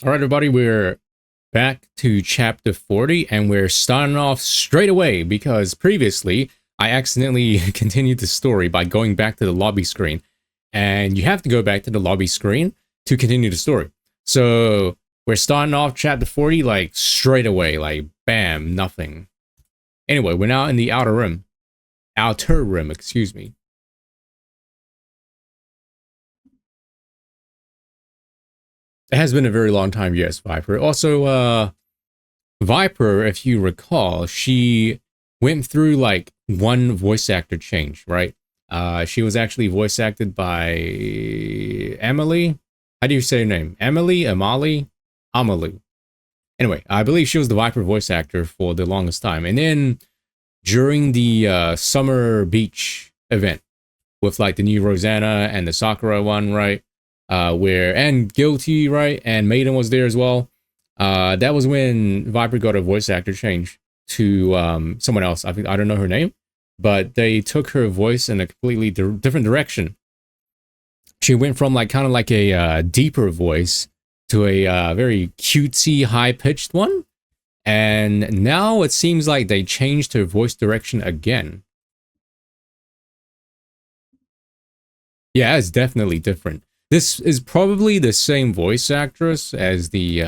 All right, everybody, we're back to chapter 40, and we're starting off straight away because previously I accidentally continued the story by going back to the lobby screen, and you have to go back to the lobby screen to continue the story. So we're starting off chapter 40 like straight away, like bam, nothing. Anyway, we're now in the outer rim. Outer rim, excuse me. It has been a very long time, yes, Viper. Also, Viper, if you recall, she went through like one voice actor change, right? She was actually voice acted by Emily. How do you say her name? Emily? Amali? Amalu. Anyway, I believe she was the Viper voice actor for the longest time. And then during the Summer Beach event with like the new Rosanna and the Sakura one, right? And Guilty, right? And Maiden was there as well. That was when Viper got a voice actor change to someone else. I don't know her name, but they took her voice in a completely different direction. She went from like kind of like a deeper voice to a very cutesy, high-pitched one. And now it seems like they changed her voice direction again. Yeah, it's definitely different. This is probably the same voice actress as the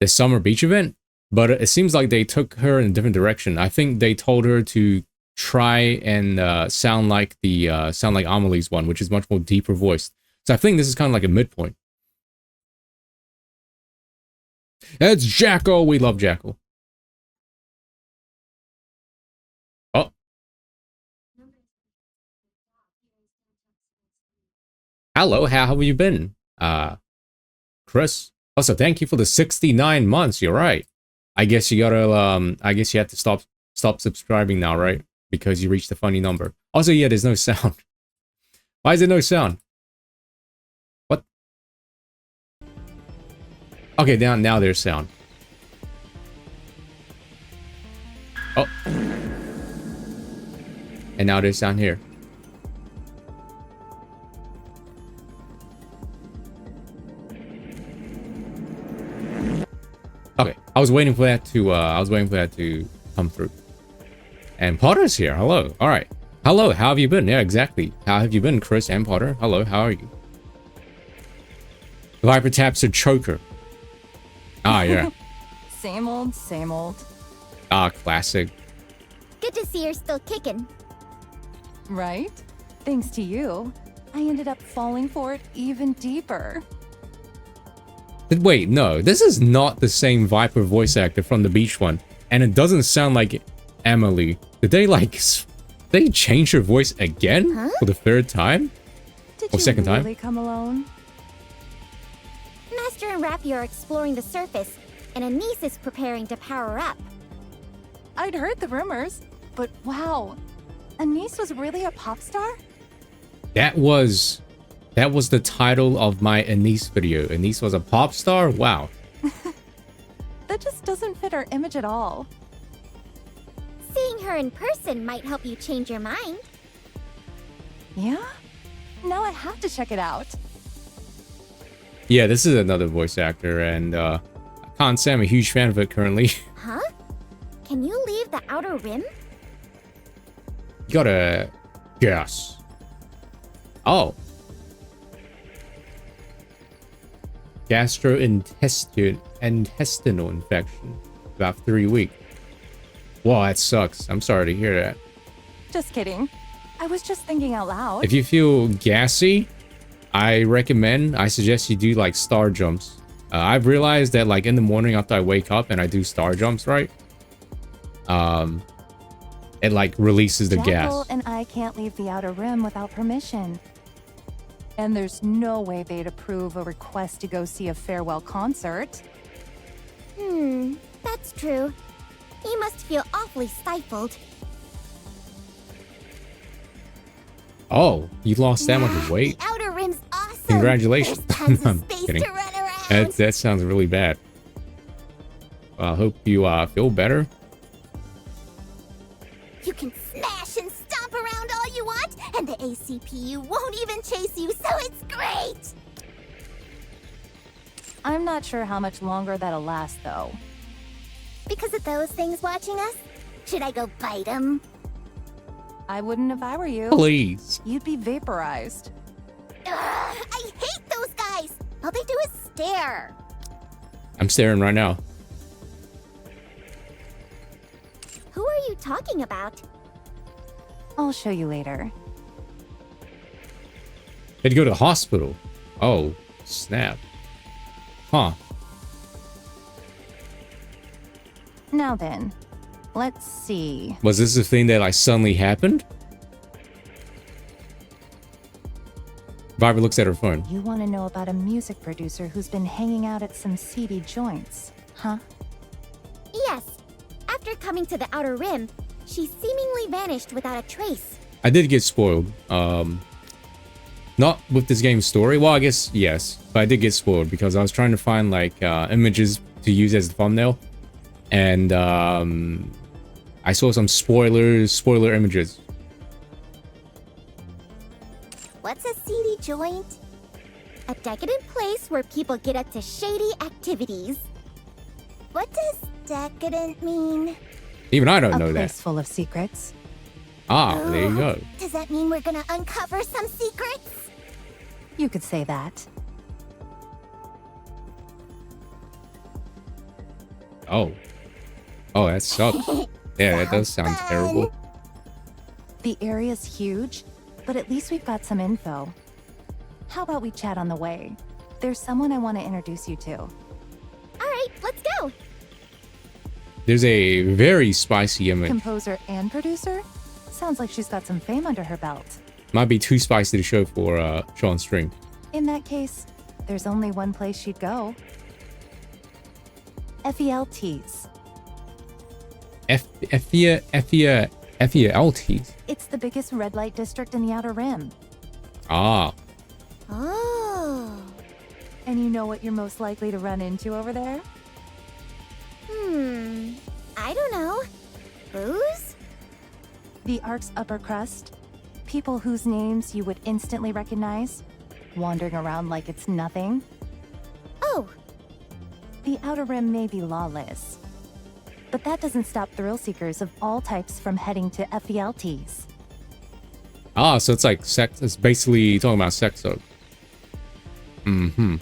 Summer Beach event, but it seems like they took her in a different direction. I think they told her to try and sound like Amelie's one, which is much more deeper voiced. So I think this is kind of like a midpoint. It's Jackal. We love Jackal. Oh. Hello, how have you been? Chris? Also, thank you for the 69 months. You're right. I guess you gotta, I guess you have to stop subscribing now, right? Because you reached the funny number. Also, yeah, there's no sound. Why is there no sound? What? Okay, now there's sound. Oh. And now there's sound here. Okay, I was waiting for that to come through. And Potter's here. Hello. All right. Hello. How have you been? Yeah, exactly. How have you been, Chris and Potter? Hello. How are you? Viper taps her choker. Ah, yeah. Same old, same old. Ah, classic. Good to see you're still kicking. Right? Thanks to you, I ended up falling for it even deeper. Wait, no, this is not the same Viper voice actor from the beach one, and it doesn't sound like Emily. Did they change her voice again for the third time? Did or second you really time? come alone? Master and Rappy are exploring the surface, and Anise is preparing to power up. I'd heard the rumors, but wow, Anise was really a pop star? That was the title of my Anise video. Anise was a pop star? Wow. That just doesn't fit our image at all. Seeing her in person might help you change your mind. Yeah? Now I have to check it out. Yeah, this is another voice actor, and I can't say I'm a huge fan of it currently. Huh? Can you leave the outer rim? You gotta guess. Oh. Gastrointestinal infection. About 3 weeks. Wow, that sucks. I'm sorry to hear that. Just kidding. I was just thinking out loud. If you feel gassy, I suggest you do like star jumps. I've realized that like in the morning after I wake up and I do star jumps, right? It like releases the Jackal gas. and I can't leave the outer rim without permission. And there's no way they'd approve a request to go see a farewell concert. That's true. You must feel awfully stifled. Oh, you lost that much weight? The outer rim's awesome. Congratulations. There's tons I'm of space kidding. to run around. That sounds really bad. Well, I hope you feel better. You can smash and stomp around all you want, and the ACPU won't even chase you, so it's great! I'm not sure how much longer that'll last, though. Because of those things watching us? Should I go bite them? I wouldn't if I were you. Please. You'd be vaporized. Ugh, I hate those guys! All they do is stare. I'm staring right now. Who are you talking about? I'll show you later. Had to go to the hospital. Oh, snap. Huh. Now then, let's see. Was this the thing that like suddenly happened? Viper looks at her phone. You want to know about a music producer who's been hanging out at some seedy joints, huh? Yes. After coming to the Outer Rim, she seemingly vanished without a trace. I did get spoiled. Not with this game's story. Well, I guess yes, but I did get spoiled because I was trying to find like images to use as the thumbnail, and I saw some spoiler images. What's a seedy joint? A decadent place where people get up to shady activities. What does decadent mean? Even I don't know A place that. full of secrets. Ah, there you go. Does that mean we're gonna uncover some secrets? You could say that. Oh, that sucks. Yeah, that does sound Fun. terrible. The area's huge, but at least we've got some info. How about we chat on the way? There's someone I want to introduce you to. Alright, let's go. There's a very spicy image. Composer and producer? Sounds like she's got some fame under her belt. Might be too spicy to show for show on stream. In that case, there's only one place she'd go. FELTs. FELTs. It's the biggest red light district in the Outer Rim. Ah, Oh. And you know what you're most likely to run into over there? I don't know. Booze? The Ark's upper crust. People whose names you would instantly recognize, wandering around like it's nothing. Oh, The Outer Rim may be lawless, but that doesn't stop thrill seekers of all types from heading to FELTs. so it's like sex. It's basically talking about sex, though. Mm-hmm.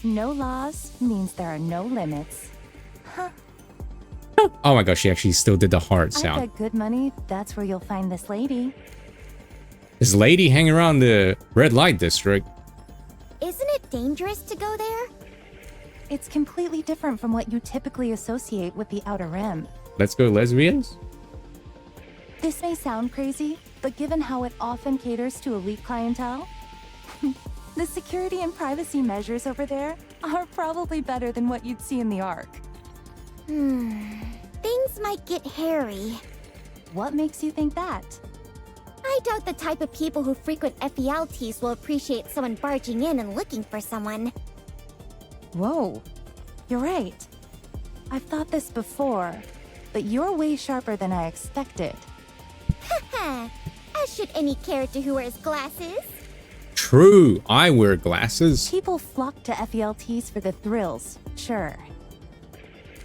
No laws means there are no limits. Oh my gosh, she actually still did the heart I sound. bet good money that's where you'll find this lady. This lady hanging around the red light district. isn't it dangerous to go there? It's completely different from what you typically associate with the Outer Rim. Let's go lesbians? This may sound crazy, but given how it often caters to elite clientele, the security and privacy measures over there are probably better than what you'd see in the Ark. Things might get hairy. What makes you think that? I doubt the type of people who frequent FELTs will appreciate someone barging in and looking for someone. Whoa, you're right. I've thought this before, but you're way sharper than I expected. As should any character who wears glasses. True, I wear glasses. People flock to FELTs for the thrills, sure.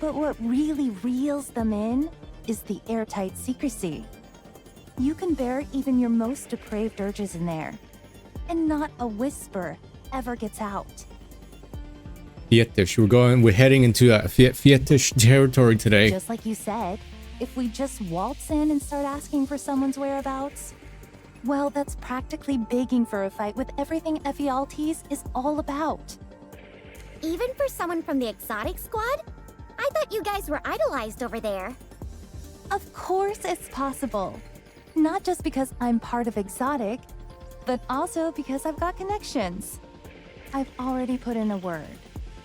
But what really reels them in is the airtight secrecy. You can bear even your most depraved urges in there, and not a whisper ever gets out. Fetish. We're heading into a fetish territory today. Just like you said, if we just waltz in and start asking for someone's whereabouts, well, that's practically begging for a fight with everything FELTs is all about. Even for someone from the exotic squad? I thought you guys were idolized over there. Of course it's possible. Not just because I'm part of exotic, but also because I've got connections. I've already put in a word.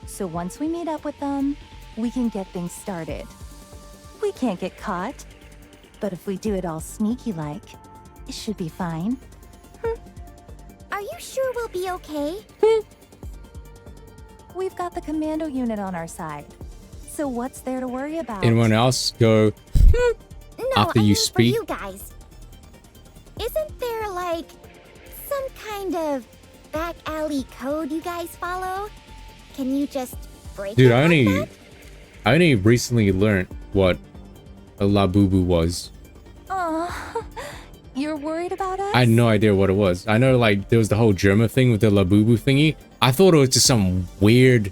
So once we meet up with them, we can get things started. We can't get caught, but if we do it all sneaky-like, it should be fine. Are you sure we'll be okay? We've got the commando unit on our side. So what's there to worry about? Anyone else go No, after I you mean speak? for you guys. Isn't there, like, some kind of back alley code you guys follow? Can you just break Dude, it like that? I only recently learned what a labubu was. Oh, you're worried about us? I had no idea what it was. I know like there was the whole German thing with the labubu thingy. I thought it was just some weird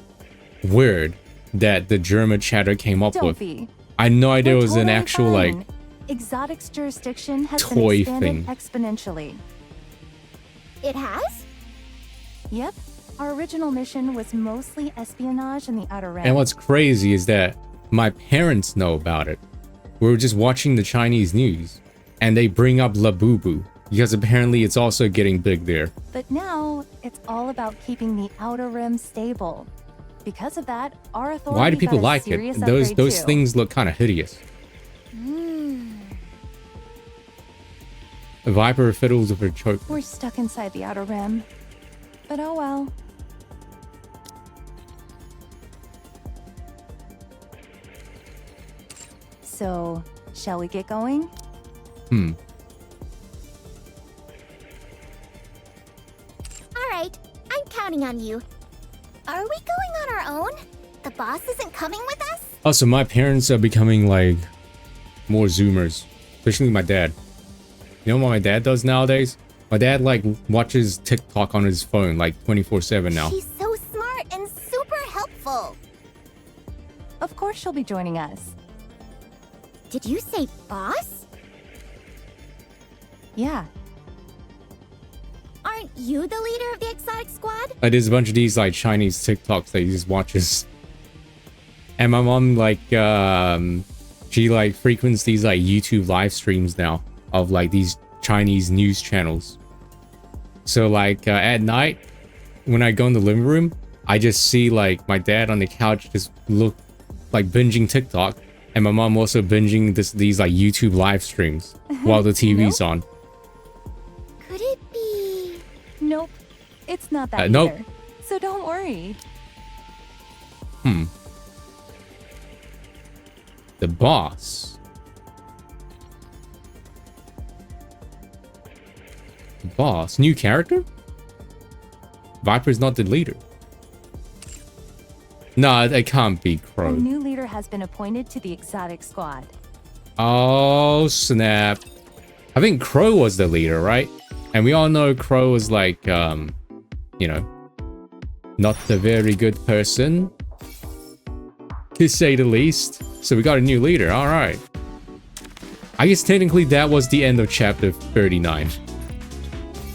word that the German chatter came up Don't with. be. I had no idea We're it was an totally actual fine. like Exotic's jurisdiction has been toy expanded thing. exponentially. It has? Yep. Our original mission was mostly espionage in the Outer Rim. And what's crazy is that my parents know about it. We were just watching the Chinese news and they bring up labubu because apparently it's also getting big there. But now, it's all about keeping the Outer Rim stable. Because of that, our authority Why do people got a like serious it? upgrade Those too. things look kind of hideous. A viper fiddles with her choke. We're stuck inside the Outer Rim. But oh well. So, shall we get going? All right, I'm counting on you. Are we going on our own? The boss isn't coming with us? Also, my parents are becoming like more Zoomers, especially my dad. You know what my dad does nowadays? My dad like watches TikTok on his phone like 24/7 now. She's so smart and super helpful. Of course she'll be joining us. Did you say boss? Yeah. Aren't you the leader of the exotic squad? Like there's a bunch of these like Chinese TikToks that he just watches. And my mom like she like frequents these like YouTube live streams now of like these Chinese news channels. So like at night when I go in the living room, I just see like my dad on the couch just look like binging TikTok, and my mom also binging these like YouTube live streams while the TV's on. Could it be... Nope. It's not that Nope. either. So don't worry. The boss. The boss. New character? Viper's not the leader. No, it can't be A Crow. new leader has been appointed to the exotic squad. Oh, snap. I think Crow was the leader, right? And we all know Crow was like, you know, not a very good person, to say the least. So we got a new leader, alright. I guess technically that was the end of chapter 39.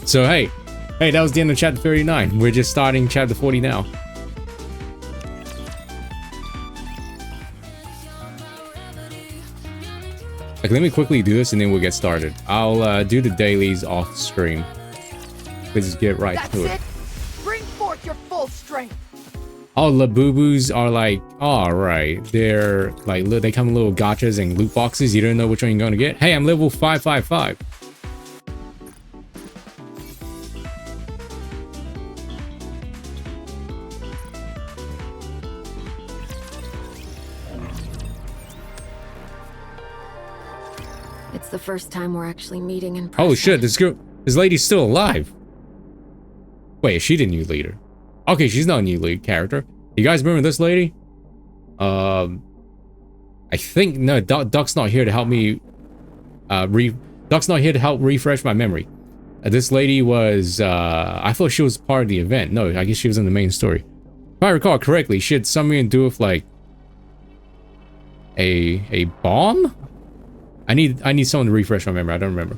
So hey, that was the end of chapter 39. We're just starting chapter 40 now. Like, let me quickly do this and then we'll get started. I'll do the dailies off stream. Let's just get right to it. That's it. Bring forth your full strength. Oh, Labubus are like, alright. They're like, they come in little gachas and loot boxes. You don't know which one you're gonna get. Hey, I'm level 555. It's the first time we're actually meeting in person. Oh shit, this lady's still alive. Wait, is she the new leader? Okay, she's not a new lead character. You guys remember this lady? I think, no, Duck's not here to help me, Duck's not here to help refresh my memory. This lady was, I thought she was part of the event. No, I guess she was in the main story. If I recall correctly, she had something to do with, like, a bomb? I need someone to refresh my memory. I don't remember.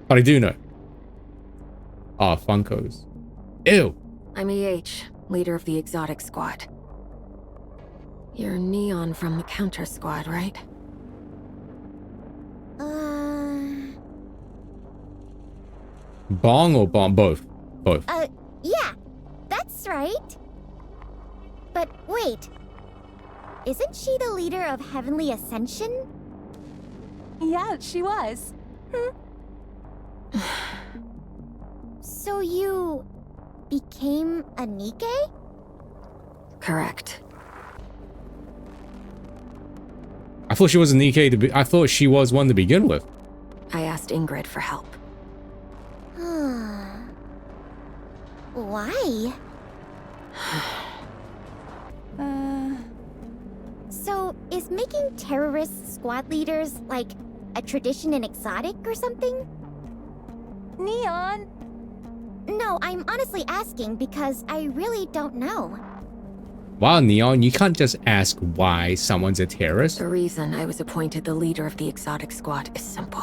But I do know. Ah, Funkos. Ew. I'm EH, leader of the exotic squad. You're Neon from the counter squad, right? Bong or bomb? Both. Both. Yeah, that's right. But wait, isn't she the leader of Heavenly Ascension? Yeah, she was. So you became a NIKKE? Correct. I thought she was an EK I thought she was one to begin with. I asked Ingrid for help. Why? is making terrorist squad leaders like a tradition in Exotic or something? Neon! No, I'm honestly asking because I really don't know. Wow, Neon, you can't just ask why someone's a terrorist. The reason I was appointed the leader of the Exotic Squad is simple.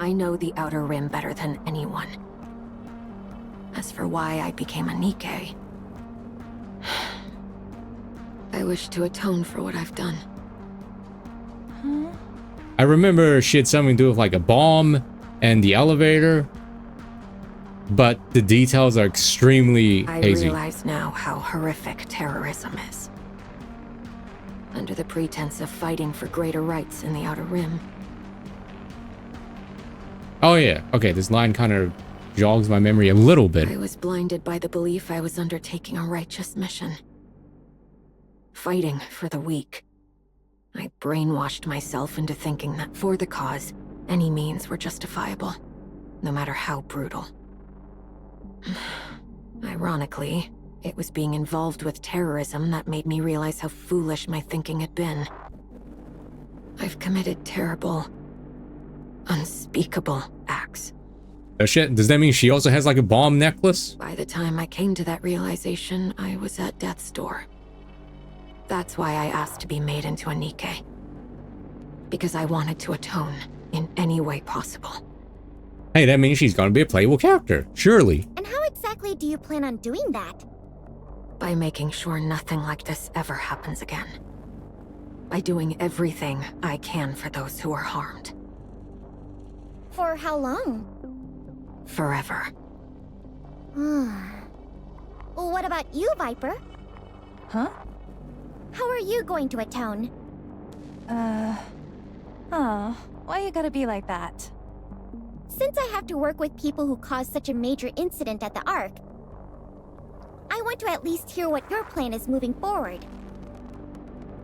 I know the Outer Rim better than anyone. As for why I became a NIKKE, I wish to atone for what I've done. Huh? I remember she had something to do with like a bomb and the elevator, but the details are extremely hazy. I realize now how horrific terrorism is. Under the pretense of fighting for greater rights in the Outer Rim. Oh yeah, okay, this line kind of jogs my memory a little bit. I was blinded by the belief I was undertaking a righteous mission. Fighting for the weak. I brainwashed myself into thinking that for the cause, any means were justifiable, no matter how brutal. Ironically, it was being involved with terrorism that made me realize how foolish my thinking had been. I've committed terrible, unspeakable acts. Oh shit, does that mean she also has like a bomb necklace? By the time I came to that realization, I was at death's door. That's why I asked to be made into a NIKKE. Because I wanted to atone in any way possible. Hey, that means she's gonna be a playable character, surely. And how exactly do you plan on doing that? By making sure nothing like this ever happens again. By doing everything I can for those who are harmed. For how long? Forever. Well, what about you, Viper? Huh? How are you going to atone? Oh, why you gotta be like that? Since I have to work with people who caused such a major incident at the Ark, I want to at least hear what your plan is moving forward.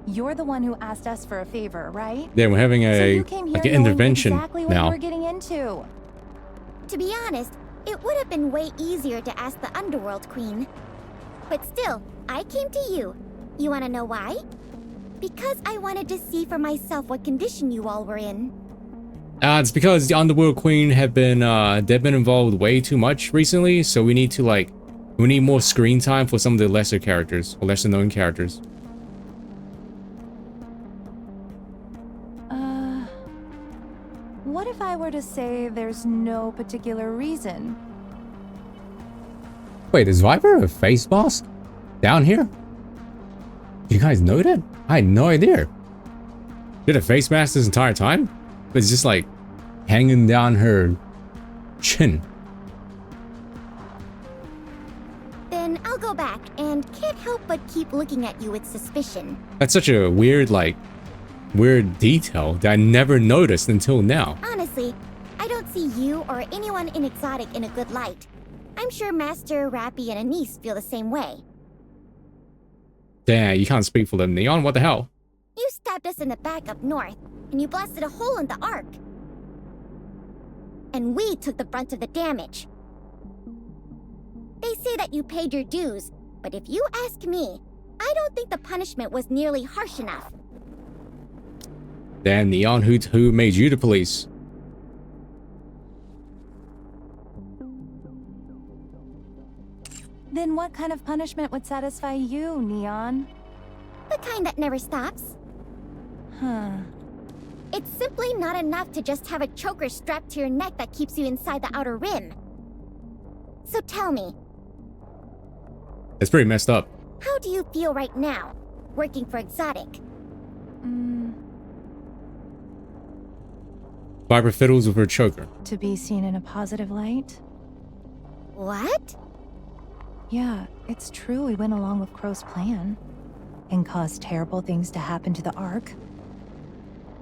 You're the one who asked us for a favor, right? Yeah, we're having So a you came here like an knowing intervention exactly what now. you were getting into. To be honest, it would have been way easier to ask the Underworld Queen. But still, I came to you. You wanna know why? Because I wanted to see for myself what condition you all were in. It's because the Underworld Queen have been they've been involved way too much recently, so we need to we need more screen time for some of the lesser characters or lesser known characters. What if I were to say there's no particular reason? Wait, is Viper a face mask down here? You guys know that? I had no idea. Did a face mask this entire time? It's just like hanging down her chin. Then I'll go back and can't help but keep looking at you with suspicion. That's such a weird weird detail that I never noticed until now. Honestly, I don't see you or anyone in Exotic in a good light. I'm sure Master, Rappy, and Anise feel the same way. Damn, you can't speak for them, Neon. What the hell? You stabbed us in the back up north, and you blasted a hole in the Ark. And we took the brunt of the damage. They say that you paid your dues, but if you ask me, I don't think the punishment was nearly harsh enough. Damn, Neon, who made you the police? Then what kind of punishment would satisfy you, Neon? The kind that never stops. Huh. It's simply not enough to just have a choker strapped to your neck that keeps you inside the Outer Rim. So tell me, It's pretty messed up. how do you feel right now, working for Exotic? Viper fiddles with her choker. To be seen in a positive light? What? Yeah, it's true we went along with Crow's plan. And caused terrible things to happen to the Ark.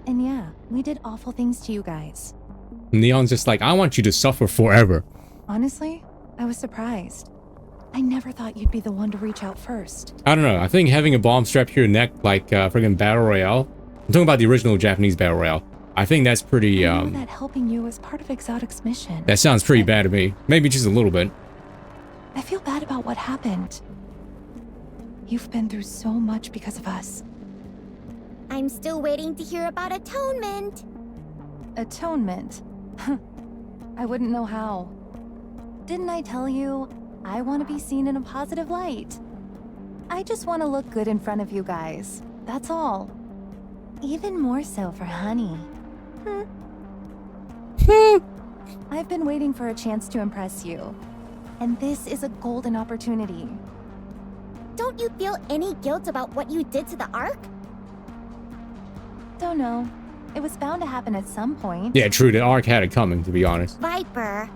And yeah, we did awful things to you guys. Neon's just like, I want you to suffer forever. Honestly, I was surprised. I never thought you'd be the one to reach out first. I don't know. I think having a bomb strapped to your neck like friggin' Battle Royale. I'm talking about the original Japanese Battle Royale. I think that's pretty, I know that helping you was part of Exotic's mission. that sounds pretty bad to me. Maybe just a little bit. I feel bad about what happened. You've been through so much because of us. I'm still waiting to hear about atonement. Atonement? I wouldn't know how. Didn't I tell you, I want to be seen in a positive light? I just want to look good in front of you guys. That's all. Even more so for Honey. I've been waiting for a chance to impress you. And this is a golden opportunity. Don't you feel any guilt about what you did to the Ark? Don't know. It was bound to happen at some point. Yeah, true. The arc had it coming, to be honest. Viper.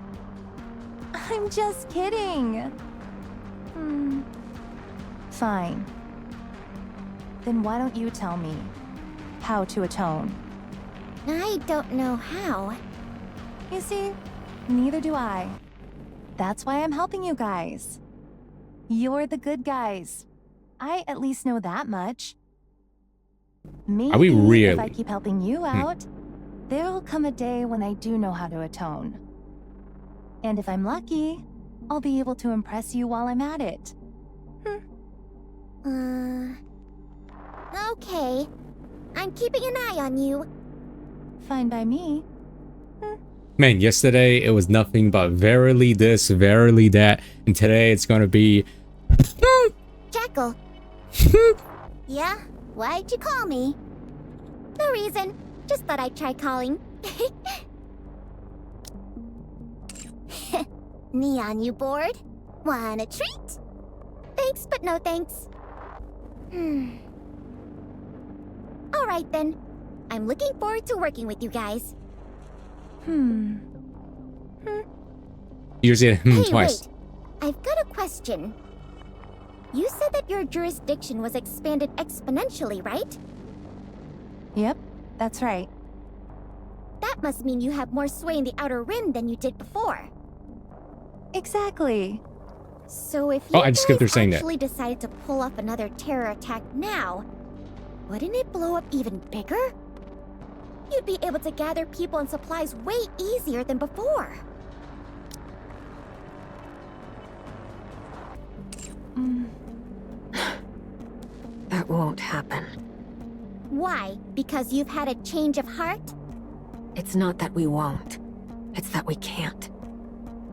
I'm just kidding. Fine. Then why don't you tell me how to atone? I don't know how. You see, neither do I. That's why I'm helping you guys. You're the good guys. I at least know that much. Maybe Are we really? if I keep helping you out, there'll come a day when I do know how to atone. And if I'm lucky, I'll be able to impress you while I'm at it. Okay. I'm keeping an eye on you. Fine by me. Man, yesterday it was nothing but verily this, verily that, and today it's gonna be. Jackal. Yeah? Why'd you call me? No reason. Just thought I'd try calling. Neon, you bored? Want a treat? Thanks, but no thanks. Alright then. I'm looking forward to working with you guys. You said Hey, twice. wait. I've got a question. You said that your jurisdiction was expanded exponentially, right? Yep, that's right. That must mean you have more sway in the Outer Rim than you did before. Exactly. So if Oh, you I just skipped through guys saying that. actually decided to pull off another terror attack now, wouldn't it blow up even bigger? You'd be able to gather people and supplies way easier than before. That won't happen. Why? Because you've had a change of heart? It's not that we won't. It's that we can't.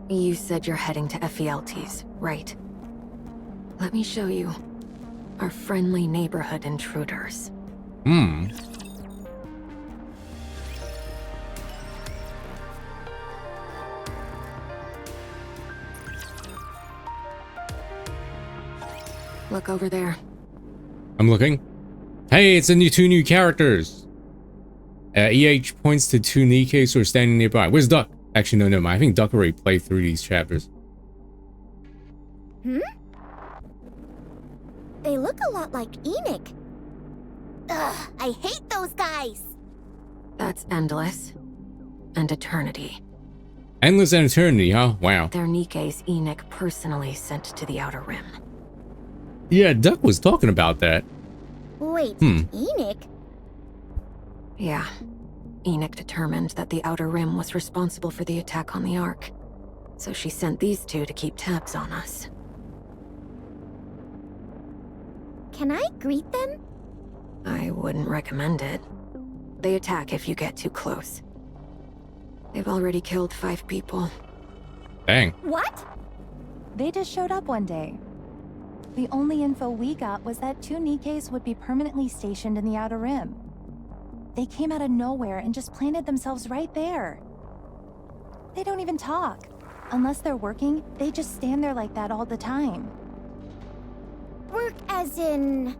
You said you're heading to Ephialtes, right? Let me show you. Our friendly neighborhood intruders. Look over there. I'm looking. Hey, it's two new characters. EH points to two Nikkes who are standing nearby. Where's Duck? Actually, no, never mind. I think Duck already played through these chapters. They look a lot like Enoch. Ugh, I hate those guys. That's Endless. And Eternity. Endless and Eternity, huh? Wow. They're Nikke's Enoch personally sent to the Outer Rim. Yeah, Duck was talking about that. Wait, Enoch? Yeah. Enoch determined that the Outer Rim was responsible for the attack on the Ark. So she sent these two to keep tabs on us. Can I greet them? I wouldn't recommend it. They attack if you get too close. They've already killed 5 people. Dang. What? They just showed up one day. The only info we got was that 2 Nikkes would be permanently stationed in the Outer Rim. They came out of nowhere and just planted themselves right there. They don't even talk. Unless they're working, they just stand there like that all the time. Work as in...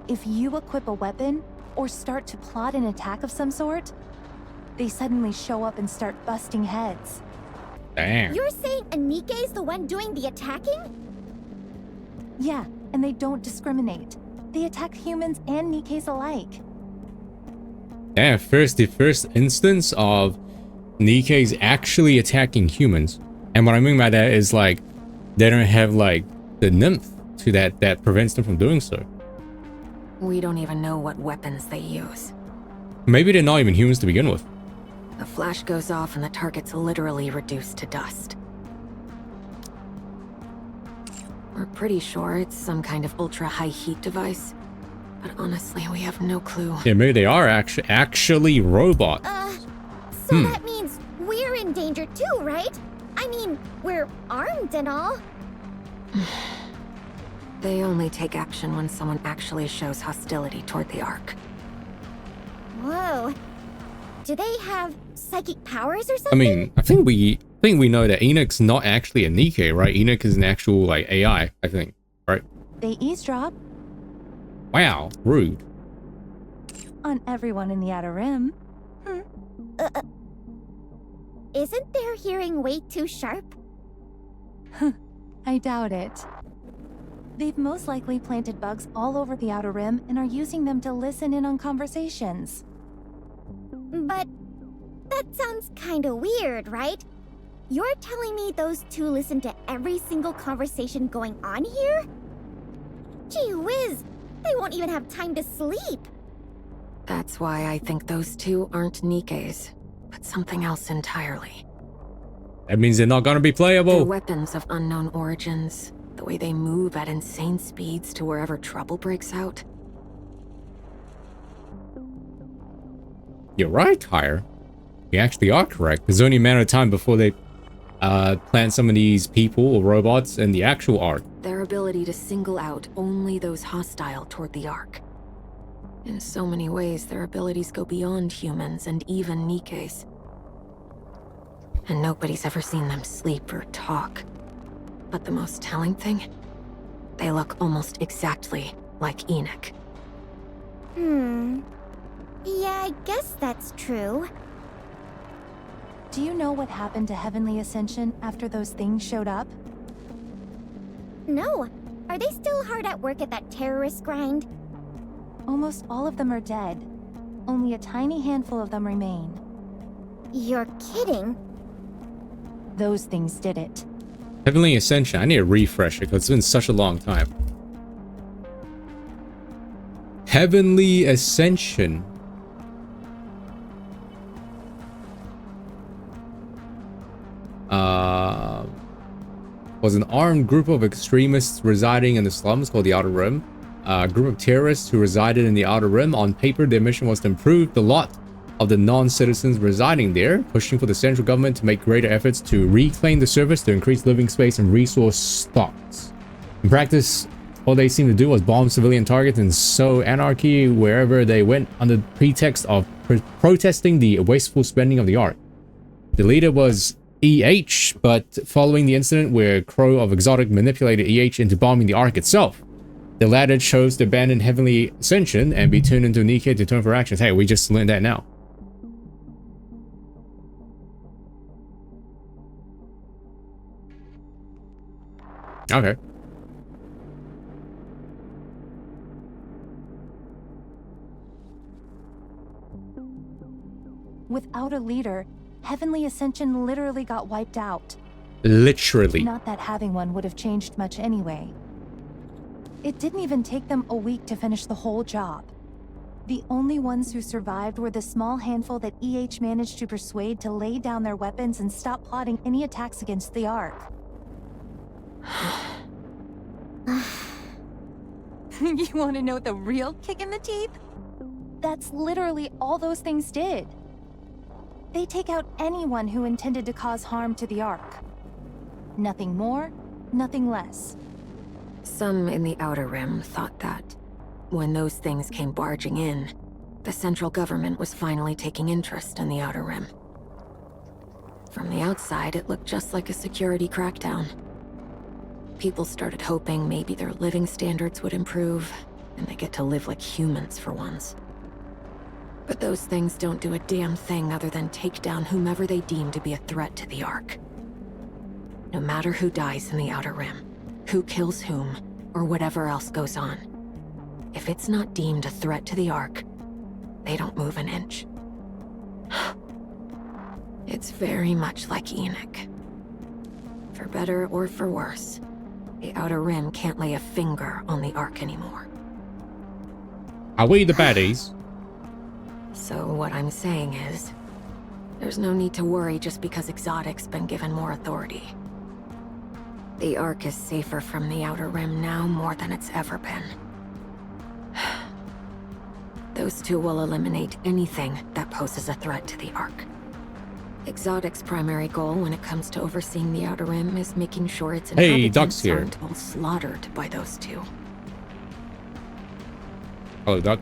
If you equip a weapon, or start to plot an attack of some sort, they suddenly show up and start busting heads. Damn. You're saying Nikke's the one doing the attacking? Yeah, and they don't discriminate. They attack humans and Nikkes alike. Yeah, the first instance of Nikkes actually attacking humans. And what I mean by that is, like, they don't have, like, the nymph to that prevents them from doing so. We don't even know what weapons they use. Maybe they're not even humans to begin with. A flash goes off and the target's literally reduced to dust. We're pretty sure it's some kind of ultra-high heat device. but honestly, we have no clue. Yeah, maybe they are actually robots. So that means we're in danger too, right? I mean, we're armed and all. They only take action when someone actually shows hostility toward the Ark. Whoa. Do they have psychic powers or I something? mean, I think we know that Enoch's not actually a NIKKE, right? Enoch is an actual like AI, I think, right? They eavesdrop Wow, rude. on everyone in the Outer Rim. Isn't their hearing way too sharp? I doubt it. They've most likely planted bugs all over the Outer Rim and are using them to listen in on conversations. But that sounds kinda weird, right? You're telling me those two listen to every single conversation going on here? Gee whiz, they won't even have time to sleep. That's why I think those two aren't NIKKEs, but something else entirely. That means they're not gonna be They're playable. weapons of unknown origins, the way they move at insane speeds to wherever trouble breaks out. You're right, Hire. You actually are correct. There's only a matter of time before they plant some of these people or robots in the actual Ark. Their ability to single out only those hostile toward the Ark. In so many ways, their abilities go beyond humans and even NIKKEs. And nobody's ever seen them sleep or talk. But the most telling thing? They look almost exactly like Enoch. Yeah, I guess that's true. Do you know what happened to Heavenly Ascension after those things showed up? No. Are they still hard at work at that terrorist grind? Almost all of them are dead. Only a tiny handful of them remain. You're kidding. Those things did it. Heavenly Ascension. I need to refresh it because it's been such a long time. Heavenly Ascension. Was an armed group of extremists residing in the slums called the Outer Rim. A group of terrorists who resided in the Outer Rim. On paper, their mission was to improve the lot of the non-citizens residing there, pushing for the central government to make greater efforts to reclaim the surface to increase living space and resource stocks. In practice, all they seemed to do was bomb civilian targets and sow anarchy wherever they went under the pretext of protesting the wasteful spending of the Ark. The leader was EH, but following the incident where Crow of Exotic manipulated EH into bombing the Ark itself, the latter chose to abandon Heavenly Ascension and be turned into NIKKE to turn for actions. Hey, we just learned that now. Okay. Without a leader, Heavenly Ascension literally got wiped out. Literally. Not that having one would have changed much anyway. It didn't even take them a week to finish the whole job. The only ones who survived were the small handful that EH managed to persuade to lay down their weapons and stop plotting any attacks against the Ark. You want to know the real kick in the teeth? That's literally all those things did. They take out anyone who intended to cause harm to the Ark. Nothing more, nothing less. Some in the Outer Rim thought that, when those things came barging in, the central government was finally taking interest in the Outer Rim. From the outside, it looked just like a security crackdown. People started hoping maybe their living standards would improve, and they get to live like humans for once. But those things don't do a damn thing other than take down whomever they deem to be a threat to the Ark. No matter who dies in the Outer Rim, who kills whom, or whatever else goes on, if it's not deemed a threat to the Ark, they don't move an inch. It's very much like Enoch. For better or for worse, the Outer Rim can't lay a finger on the Ark anymore. Are we the baddies? So what I'm saying is, there's no need to worry just because Exotic's been given more authority. The Ark is safer from the Outer Rim now more than it's ever been. Those two will eliminate anything that poses a threat to the Ark. Exotic's primary goal when it comes to overseeing the Outer Rim is making sure its Hey, Duck's inhabitants here. aren't all slaughtered by those two. Hello, Duck.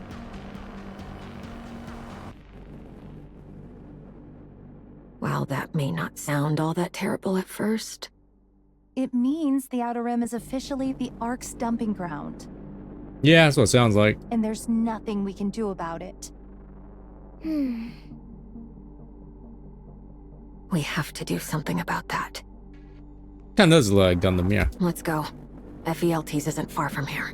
While that may not sound all that terrible at first, It means the Outer Rim is officially the Ark's dumping ground, Yeah, that's what it sounds like. and there's nothing we can do about it. we have to do something about that. Kinda does look like Gundam, yeah. Let's go. FELT's isn't far from here.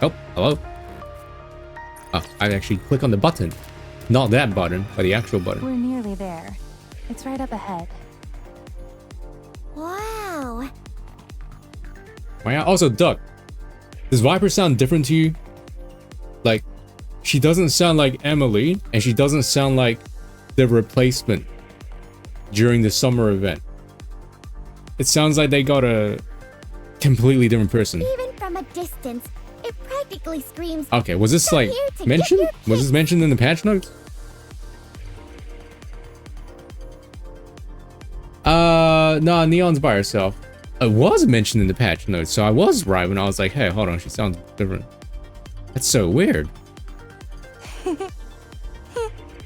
Oh, hello. Oh, I actually click on the button. Not that button, but the actual button. We're nearly there. It's right up ahead. Wow. Oh, yeah. Also, Duck, does Viper sound different to you? Like, she doesn't sound like Emily, and she doesn't sound like the replacement during the summer event. It sounds like they got a completely different person. Even from a distance, it practically screams. Okay, was this like here to mentioned? get your Was this mentioned in the patch notes? No, Neon's by herself. It was mentioned in the patch notes, so I was right when I was like, hey, hold on, she sounds different. That's so weird.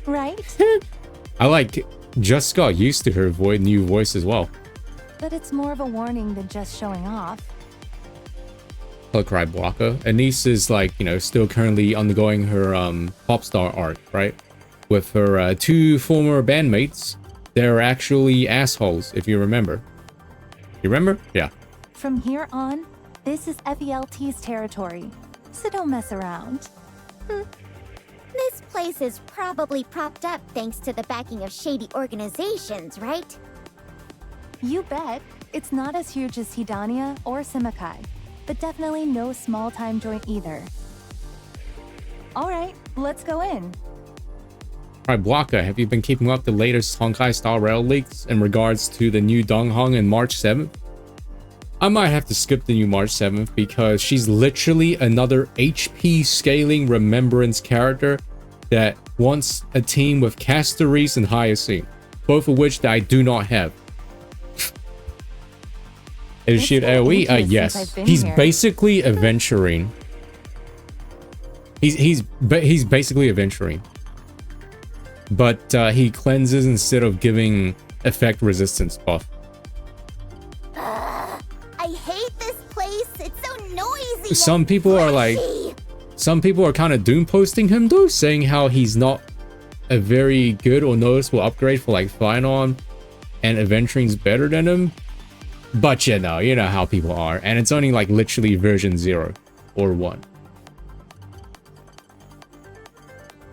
Right? I like just got used to her new voice as well. But it's more of a warning than just showing off. Hello, Cry Blocker. Anise is like, you know, still currently undergoing her pop star arc, right? With her two former bandmates. They're actually assholes, if you remember. You remember? Yeah. From here on, this is FELT's territory, so don't mess around. This place is probably propped up thanks to the backing of shady organizations, right? You bet. It's not as huge as Hidania or Simikai, but definitely no small-time joint either. All right, let's go in. Alright, Blocker, have you been keeping up the latest Honkai Star Rail leaks in regards to the new Donghong in March 7th? I might have to skip the new March 7th because she's literally another HP scaling remembrance character that wants a team with Castoris and Hyacine, both of which that I do not have. Is she an AoE? Yes. He's basically a Venturine. He's basically a Venturine. But he cleanses instead of giving effect resistance buff. I hate this place. It's so noisy. Some people are like, some people are kind of doom posting him though, saying how he's not a very good or noticeable upgrade for like Phynon, and Aventurine's better than him. But you know how people are, and it's only like literally version 0 or 1.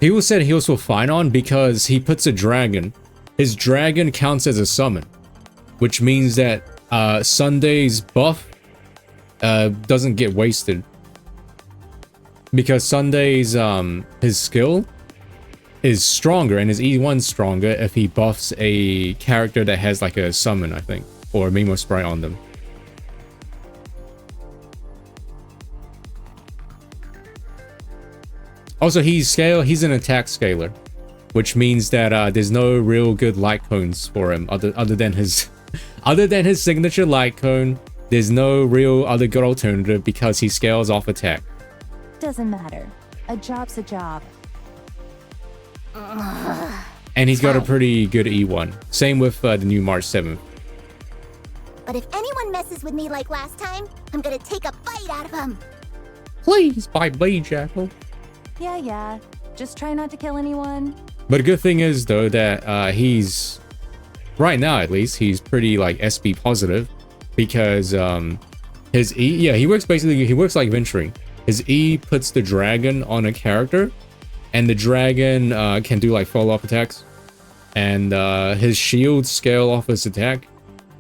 People said he was for Phynon because he puts a dragon. His dragon counts as a summon, which means that Sunday's buff doesn't get wasted. Because Sunday's his skill is stronger and his E1's stronger if he buffs a character that has like a summon, I think, or a Mimo Sprite on them. Also, he's an attack scaler, which means that there's no real good light cones for him other than his signature light cone. There's no real other good alternative because he scales off attack. Doesn't matter. A job's a job. And he's got a pretty good E1. Same with the new March 7th. But if anyone messes with me like last time, I'm gonna take a bite out of them. Please, bite me, Jackal. Yeah. Just try not to kill anyone. But the good thing is, though, that he's... Right now, at least, he's pretty, like, SB positive. Because, his E... Yeah, he works like Venturine. His E puts the dragon on a character. And the dragon can do, like, follow-up attacks. And his shield scale off his attack.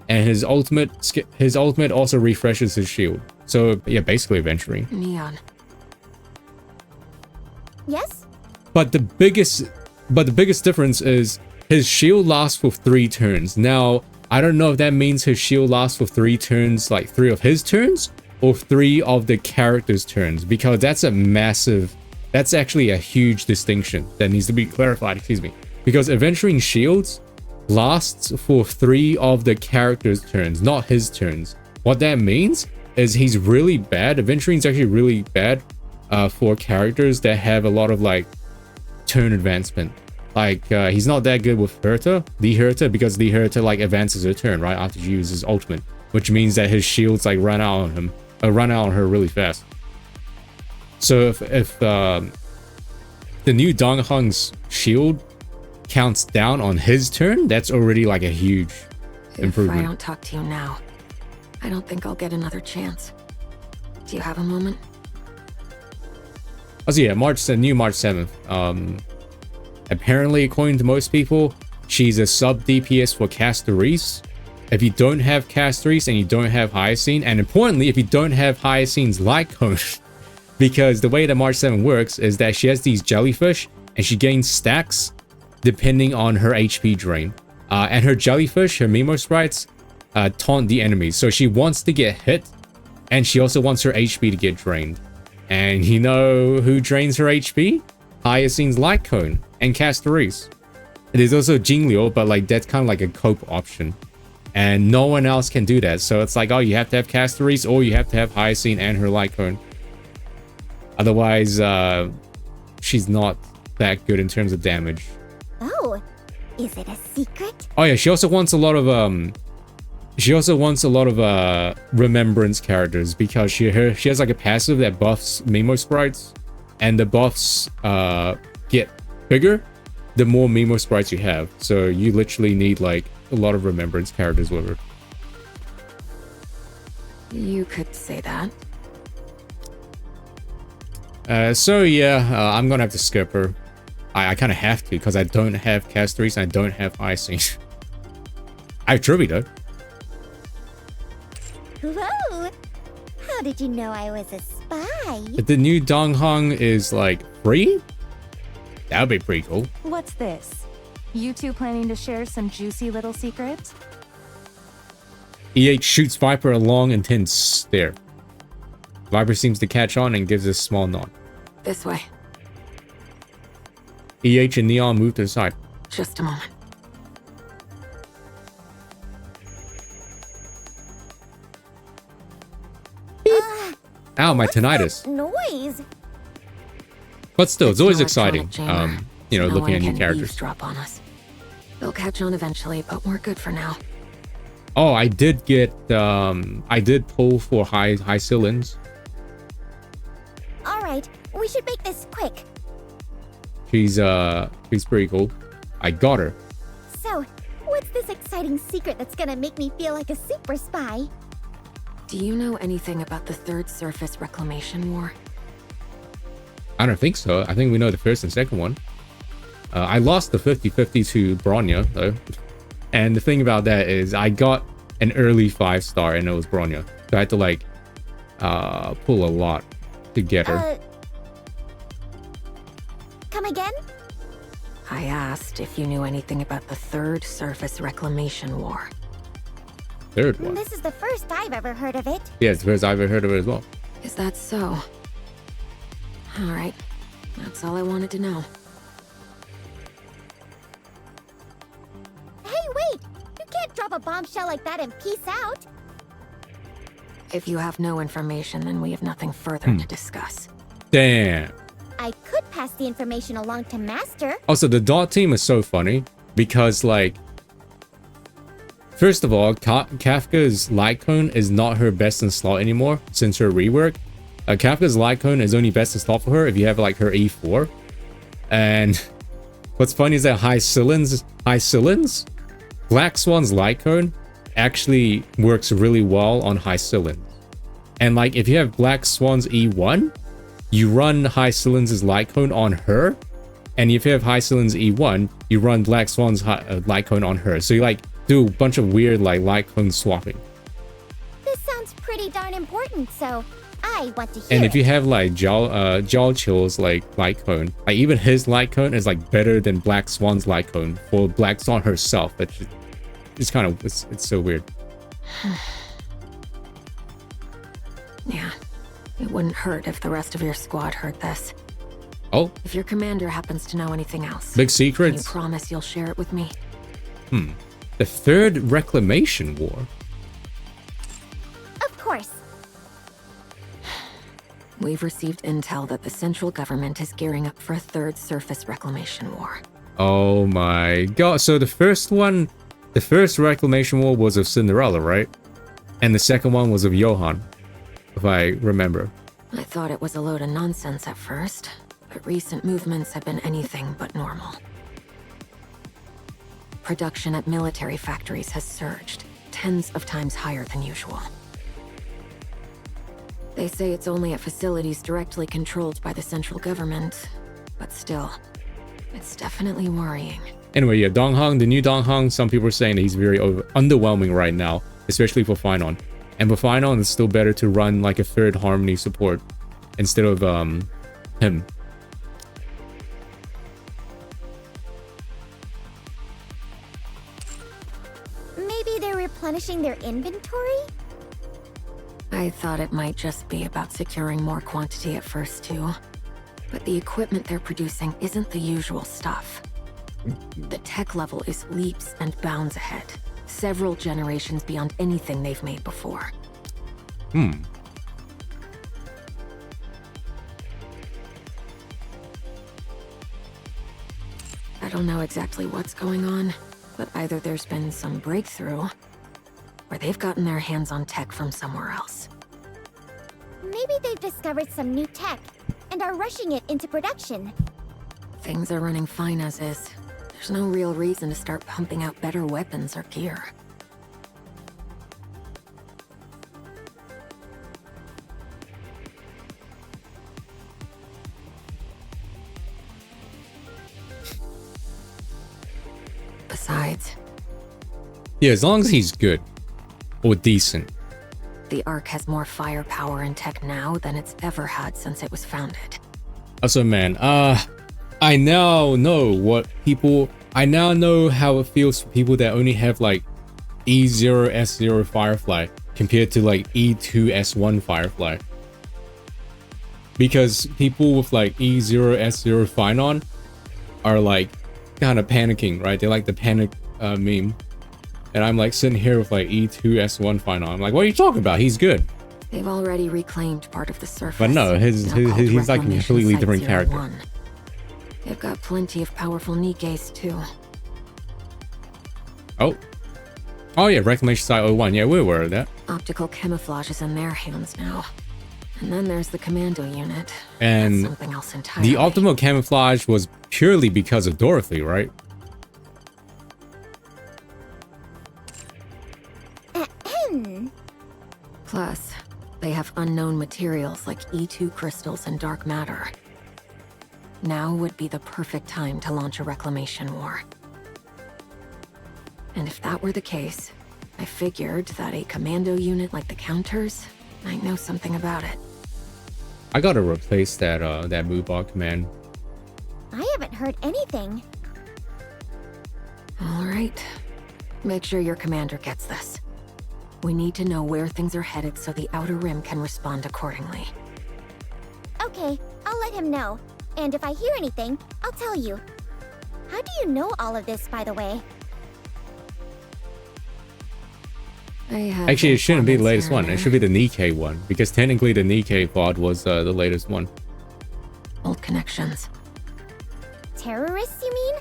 And his ultimate also refreshes his shield. So, yeah, basically Venturine. Neon. Yes? But the biggest difference is his shield lasts for 3 turns. Now, I don't know if that means his shield lasts for 3 turns, like 3 of his turns, or 3 of the character's turns, because that's a massive, that's actually a huge distinction that needs to be clarified, excuse me. Because Adventuring Shields lasts for 3 of the character's turns, not his turns. What that means is he's really bad. Adventuring's actually really bad for characters that have a lot of like turn advancement. Like he's not that good with Herta, the Herta, because the Herta like advances her turn right after she uses ultimate, which means that his shields like run out on him, run out on her really fast. So if the new Dongheng's shield counts down on his turn, that's already like a huge improvement. If I don't talk to you now, I don't think I'll get another chance. Do you have a moment? Oh, so yeah, new March 7th. Apparently, according to most people, she's a sub DPS for Castorise. If you don't have Castorise and you don't have Hyacine, and importantly, if you don't have Hyacine's light cone, because the way that March 7 works is that she has these jellyfish and she gains stacks depending on her HP drain. And her jellyfish, her Mimo sprites, taunt the enemies. So she wants to get hit, and she also wants her HP to get drained. And you know who drains her HP? Hyacine's light cone and Castorise. There's also Jingliu, but like that's kind of like a cope option. And no one else can do that. So it's like, oh, you have to have Castorise or you have to have Hyacine and her light cone. Otherwise, she's not that good in terms of damage. Oh, is it a secret? Oh yeah, she also wants a lot of remembrance characters, because she has like a passive that buffs Mimo sprites, and the buffs get bigger the more Mimo sprites you have. So you literally need like a lot of remembrance characters with her. You could say that. So yeah, I'm gonna have to skip her. I kind of have to, because I don't have Castorise and I don't have Hyacine. I have Trivy though. Whoa! How did you know I was a spy? If the new Dongheng is like free, that would be pretty cool. What's this? You two planning to share some juicy little secret? EH shoots Viper a long, intense stare. Viper seems to catch on and gives a small nod. This way. EH and Neon move to the side. Just a moment. Ow, my tinnitus. Noise. But still, it's always an exciting. electronic chamber, You know, so looking at no new one can characters. eavesdrop on us. They'll catch on eventually, but we're good for now. Oh, I did get I did pull for high Cylins. All right, we should make this quick. She's pretty cool. I got her. So, what's this exciting secret that's gonna make me feel like a super spy? Do you know anything about the Third Surface Reclamation War? I don't think so. I think we know the first and second one. I lost the 50-50 to Bronya though. And the thing about that is I got an early 5-star and it was Bronya. So I had to like pull a lot to get her. Come again? I asked if you knew anything about the Third Surface Reclamation War. Third one. This is the first I've ever heard of it. Yeah, it's the first I've ever heard of it as well. Is that so? All right. That's all I wanted to know. Hey, wait! You can't drop a bombshell like that and peace out. If you have no information, then we have nothing further to discuss. Damn. I could pass the information along to Master. Also, the dot team is so funny because, like, first of all, Kafka's light cone is not her best in slot anymore since her rework. Kafka's light cone is only best in slot for her if you have like her E4. And what's funny is that High Cylins, Black Swan's light cone actually works really well on High Cylins. And like if you have Black Swan's E1, you run High Cylins' light cone on her, and if you have High Cylins' E1, you run Black Swan's light cone on her. So you like do a bunch of weird like light cone swapping. This sounds pretty darn important, so I want to hear And if you it. have like jaw chills like light cone, like even his light cone is like better than Black Swan's light cone for Black Swan herself. That's just, it's kind of it's so weird. Yeah, it wouldn't hurt if the rest of your squad heard this. Oh, If your commander happens to know anything else, big can you secrets. promise you'll share it with me? The third reclamation war. Of course. We've received intel that the central government is gearing up for a third surface reclamation war. Oh my god. So the first reclamation war was of Cinderella, right? And the second one was of Johan, if I remember. I thought it was a load of nonsense at first, but recent movements have been anything but normal. Production at military factories has surged, tens of times higher than usual. They say it's only at facilities directly controlled by the central government, but still, it's definitely worrying. Anyway, yeah, Donghong, the new Donghong, some people are saying that he's very underwhelming right now, especially for Finon. And for Finon, it's still better to run like a third Harmony support instead of him. Maybe they're replenishing their inventory? I thought it might just be about securing more quantity at first too. But the equipment they're producing isn't the usual stuff. The tech level is leaps and bounds ahead. Several generations beyond anything they've made before. I don't know exactly what's going on, but either there's been some breakthrough, or they've gotten their hands on tech from somewhere else. Maybe they've discovered some new tech and are rushing it into production. Things are running fine as is. There's no real reason to start pumping out better weapons or gear. Besides, Yeah, as long as he's good or decent. the Ark has more firepower and tech now than it's ever had since it was founded. Also, man, I now know how it feels for people that only have like E0 S0 Firefly compared to like E2 S1 Firefly. Because people with like E0 S0 Finon are like kind of panicking, right? They like the panic meme. And I'm like sitting here with like E2 S1 Finon. I'm like, what are you talking about? He's good. They've already reclaimed part of the surface. But no, he's like a completely different character. 01. They've got plenty of powerful NIKKEs too. Oh yeah, Reclamation Site 01. Yeah, we're aware of that. Optical camouflage is in their hands now. And then there's the commando unit. And That's something else entirely. the optimal camouflage was purely because of Dorothy, right? Plus, they have unknown materials like E2 crystals and dark matter. Now would be the perfect time to launch a reclamation war. And if that were the case, I figured that a commando unit like the Counters might know something about it. I gotta replace that that Moobot command. I haven't heard anything. All right. Make sure your commander gets this. We need to know where things are headed so the Outer Rim can respond accordingly. Okay, I'll let him know. And if I hear anything, I'll tell you. How do you know all of this, by the way? Actually, it shouldn't be the latest one. It should be the NIKKE one, because technically the NIKKE VOD was the latest one. Old connections. Terrorists, you mean?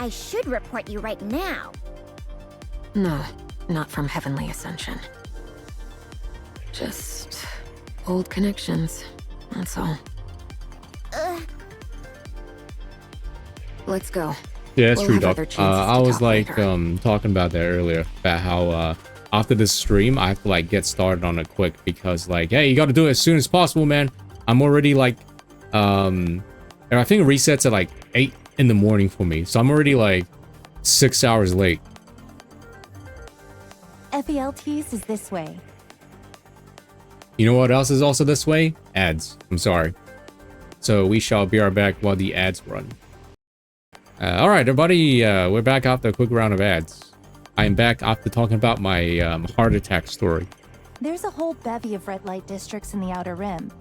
I should report you right now. No, not from Heavenly Ascension. Just old connections, that's all. Let's go. Yeah, that's We'll true, have Doc. other chances I to was talk like later. talking about that earlier, about how after this stream I have to like get started on it quick, because like, hey, you got to do it as soon as possible, man. I'm already like and I think it resets at like 8 in the morning for me, so I'm already like 6 hours late. FELTs is this way. You know what else is also this way? Ads. I'm sorry. So we shall be right back while the ads run. Alright, everybody. We're back after a quick round of ads. I'm back after talking about my heart attack story. There's a whole bevy of red light districts in the Outer Rim,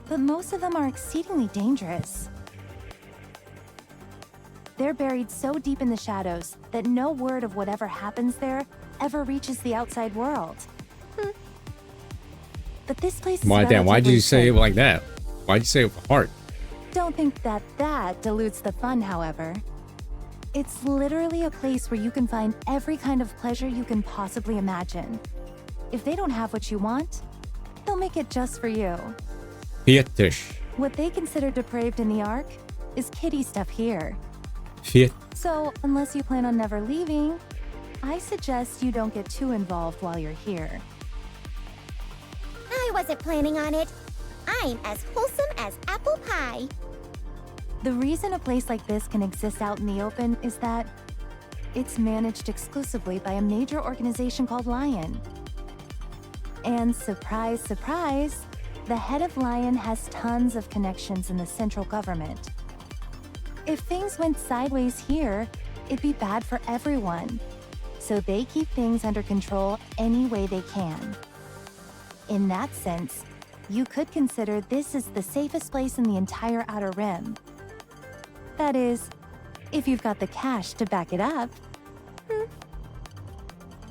but most of them are exceedingly dangerous. They're buried so deep in the shadows that no word of whatever happens there ever reaches the outside world. But this place is Why did relatively you say it safe. like that? Why'd you say it with heart? Don't think that dilutes the fun, however. It's literally a place where you can find every kind of pleasure you can possibly imagine. If they don't have what you want, they'll make it just for you. Fetish. What they consider depraved in the Ark is kiddie stuff here. Fet. So, unless you plan on never leaving, I suggest you don't get too involved while you're here. I wasn't planning on it. I'm as wholesome as apple pie. The reason a place like this can exist out in the open is that it's managed exclusively by a major organization called Lion. And surprise, surprise, the head of Lion has tons of connections in the central government. If things went sideways here, it'd be bad for everyone. So they keep things under control any way they can. In that sense, you could consider this is the safest place in the entire Outer Rim. That is, if you've got the cash to back it up.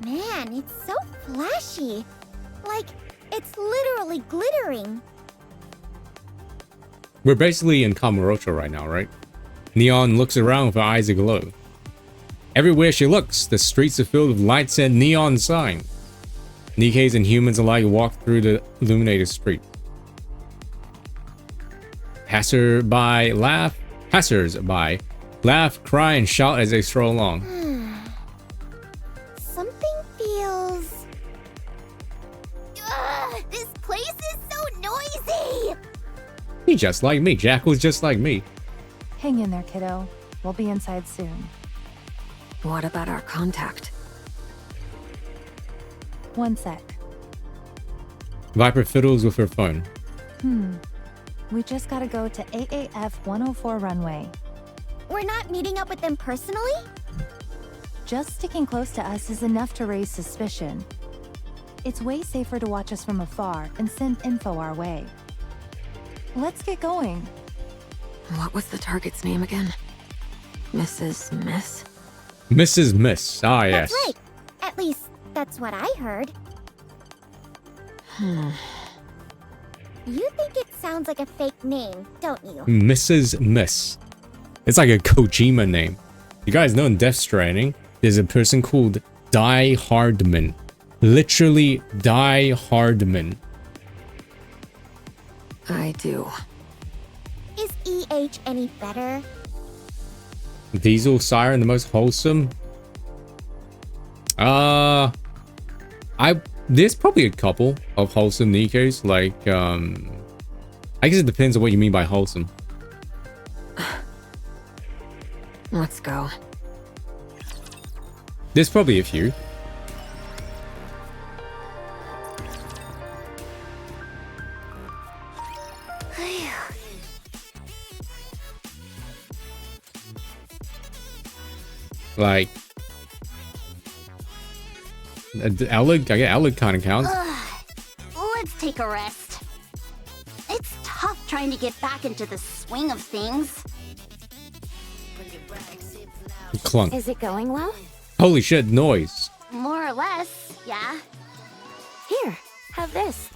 Man, it's so flashy. Like, it's literally glittering. We're basically in Kamurocho right now, right? Neon looks around with her eyes aglow. Everywhere she looks, the streets are filled with lights and neon signs. Nikke's and humans alike walk through the illuminated street. Passersby laugh, cry, and shout as they stroll along. Something feels... Ugh, this place is so noisy! He's just like me. Jack was just like me. Hang in there, kiddo. We'll be inside soon. What about our contact? One sec. Viper fiddles with her phone. We just gotta go to AAF 104 runway. We're not meeting up with them personally? Just sticking close to us is enough to raise suspicion. It's way safer to watch us from afar and send info our way. Let's get going. What was the target's name again? Mrs. Miss? Mrs. Miss. Ah, yes. That's right. At least, that's what I heard. You think it sounds like a fake name, don't you? Mrs. Miss. It's like a Kojima name. You guys know in Death Stranding, there's a person called Die Hardman. Literally Die Hardman. I do. Is EH any better? Diesel Siren the most wholesome? There's probably a couple of wholesome Nikkes. Like, I guess it depends on what you mean by wholesome. Let's go. There's probably a few. Like, Alec, I guess Alec kind of counts. Let's take a rest. It's tough trying to get back into the swing of things. Clunk. Is it going well? Holy shit, noise. More or less, yeah. Here, have this.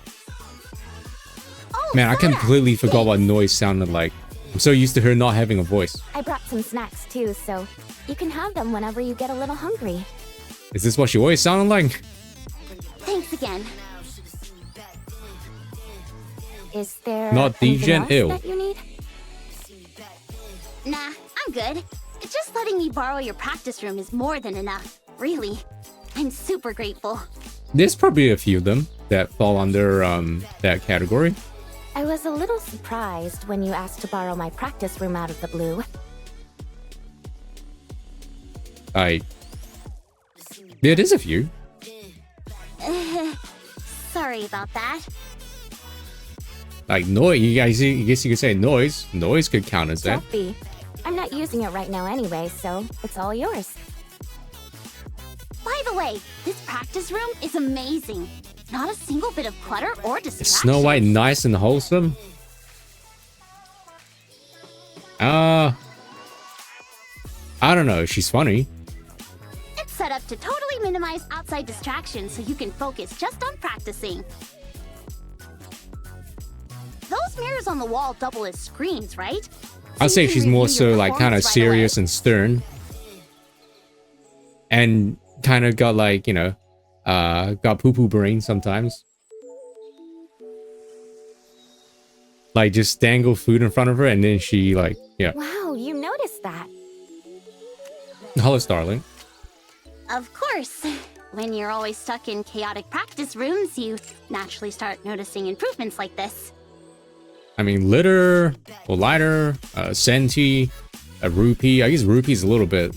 Oh, Man, I soda! completely forgot what noise sounded like. I'm so used to her not having a voice. I brought some snacks too, so you can have them whenever you get a little hungry. Is this what she always sounded like? Thanks again. Is there Not anything degen? else Ew. that you need? Nah, I'm good. Just letting me borrow your practice room is more than enough. Really. I'm super grateful. There's probably a few of them that fall under that category. I was a little surprised when you asked to borrow my practice room out of the blue. There is a few. Sorry about that. Like noise, I guess you could say noise. Noise could count as that. Don't be. I'm not using it right now anyway, so it's all yours. By the way, this practice room is amazing. Not a single bit of clutter or distraction. Is Snow White nice and wholesome? I don't know. She's funny. It's set up to totally minimize outside distractions so you can focus just on practicing. Those mirrors on the wall double as screens, right? So I'd say you can she's more review your so like kind of performance right serious away. and stern. And kind of got like, you know, got poo-poo brain sometimes. Like just dangle food in front of her and then she like, yeah. Wow, you noticed that. Hello, Starling. Of course. When you're always stuck in chaotic practice rooms, you naturally start noticing improvements like this. I mean, litter, or lighter, Senti, a Rupee. I guess Rupee's a little bit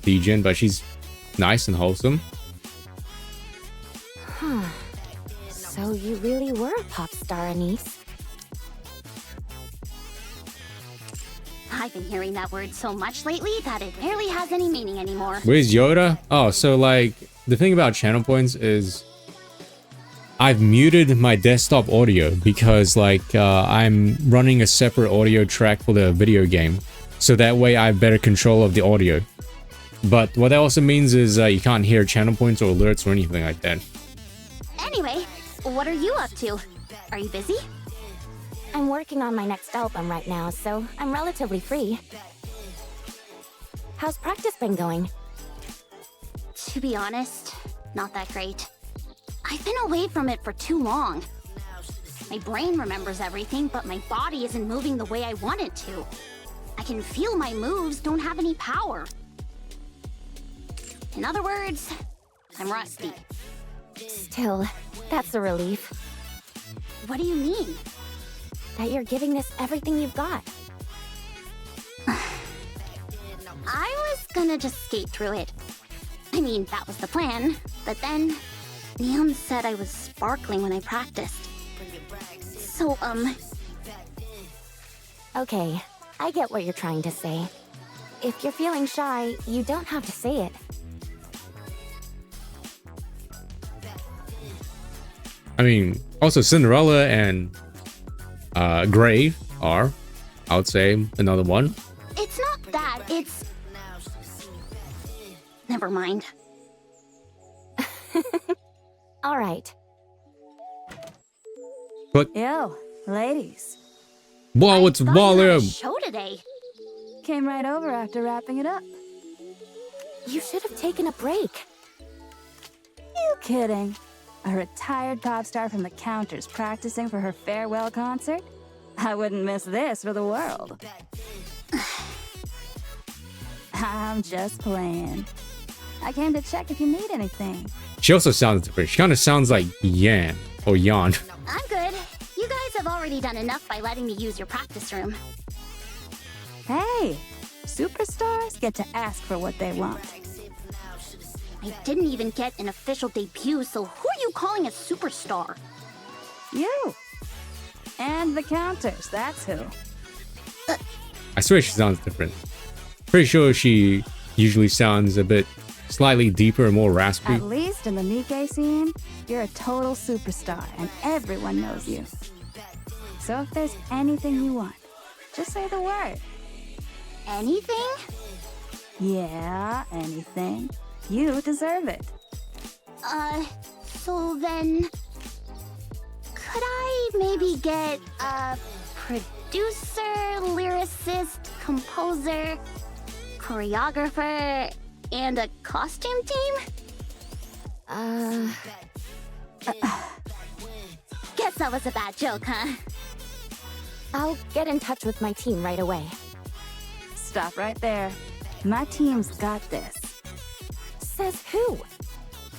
degen, but she's nice and wholesome. Huh. So you really were a pop star, Anise. I've been hearing that word so much lately that it barely has any meaning anymore. Where's Yoda? Oh, so like, the thing about channel points is I've muted my desktop audio because like I'm running a separate audio track for the video game. So that way I have better control of the audio. But what that also means is you can't hear channel points or alerts or anything like that. Anyway, what are you up to? Are you busy? I'm working on my next album right now, so I'm relatively free. How's practice been going? To be honest, not that great. I've been away from it for too long. My brain remembers everything, but my body isn't moving the way I want it to. I can feel my moves don't have any power. In other words, I'm rusty. Still, that's a relief. What do you mean? That you're giving this everything you've got. I was gonna just skate through it. I mean, that was the plan. But then, Neon said I was sparkling when I practiced. So, Okay, I get what you're trying to say. If you're feeling shy, you don't have to say it. I mean, also Cinderella and Grave are, I would say, another one. it's not that, it's... Never mind. All right. Yo, ladies. Whoa, it's I thought you had a volume! show today. Came right over after wrapping it up. You should have taken a break. You kidding? A retired pop star from the counters practicing for her farewell concert? I wouldn't miss this for the world. I'm just playing. I came to check if you need anything. She also sounds different. She kind of sounds like Yan or Yan. I'm good. You guys have already done enough by letting me use your practice room. Hey, superstars get to ask for what they want. I didn't even get an official debut, so who are you calling a superstar? You. And the counters, that's who. I swear she sounds different. Pretty sure she usually sounds a bit slightly deeper and more raspy. At least in the NIKKE scene, you're a total superstar and everyone knows you. So if there's anything you want, just say the word. Anything? Yeah, anything. You deserve it. So then... Could I maybe get a producer, lyricist, composer, choreographer, and a costume team? Guess that was a bad joke, huh? I'll get in touch with my team right away. Stop right there. My team's got this. Says who?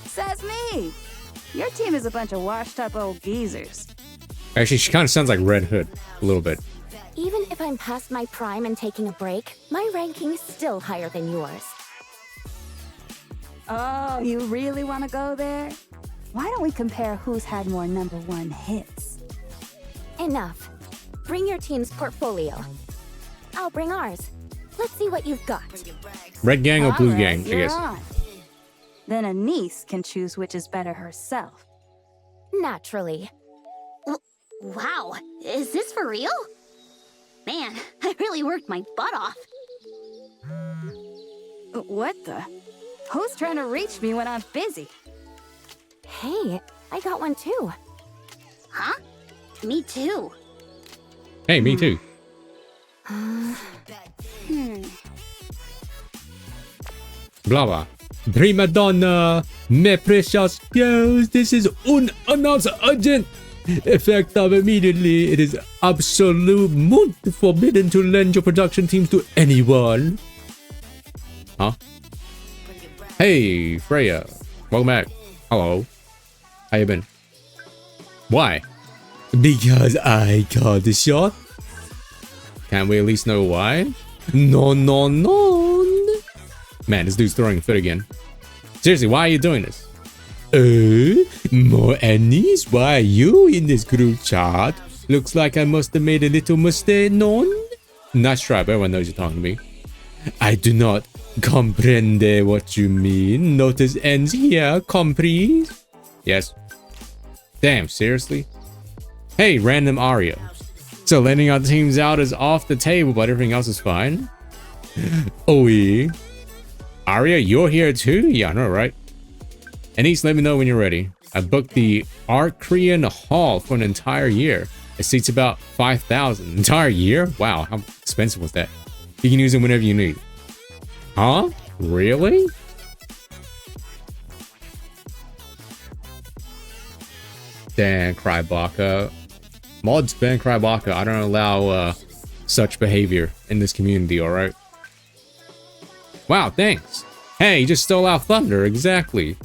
Says me. Your team is a bunch of washed up old geezers. Actually, she kind of sounds like Red Hood a little bit. Even if I'm past my prime and taking a break, my ranking's still higher than yours. Oh, you really want to go there? Why don't we compare who's had more #1 hits? Enough. Bring your team's portfolio. I'll bring ours. Let's see what you've got. Red gang or blue Alright, gang, I you're guess. on. Then a niece can choose which is better herself. Naturally. Wow, is this for real? Man, I really worked my butt off. What the? Who's trying to reach me when I'm busy? Hey, I got one too. Huh? Me too. Hey, me too. Blah blah. Prima donna, mes precious girls, this is unannounced urgent. Effective immediately. It is absolute forbidden to lend your production teams to anyone. Huh? Hey, Freya. Welcome back. Hello. How you been? Why? Because I called the shot. Can't we at least know why? No, no, no. Man, this dude's throwing a fit again. Seriously, why are you doing this? More Annies? Why are you in this group chat? Looks like I must have made a little mistake, non? Not sure, but everyone knows you're talking to me. I do not comprende what you mean. Notice ends here, comprise? Yes. Damn, seriously? Hey, random Aria. So lending our teams out is off the table, but everything else is fine? Oi. Aria, you're here too? Yeah, I know, right? Anise, let me know when you're ready. I booked the Arcrean Hall for an entire year. It seats about 5,000. Entire year? Wow, how expensive was that? You can use it whenever you need. Huh? Really? Dan Krybaka. Mods ban Krybaka. I don't allow such behavior in this community, alright? Wow, thanks. Hey, you just stole our thunder, exactly.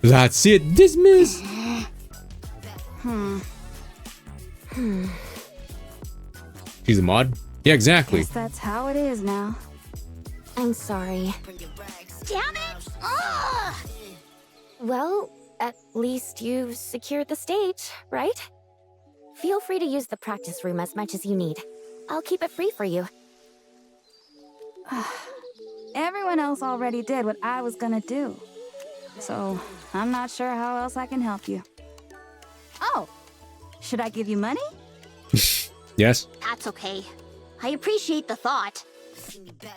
That's it, dismiss. She's a mod? Yeah, exactly. Guess that's how it is now. I'm sorry. Damn it! Ugh! Well, at least you've secured the stage, right? Feel free to use the practice room as much as you need. I'll keep it free for you. Everyone else already did what I was gonna do. So, I'm not sure how else I can help you. Oh, should I give you money? Yes? That's okay. I appreciate the thought.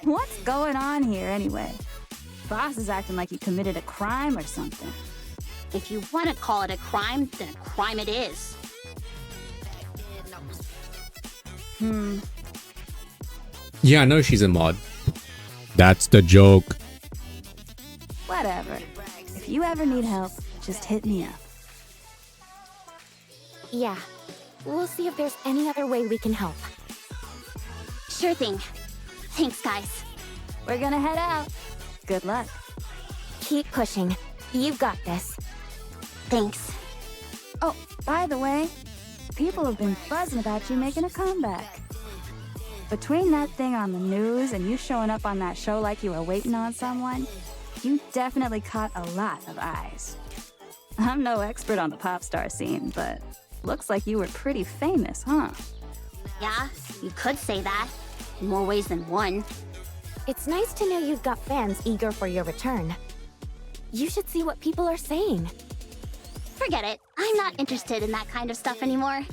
What's going on here anyway? Boss is acting like you committed a crime or something. If you want to call it a crime, then a crime it is. Yeah, I know she's a mod. That's the joke. Whatever. If you ever need help, just hit me up. Yeah. We'll see if there's any other way we can help. Sure thing. Thanks, guys. We're gonna head out. Good luck. Keep pushing. You've got this. Thanks. Oh, by the way, people have been buzzing about you making a comeback. Between that thing on the news and you showing up on that show like you were waiting on someone, you definitely caught a lot of eyes. I'm no expert on the pop star scene, but looks like you were pretty famous, huh? Yeah, you could say that. In more ways than one. It's nice to know you've got fans eager for your return. You should see what people are saying. Forget it. I'm not interested in that kind of stuff anymore.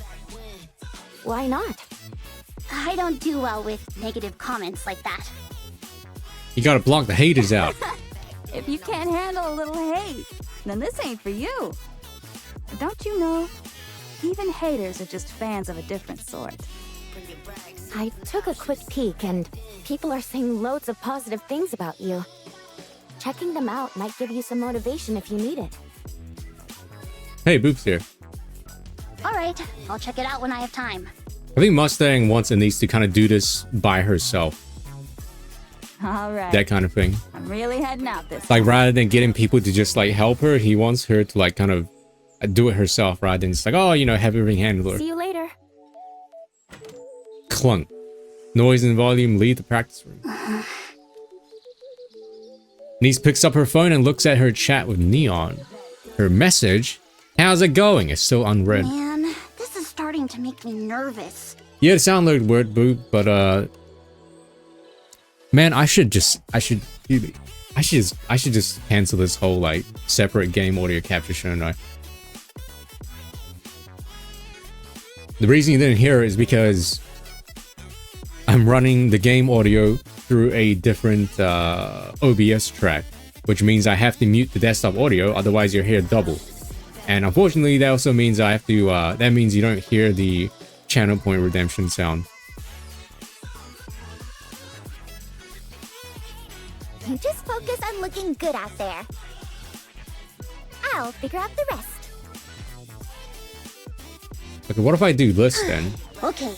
Why not? I don't do well with negative comments like that. You gotta block the haters out. If you can't handle a little hate, then this ain't for you. But don't you know, even haters are just fans of a different sort. I took a quick peek and people are saying loads of positive things about you. Checking them out might give you some motivation if you need it. Hey, Boop's here. Alright, I'll check it out when I have time. I think Mustang wants Anise to kind of do this by herself. All right. That kind of thing. I'm really heading out this Like, time. rather than getting people to just, like, help her, he wants her to, like, kind of do it herself, rather than just like, oh, you know, have everything handled her. See you later. Clunk. Noise and volume leave the practice room. Anise picks up her phone and looks at her chat with Neon. Her message, how's it going, is still unread. Man, this is starting starting to make me nervous. Yeah, the sound looked weird, Boot, but man, I should just cancel this whole like separate game audio capture, shouldn't I? The reason you didn't hear it is because I'm running the game audio through a different OBS track, which means I have to mute the desktop audio, otherwise you'll hear double. And unfortunately, that also means I have to, that means you don't hear the channel point redemption sound. You just focus on looking good out there. I'll figure out the rest. Okay, what if I do this then? Okay.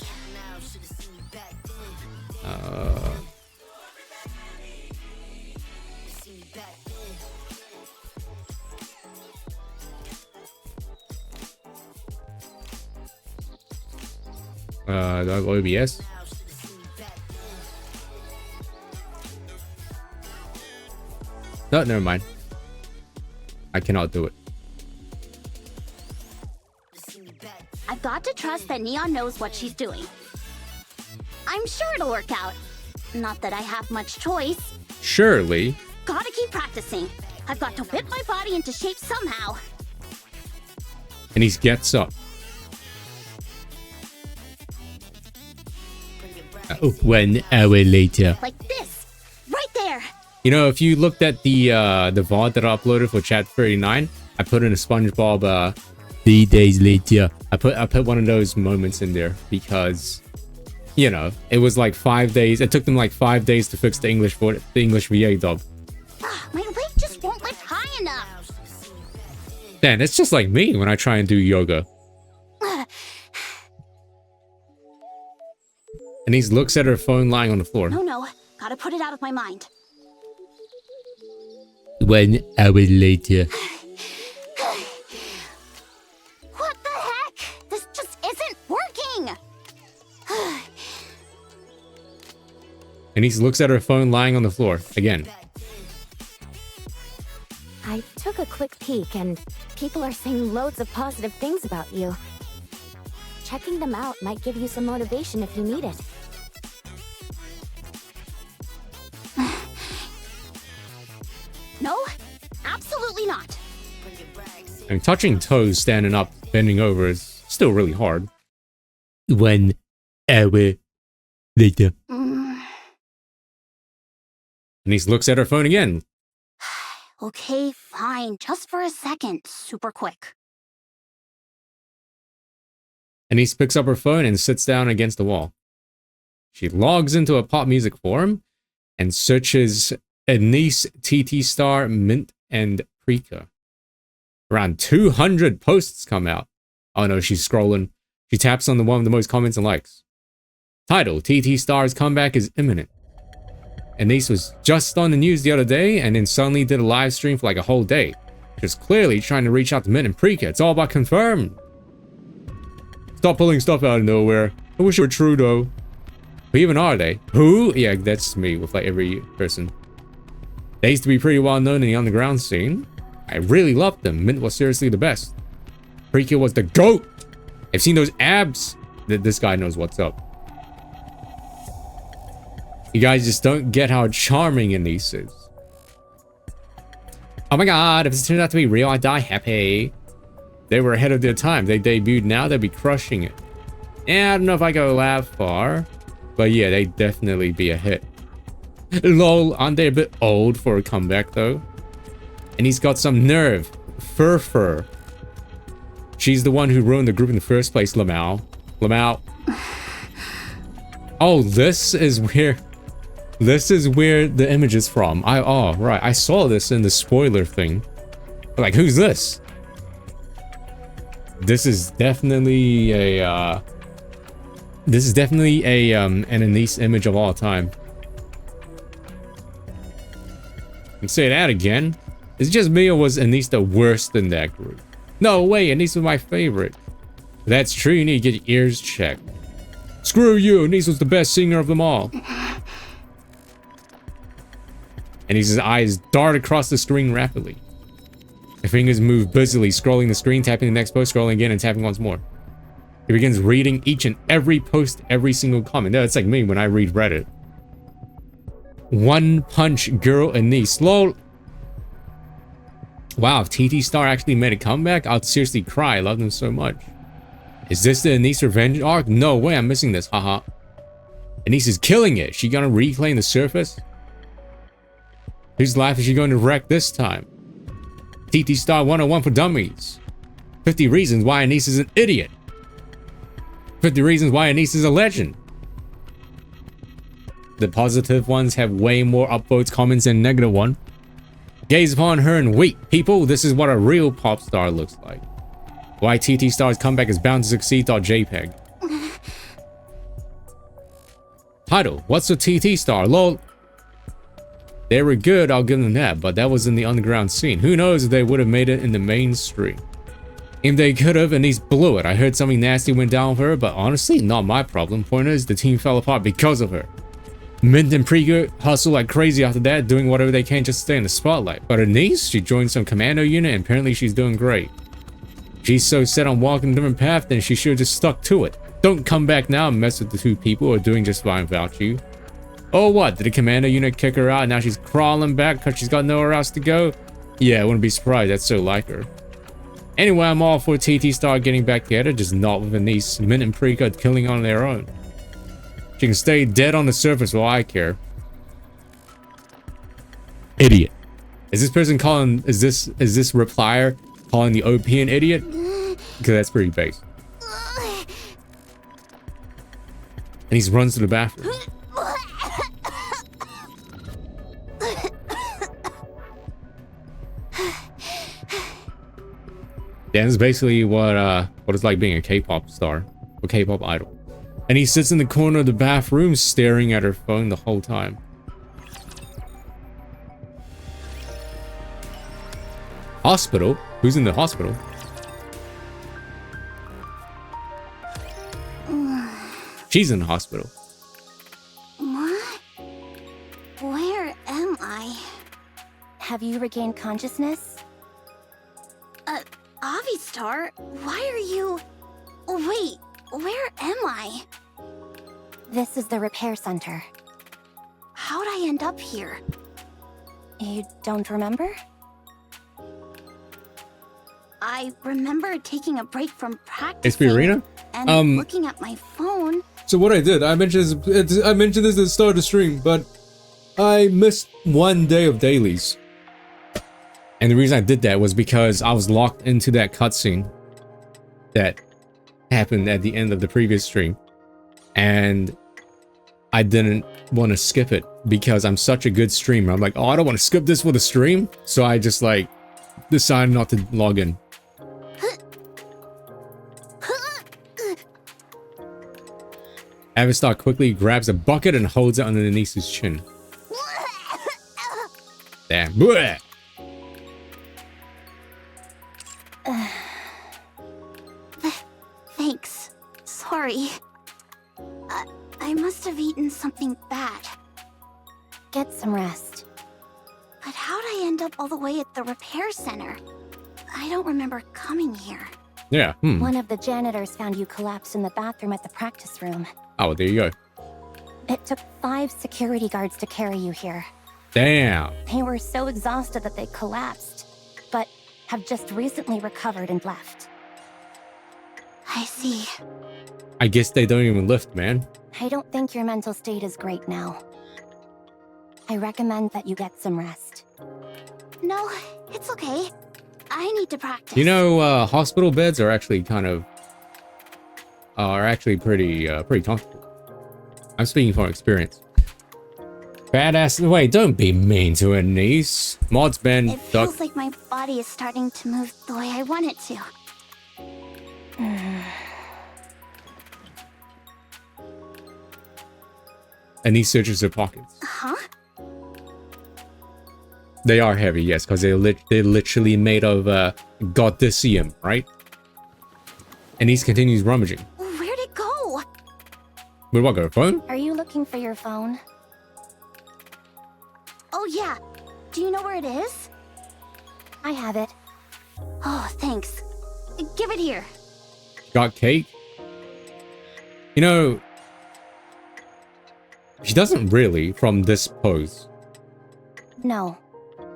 Do I have OBS? No, never mind. I cannot do it. I've got to trust that Neon knows what she's doing. I'm sure it'll work out. Not that I have much choice. Surely. Gotta keep practicing. I've got to whip my body into shape somehow. And he gets up. 1 hour later. Like this. Right there. You know, if you looked at the VOD that I uploaded for Chat 39, I put in a SpongeBob 3 days later. I put one of those moments in there because, you know, it was like 5 days. It took them like 5 days to fix the English VA dub. My leg just won't lift high enough. Dan, it's just like me when I try and do yoga. Anise looks at her phone lying on the floor. No. Gotta put it out of my mind. 1 hour later. What the heck? This just isn't working. Anise looks at her phone lying on the floor again. I took a quick peek and people are saying loads of positive things about you. Checking them out might give you some motivation if you need it. No, absolutely not. And touching toes, standing up, bending over is still really hard. 1 hour later. Anise looks at her phone again. Okay, fine. Just for a second. Super quick. Anise picks up her phone and sits down against the wall. She logs into a pop music forum and searches Anise, TT Star, Mint, and Preeka. Around 200 posts come out. Oh no, she's scrolling. She taps on the one with the most comments and likes. Title, TT Star's comeback is imminent. Anise was just on the news the other day and then suddenly did a live stream for like a whole day. Just clearly trying to reach out to Mint and Preeka. It's all about confirmed. Stop pulling stuff out of nowhere. I wish it were true though. Who even are they? Who? Yeah, that's me with like every person. They used to be pretty well known in the underground scene. I really loved them. Mint was seriously the best. Preeka was the GOAT. I've seen those abs. This guy knows what's up. You guys just don't get how charming Anise is. Oh my god, if this turns out to be real, I die happy. They were ahead of their time. They debuted now, they'd be crushing it. Yeah, I don't know if I go that far. But yeah, they'd definitely be a hit. Lol, aren't they a bit old for a comeback though? And he's got some nerve. Fur. She's the one who ruined the group in the first place, Lamau. Oh, this is where the image is from. Oh, right. I saw this in the spoiler thing. Like, who's this? This is definitely a an Anise image of all time. And say that again. Is it just me or was Anise the worst in that group? No way, Anise was my favorite. If that's true, you need to get your ears checked. Screw you, Anise was the best singer of them all. Anise's eyes dart across the screen rapidly. Her fingers move busily, scrolling the screen, tapping the next post, scrolling again, and tapping once more. He begins reading each and every post, every single comment. No, it's like me when I read Reddit. One Punch Girl Anise. Lol. Wow, if TT Star actually made a comeback, I'd seriously cry. I love them so much. Is this the Anise revenge arc? No way, I'm missing this. Haha. Anise is killing it. She gonna reclaim the surface? Whose life is she going to wreck this time? TT Star 101 for dummies. 50 reasons why Anise is an idiot. 50 reasons why Anise is a legend. The positive ones have way more upvotes, comments than negative one. Gaze upon her and weep. People, this is what a real pop star looks like. Why TT Star's comeback is bound to succeed. JPEG. Title, what's a TT Star? Lol. They were good, I'll give them that, but that was in the underground scene. Who knows if they would have made it in the mainstream. If they could have, Anise blew it. I heard something nasty went down with her, but honestly, not my problem. Point is, the team fell apart because of her. Mint and Prego hustle like crazy after that, doing whatever they can just to stay in the spotlight. But Anise, she joined some commando unit and apparently she's doing great. She's so set on walking a different path, then she should have just stuck to it. Don't come back now and mess with the two people who are doing just fine without you. Oh what, did the commando unit kick her out and now she's crawling back because she's got nowhere else to go? Yeah, I wouldn't be surprised, that's so like her. Anyway, I'm all for TT Star getting back together, just not with Anise. Mint and Prego killing on their own. She can stay dead on the surface while I care. Idiot. Is this person calling, is this replier calling the OP an idiot? Because that's pretty base. And he runs to the bathroom. Yeah, this is basically what it's like being a K-pop star or K-pop idol. And he sits in the corner of the bathroom staring at her phone the whole time. Hospital? Who's in the hospital? She's in the hospital. What? Where am I? Have you regained consciousness? Avistar, why are you... Wait, where am I? This is the repair center. How'd I end up here? You don't remember? I remember taking a break from practice Arena? and looking at my phone. So what I did, I mentioned this at the start of the stream, but I missed one day of dailies. And the reason I did that was because I was locked into that cutscene that happened at the end of the previous stream. And I didn't want to skip it because I'm such a good streamer. I'm like, oh, I don't want to skip this for the stream. So I just like decided not to log in. Avistar quickly grabs a bucket and holds it under Anise's chin. Damn. Blech. Thanks. Sorry. I must have eaten something bad. Get some rest. But how'd I end up all the way at the repair center? I don't remember coming here. Yeah. One of the janitors found you collapsed in the bathroom at the practice room. Oh, there you go. It took 5 security guards to carry you here. Damn. They were so exhausted that they collapsed, but have just recently recovered and left. I see. I guess they don't even lift, man. I don't think your mental state is great now. I recommend that you get some rest. No, it's okay. I need to practice. You know, hospital beds are actually pretty comfortable. I'm speaking from experience. Badass. Wait, don't be mean to Anise. Mod's been It feels like my body is starting to move the way I want it to. Anise searches her pockets. Huh? They are heavy, yes, because they're literally made of goddessium, right? Anise continues rummaging. Where'd it go? Where'd what go? Phone? Are you looking for your phone? Oh yeah. Do you know where it is? I have it. Oh, thanks. Give it here. Got cake? You know, she doesn't really from this pose. No,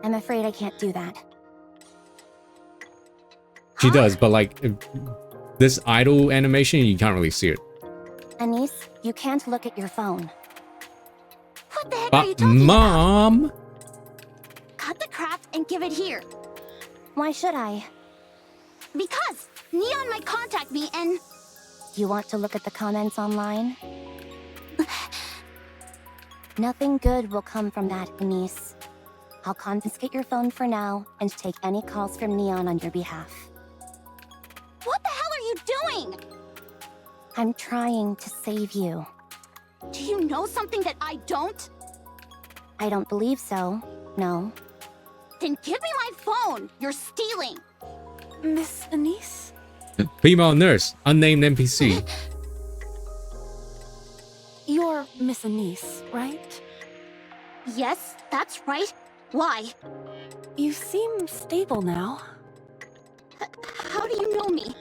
I'm afraid I can't do that. She does, but like this idle animation, you can't really see it. Anise, you can't look at your phone. What the heck are you But talking Mom, about? Cut the crap and give it here. Why should I? Because Neon might contact me and... You want to look at the comments online? Nothing good will come from that, Anise. I'll confiscate your phone for now and take any calls from Neon on your behalf. What the hell are you doing? I'm trying to save you. Do you know something that I don't? I don't believe so, no. Then give me my phone. You're stealing. Miss Anise? female nurse, unnamed NPC. You're Miss Anise, right? Yes, that's right. Why? You seem stable now. How do you know me?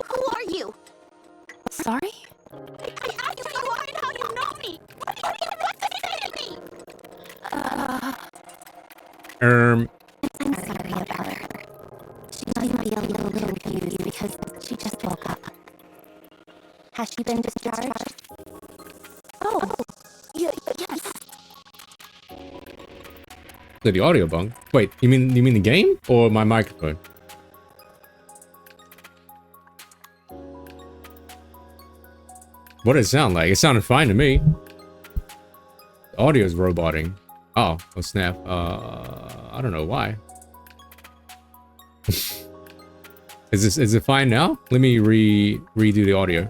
Who are you? Sorry? I asked who you are and how you know me. What do you want to say to me? I'm sorry about her. She might be a little confused because she just woke up. Has she been discharged? Oh, yes. The audio bung. Wait, you mean the game or my microphone? What did it sound like? It sounded fine to me. The audio's roboting. Oh snap. I don't know why. Is it fine now? Let me redo the audio.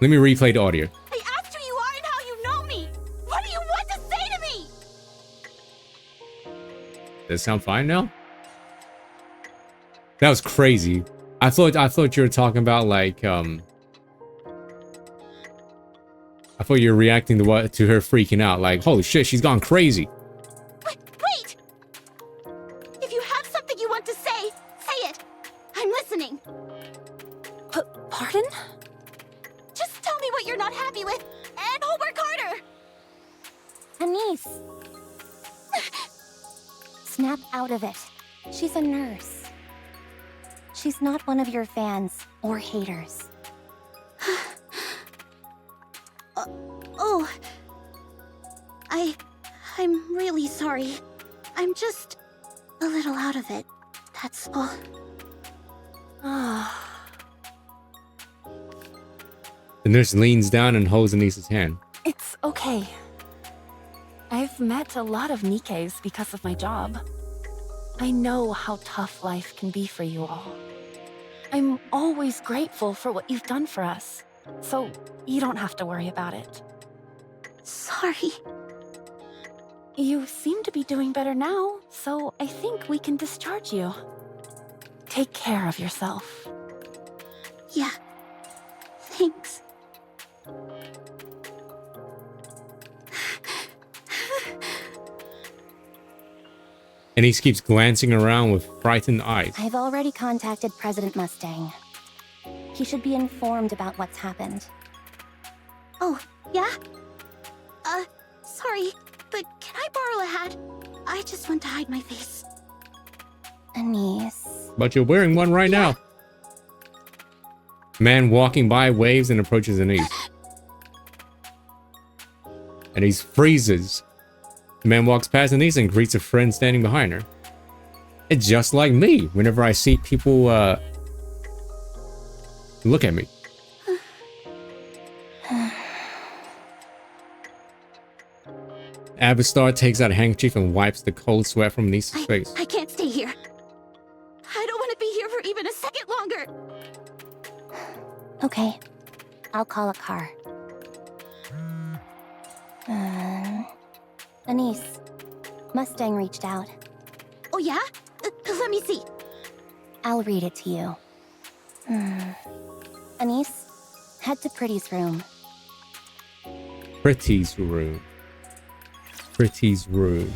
Let me replay the audio. I asked who you are and how you know me. What do you want to say to me? Does it sound fine now? That was crazy. I thought you were talking about like I thought you were reacting to her freaking out, like, holy shit, she's gone crazy. Wait! If you have something you want to say, say it. I'm listening. Pardon? Just tell me what you're not happy with, and I'll work harder. Anise! Snap out of it. She's a nurse. She's not one of your fans or haters. Oh. I'm really sorry. I'm just a little out of it. That's all. The nurse leans down and holds Anisa's hand. It's okay. I've met a lot of Nikkes because of my job. I know how tough life can be for you all. I'm always grateful for what you've done for us, so you don't have to worry about it. Sorry. You seem to be doing better now, so I think we can discharge you. Take care of yourself. Yeah. Thanks. Anise keeps glancing around with frightened eyes. I've already contacted President Mustang. He should be informed about what's happened. Oh, yeah? Sorry, but can I borrow a hat? I just want to hide my face. Anise... But you're wearing one right now. Man walking by waves and approaches Anise. Anise freezes. The man walks past Anise and greets a friend standing behind her. It's just like me whenever I see people look at me. Avistar takes out a handkerchief and wipes the cold sweat from Anisa's face. I can't stay here. I don't want to be here for even a second longer. Okay, I'll call a car. Anise, Mustang reached out. Oh yeah? Let me see. I'll read it to you. Anise, head to Pretty's room. Pretty's room. Pretty's room.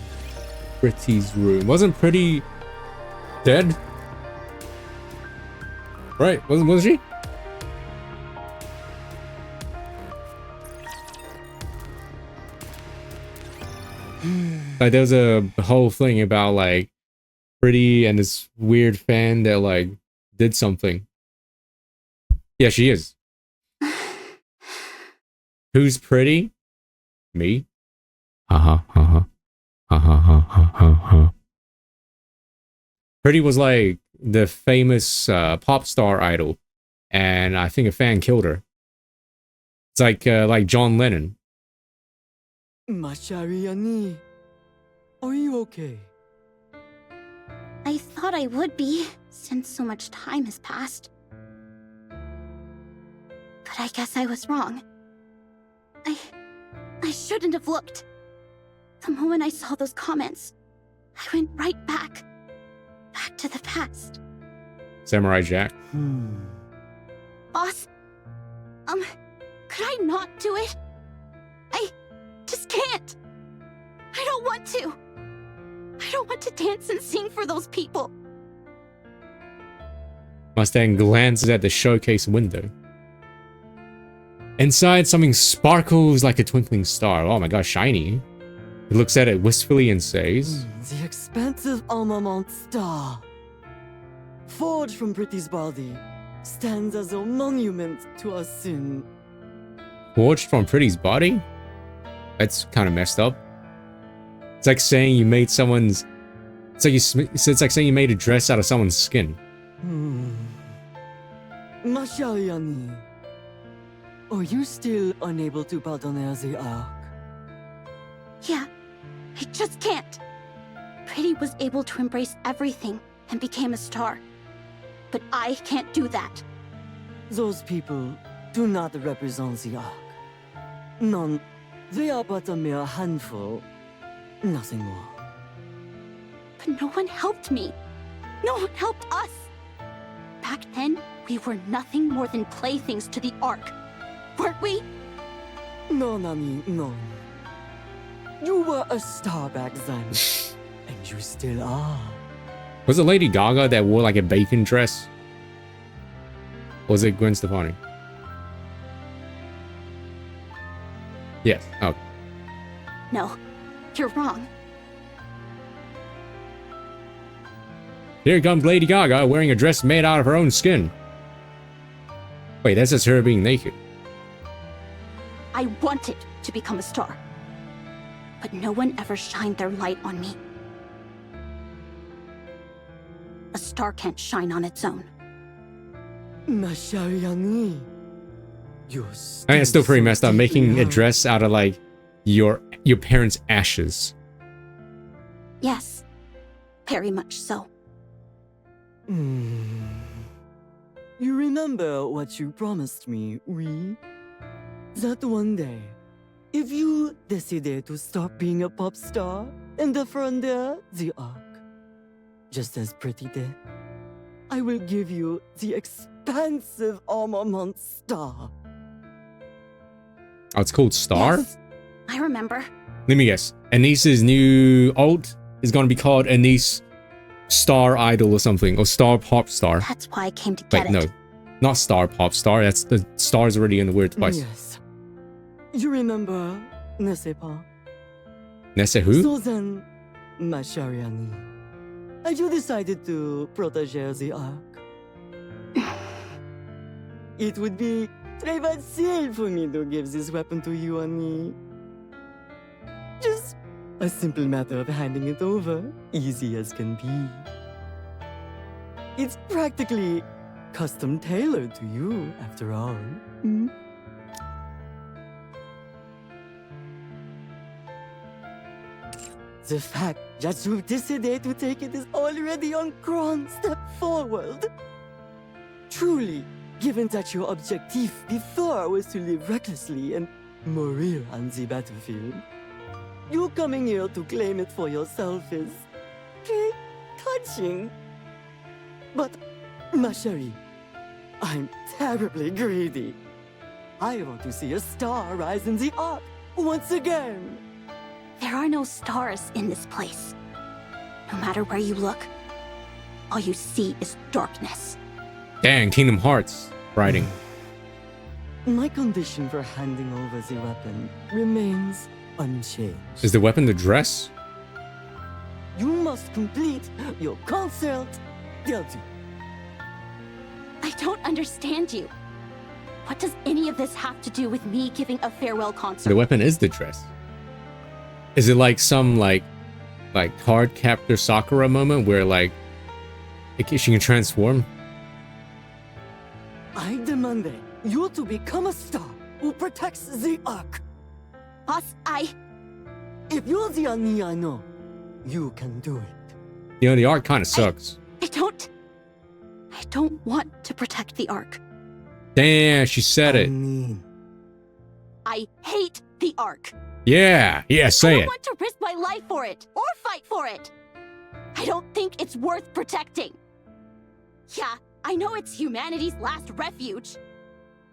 Pretty's room. Wasn't Pretty dead? Right, wasn't she? Like there was a whole thing about like Pretty and this weird fan that like did something. Yeah, she is. Who's Pretty? Me? Pretty was like the famous pop star idol, and I think a fan killed her. It's like John Lennon. Mashariani, are you okay? I thought I would be, since so much time has passed. But I guess I was wrong. I shouldn't have looked. The moment I saw those comments, I went right back to the past. Samurai Jack. Boss, could I not do it? I just can't. I don't want to. I don't want to dance and sing for those people. Mustang glances at the showcase window. Inside, something sparkles like a twinkling star. Oh my gosh, shiny. He looks at it wistfully and says, The expansive armament star, forged from Pretty's body, stands as a monument to our sin. forged from Pretty's body? That's kind of messed up. It's like saying you made someone's... It's like saying you made a dress out of someone's skin. Mashariani, are you still unable to pardonner the arc? Yeah, I just can't. Pretty was able to embrace everything and became a star. But I can't do that. Those people do not represent the arc. None. They are but a mere handful. Nothing more. But no one helped me. No one helped us. Back then, we were nothing more than playthings to the Ark. Weren't we? No, Nani, no. You were a star back then. And you still are. Was it Lady Gaga that wore like a bacon dress? Or was it Gwen Stefani? Yes. Oh. No, you're wrong. Here comes Lady Gaga wearing a dress made out of her own skin. Wait, that's just her being naked. I wanted to become a star. But no one ever shined their light on me. A star can't shine on its own. Mashariani. You're I mean, it's still pretty so messed up, deeply making a hurt. dress out of like your parents' ashes. Yes, very much so. You remember what you promised me, oui? That one day, if you decided to stop being a pop star and defender the Ark, just as Pretty did, I will give you the expansive armament star. Oh, it's called Star? Yes, I remember. Let me guess. Anice's new alt is going to be called Anice Star Idol or something, or Star Pop Star. That's why I came to get Wait, it. no. Not Star Pop Star. That's the star's already in the word twice. Yes. You remember, n'est-ce pas? Nesse who? So then, Mashariani, have you decided to protege the Ark? It would be très facile for me to give this weapon to you, Annie. Just a simple matter of handing it over, easy as can be. It's practically custom tailored to you, after all. The fact that you decided to take it is already a grand step forward. Truly, given that your objective before was to live recklessly and mourir on the battlefield, you coming here to claim it for yourself is very touching. But, ma chérie, I'm terribly greedy. I want to see a star rise in the Ark once again. There are no stars in this place. No matter where you look, all you see is darkness. Dang, Kingdom Hearts writing. My condition for handing over the weapon remains unchanged. Is the weapon the dress? You must complete your concert duty. I don't understand you. What does any of this have to do with me giving a farewell concert? The weapon is the dress. Is it like some like card captor Sakura moment where like she can transform? I demand you to become a star who protects the Ark. Boss, If you're the Ani I know, you can do it. You know, the art kind of sucks. I don't want to protect the Ark. Damn, she said it. I hate the Ark. Yeah, say I it. don't want to risk my life for it, or fight for it. I don't think it's worth protecting. Yeah, I know it's humanity's last refuge.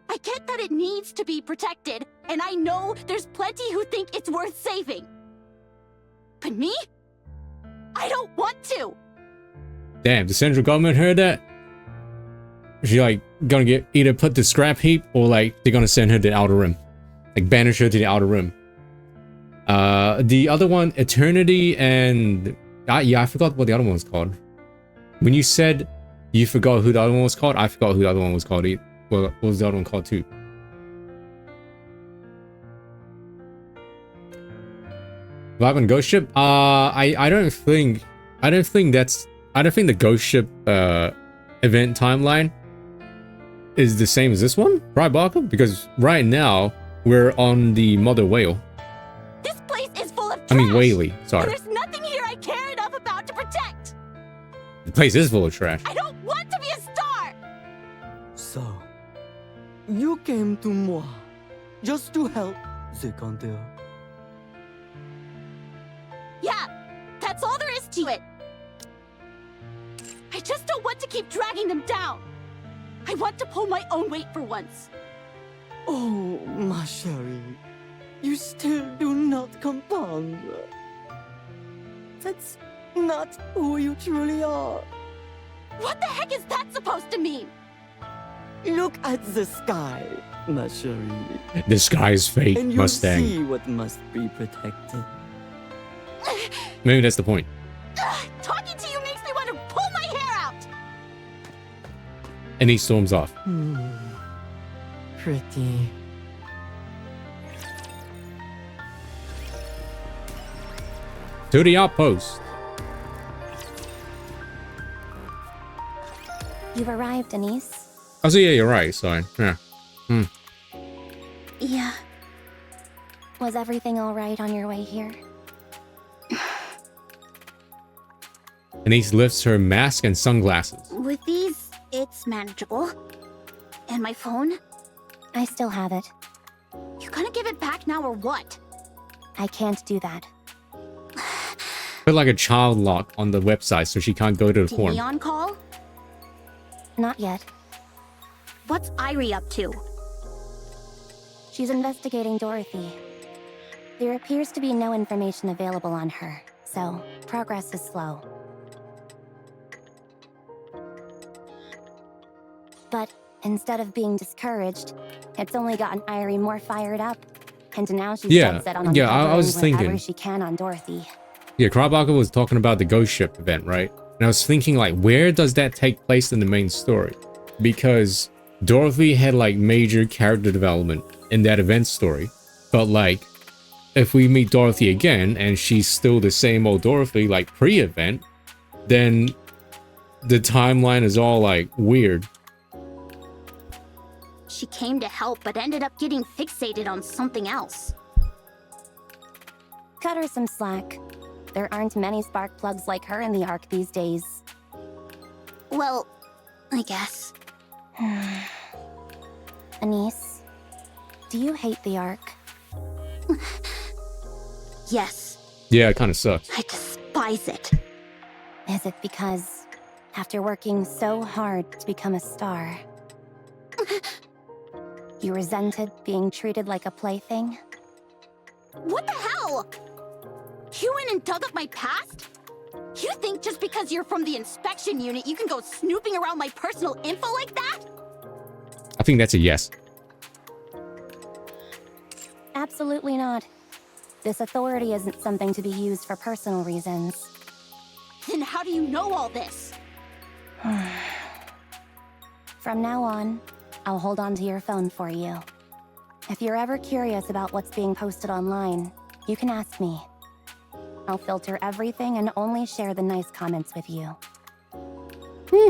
I get that it needs to be protected, and I know there's plenty who think it's worth saving. But me? I don't want to. Damn, the central government heard that? She like gonna get either put to scrap heap or like they're gonna send her to the Outer Rim. Like banish her to the Outer Rim. The other one, Eternity and... yeah, I forgot what the other one was called. When you said you forgot who the other one was called, I forgot who the other one was called. Well, what was the other one called too? Vibe on Ghost Ship? I don't think the Ghost Ship event timeline is the same as this one, right, Barker? Because right now we're on the Mother Whale. This place is full of trash. I mean Whaley, sorry. And there's nothing here I care enough about to protect. The place is full of trash. I don't want to be a star. So, you came to moi just to help the Canter. Yeah, that's all there is to it. I just don't want to keep dragging them down. I want to pull my own weight for once. Oh, ma chérie, you still do not comprehend. That's not who you truly are. What the heck is that supposed to mean? Look at the sky, ma chérie. The sky is fake, And you'll Mustang. see what must be protected. Maybe that's the point. Talking to you makes me want to pull my hair out. And he storms off. Pretty. To the outpost. You've arrived, Anise. Oh, so yeah, you're right. Sorry. Yeah. Yeah. Was everything all right on your way here? Anise lifts her mask and sunglasses. With these, it's manageable. And my phone? I still have it. You gonna give it back now or what? I can't do that. Put like a child lock on the website so she can't go to the Is forum. on call? Not yet. What's Irie up to? She's investigating Dorothy. There appears to be no information available on her, so progress is slow. But instead of being discouraged, it's only gotten Irie more fired up. And now she's dead set on I was uncovering whatever thinking. she can on Dorothy. Yeah, Krabaka was talking about the Ghost Ship event, right? And I was thinking, like, where does that take place in the main story? Because Dorothy had, like, major character development in that event story. But, like, if we meet Dorothy again, and she's still the same old Dorothy, like, pre-event, then the timeline is all, like, weird. She came to help, but ended up getting fixated on something else. Cut her some slack. There aren't many spark plugs like her in the Ark these days. Well, I guess. Anise, do you hate the Ark? Yes, Yeah, it kind of sucks. I despise it. Is it because, after working so hard to become a star, you resented being treated like a plaything? What the hell? You went and dug up my past? You think just because you're from the inspection unit, you can go snooping around my personal info like that? I think that's a yes. Absolutely not. This authority isn't something to be used for personal reasons. Then how do you know all this? From now on, I'll hold on to your phone for you. If you're ever curious about what's being posted online, you can ask me. I'll filter everything and only share the nice comments with you.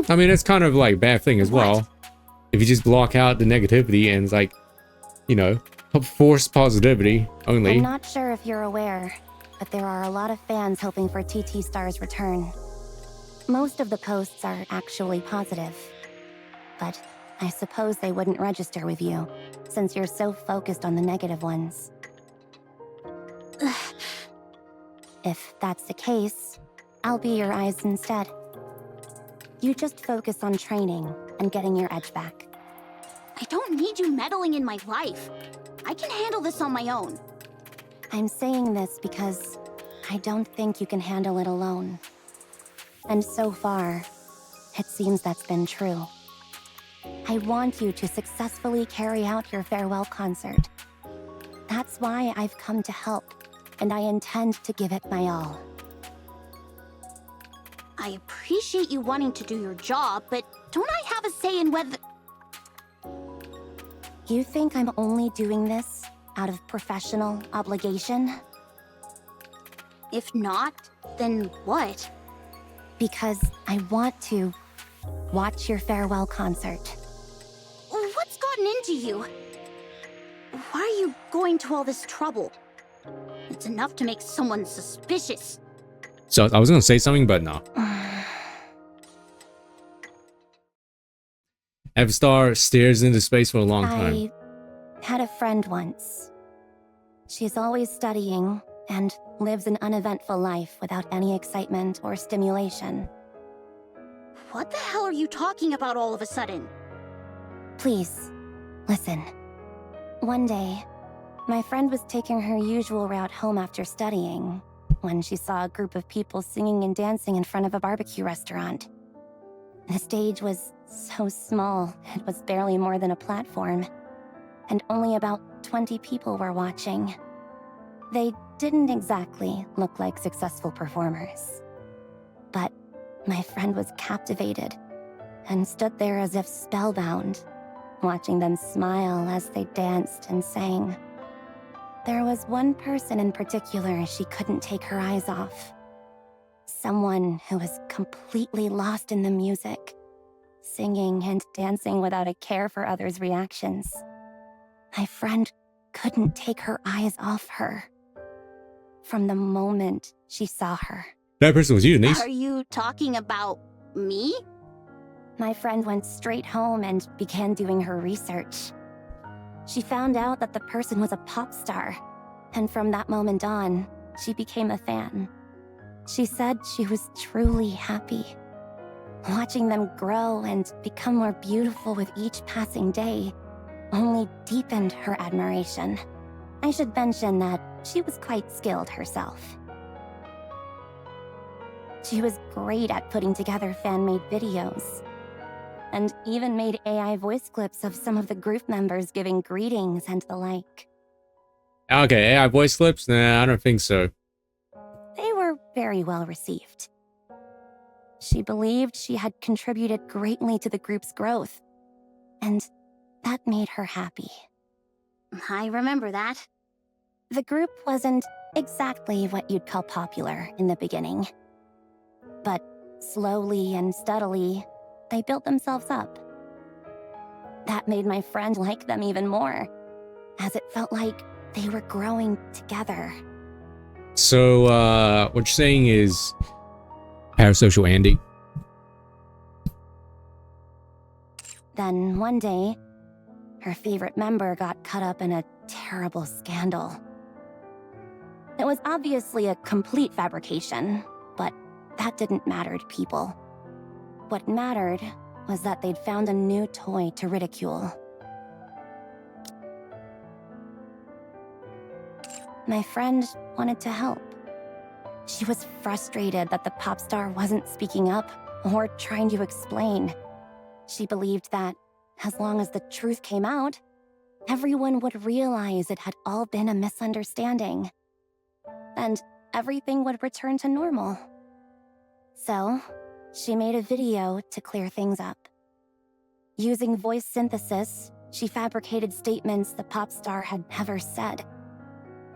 I mean, it's kind of like a bad thing as well. What? If you just block out the negativity and like, you know, force positivity only. I'm not sure if you're aware, but there are a lot of fans hoping for TT Star's return. Most of the posts are actually positive, but I suppose they wouldn't register with you, since you're so focused on the negative ones. If that's the case, I'll be your eyes instead. You just focus on training and getting your edge back. I don't need you meddling in my life. I can handle this on my own. I'm saying this because I don't think you can handle it alone. And so far, it seems that's been true. I want you to successfully carry out your farewell concert. That's why I've come to help, and I intend to give it my all. I appreciate you wanting to do your job, but don't I have a say in whether... You think I'm only doing this out of professional obligation? If not, then what? Because I want to watch your farewell concert. What's gotten into you? Why are you going to all this trouble? It's enough to make someone suspicious. So I was gonna say something, but no. Avstar stares into space for a long time. I had a friend once. She's always studying and lives an uneventful life without any excitement or stimulation. What the hell are you talking about all of a sudden? Please, listen. One day, my friend was taking her usual route home after studying when she saw a group of people singing and dancing in front of a barbecue restaurant. The stage was so small, it was barely more than a platform, and only about 20 people were watching. They didn't exactly look like successful performers. But my friend was captivated and stood there as if spellbound, watching them smile as they danced and sang. There was one person in particular she couldn't take her eyes off. Someone who was completely lost in the music, singing and dancing without a care for others' reactions. My friend couldn't take her eyes off her. From the moment she saw her. That person was you, Denise. Are you talking about me? My friend went straight home and began doing her research. She found out that the person was a pop star, and from that moment on, she became a fan. She said she was truly happy. Watching them grow and become more beautiful with each passing day only deepened her admiration. I should mention that she was quite skilled herself. She was great at putting together fan-made videos, and even made AI voice clips of some of the group members giving greetings and the like. Okay, AI voice clips? Nah, I don't think so. They were very well received. She believed she had contributed greatly to the group's growth, and that made her happy. I remember that. The group wasn't exactly what you'd call popular in the beginning, but slowly and steadily, they built themselves up. That made my friend like them even more, as it felt like they were growing together. So, what you're saying is parasocial Andy? Then one day, her favorite member got caught up in a terrible scandal. It was obviously a complete fabrication, but that didn't matter to people. What mattered was that they'd found a new toy to ridicule. My friend wanted to help. She was frustrated that the pop star wasn't speaking up or trying to explain. She believed that, as long as the truth came out, everyone would realize it had all been a misunderstanding, and everything would return to normal. So, she made a video to clear things up. Using voice synthesis, she fabricated statements the pop star had never said,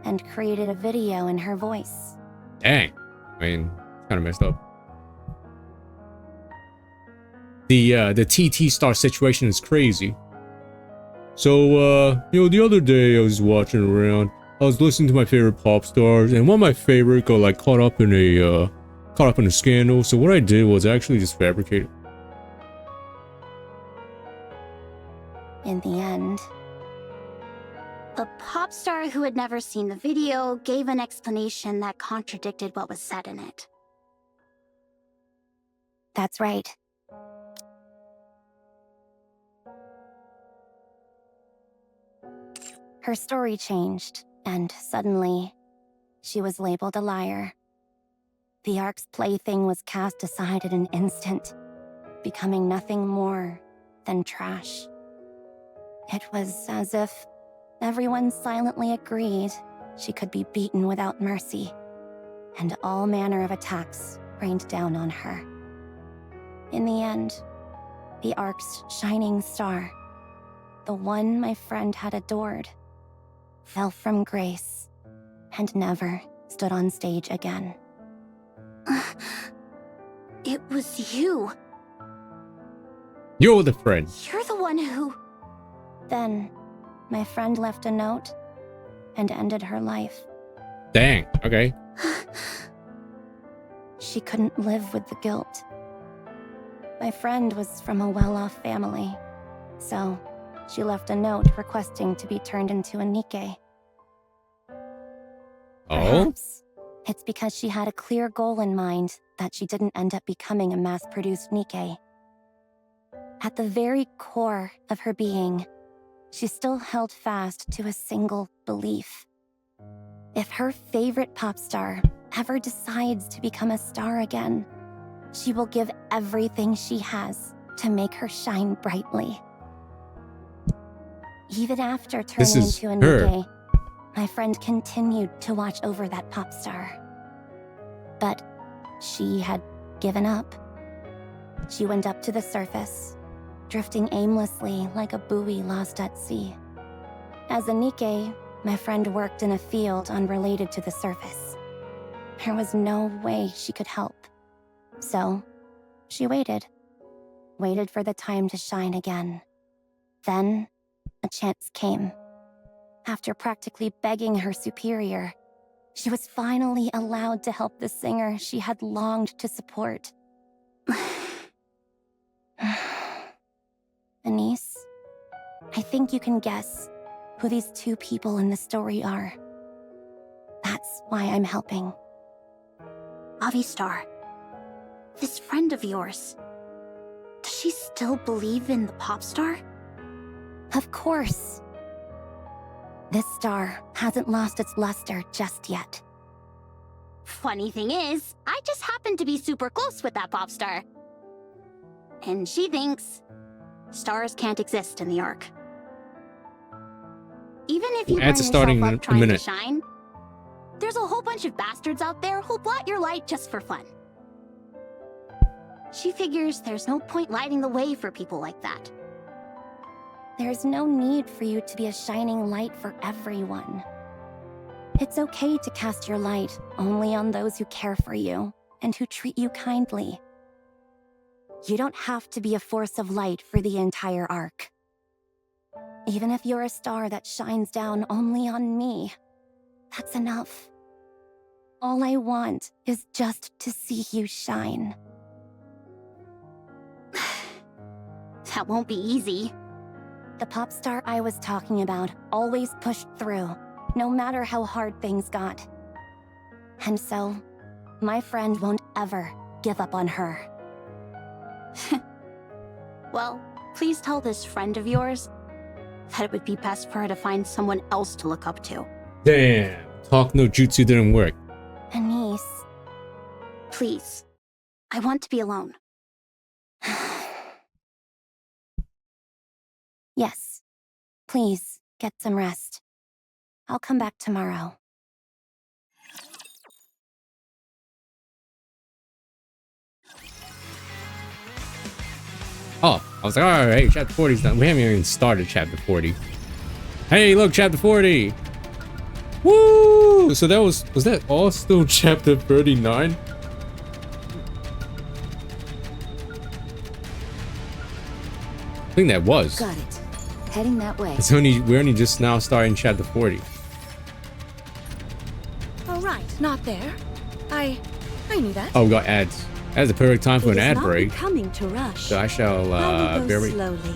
and created a video in her voice. Dang. I mean, it's kind of messed up. The TT star situation is crazy. So, the other day I was watching around. I was listening to my favorite pop stars, and one of my favorite got like caught up in a scandal. So what I did was actually just fabricate it. In the end, The pop star who had never seen the video gave an explanation that contradicted what was said in it. that's right. Her story changed, and suddenly, she was labeled a liar. The Ark's plaything was cast aside in an instant, becoming nothing more than trash. It was as if everyone silently agreed she could be beaten without mercy, and all manner of attacks rained down on her. In the end, the Ark's shining star, the one my friend had adored, fell from grace and never stood on stage again. It was you. You're the friend. You're the one who... Then, my friend left a note and ended her life. Dang. Okay. She couldn't live with the guilt. My friend was from a well-off family, so she left a note requesting to be turned into a NIKKE. Oh? Perhaps it's because she had a clear goal in mind that she didn't end up becoming a mass-produced NIKKE. At the very core of her being, she still held fast to a single belief. If her favorite pop star ever decides to become a star again, she will give everything she has to make her shine brightly. Even after This turning is into a her. NIKKE, my friend continued to watch over that pop star. But she had given up. She went up to the surface, drifting aimlessly like a buoy lost at sea. As a NIKKE, my friend worked in a field unrelated to the surface. There was no way she could help. So, she waited for the time to shine again. Then, a chance came. After practically begging her superior, she was finally allowed to help the singer she had longed to support. Anise, I think you can guess who these two people in the story are. That's why I'm helping. Avistar. This friend of yours. Does she still believe in the pop star? Of course. This star hasn't lost its luster just yet. Funny thing is, I just happen to be super close with that pop star. And she thinks stars can't exist in the Ark. Even if you burn Ads are starting yourself in up a trying to minute. shine, there's a whole bunch of bastards out there who'll blot your light just for fun. She figures there's no point lighting the way for people like that. There's no need for you to be a shining light for everyone. It's okay to cast your light only on those who care for you and who treat you kindly. You don't have to be a force of light for the entire Ark. Even if you're a star that shines down only on me, that's enough. All I want is just to see you shine. That won't be easy. The pop star I was talking about always pushed through, no matter how hard things got. And so, my friend won't ever give up on her. Well, please tell this friend of yours that it would be best for her to find someone else to look up to. Damn. Talk no jutsu didn't work. Anise. Please. I want to be alone. Yes. Please, get some rest. I'll come back tomorrow. Oh, I was like, all right, hey, chapter 40's done. We haven't even started chapter 40. Hey, look, chapter 40. Woo! So that was that all still chapter 39? I think that was. Got it. Heading that way. We're only just now starting chapter 40. Oh, right, not there. I knew that. Oh, we got ads. That's the perfect time for an ad break. Coming to rush. So I shall very slowly.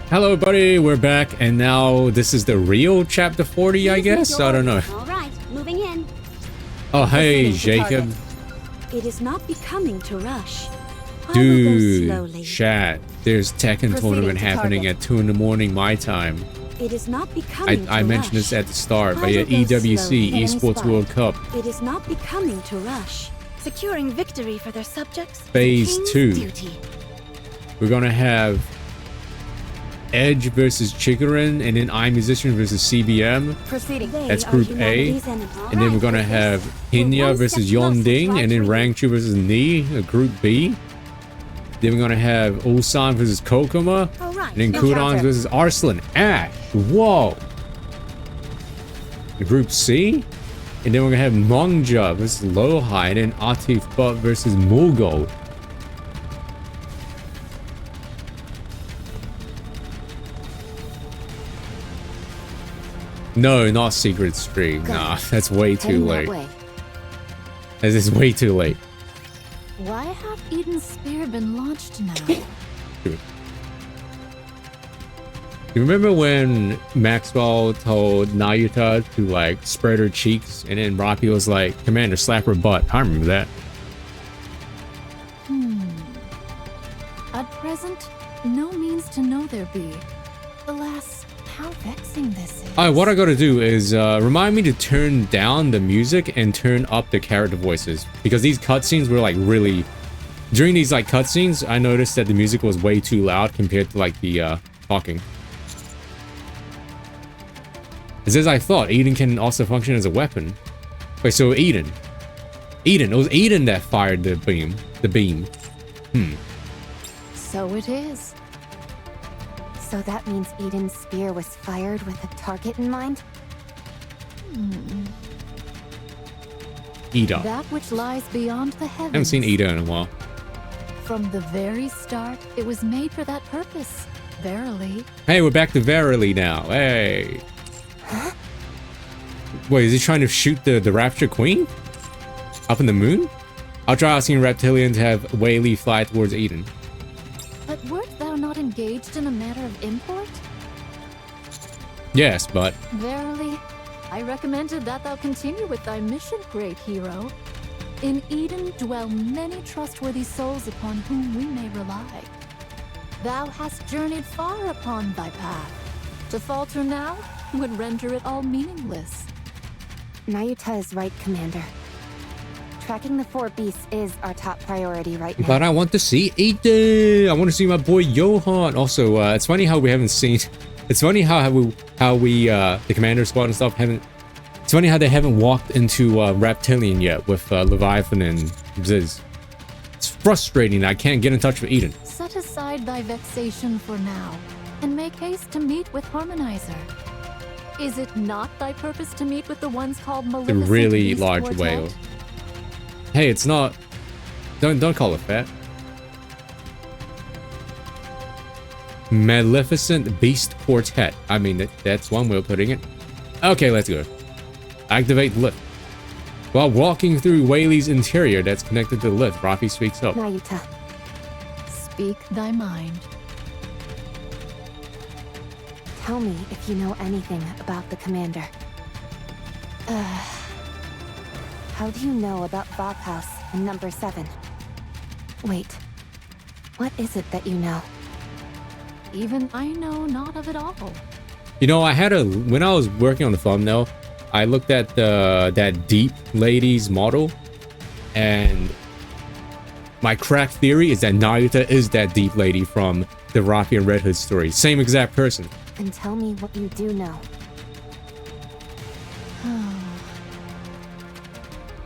Hello, buddy. We're back, and now this is the real chapter 40, I guess. I don't know. All right, moving in. Oh, hey, Jacob. It is not becoming to rush. Dude, chat. There's Tekken tournament happening at 2 in the morning my time. It is not becoming I mentioned this at the start, but yeah, EWC, Esports World Cup. It is not becoming to rush. Securing victory for their subjects. Phase 2. We're gonna have Edge versus Chicorin, and then iMusician versus CBM. Proceeding. That's Group A. And then we're gonna have Hinya versus Yonding, and then Rangchu versus Ni, Group B. Then we're gonna have Ulsan versus Kokoma, and then Kurang versus Arslan. Ash. Whoa. Group C. And then we're gonna have Mongja versus Lohai, and then Atif Butt versus Mulgo. No, not Secret Stream. Nah, that's way too late. This is way too late. Why have Eden's spear been launched now? You remember when Maxwell told Nayuta to like spread her cheeks, and then Rocky was like, "Commander, slap her butt." I remember that. At present, no means to know there be. Alas, how vexing this is. Alright, what I gotta do is remind me to turn down the music and turn up the character voices, because these cutscenes were like really. During these like cutscenes, I noticed that the music was way too loud compared to like the talking. It's as I thought, Eden can also function as a weapon. Wait, so Eden. It was Eden that fired the beam. So it is. So that means Eden's spear was fired with a target in mind? Ida. That which lies beyond the heavens. I haven't seen Ida in a while. From the very start, it was made for that purpose. Verily. Hey, we're back to Verily now. Hey. Huh? Wait, is he trying to shoot the Rapture Queen? Up in the moon? I'll try asking Reptilian to have Whaley fly towards Eden. But wert thou not engaged in a matter of import? Yes, but... Verily, I recommended that thou continue with thy mission, great hero. In Eden dwell many trustworthy souls upon whom we may rely. Thou hast journeyed far upon thy path. To falter now would render it all meaningless. Nayuta is right, Commander. Tracking the 4 beasts is our top priority right now. But I want to see Eden. I want to see my boy Johan. Also, it's funny how we haven't seen... It's funny how we the Commander Squad and stuff haven't... It's funny how they haven't walked into Reptilian yet with Leviathan and Ziz. It's frustrating that I can't get in touch with Eden. Set aside thy vexation for now, and make haste to meet with Harmonizer. Is it not thy purpose to meet with the ones called The Maleficent really Beast large Quartet? whale. Hey, it's not... Don't call it fat. Maleficent Beast Quartet. I mean, that's one way of putting it. Okay, let's go. Activate lift. While walking through Whaley's interior that's connected to the lift, Rafi speaks up. Nayuta. Speak thy mind. Tell me if you know anything about the Commander. How do you know about Bob House and number 7? Wait. What is it that you know? Even I know not of it all. You know, when I was working on the thumbnail, I looked at that Deep Lady's model, and my crack theory is that Nayuta is that Deep Lady from the Rocky and Red Hood story. Same exact person. And tell me what you do know.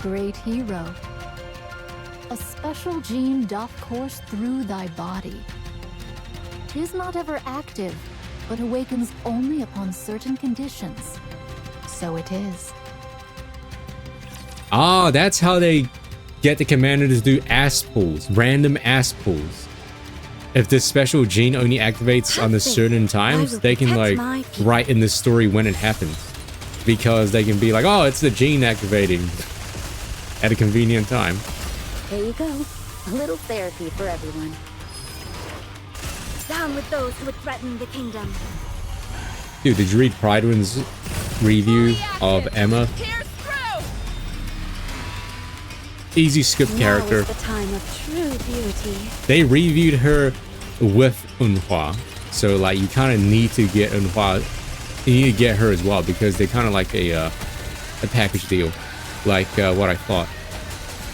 Great hero. A special gene doth course through thy body. It is not ever active, but awakens only upon certain conditions. So it is. Ah, that's how they get the commander to do ass pulls, random ass pulls. If this special gene only activates on the certain times, they can like write in the story when it happens. Because they can be like, oh, it's the gene activating at a convenient time. There you go. A little therapy for everyone. Down with those who would threaten the kingdom. Dude, did you read Prydwen's review of Emma? Easy skip character. Now is the time of true beauty. They reviewed her with Eunhwa. So like you kind of need to get Eunhwa. You need to get her as well because they're kind of like a package deal. Like what I thought.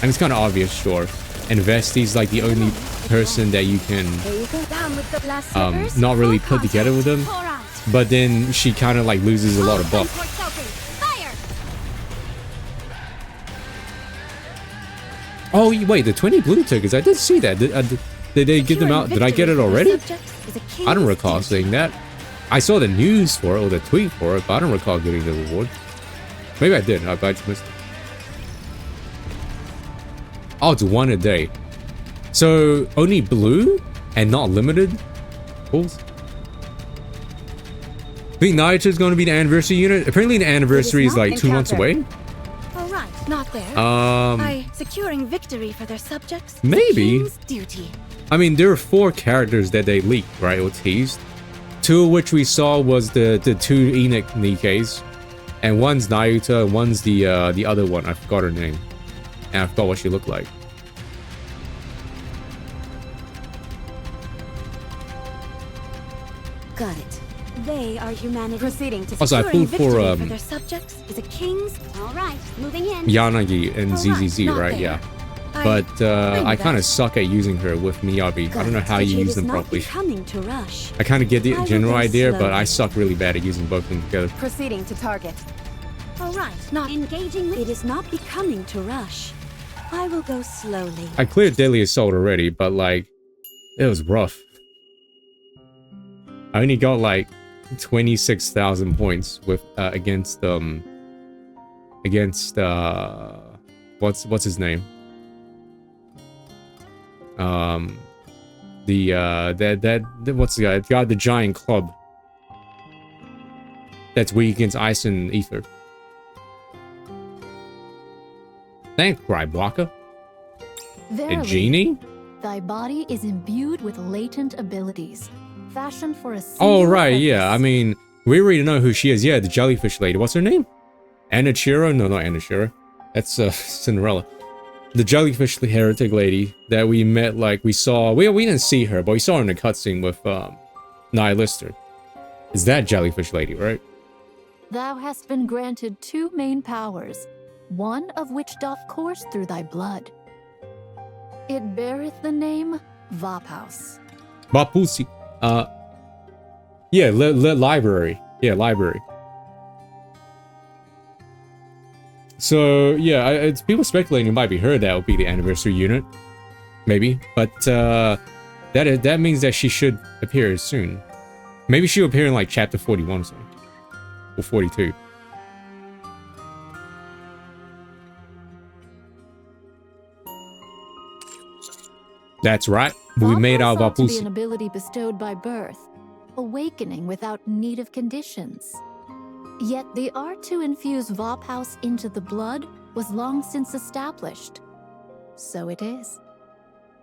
And it's kind of obvious, sure. And Vesti's like the only person that you can not really put together with them. But then she kind of like loses a lot of buff. Oh wait, the 20 blue tickets. I did see that. Did they give them out? Did I get it already? I don't recall seeing that. I saw the news for it or the tweet for it, but I don't recall getting the reward. Maybe I did. I just missed it. Oh, it's one a day. So only blue and not limited pulls. I think Nayuta's going to be the anniversary unit. Apparently the anniversary is like 2 months away. All right, not there. By securing victory for their subjects. Maybe. Duty. I mean, there are 4 characters that they leaked, right, or teased. 2 of which we saw was the 2 NIKKEs, and one's Nayuta, and one's the other one. I forgot her name, and I forgot what she looked like. Got it. They are humanity. Proceeding to Also, I pulled for their subjects is a king's. All right, moving in. Yanagi and ZZZ, right? there. Yeah. But I kind of suck at using her with Miyabi. I don't know how you use them properly. To rush. I kind of get the general idea, but slowly. I suck really bad at using both of them together. Proceeding to target. All right, not engaging. It is not becoming to rush. I will go slowly. I cleared Deadly Assault already, but like, it was rough. I only got like 26,000 points with against what's his name? What's the guy? The guy with the giant club. That's weak against ice and ether. Thanks, Gryblocker. A genie? Thy body is imbued with latent abilities, fashioned for a Oh, right, purpose. yeah. I mean, we already know who she is. Yeah, the jellyfish lady. What's her name? Anachiro? No, not Anachiro. That's Cinderella. The jellyfish heretic lady that we met, like, we saw... We didn't see her, but we saw her in the cutscene with Nihilister. Is that jellyfish lady, right? Thou hast been granted 2 main powers, one of which doth course through thy blood. It beareth the name Vaphaus. Bapusi. Yeah, library. Yeah, library. So, yeah, it's people speculating it might be her that will be the anniversary unit. Maybe. But, that means that she should appear soon. Maybe she'll appear in, like, chapter 41 or something. Or 42. That's right. We made our Vaphaus ought to be Vapusi. an ability bestowed by birth, awakening without need of conditions. Yet the art to infuse Vaphaus into the blood was long since established. So it is.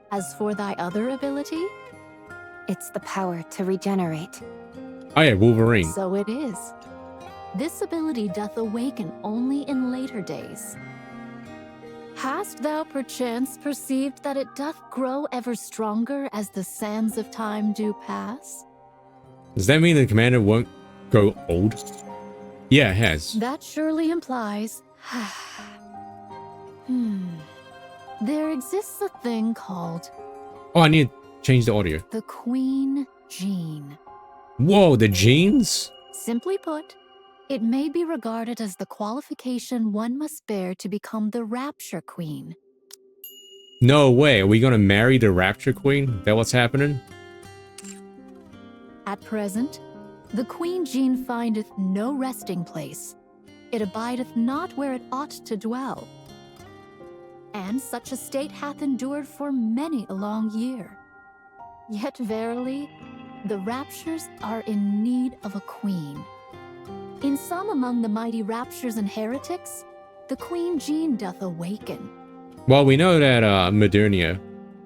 As for thy other ability, It's the power to regenerate. Oh yeah, Wolverine. so it is. This ability doth awaken only in later days. Hast thou perchance perceived that it doth grow ever stronger as the sands of time do pass? Does that mean the commander won't go old? Yeah, it has. That surely implies... There exists a thing called Oh, I need to change the audio. the Queen Gene. Whoa, the genes? Simply put, it may be regarded as the qualification one must bear to become the Rapture Queen. No way. Are we gonna marry the Rapture Queen? Is that what's happening? At present, the queen gene findeth no resting place. It abideth not where it ought to dwell. And such a state hath endured for many a long year. Yet verily, the raptures are in need of a queen. In some among the mighty raptures and heretics, the queen gene doth awaken. Well, we know that Modernia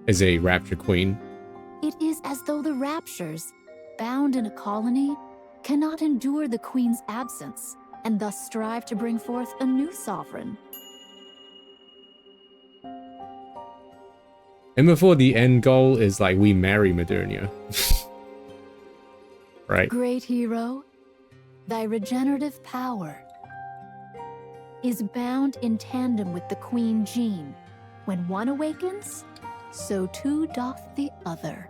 is a rapture queen. It is as though the raptures, bound in a colony, cannot endure the queen's absence, and thus strive to bring forth a new sovereign. And before the end goal is like we marry Modernia. Right? Great hero, thy regenerative power is bound in tandem with the queen gene. When one awakens, so too doth the other.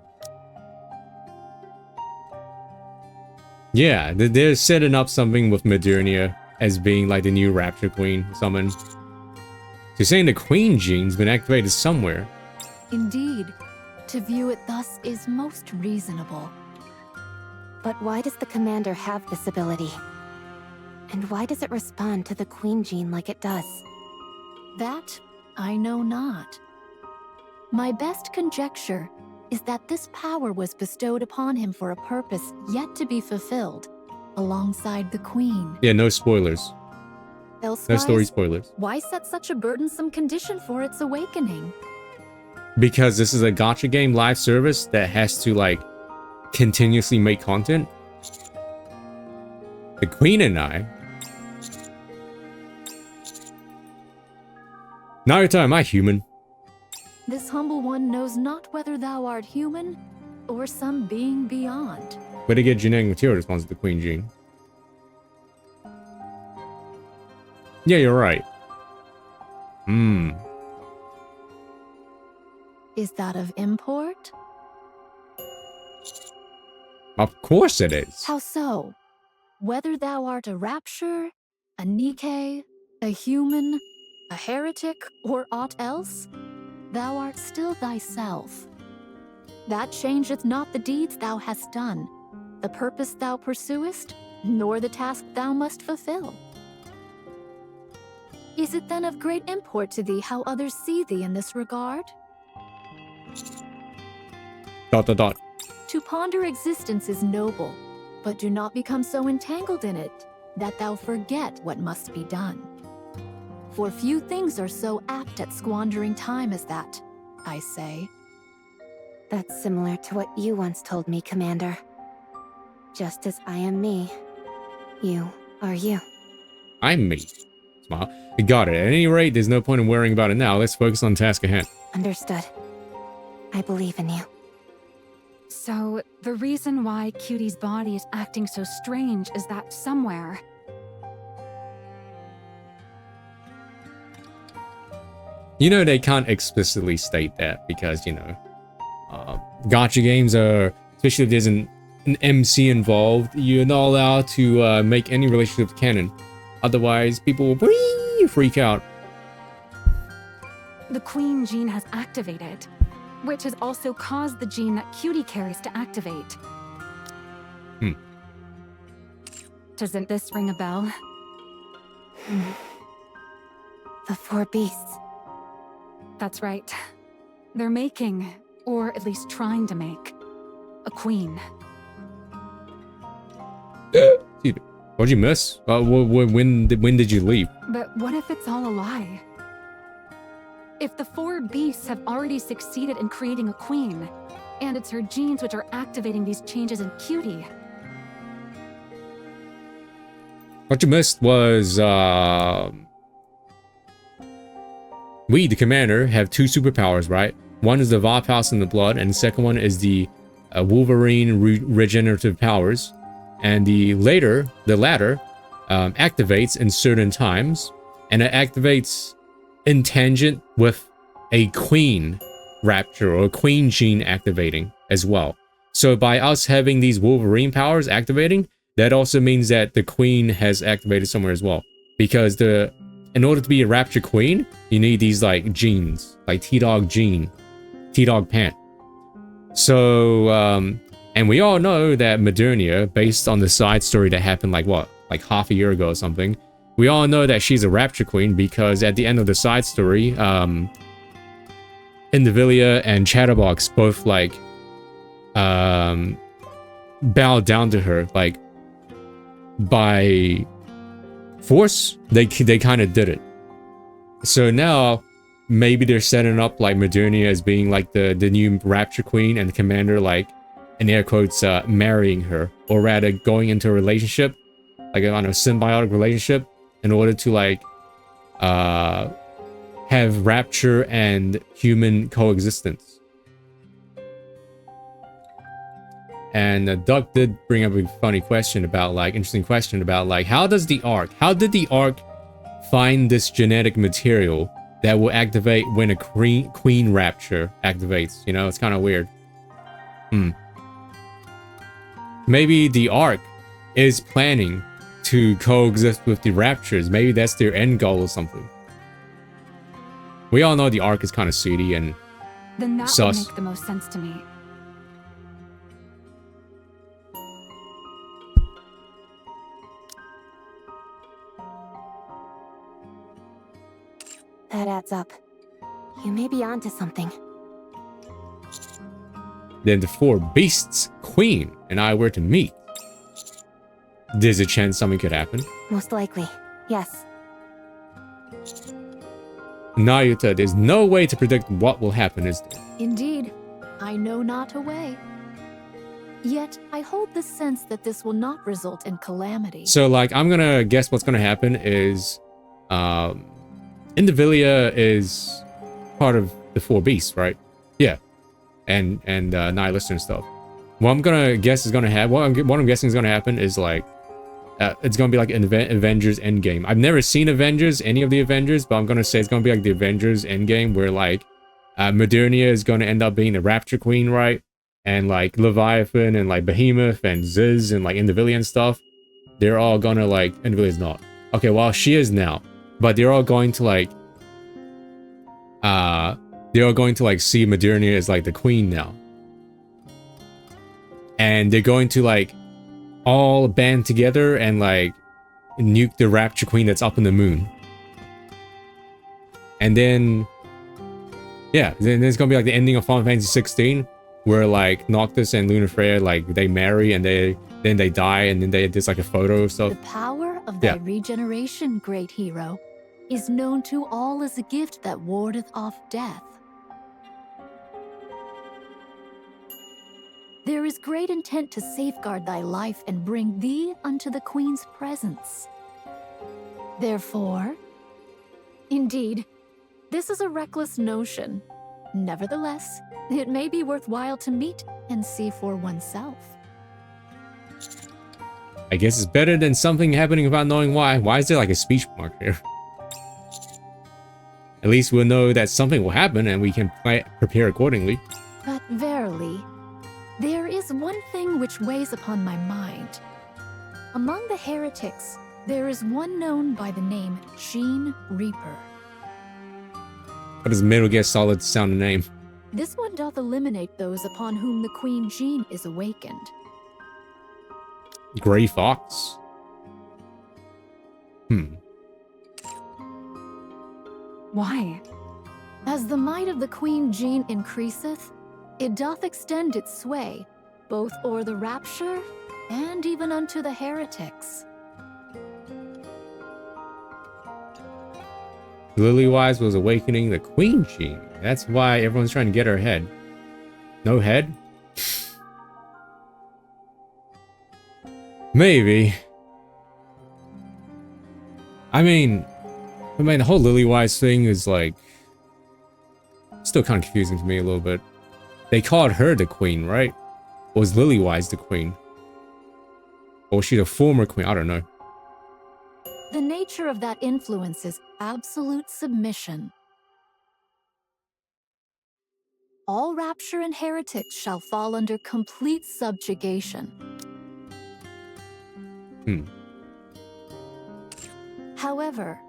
Yeah, they're setting up something with Modernia as being like the new rapture queen summon. So you're saying the queen gene's been activated somewhere. Indeed, to view it thus is most reasonable. But why does the commander have this ability? And why does it respond to the queen gene like it does? That I know not. My best conjecture is that this power was bestowed upon him for a purpose yet to be fulfilled, alongside the queen. Yeah, no spoilers. Elsewise, No story spoilers. why set such a burdensome condition for its awakening? Because this is a gacha game live service that has to like continuously make content. The queen and I. Naruto, am I human? This humble one knows not whether thou art human or some being beyond. Where to get genetic material responds to the queen gene. Yeah, you're right. Is that of import? Of course it is. How so? Whether thou art a rapture, a NIKKE, a human, a heretic, or aught else, thou art still thyself. That changeth not the deeds thou hast done, the purpose thou pursuest, nor the task thou must fulfill. Is it then of great import to thee how others see thee in this regard? ... To ponder existence is noble, but do not become so entangled in it that thou forget what must be done. For few things are so apt at squandering time as that, I say. That's similar to what you once told me, Commander. Just as I am me, you are you. I'm me. Smile. Got it. At any rate, there's no point in worrying about it now. Let's focus on the task at hand. Understood. I believe in you. So, the reason why Cutie's body is acting so strange is that somewhere... You know, they can't explicitly state that because, you know, gacha games are, especially if there's an MC involved, you're not allowed to make any relationship canon. Otherwise, people will freak out. The queen gene has activated, which has also caused the gene that Cutie carries to activate. Doesn't this ring a bell? The four beasts. That's right. They're making, or at least trying to make, a queen. What'd you miss? When did you leave? But what if it's all a lie? If the four beasts have already succeeded in creating a queen, and it's her genes which are activating these changes in Cutie. What you missed was, we, the commander, have two superpowers, right? One is the Va Pulse in the blood, and the second one is the Wolverine regenerative powers. And the latter activates in certain times, and it activates in tangent with a queen rapture or a queen gene activating as well. So by us having these Wolverine powers activating, that also means that the queen has activated somewhere as well. Because in order to be a rapture queen, you need these like genes, like T-Dog gene, T-Dog pant. So, And we all know that Modernia, based on the side story that happened like what, like half a year ago or something, we all know that she's a Rapture Queen because at the end of the side story, Indivilia and Chatterbox both like bowed down to her, like by force. They kind of did it. So now maybe they're setting up like Modernia as being like the new Rapture Queen, and the commander, like in air quotes, marrying her, or rather going into a relationship, like on a symbiotic relationship, in order to like have Rapture and human coexistence. And Duck did bring up a funny question about like, interesting question about like, how did the Ark find this genetic material that will activate when a queen Rapture activates? You know, it's kind of weird. Maybe the Ark is planning to coexist with the Raptures. Maybe that's their end goal or something. We all know the Ark is kind of seedy and Then that sus. would make the most sense to me. That adds up. You may be onto something. Then the four beasts, Queen and I were to meet. There's a chance something could happen. Most likely, yes. Nayuta, there's no way to predict what will happen, is there? Indeed, I know not a way. Yet, I hold the sense that this will not result in calamity. So, like, I'm gonna guess what's gonna happen is, Indivilia is part of the four beasts, right? Yeah, and Nihilist and stuff. What I'm gonna guess is gonna happen. What I'm guessing is gonna happen is like, it's gonna be like an Avengers Endgame. I've never seen Avengers, any of the Avengers, but I'm gonna say it's gonna be like the Avengers Endgame, where like, Modernia is gonna end up being the Rapture Queen, right? And like Leviathan and like Behemoth and Ziz and like Indivilia and stuff, they're all gonna like, Indivilia's not. Okay, well, she is now. But they're all going to like, see Modernia as like the queen now. And they're going to like all band together and like nuke the Rapture Queen that's up in the moon. And then, yeah, then there's gonna be like the ending of Final Fantasy 16, where like Noctis and Lunafreya, like they marry and then they die, and then there's like a photo of stuff. The power of thy regeneration, great hero, is known to all as a gift that wardeth off death. There is great intent to safeguard thy life and bring thee unto the Queen's presence. Therefore, indeed, this is a reckless notion. Nevertheless, it may be worthwhile to meet and see for oneself. I guess it's better than something happening without knowing why. Why is there like a speech mark here? At least we'll know that something will happen and we can prepare accordingly. But verily, there is one thing which weighs upon my mind. Among the heretics, there is one known by the name Gene Reaper. What does Metal Gear Solid sound a name? This one doth eliminate those upon whom the Queen Gene is awakened. Gray Fox? Why? As the might of the Queen Gene increaseth, it doth extend its sway, both o'er the Rapture and even unto the heretics. Lilywise was awakening the Queen Gene. That's why everyone's trying to get her head. No head? Maybe. I mean, the whole Lilywise thing is like still kind of confusing to me a little bit. They called her the queen, right? Or was Lilywise the queen? Or was she the former queen? I don't know. The nature of that influence is absolute submission. All Rapture and heretics shall fall under complete subjugation. However,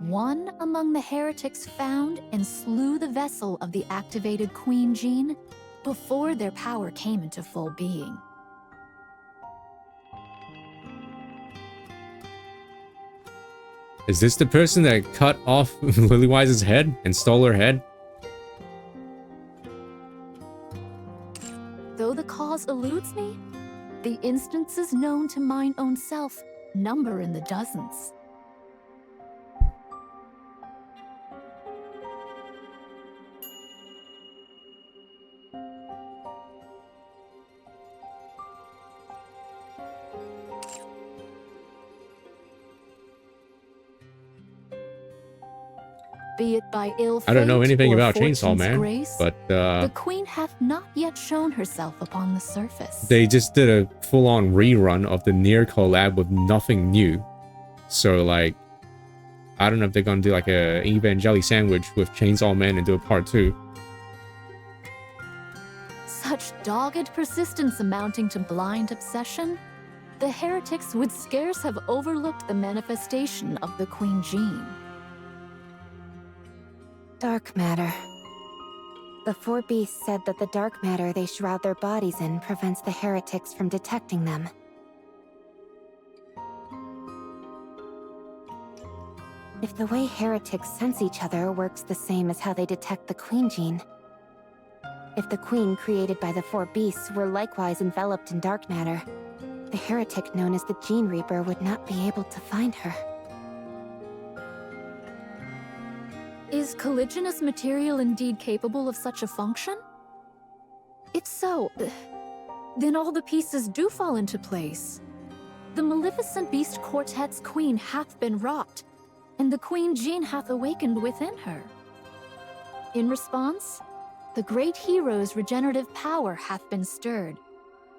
one among the heretics found and slew the vessel of the activated Queen Gene before their power came into full being. Is this the person that cut off Lilywise's head and stole her head? Though the cause eludes me, the instances known to mine own self number in the dozens. Be it by ill fate I don't know anything or about fortune's Chainsaw Man, grace, but the queen hath not yet shown herself upon the surface. they just did a full-on rerun of the Nier collab with nothing new. So like, I don't know if they're gonna do like a Evangeli sandwich with Chainsaw Man and do a part 2. Such dogged persistence amounting to blind obsession, the heretics would scarce have overlooked the manifestation of the Queen Jean. Dark matter. The four beasts said that the dark matter they shroud their bodies in prevents the heretics from detecting them. If the way heretics sense each other works the same as how they detect the Queen Jean, if the Queen created by the four beasts were likewise enveloped in dark matter, the heretic known as the Gene Reaper would not be able to find her. Is colliginous material indeed capable of such a function? If so, then all the pieces do fall into place. The Maleficent Beast Quartet's queen hath been wrought, and the Queen Jean hath awakened within her. In response, the great hero's regenerative power hath been stirred,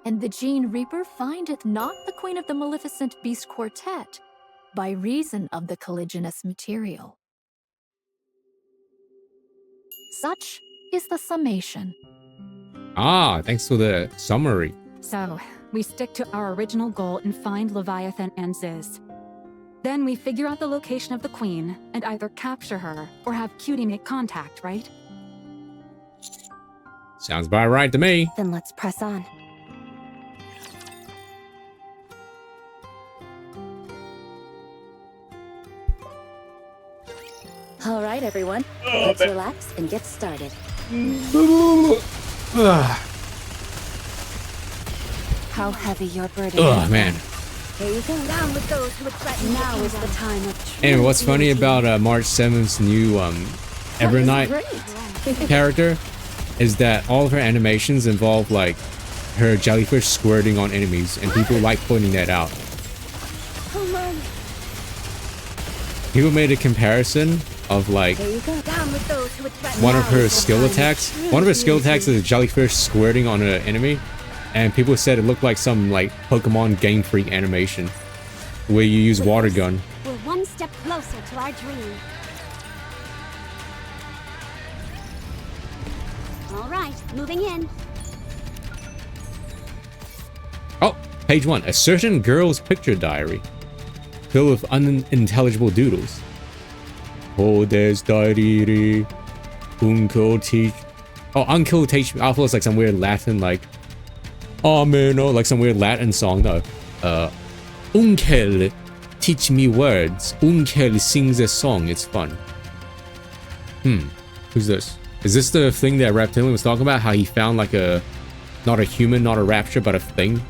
and the Gene Reaper findeth not the Queen of the Maleficent Beast Quartet by reason of the colliginous material. Such is the summation. Ah, thanks for the summary. So, we stick to our original goal and find Leviathan and Ziz. Then we figure out the location of the Queen and either capture her or have Cutie make contact, right? Sounds about right to me. Then let's press on. All right, everyone. Let's relax and get started. How heavy your burden Oh is. man. Here you go. Down with those who would threaten. Now is the time of true Anyway, what's funny beauty. about March 7th's new Evernight Great. character is that all of her animations involve like her jellyfish squirting on enemies, and people like pointing that out. Oh my. People made a comparison of like Here you go. Down with those who would threaten. one of Now her is the skill time of attacks. true One of her skill beauty. attacks is a jellyfish squirting on an enemy, and people said it looked like some like Pokemon Game Freak animation where you use water gun. We're one step closer to our dream. All right, moving in. Oh, page 1. A certain girl's picture diary filled with unintelligible doodles. Oh, there's diary. Uncle teach. Oh, uncle teach me. I thought it's like some weird Latin, like, oh man, no, like some weird Latin song. No. Uncle teach me words. Uncle sings a song. It's fun. Who's this? Is this the thing that Reptilian was talking about? How he found like a, not a human, not a rapture, but a thing?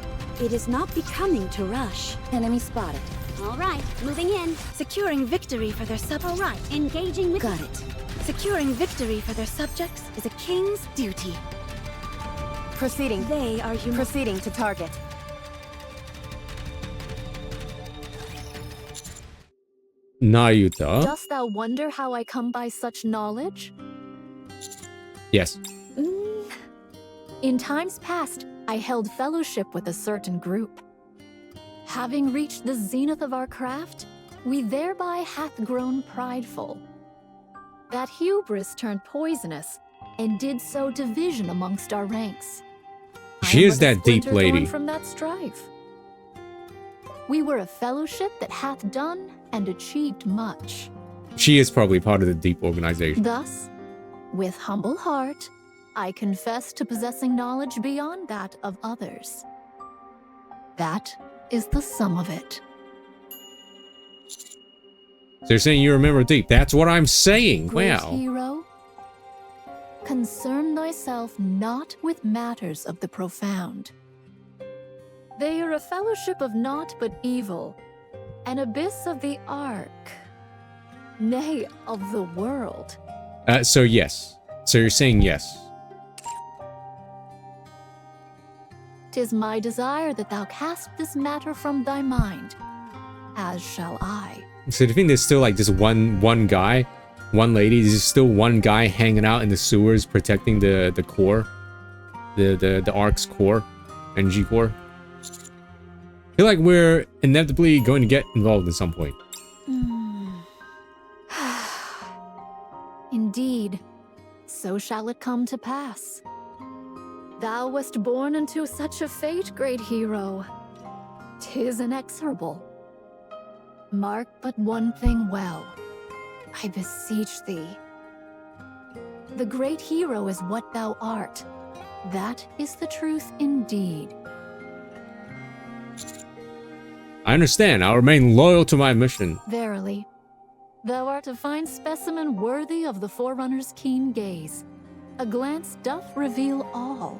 It is not becoming to rush. Enemy spotted. All right, moving in. Securing victory for their All right, engaging with. Got it. Securing victory for their subjects is a king's duty. Proceeding. They are human. Proceeding to target. Nayuta. Dost thou wonder how I come by such knowledge? Yes. In times past, I held fellowship with a certain group. Having reached the zenith of our craft, we thereby hath grown prideful. That hubris turned poisonous, and did sow division amongst our ranks. She I is am but a that deep splinter torn lady. from that strife. We were a fellowship that hath done and achieved much. She is probably part of the deep organization. Thus, with humble heart, I confess to possessing knowledge beyond that of others. That is the sum of it. So you're saying you remember deep. That's what I'm saying. Great Wow. hero, concern thyself not with matters of the profound. They are a fellowship of naught but evil, an abyss of the ark, nay, of the world. So yes. So you're saying yes. 'Tis my desire that thou cast this matter from thy mind, as shall I. So do you think there's still like just one guy, one lady? There's still one guy hanging out in the sewers protecting the core, the Ark's core, energy core? I feel like we're inevitably going to get involved at some point. Indeed, so shall it come to pass. Thou wast born into such a fate, great hero. 'Tis inexorable. Mark but one thing well, I beseech thee. The great hero is what thou art. That is the truth indeed. I understand. I'll remain loyal to my mission. Verily, thou art a fine specimen worthy of the Forerunner's keen gaze. A glance doth reveal all.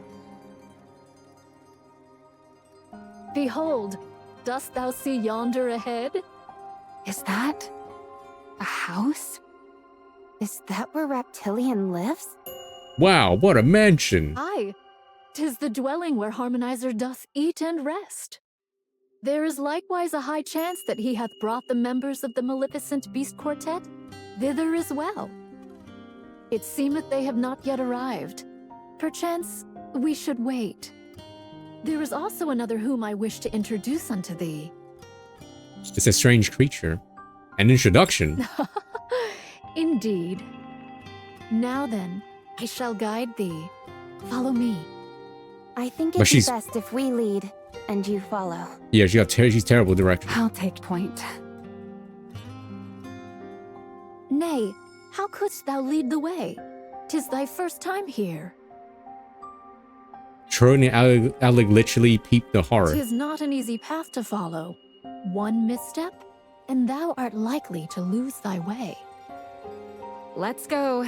Behold, dost thou see yonder ahead? Is that a house? Is that where Reptilian lives? Wow, what a mansion. Aye, 'tis the dwelling where Harmonizer doth eat and rest. There is likewise a high chance that he hath brought the members of the Maleficent Beast Quartet thither as well. It seemeth they have not yet arrived. Perchance we should wait. There is also another whom I wish to introduce unto thee. It's a strange creature. An introduction. Indeed. Now then, I shall guide thee. Follow me. I think But it'd be she's- best if we lead and you follow. Yeah, she's terrible direction. I'll take point. Nay, how couldst thou lead the way? 'Tis thy first time here. Troy and Alec literally peeped the horror. 'Tis not an easy path to follow. One misstep, and thou art likely to lose thy way. Let's go.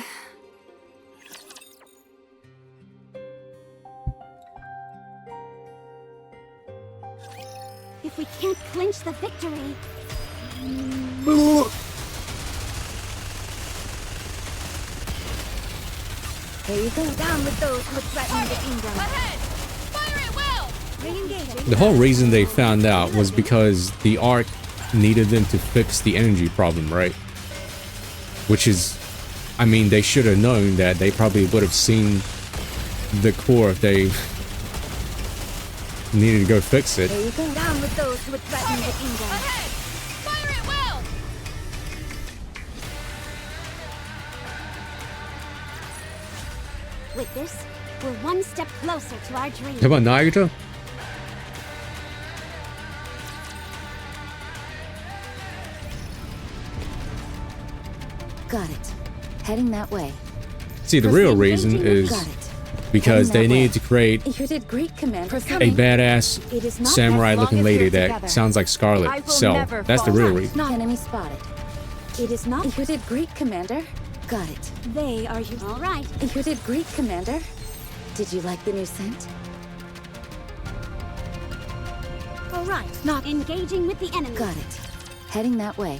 If we can't clinch the victory, Here you go. Down with those who threaten the kingdom. Ahead! Fire at will! Re-engaging. The whole reason they found out was because the Ark needed them to fix the energy problem, right? Which is, I mean, they should have known that. They probably would have seen the core if they needed to go fix it. Here you go. Down with those who threaten the kingdom. Ahead! Fire at will! with this, we're one step closer to our dream. How about Nagito? Got it. Heading that way. See, the real reason is Got it. because they Heading that needed to create You did great, Commander. a badass It is not samurai-looking as long as lady we're that together. sounds like I Scarlet. will So never that's the fall. real reason. Enemy spotted. It is not. You did great, Commander. Got it. They are you. All right. You did great, Commander. Did you like the new scent? All right. Not engaging with the enemy. Got it. Heading that way.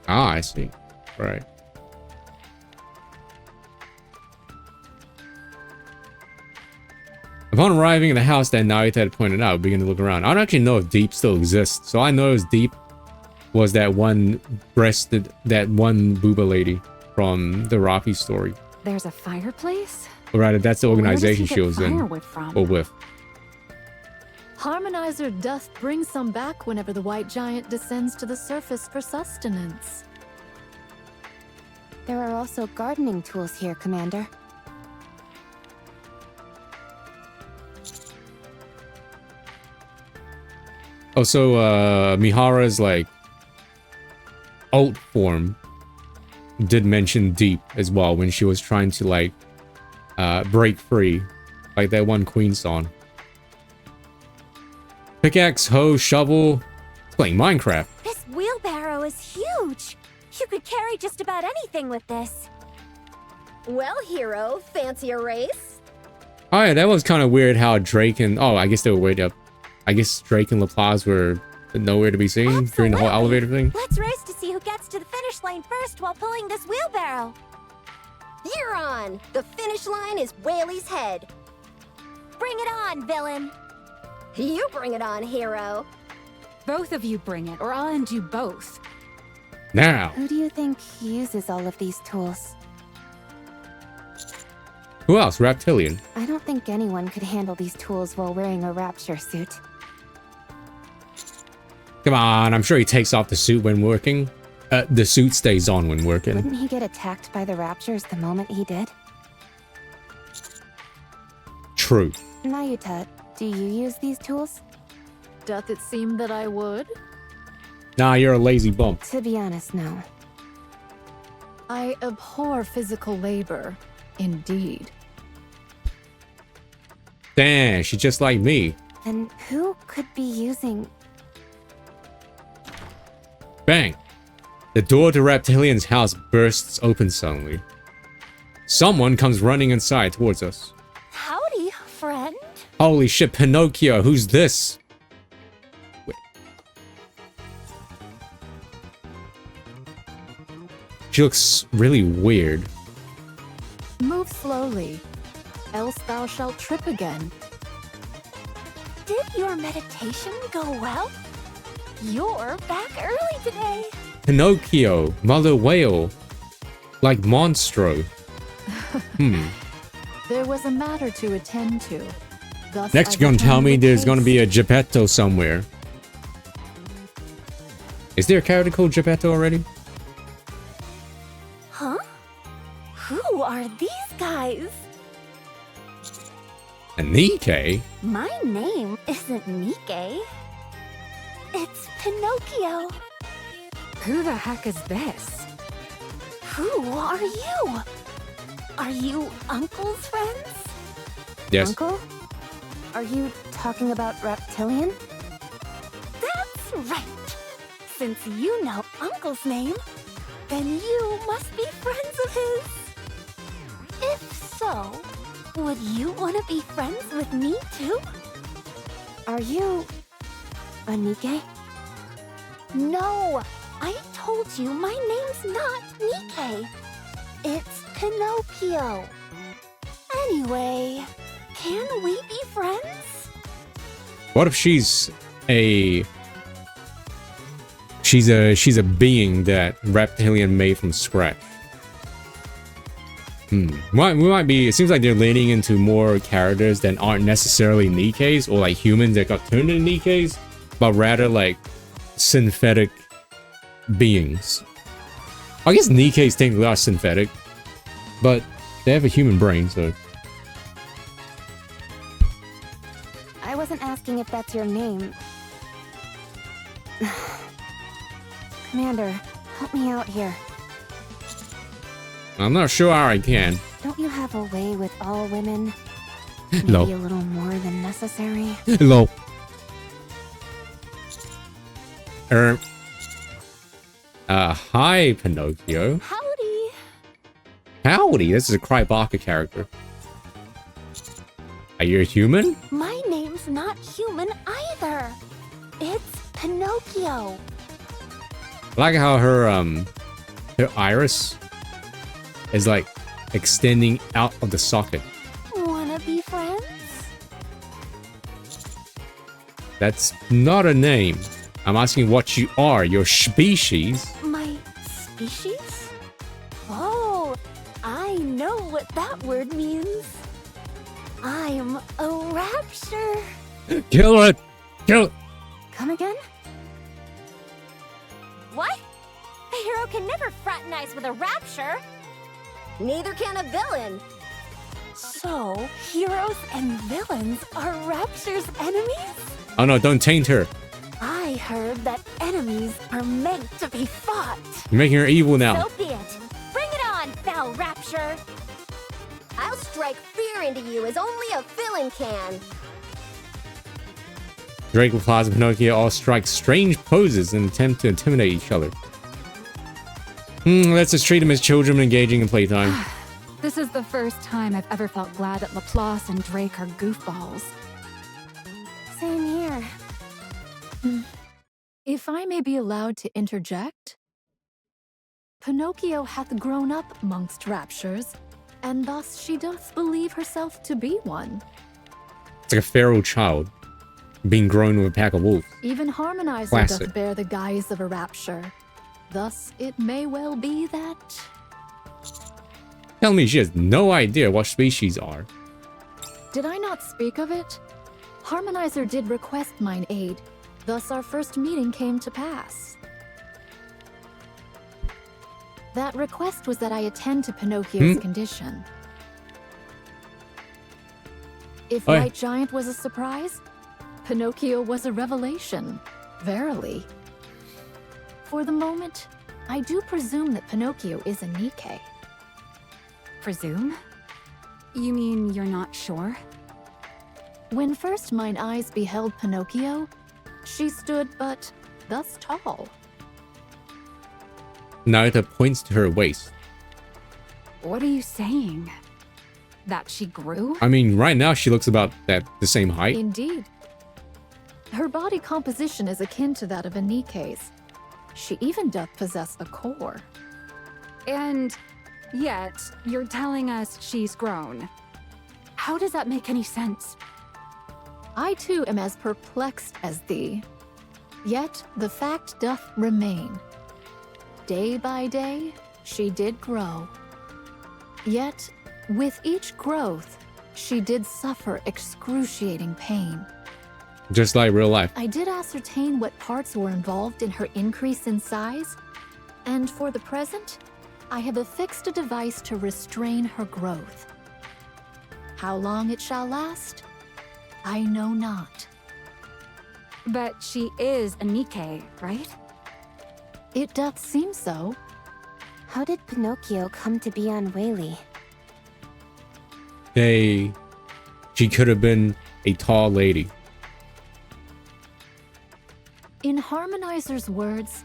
Ah, I see. Right. Upon arriving at the house that Naruto had pointed out, we begin to look around. I don't actually know if Deep still exists. So I know as Deep was that one breasted, that one booba lady from the Rafi story. There's a fireplace? Or rather, that's the organization Where does he she get was in. firewood from? Or with. Harmonizer doth bring some back whenever the white giant descends to the surface for sustenance. There are also gardening tools here, Commander. Oh, so Mihara's like alt form did mention deep as well when she was trying to like break free, like that one Queen song. Pickaxe, hoe, shovel. It's playing Minecraft. This wheelbarrow is huge. You could carry just about anything with this. Well, hero, fancy a race? Oh yeah, that was kind of weird how Drake and I guess they were way up. I guess Drake and LaPlaz were nowhere to be seen during the whole elevator thing. Let's race to see who gets to the finish line first while pulling this wheelbarrow. You're on. The finish line is Whaley's head. Bring it on, villain. You bring it on, hero. Both of you bring it, or I'll end you both. Now. Who do you think uses all of these tools? Who else? Reptilian. I don't think anyone could handle these tools while wearing a rapture suit. Come on, I'm sure he takes off the suit when working. The suit stays on when working. Wouldn't he get attacked by the raptures the moment he did? True. Nayuta, do you use these tools? Doth it seem that I would? Nah, you're a lazy bum. To be honest, no. I abhor physical labor, indeed. Damn, she's just like me. Then who could be using... Bang! The door to Reptilian's house bursts open suddenly. Someone comes running inside towards us. Howdy, friend. Holy shit, Pinocchio, who's this? Wait. She looks really weird. Move slowly, else thou shalt trip again. Did your meditation go well? You're back early today. Pinocchio, mother whale, like Monstro. There was a matter to attend to. Thus Next I've you're gonna tell attended me the there's gonna case. be a Geppetto somewhere. Is there a character called Geppetto already? Huh? Who are these guys? A Nikke? My name isn't Nikke. It's Pinocchio. Who the heck is this? Who are you? Are you Uncle's friends? Yes. Uncle? Are you talking about Reptilian? That's right. Since you know Uncle's name, then you must be friends of his. If so, would you want to be friends with me too? Are you... a Nikke? No, I told you my name's not Nikke. It's Pinocchio. Anyway, can we be friends? What if she's a being that Reptilian made from scratch? We might be. It seems like they're leaning into more characters that aren't necessarily Nikkes or like humans that got turned into Nikkes, but rather like synthetic beings. I guess Nikkes technically are synthetic, but they have a human brain, so. I wasn't asking if that's your name. Commander, help me out here. I'm not sure how I can. Don't you have a way with all women? Maybe No. a little more than necessary? Hello. Hi, Pinocchio. Howdy. Howdy, this is a Krybaka character. Are you a human? My name's not human either. It's Pinocchio. I like how her iris is like extending out of the socket. Wanna be friends? That's not a name. I'm asking what you are, your species. My species? Oh, I know what that word means. I'm a rapture. Kill it! Kill it! Come again? What? A hero can never fraternize with a rapture. Neither can a villain. So, heroes and villains are rapture's enemies? Oh no, don't taint her. I heard that enemies are meant to be fought. You're making her evil now. So be it. Rapture. I'll strike fear into you as only a villain can. Drake replies, and Pinocchio all strike strange poses in an attempt to intimidate each other. Let's just treat them as children engaging in playtime. This is the first time I've ever felt glad that Laplace and Drake are goofballs. Same here. If I may be allowed to interject, Pinocchio hath grown up amongst raptures, and thus she doth believe herself to be one. It's like a feral child being grown with a pack of wolves. Even Harmonizer Classic. doth bear the guise of a rapture. Thus, it may well be that... Tell me she has no idea what species are. Did I not speak of it? Harmonizer did request mine aid, thus our first meeting came to pass. That request was that I attend to Pinocchio's condition. If White Giant was a surprise, Pinocchio was a revelation, verily. For the moment, I do presume that Pinocchio is a NIKKE. Presume? You mean you're not sure? When first mine eyes beheld Pinocchio, she stood but thus tall. Naruto points to her waist. What are you saying? That she grew? I mean, right now she looks about the same height. Indeed. Her body composition is akin to that of a NIKKE's. She even doth possess a core. And yet, you're telling us she's grown. How does that make any sense? I too am as perplexed as thee. Yet the fact doth remain. Day by day, she did grow. Yet, with each growth, she did suffer excruciating pain. Just like real life. I did ascertain what parts were involved in her increase in size, and for the present, I have affixed a device to restrain her growth. How long it shall last, I know not. But she is a NIKKE, right? It doth seem so. How did Pinocchio come to be on Whaley? She could have been a tall lady. In Harmonizer's words,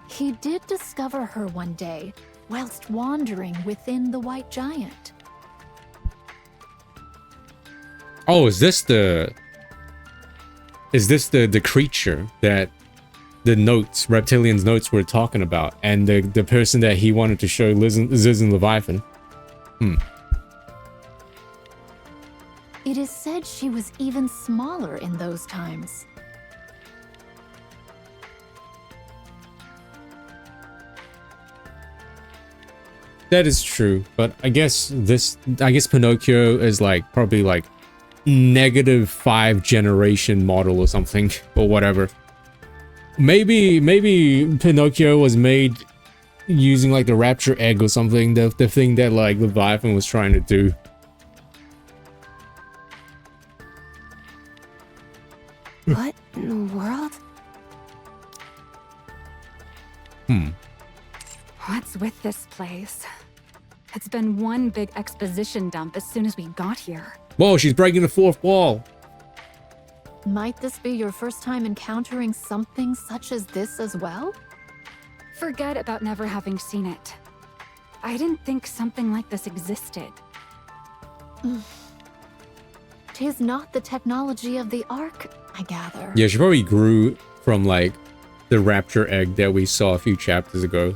he did discover her one day, whilst wandering within the White Giant. Oh, is this the creature that the notes, Reptilian's notes were talking about, and the person that he wanted to show Ziz and Leviathan? It is said she was even smaller in those times. That is true, but I guess Pinocchio is like probably like -5 generation model or something or whatever. Maybe Pinocchio was made using like the rapture egg or something, the thing that like Leviathan was trying to do. What in the world? What's with this place? It's been one big exposition dump as soon as we got here. Whoa, she's breaking the fourth wall. Might this be your first time encountering something such as this as well? Forget about never having seen it. I didn't think something like this existed. 'Tis not the technology of the Ark, I gather. Yeah, she probably grew from like the rapture egg that we saw a few chapters ago.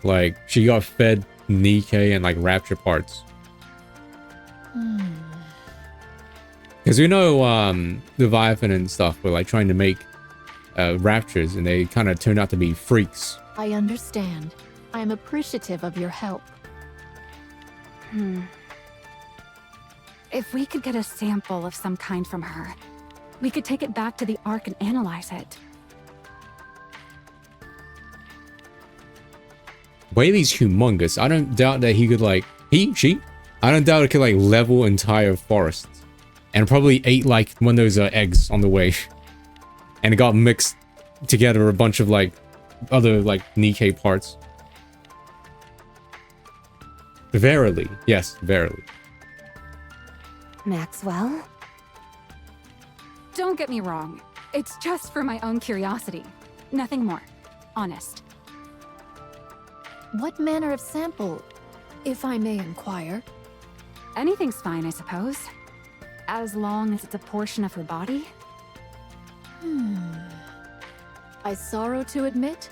Like she got fed NIKKE and like rapture parts. Because we know Leviathan and stuff were like trying to make raptures, and they kind of turned out to be freaks. I understand. I am appreciative of your help. If we could get a sample of some kind from her, we could take it back to the Ark and analyze it. Whaley's humongous. I don't doubt that he could like she. I don't doubt it could like level entire forests, and probably ate like one of those eggs on the way, and it got mixed together a bunch of like other like NIKKE parts. Verily. Yes, verily. Maxwell? Don't get me wrong. It's just for my own curiosity. Nothing more. Honest. What manner of sample, if I may inquire? Anything's fine, I suppose. As long as it's a portion of her body. I sorrow to admit,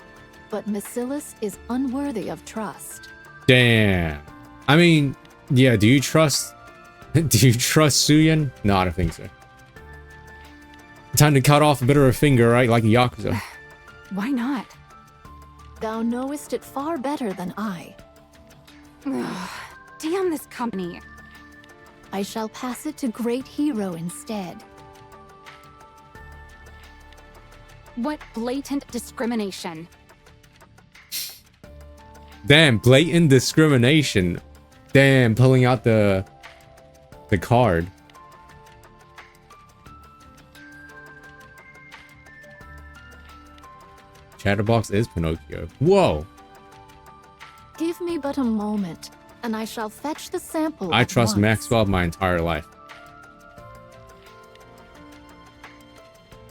but Macillus is unworthy of trust. Damn. I mean, yeah, do you trust Suyin? No, I don't think so. Time to cut off a bit of her finger, right? Like Yakuza. Why not? Thou knowest it far better than I. Damn this company. I shall pass it to Great Hero instead. What blatant discrimination. Damn, blatant discrimination. Damn, pulling out the card. Chatterbox is Pinocchio. Whoa. Give me but a moment, and I shall fetch the sample. I at trust once. Maxwell my entire life.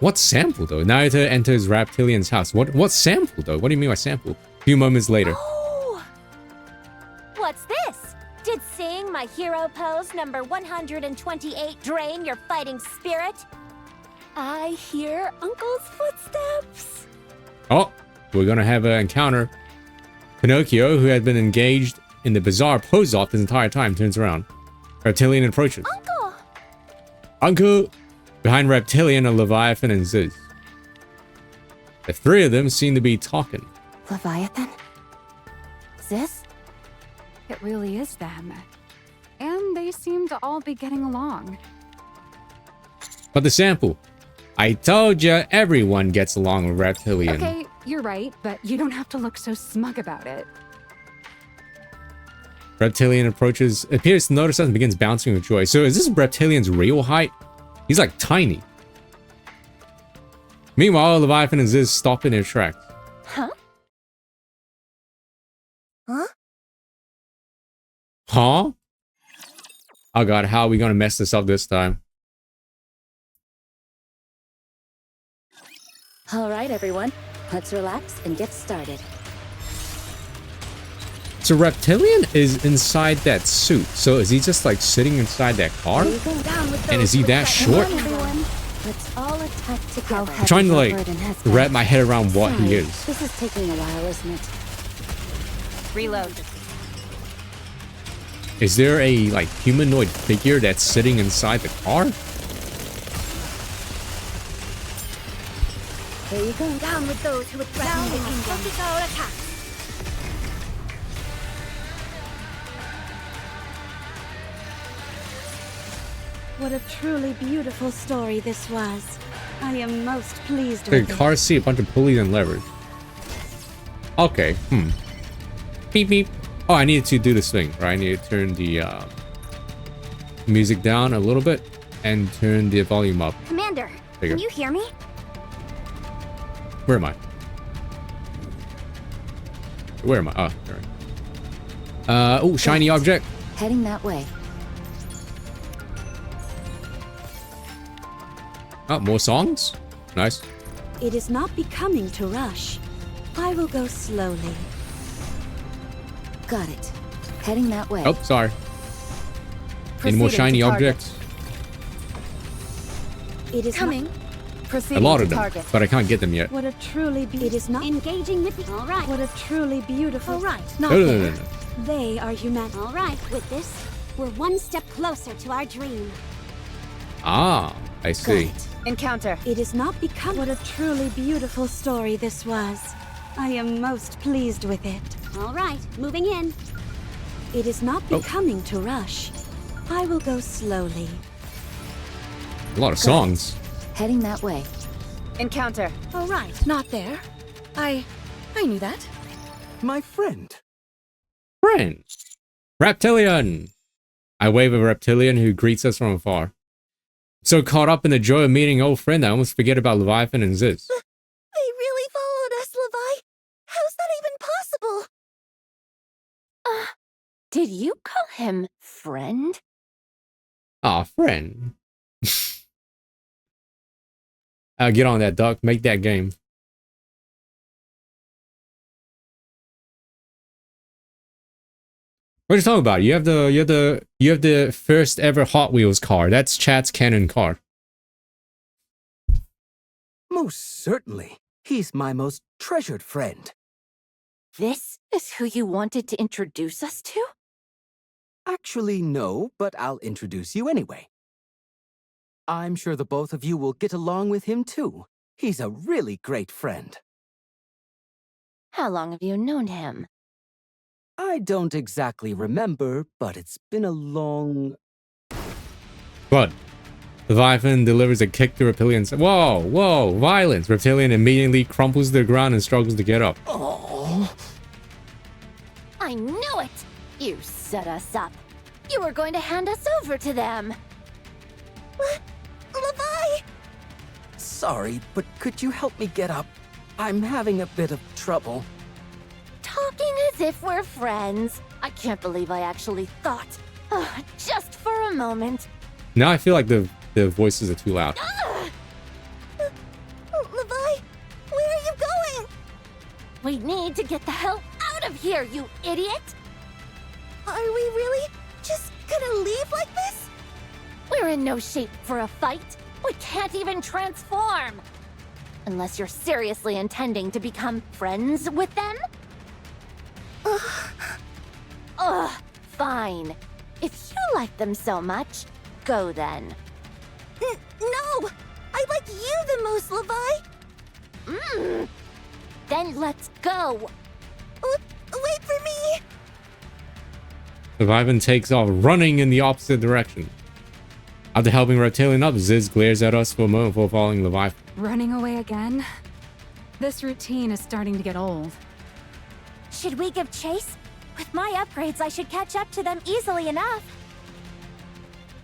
What sample though? Naruto enters Reptilian's house. What sample though? What do you mean by sample? A few moments later. Oh! What's this? Did seeing my hero pose number 128 drain your fighting spirit? I hear Uncle's footsteps. Oh, we're gonna have an encounter. Pinocchio, who had been engaged in the bizarre pose-off this entire time, turns around. Reptilian approaches. Uncle! Uncle! Behind Reptilian are Leviathan and Ziz. The three of them seem to be talking. Leviathan? Ziz? It really is them. And they seem to all be getting along. But the sample. I told you everyone gets along with Reptilian. Okay, you're right, but you don't have to look so smug about it. Reptilian approaches, appears to notice us and begins bouncing with joy. So is this Reptilian's real height? He's like tiny. Meanwhile, Leviathan and Ziz stop in their tracks. Huh? Huh? Huh? Oh god, how are we gonna mess this up this time? All right, everyone. Let's relax and get started. So Reptilian is inside that suit. So is he just like sitting inside that car? And is he that short? Let's all attack together. I'm trying to like wrap my head around what he is. This is taking a while, isn't it? Reload. Is there a like humanoid figure that's sitting inside the car? Here you go. Down with those who would threaten the kingdom. Focus our attack. What a truly beautiful story this was. I am most pleased The with it. car seat, a bunch of pulleys and levers. Okay, Beep beep. Oh, I needed to do this thing, right? I need to turn the music down a little bit and turn the volume up. Commander, Bigger. can you hear me? Where am I? Where am I? Oh, there. Oh, shiny object. Heading that way. Oh, more songs. Nice. It is not becoming to rush. I will go slowly. Got it. Heading that way. Oh, sorry. Any more Proceeding shiny to target. objects? It is Coming. A Proceeding lot to of them, target. but I can't get them yet. What a truly it is not Engaging with the... All right. what a truly beautiful. All right. Not No, no, there. no, no, no. They are human. All right. With this, we're one step closer to our dream. Ah, I see. Encounter. It is not become what a truly beautiful story this was. I am most pleased with it. All right. Moving in. It is not Oh. becoming to rush. I will go slowly. A lot of songs. Heading that way. Encounter. All right. Not there. I knew that. My friend. Friend. Reptilian. I wave at Reptilian, who greets us from afar. So caught up in the joy of meeting an old friend, I almost forget about Leviathan and Ziz. They really followed us, Levi. How's that even possible? Did you call him friend? Ah, friend. Get on that, Duck. Make that game. What are you talking about? You have the first ever Hot Wheels car. That's Chad's canon car. Most certainly. He's my most treasured friend. This is who you wanted to introduce us to? Actually, no, but I'll introduce you anyway. I'm sure the both of you will get along with him too. He's a really great friend. How long have you known him? I don't exactly remember, but it's been a long... What? Leviathan delivers a kick to Reptilian. Whoa, whoa, violence. Reptilian immediately crumples to the ground and struggles to get up. Oh. I knew it! You set us up. You were going to hand us over to them. Levi! Sorry, but could you help me get up? I'm having a bit of trouble. Talking as if we're friends. I can't believe I actually thought. Just for a moment. Now I feel like the voices are too loud. Levi, where are you going? We need to get the hell out of here, you idiot! Are we really just gonna leave like this? We're in no shape for a fight. We can't even transform. Unless you're seriously intending to become friends with them? Ugh, fine. If you like them so much, go then. No! I like you the most, Levi! Then let's go! Wait for me! Leviathan takes off, running in the opposite direction. After helping Reptilian up, Ziz glares at us for a moment before following Leviathan. Running away again? This routine is starting to get old. Should we give chase? With my upgrades, I should catch up to them easily enough.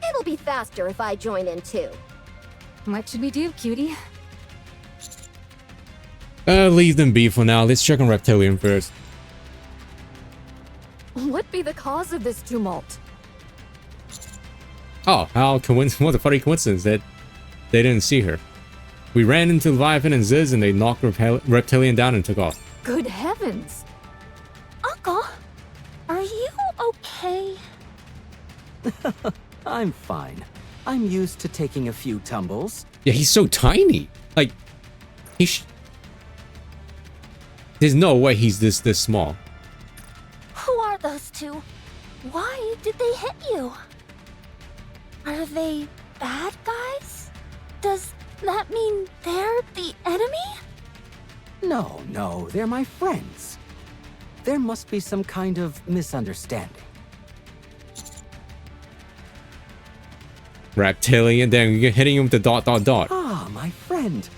It'll be faster if I join in too. What should we do, cutie? Leave them be for now. Let's check on Reptilian first. What be the cause of this tumult? Oh, what a funny coincidence that they didn't see her. We ran into Leviathan and Ziz and they knocked Reptilian down and took off. Good heavens! Uncle, are you okay? I'm fine. I'm used to taking a few tumbles. Yeah, he's so tiny. Like, there's no way he's this small. Who are those two? Why did they hit you? Are they bad guys? Does that mean they're the enemy? No, they're my friends. There must be some kind of misunderstanding. Reptilian, then you're hitting him with the ... Ah, my friend.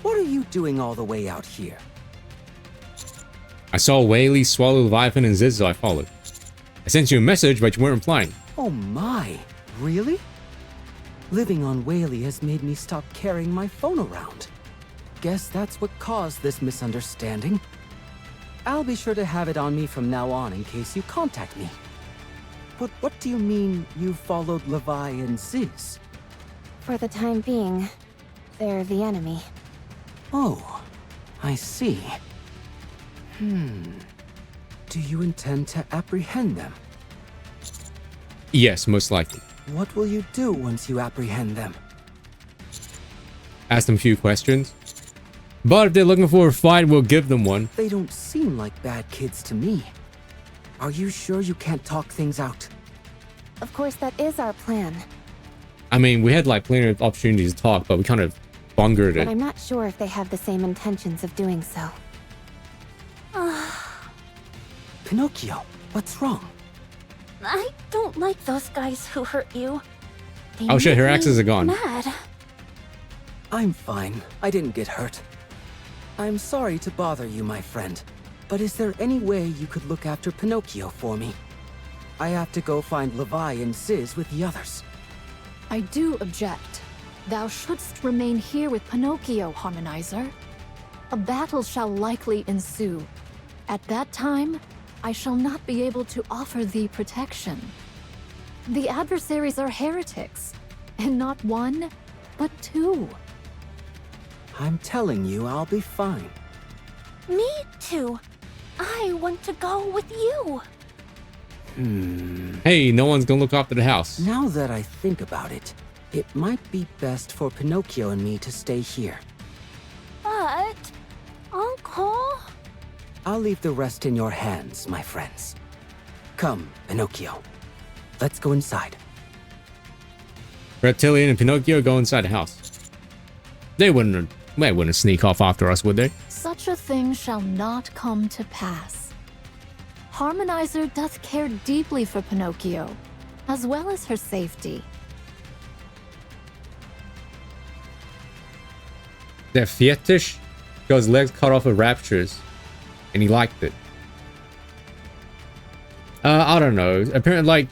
What are you doing all the way out here? I saw Whaley swallow Leviathan and Ziz, so I followed. I sent you a message, but you weren't replying. Oh my, really? Living on Whaley has made me stop carrying my phone around. Guess that's what caused this misunderstanding. I'll be sure to have it on me from now on in case you contact me. But what do you mean you followed Levi and Ziz? For the time being, they're the enemy. Oh, I see. Do you intend to apprehend them? Yes, most likely. What will you do once you apprehend them? Ask them a few questions. But if they're looking for a fight, we'll give them one. They don't seem like bad kids to me. Are you sure you can't talk things out? Of course, that is our plan. I mean, we had like plenty of opportunities to talk, but we kind of bungered it. But I'm not sure if they have the same intentions of doing so. Pinocchio, what's wrong? I don't like those guys who hurt you. They Oh shit, her make axes me are gone. Mad. I'm fine. I didn't get hurt. I'm sorry to bother you, my friend. But is there any way you could look after Pinocchio for me? I have to go find Levi and Ziz with the others. I do object. Thou shouldst remain here with Pinocchio, Harmonizer. A battle shall likely ensue. At that time, I shall not be able to offer thee protection. The adversaries are heretics, and not one, but two. I'm telling you, I'll be fine. Me too. I want to go with you. Hey, no one's gonna look after the house. Now that I think about it, it might be best for Pinocchio and me to stay here. But, Uncle... I'll leave the rest in your hands, my friends. Come, Pinocchio. Let's go inside. Reptilian and Pinocchio go inside the house. They wouldn't sneak off after us, would they? Such a thing shall not come to pass. Harmonizer doth care deeply for Pinocchio, as well as her safety. That fetish got his legs cut off with raptures, and he liked it. I don't know. Apparently, like,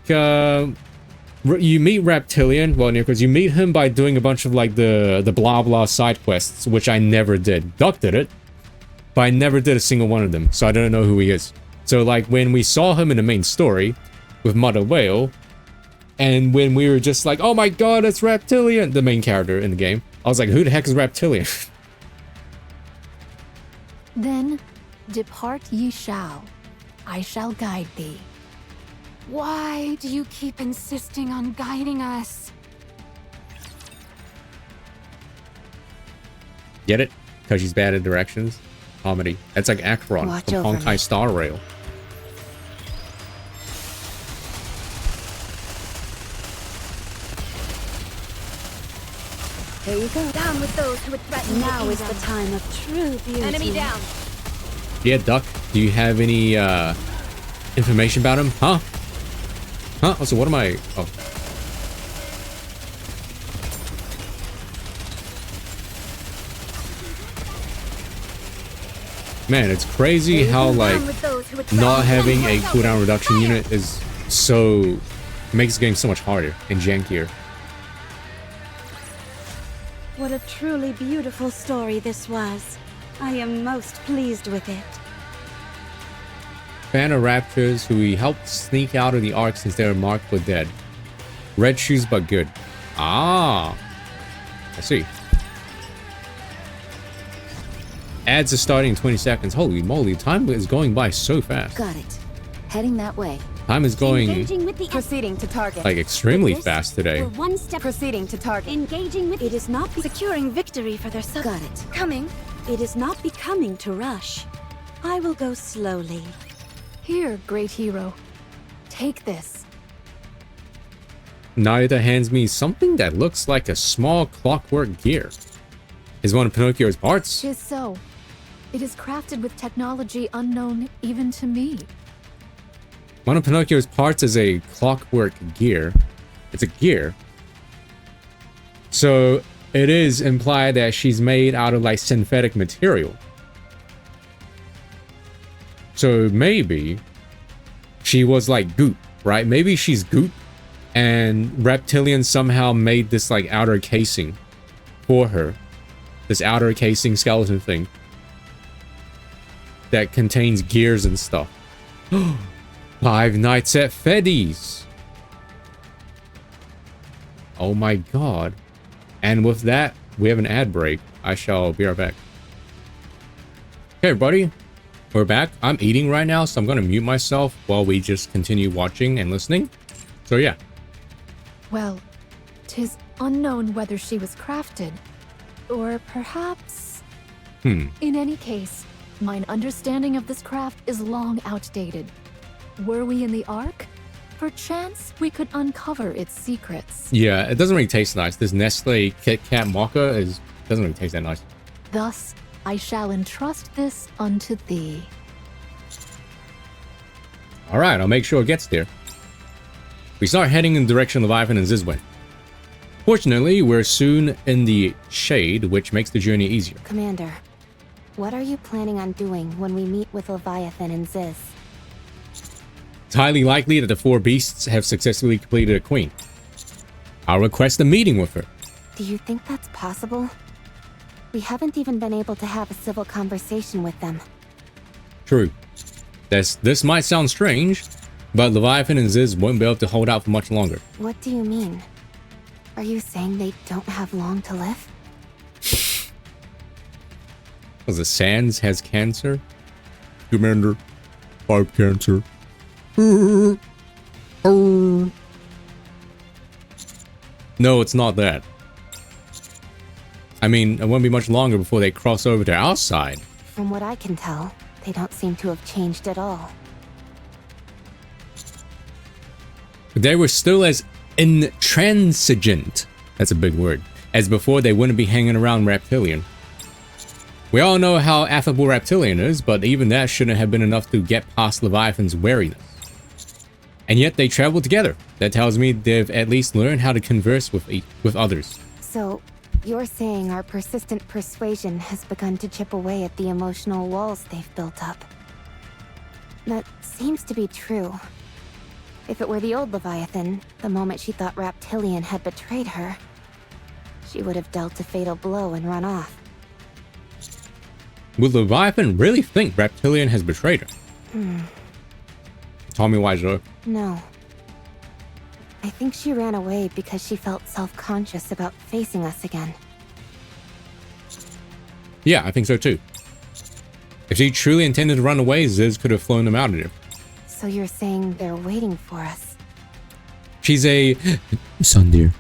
you meet Reptilian, well, because you meet him by doing a bunch of, like, the blah blah side quests, which I never did. Duck did it, but I never did a single one of them, so I don't know who he is. So, like, when we saw him in the main story with Mother Whale, and when we were just like, oh my god, it's Reptilian, the main character in the game, I was like, who the heck is Reptilian? Then, depart ye shall. I shall guide thee. Why do you keep insisting on guiding us? Get it? Because she's bad at directions? Comedy. That's like Akron Watch from over Honkai me. Star Rail. Here you go. Down with those who would threaten Now the is the kingdom. time of true beauty. Enemy down. Yeah, Duck, do you have any information about him? Huh? Huh? Oh, so what am I... Oh. Man, it's crazy how, like, not having a cooldown reduction unit is so... makes the game so much harder and jankier. What a truly beautiful story this was. I am most pleased with it. Fan of Raptors who he helped sneak out of the Ark since they were marked for dead. Red shoes but good. Ah, I see. Ads are starting in 20 seconds. Holy moly, time is going by so fast. Got it. Heading that way. Time is going Proceeding to target. like extremely fast today. We're one step proceeding to target. Engaging with It is not Securing victory for their sub. Got it. Coming. It is not becoming to rush. I will go slowly. Here, great hero. Take this. Naida hands me something that looks like a small clockwork gear. Is one of Pinocchio's parts? 'Tis so. It is crafted with technology unknown even to me. One of Pinocchio's parts is a clockwork gear. It's a gear. So it is implied that she's made out of like synthetic material. So maybe she was like Goop, right? Maybe she's Goop and Reptilian somehow made this like outer casing for her. This outer casing skeleton thing that contains gears and stuff. 5 Nights at Freddy's. Oh my god. And with that, we have an ad break. I shall be right back. Okay, everybody. We're back. I'm eating right now, so I'm going to mute myself while we just continue watching and listening. So yeah. Well, 'tis unknown whether she was crafted, or perhaps... In any case, mine understanding of this craft is long outdated. Were we in the Ark? Perchance we could uncover its secrets. Yeah, it doesn't really taste nice. This Nestle Kit Kat Mocha doesn't really taste that nice. Thus, I shall entrust this unto thee. Alright, I'll make sure it gets there. We start heading in the direction Leviathan and Ziz went. Fortunately, we're soon in the shade, which makes the journey easier. Commander, what are you planning on doing when we meet with Leviathan and Ziz? It's highly likely that the 4 beasts have successfully completed a queen. I'll request a meeting with her. Do you think that's possible? We haven't even been able to have a civil conversation with them. True. This might sound strange, but Leviathan and Ziz won't be able to hold out for much longer. What do you mean? Are you saying they don't have long to live? Because the Sands has cancer? Commander, 5 cancer. No, it's not that. I mean, it won't be much longer before they cross over to our side. From what I can tell, they don't seem to have changed at all. If they were still as intransigent, that's a big word, as before, they wouldn't be hanging around Reptilian. We all know how affable Reptilian is, but even that shouldn't have been enough to get past Leviathan's wariness. And yet they travel together. That tells me they've at least learned how to converse with others. So, you're saying our persistent persuasion has begun to chip away at the emotional walls they've built up. That seems to be true. If it were the old Leviathan, the moment she thought Reptilian had betrayed her, she would have dealt a fatal blow and run off. Would Leviathan really think Reptilian has betrayed her? Tell me why so. No. I think she ran away because she felt self-conscious about facing us again. Yeah, I think so too. If she truly intended to run away, Ziz could have flown them out of here. So you're saying they're waiting for us? She's a sun deer.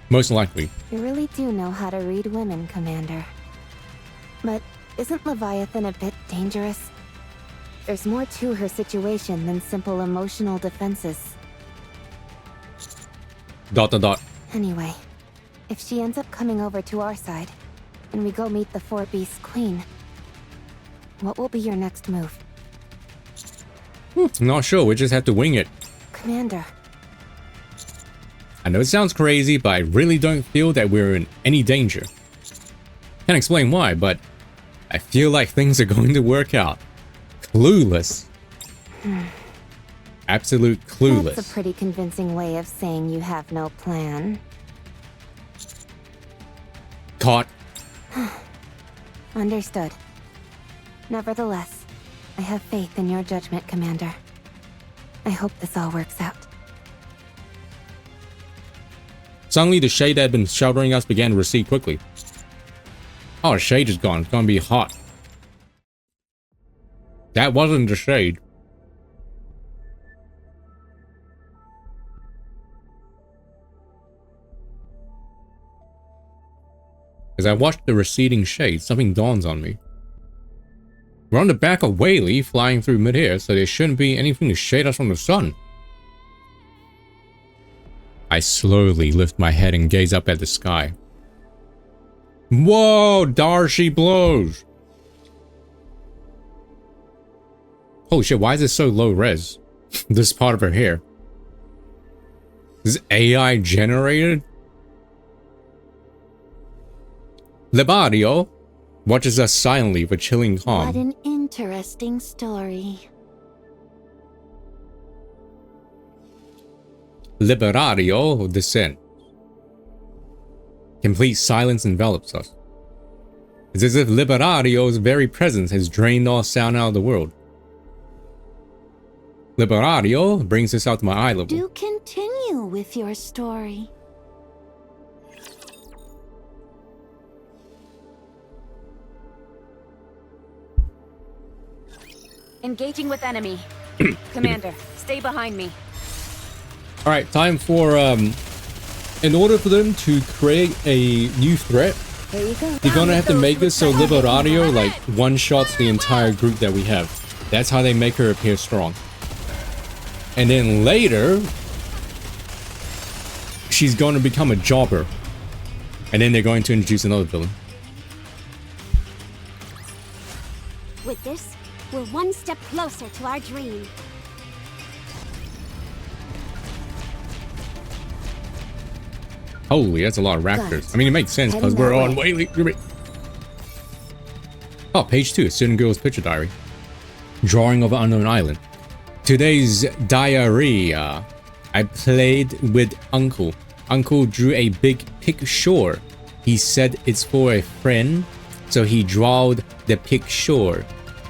Most likely. You really do know how to read women, Commander. But isn't Leviathan a bit dangerous? There's more to her situation than simple emotional defenses. ... Anyway, if she ends up coming over to our side, and we go meet the Four Beasts Queen, what will be your next move? Not sure, we just have to wing it. Commander. I know it sounds crazy, but I really don't feel that we're in any danger. Can't explain why, but I feel like things are going to work out. Clueless. Absolute clueless. That's a pretty convincing way of saying you have no plan. Caught. Understood. Nevertheless, I have faith in your judgment, Commander. I hope this all works out. Suddenly, the shade that had been sheltering us began to recede quickly. Oh, the shade is gone. It's gonna be hot. That wasn't the shade. As I watched the receding shade, something dawns on me. We're on the back of Whaley, flying through midair, so there shouldn't be anything to shade us from the sun. I slowly lift my head and gaze up at the sky. Whoa, dar she blows! Holy shit, why is this so low res? This part of her hair. Is this AI generated? Liberario watches us silently with chilling calm. What an interesting story. Liberario descends. Complete silence envelops us. It's as if Liberario's very presence has drained all sound out of the world. Liberario brings us out to my eye level. Do continue with your story. Engaging with enemy. Commander, stay behind me. Alright, time for, in order for them to create a new threat, you're gonna have to make it so Liberario, like, one-shots the entire group that we have. That's how they make her appear strong. And then later, she's going to become a jobber. And then they're going to introduce another villain. With this, we're one step closer to our dream. Holy, that's a lot of raptors. I mean, it makes sense because we're on Whaley. Oh, page 2, Student Girl's Picture Diary. Drawing of an unknown island. Today's diary. I played with Uncle. Uncle drew a big picture. He said it's for a friend, so he drawed the picture.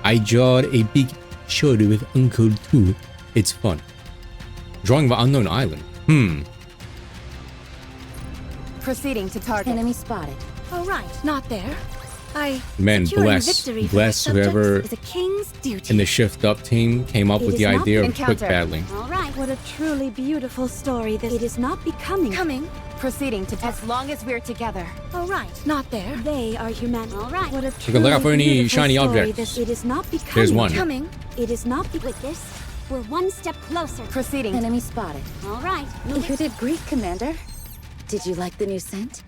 I drawed a big shoulder with Uncle too. It's fun. Drawing the unknown island. Proceeding to target. Enemy spotted. All right, not there. Man, bless whoever is a king's duty. in the Shift Up team came up with the idea of quick battling. All right. What a truly beautiful story this. It is not becoming. Coming. Proceeding to as long as we're together. All right, not there. They are human. All right. What a You can look out for any beautiful shiny story objects. this. It is not becoming. There's one. Coming. It is not With this, we're one step closer. Proceeding. Enemy spotted. All right. You did great, Commander. Did you like the new scent?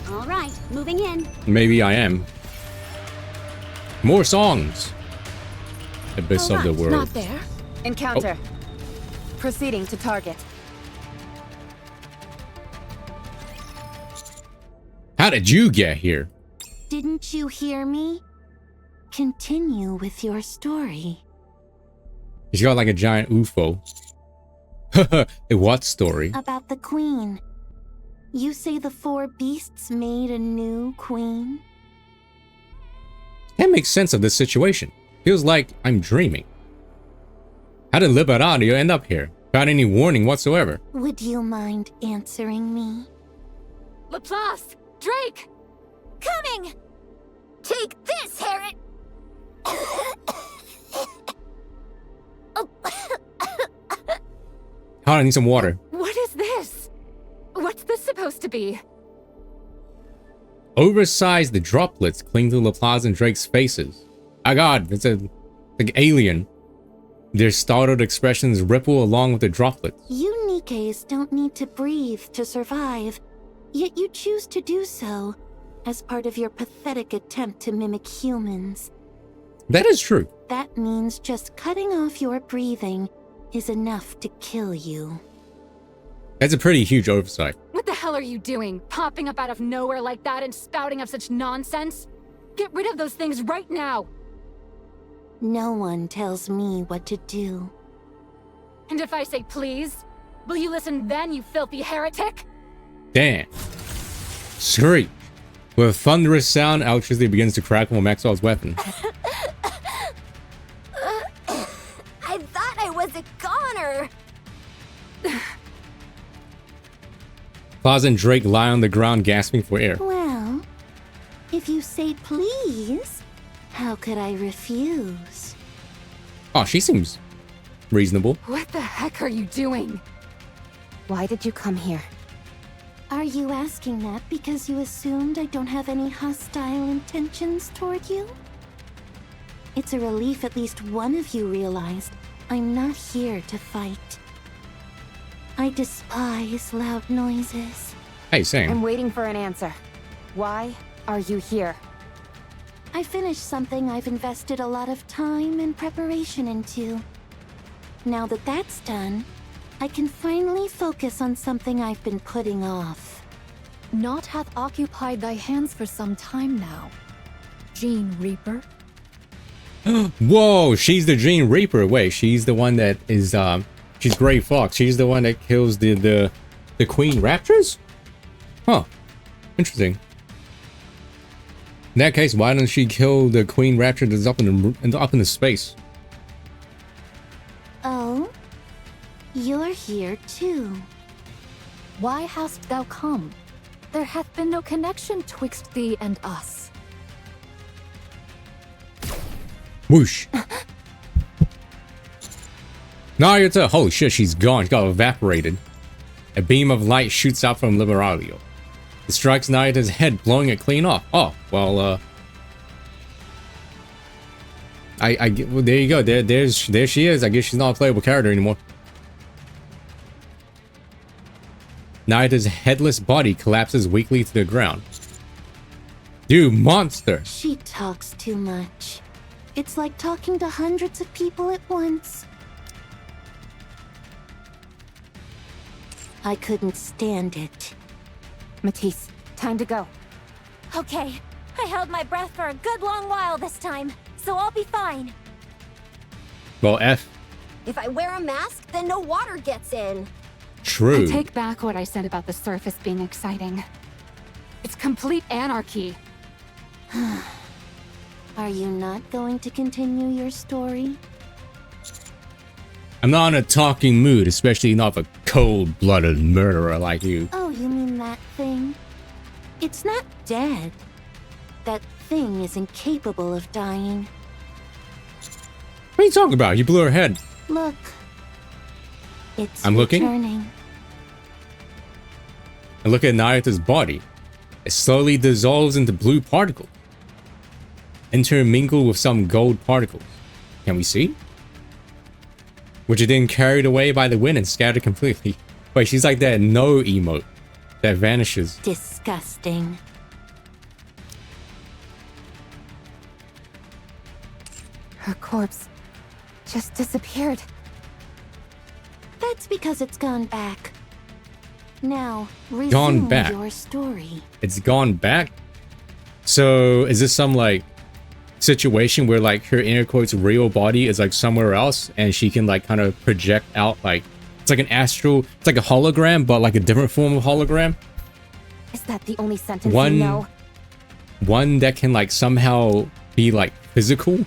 All right. Moving in. Maybe I am. More songs. Abyss of the World. Not there. Encounter. Proceeding to target. How did you get here? Didn't you hear me? Continue with your story. He's got like a giant UFO. A what story? About the queen. You say the four beasts made a new queen? That makes sense of this situation. Feels like I'm dreaming. How did Liberalia end up here? Without any warning whatsoever. Would you mind answering me? Laplace! Drake! Coming! Take this, Harriet! I need some water. What is this? What's this supposed to be? Oversized droplets cling to Laplace and Drake's faces. Oh god, it's a like alien. Their startled expressions ripple along with the droplets. You NIKKEs don't need to breathe to survive, yet you choose to do so as part of your pathetic attempt to mimic humans. That is true. That means just cutting off your breathing is enough to kill you. That's a pretty huge oversight. What the hell are you doing? Popping up out of nowhere like that and spouting up such nonsense? Get rid of those things right now! No one tells me what to do. And if I say please, will you listen then, you filthy heretic? Damn. Screech. With a thunderous sound, electricity begins to crackle on Maxwell's weapon. I thought I was a goner! Plaza and Drake lie on the ground gasping for air. Well, if you say please, how could I refuse? Oh, she seems reasonable. What the heck are you doing? Why did you come here? Are you asking that because you assumed I don't have any hostile intentions toward you? It's a relief at least one of you realized I'm not here to fight. I despise loud noises. Hey, same. I'm waiting for an answer. Why are you here? I finished something I've invested a lot of time and preparation into. Now that that's done, I can finally focus on something I've been putting off. Naught hath occupied thy hands for some time now. Gene Reaper. Whoa, she's the Gene Reaper. Wait, she's the one that is she's Gray Fox. She's the one that kills the Queen Raptors? Huh. Interesting. In that case, why doesn't she kill the Queen Raptor that's up in the space? Oh? You're here too. Why hast thou come? There hath been no connection twixt thee and us. Whoosh. Nayata, holy shit, she's gone. She got evaporated. A beam of light shoots out from Liberalia. It strikes Nayata's head, blowing it clean off. Oh, well, well, there you go. There she is. I guess she's not a playable character anymore. Nayata's headless body collapses weakly to the ground. You monster! She talks too much. It's like talking to hundreds of people at once. I couldn't stand it. Matisse, time to go. Okay, I held my breath for a good long while this time, so I'll be fine. Well, F. If I wear a mask, then no water gets in. True. I take back what I said about the surface being exciting. It's complete anarchy. Are you not going to continue your story? I'm not in a talking mood, especially not a cold-blooded murderer like you. Oh, you mean that thing? It's not dead. That thing is incapable of dying. What are you talking about? You blew her head. Look. It's I'm looking. returning. And look at Nayata's body. It slowly dissolves into blue particles. Intermingle with some gold particles. Can we see? Which are then carried away by the wind and scattered completely. Wait, she's like that no emote that vanishes. Disgusting. Her corpse just disappeared. That's because it's gone back. Now, resume your story. It's gone back? So, is this some like situation where like her inner quotes real body is like somewhere else and she can like kind of project out like it's like an astral, it's like a hologram but like a different form of hologram? Is that the only sentence you know? One that can like somehow be like physical?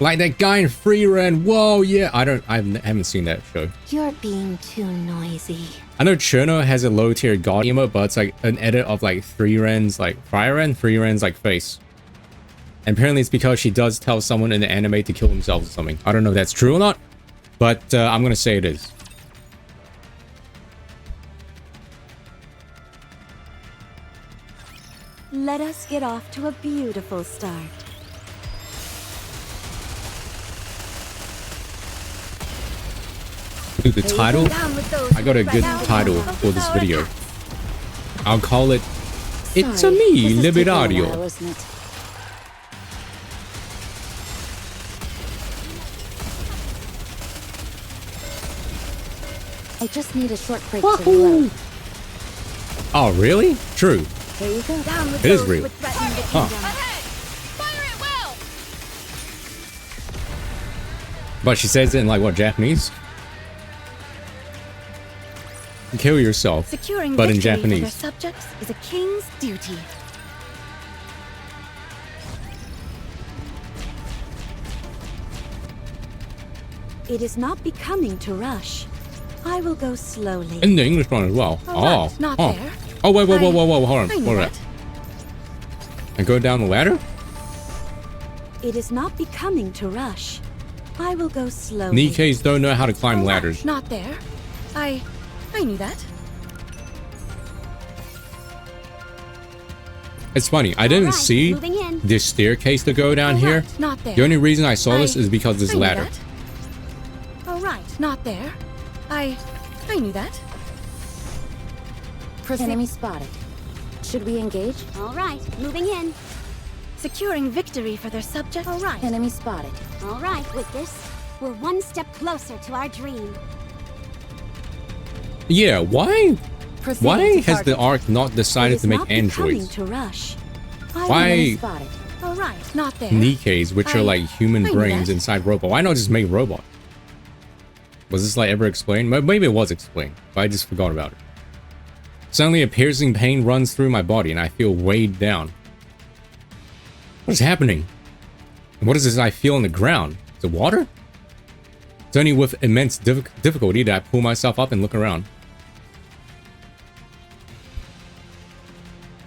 Like that guy in Free Ren. Whoa, yeah. I haven't seen that show. You're being too noisy. I know Cherno has a low tier god emote, but it's like an edit of like Free Ren's like Free Ren's like face. And apparently it's because she does tell someone in the anime to kill themselves or something. I don't know if that's true or not, but I'm gonna say it is. Let us get off to a beautiful start. The title? I got a good title for this video. I'll call it It's a Me, Liberario. I just need a short break to reload. Oh, really? True. Here you go. Down with it is real. Huh. But she says it in like what, Japanese? Kill yourself, Securing but in victory for their Japanese. subjects is a king's duty. It is not becoming to rush. I will go slowly. In the English one as well. Oh, not there. Oh, wait, whoa, hold on. I knew Hold on. that. And go down the ladder? It is not becoming to rush. I will go slowly. Nikkes don't know how to climb ladders. Not there. I knew that. It's funny, I didn't see this staircase to go down here. Not there. The only reason I saw this is because this ladder. All right, not there. I knew that. Enemy spotted. Should we engage? All right, moving in. Securing victory for their subject. All right. Enemy spotted. All right, with this, we're one step closer to our dream. Yeah, why has the Ark not decided to make androids? To rush. Why All right, not there. Nikkes, which are like human knew brains that. inside robot? Why not just make robot? Was this like ever explained? Maybe it was explained, but I just forgot about it. Suddenly a piercing pain runs through my body and I feel weighed down. What is happening? And what is this I feel on the ground? Is it water? It's only with immense difficulty that I pull myself up and look around.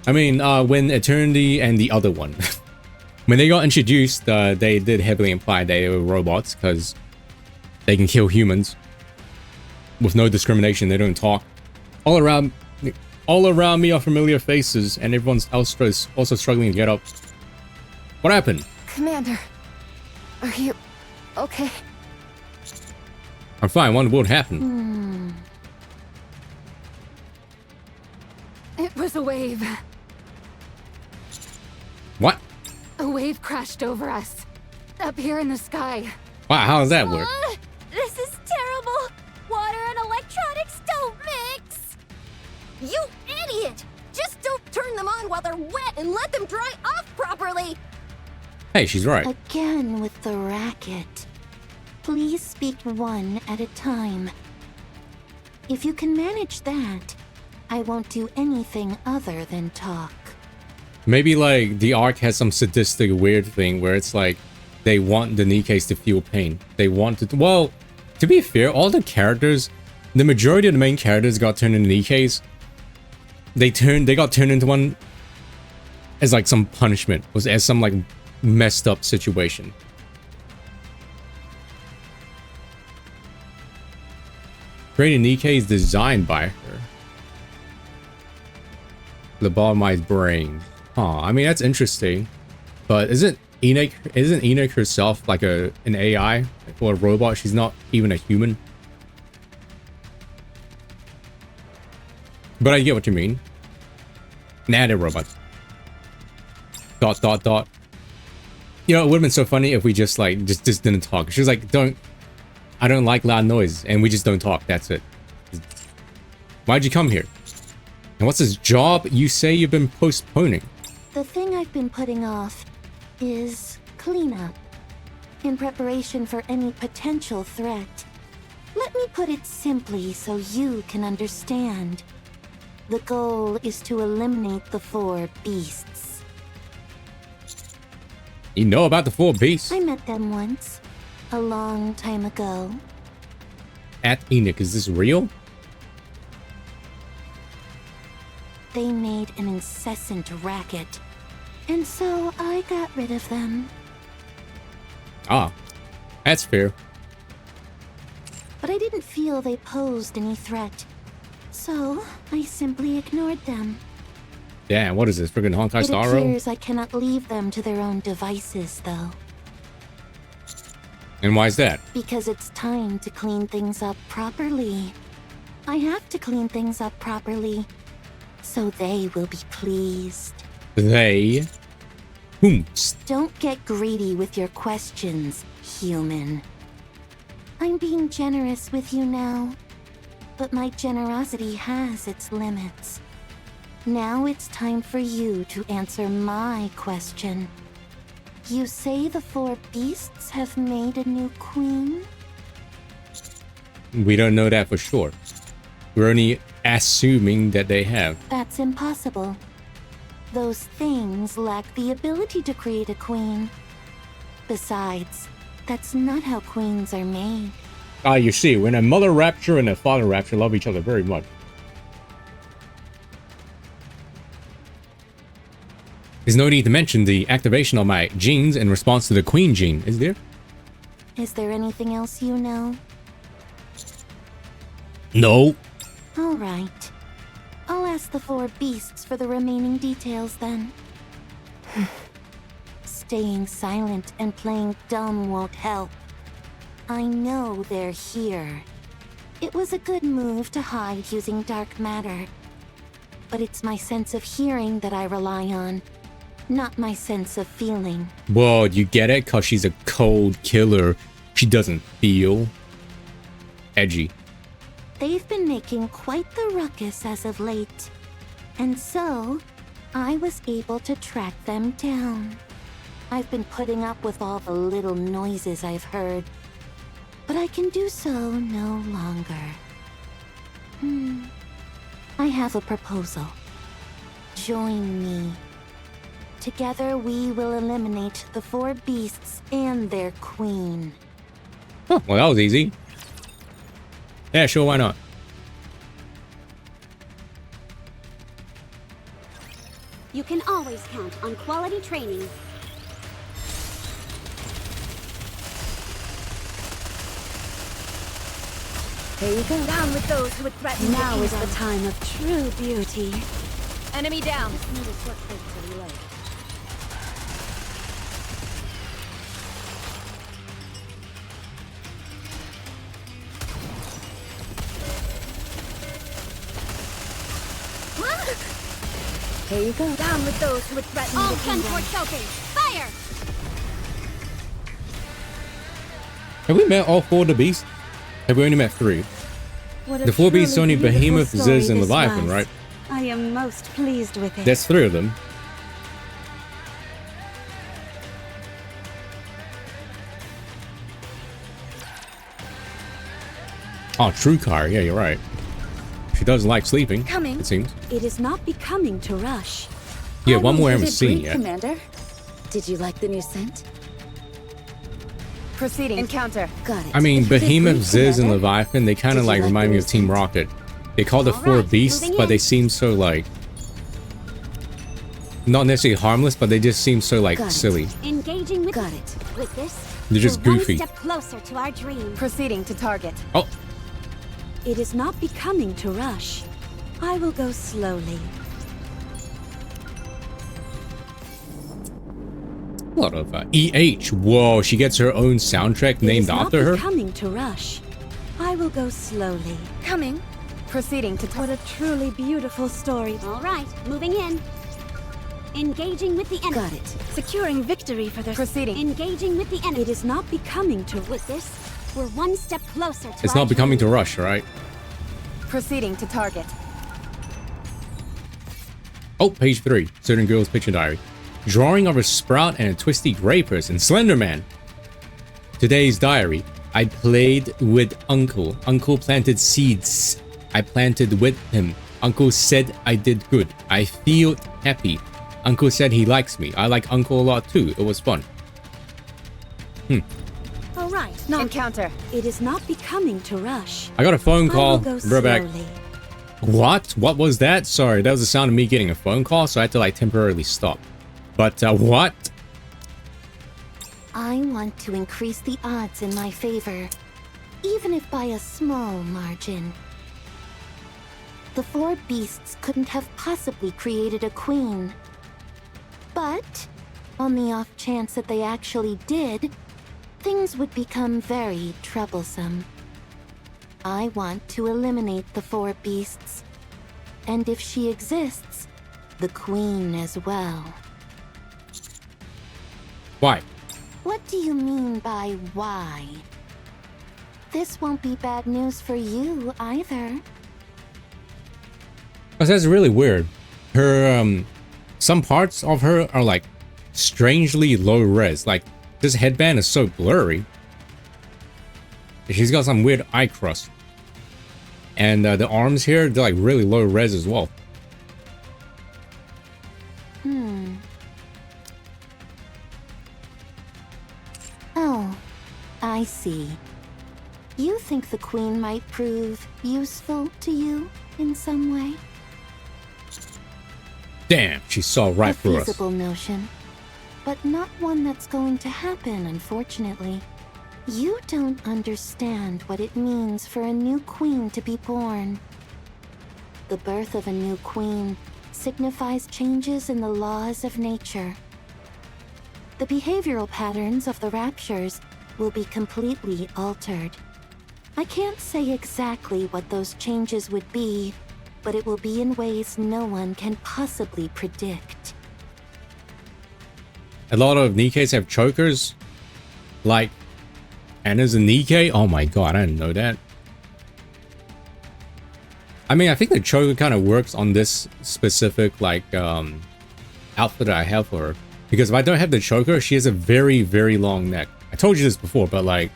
I mean, when Eternity and the other one, when they got introduced, they did heavily imply they were robots because they can kill humans with no discrimination. They don't talk. All around me are familiar faces, and everyone else is also struggling to get up. What happened? Commander, are you okay? I'm fine. What happened? It was a wave. What? A wave crashed over us. Up here in the sky. Wow, how does that work? This is terrible! Water and electronics don't mix! You idiot! Just don't turn them on while they're wet and let them dry off properly! Hey, she's right. Again with the racket. Please speak one at a time. If you can manage that, I won't do anything other than talk. Maybe like the arc has some sadistic weird thing where it's like they want the Nikkes to feel pain. They want to, well, to be fair, all the characters, the majority of the main characters got turned into Nikkes. They got turned into one as like some punishment, was as some like messed up situation. Creating Nikke is designed by her. The ball of my brain. Huh, I mean that's interesting. But isn't Enoch herself like an AI or a robot? She's not even a human. But I get what you mean. Nah, they're robots. ... You know, it would have been so funny if we just like just didn't talk. She was like, I don't like loud noise, and we just don't talk. That's it. Why'd you come here? And what's this job you say you've been postponing? The thing I've been putting off is cleanup, in preparation for any potential threat. Let me put it simply so you can understand. The goal is to eliminate the 4 beasts. You know about the 4 beasts? I met them once, a long time ago. At Enoch, is this real? They made an incessant racket, and so I got rid of them. Ah, that's fair. But I didn't feel they posed any threat, so I simply ignored them. Damn, what is this, friggin' Honkai Star It Rail? appears I cannot leave them to their own devices, though. And why is that? Because it's time to clean things up properly. I have to clean things up properly, so they will be pleased. They? Whomst? Don't get greedy with your questions, human. I'm being generous with you now, but my generosity has its limits. Now it's time for you to answer my question. You say the 4 beasts have made a new queen? We don't know that for sure. We're only assuming that they have. That's impossible. Those things lack the ability to create a queen. Besides, that's not how queens are made. Ah, you see, when a mother rapture and a father rapture love each other very much. There's no need to mention the activation of my genes in response to the queen gene, is there? Is there anything else you know? No. All right. I'll ask the 4 beasts for the remaining details then. Staying silent and playing dumb won't help. I know they're here. It was a good move to hide using dark matter. But it's my sense of hearing that I rely on, not my sense of feeling. Whoa, you get it? Cause she's a cold killer. She doesn't feel. Edgy. They've been making quite the ruckus as of late. And so, I was able to track them down. I've been putting up with all the little noises I've heard, but I can do so no longer. I have a proposal. Join me. Together we will eliminate the 4 beasts and their queen. Huh, well, that was easy. Yeah, sure, why not? You can always count on quality training. Here you go. Down with those who would threaten Now the is the kingdom. time of true beauty. Enemy down. Here you go. Down with those who would threaten All the 10 kingdom. toward choking. Fire! Have we met all 4 of the beasts? Have we only met 3? What a The 4 beasts truly only beautiful Behemoth, story Ziz, and this Leviathan, was. right? I am most pleased with it. That's 3 of them. Oh, True Car. Yeah, you're right. She does like sleeping. Coming. It seems. It is not becoming to rush. Yeah, one more I haven't seen yet. Commander. Did you like the new scent? Proceeding. Encounter. Got it. I mean, Behemoth, Ziz, and Leviathan, they kind of like remind me of Team Rocket. They call the four beasts, but they seem so like... not necessarily harmless, but they just seem so like silly. Engaging with With this, They're just we're goofy. One step closer to our dream. Proceeding to target. Oh. It is not becoming to rush. I will go slowly. A lot of EH. Whoa, she gets her own soundtrack named after her. It is not becoming to rush. I will go slowly. Coming. Proceeding to What a truly beautiful story. All right, moving in. Engaging with the enemy. Got it. Securing victory for their... Proceeding. Engaging with the enemy. It is not becoming to... With this, we're one step closer to It's our not becoming to dream. rush, right? Proceeding to target. Oh, page 3. Certain Girl's Picture Diary. Drawing of a sprout and a twisty gray person. Slender Man. Today's diary. I played with Uncle. Uncle planted seeds. I planted with him. Uncle said I did good. I feel happy. Uncle said he likes me. I like Uncle a lot too. It was fun. All right. Encounter. It is not becoming to rush. I got a phone I call. will go We're back. slowly. What? What was that? Sorry, that was the sound of me getting a phone call, so I had to like temporarily stop. But what? I want to increase the odds in my favor, even if by a small margin. The four beasts couldn't have possibly created a queen. But, on the off chance that they actually did, things would become very troublesome. I want to eliminate the four beasts, and if she exists, the queen as well. Why? What do you mean by why? This won't be bad news for you either. Because that's really weird. Her, some parts of her are like strangely low res. Like this headband is so blurry. She's got some weird eye crust. And the arms here, they're like really low res as well. Oh, I see. You think the queen might prove useful to you in some way? Damn, she saw right through A us. feasible notion, but not one that's going to happen, unfortunately. You don't understand what it means for a new queen to be born. The birth of a new queen signifies changes in the laws of nature. The behavioral patterns of the raptures will be completely altered. I can't say exactly what those changes would be, but it will be in ways no one can possibly predict. A lot of Nikkes have chokers. Like, Anna's a Nikke? Oh my god, I didn't know that. I mean, I think the choker kind of works on this specific, like, outfit that I have for her. Because if I don't have the choker, she has a very, very long neck. I told you this before, but like...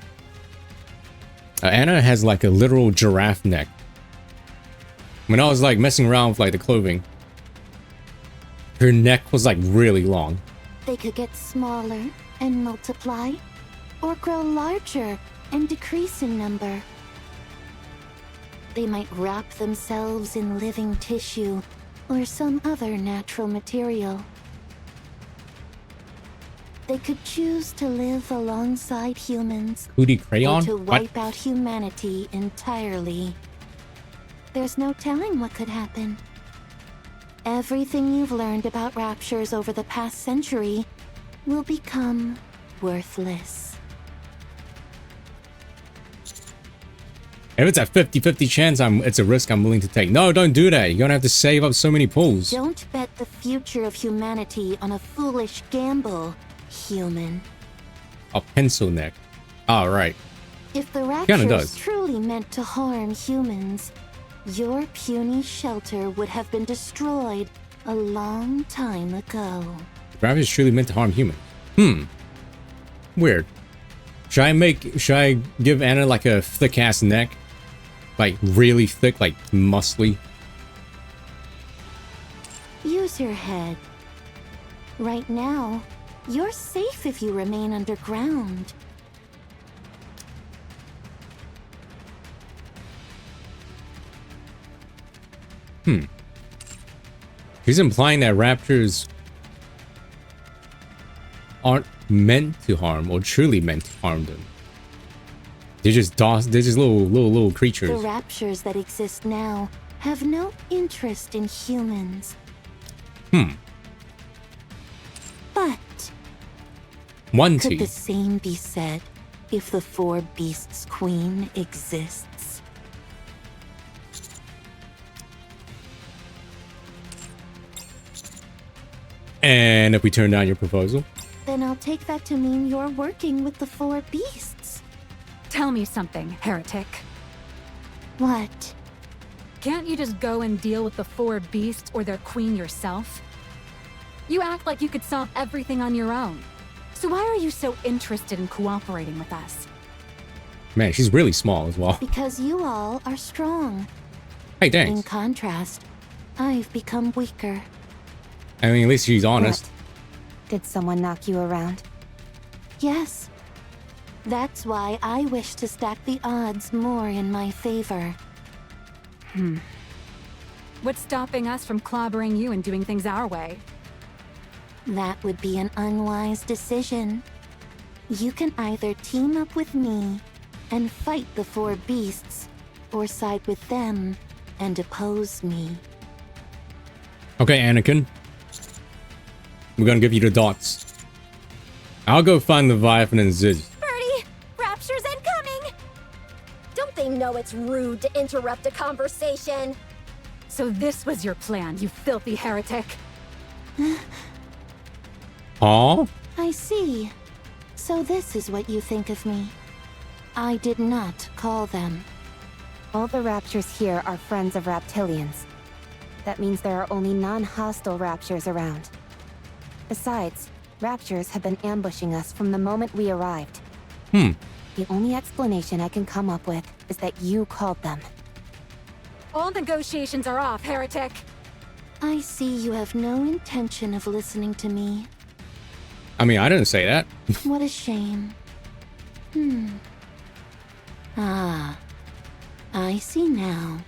Anna has like a literal giraffe neck. When I was like messing around with like the clothing, her neck was like really long. They could get smaller and multiply, or grow larger and decrease in number. They might wrap themselves in living tissue or some other natural material. They could choose to live alongside humans, Cootie Crayon? or to What? wipe out humanity entirely. There's no telling what could happen. Everything you've learned about raptures over the past century will become worthless. If it's a 50-50 chance, it's a risk I'm willing to take. No, don't do that. You're gonna have to save up so many pulls. Don't bet the future of humanity on a foolish gamble, human. A pencil neck. Alright. If the Kinda raptures does. truly meant to harm humans, your puny shelter would have been destroyed a long time ago. Raptors is truly meant to harm humans. Weird. Should I give Anna like a thick ass neck? Like really thick, like muscly. Use your head. Right now, you're safe if you remain underground. She's implying that raptors aren't meant to harm or truly meant to harm them. They're just little creatures. The raptures that exist now have no interest in humans. But could the same be said if the Four Beasts Queen exists? And if we turn down your proposal? Then I'll take that to mean you're working with the Four Beasts. Tell me something, heretic. What? Can't you just go and deal with the Four Beasts or their queen yourself? You act like you could solve everything on your own. So why are you so interested in cooperating with us? Man, she's really small as well. Because you all are strong. Hey, thanks. In contrast, I've become weaker. I mean, at least she's honest. What? Did someone knock you around? Yes. That's why I wish to stack the odds more in my favor. What's stopping us from clobbering you and doing things our way? That would be an unwise decision. You can either team up with me and fight the Four Beasts, or side with them and oppose me. Okay, Anakin. We're gonna give you the dots. I'll go find Leviathan and Ziz. Birdie, Rapture's incoming! Don't they know it's rude to interrupt a conversation? So this was your plan, you filthy heretic. Huh? I see. So this is what you think of me. I did not call them. All the raptures here are friends of reptilians. That means there are only non-hostile raptures around. Besides, raptures have been ambushing us from the moment we arrived. The only explanation I can come up with is that you called them. All negotiations are off, heretic. I see you have no intention of listening to me. I mean, I didn't say that. What a shame. Ah, I see now.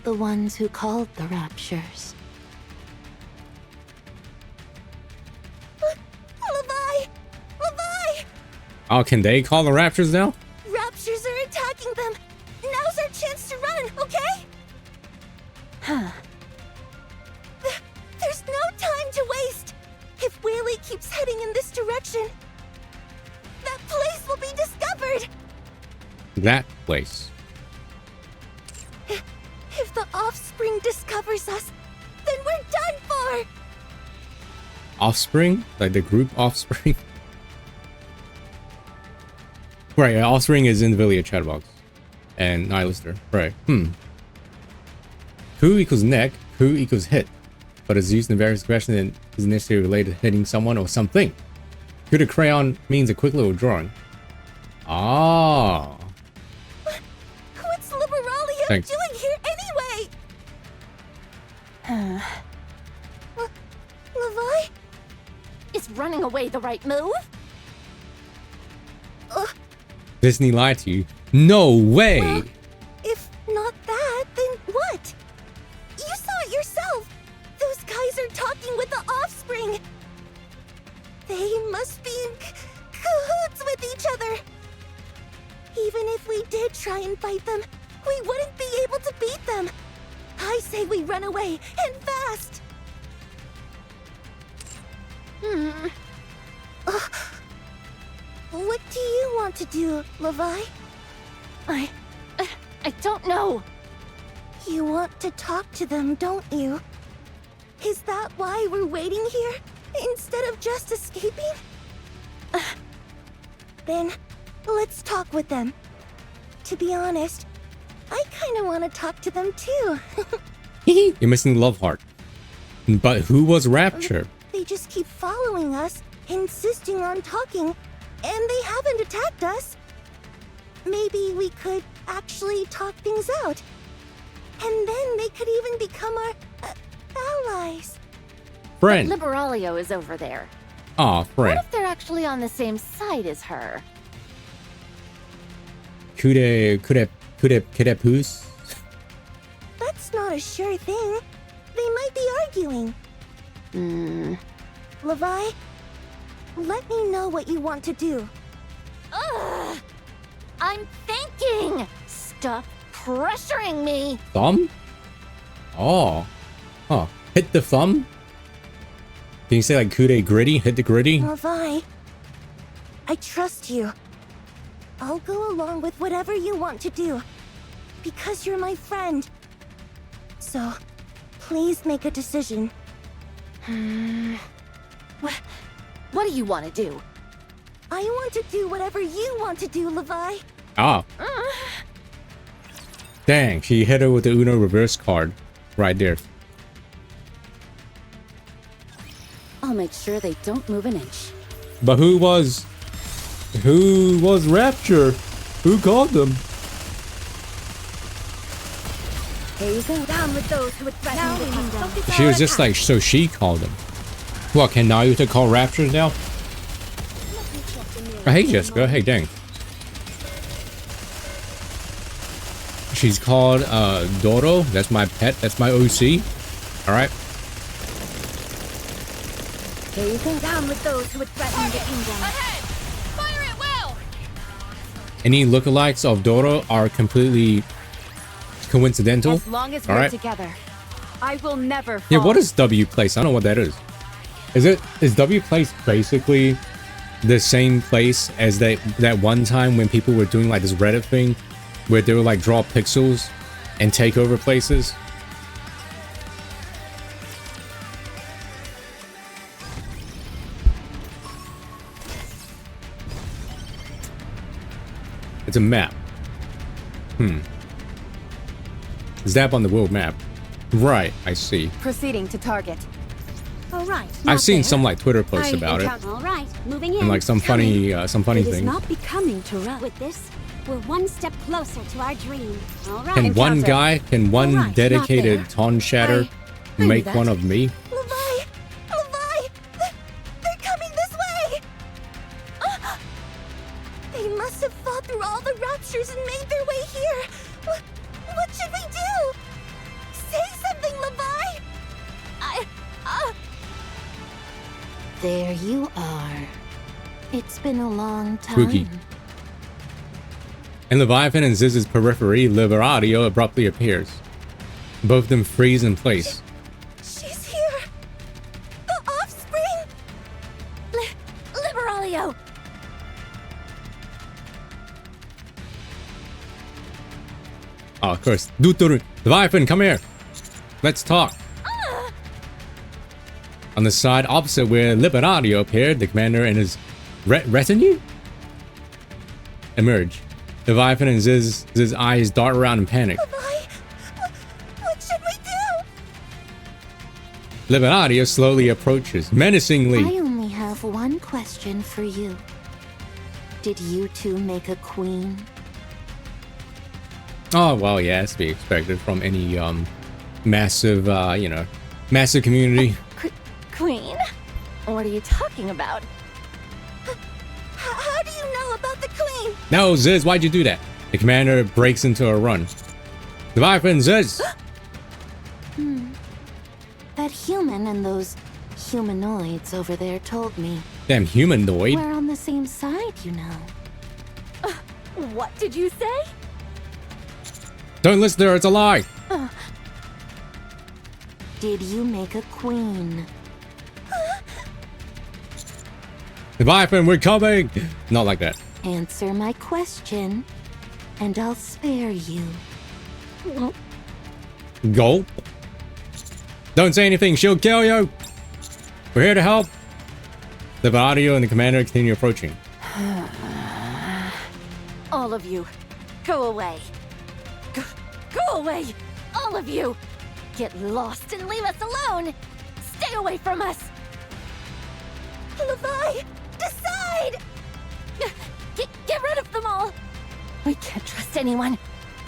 The ones who called the raptures. Levi! Levi! Oh, can they call the raptors now? Raptures are attacking them! Now's our chance to run, okay? There's no time to waste! If Whaley keeps heading in this direction, that place will be discovered! That place. If the Offspring discovers us, then we're done for! Offspring? Like the group Offspring? Right, yeah, Offspring is in the Villia chatbox. And Nihilister. Right. Who equals neck, who equals hit. But is used in various expressions and is initially related to hitting someone or something. Could a crayon means a quick little drawing. Ah. What's Liberalia Thanks. doing here anyway? Levi? Is running away the right move? Disney lied to you. No way! Well, if not that, then what? You saw it yourself! Those guys are talking with the Offspring! They must be in cahoots with each other! Even if we did try and fight them, we wouldn't be able to beat them! I say we run away, and fast! What do you want to do, Levi? I don't know. You want to talk to them, don't you? Is that why we're waiting here, instead of just escaping? Then, let's talk with them. To be honest, I kinda wanna talk to them too. You're missing the love heart. But who was Rapture? They just keep following us, insisting on talking, and they haven't attacked us. maybe we could actually talk things out. And then they could even become our allies. Friend. But Liberalio is over there. Aw, friend. What if they're actually on the same side as her? Could poos? That's not a sure thing. They might be arguing. Levi, let me know what you want to do. Ugh! I'm thinking! Stop pressuring me! Thumb? Oh. Huh. Hit the thumb? Can you say like kude gritty? Hit the gritty? Levi, I trust you. I'll go along with whatever you want to do. Because you're my friend. So, please make a decision. What do you want to do? I want to do whatever you want to do, Levi. Ah. Dang, she hit her with the Uno reverse card. Right there. I'll make sure they don't move an inch. But who was Rapture? Who called them? Here you go. Down with those who would threaten the kingdom. She was just like, so she called them. What, can Naruto call Raptors now? Oh, hey Jessica, hey dang. She's called Doro. That's my pet. That's my OC. Alright. Here you go. Down with those who would threaten the kingdom. Ahead! Fire at will! Any lookalikes of Doro are completely coincidental. As long as we're Alright. together, I will never fall. Yeah, what is W place? I don't know what that is. Is W place basically the same place as that one time when people were doing like this Reddit thing where they would like draw pixels and take over places? It's a map. Zap on the world map. Right, I see. Proceeding to target. All right. I've seen some like Twitter posts about it. All right, moving in. And like some funny It things. is not becoming to run. With this, we're one step closer to our dream. All right. Can one guy, can one Alright, dedicated not Ton Shatter I knew make that. one of me? Levi! Levi! They're coming this way! They must have fought through all the raptures and made their way here. What should we do? Say something, Levi! There you are. It's been a long time. Spooky. In Leviathan and Ziz's periphery, Liberadio abruptly appears. Both of them freeze in place. She's here! The offspring! Liberalio! Oh, of course. Leviathan, come here. Let's talk. On the side opposite where Liberadio appeared, the commander and his retinue emerge. Leviathan and Ziz's eyes dart around in panic. Levi! What should we do? Liberadio slowly approaches, menacingly. I only have one question for you. Did you two make a queen? Oh, well, yeah, it's to be expected from any massive, massive community. Queen? What are you talking about? How do you know about the queen? No, Ziz, why'd you do that? The commander breaks into a run. Leviathan, Ziz! That human and those humanoids over there told me. Damn humanoid. We're on the same side, you know. What did you say? Don't listen to her, it's a lie. Did you make a queen? Leviathan, we're coming! Not like that. Answer my question, and I'll spare you. Gulp. Don't say anything, she'll kill you! We're here to help. Liberadio and the commander continue approaching. All of you, go away. Go away! All of you! Get lost and leave us alone! Stay away from us! Levi! Decide! Get rid of them all! We can't trust anyone.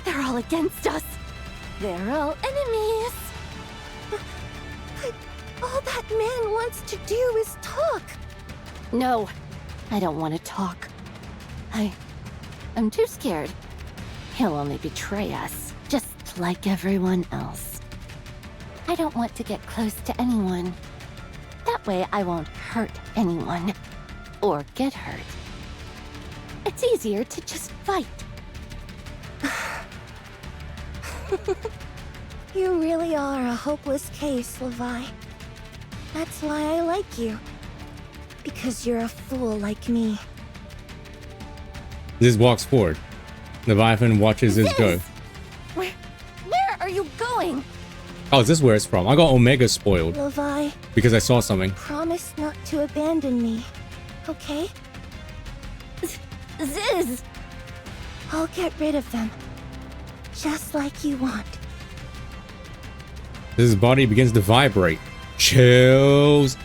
They're all against us. They're all enemies. But all that man wants to do is talk. No, I don't want to talk. I'm too scared. He'll only betray us, just like everyone else. I don't want to get close to anyone. That way I won't hurt anyone. Or get hurt. It's easier to just fight. You really are a hopeless case, Levi. That's why I like you. Because you're a fool like me. Ziz walks forward. Leviathan watches Ziz go. Where are you going? Oh, is this where it's from? I got Omega spoiled. Levi. Because I saw something. Promise not to abandon me, okay? Ziz! I'll get rid of them. Just like you want. His body begins to vibrate. Chills.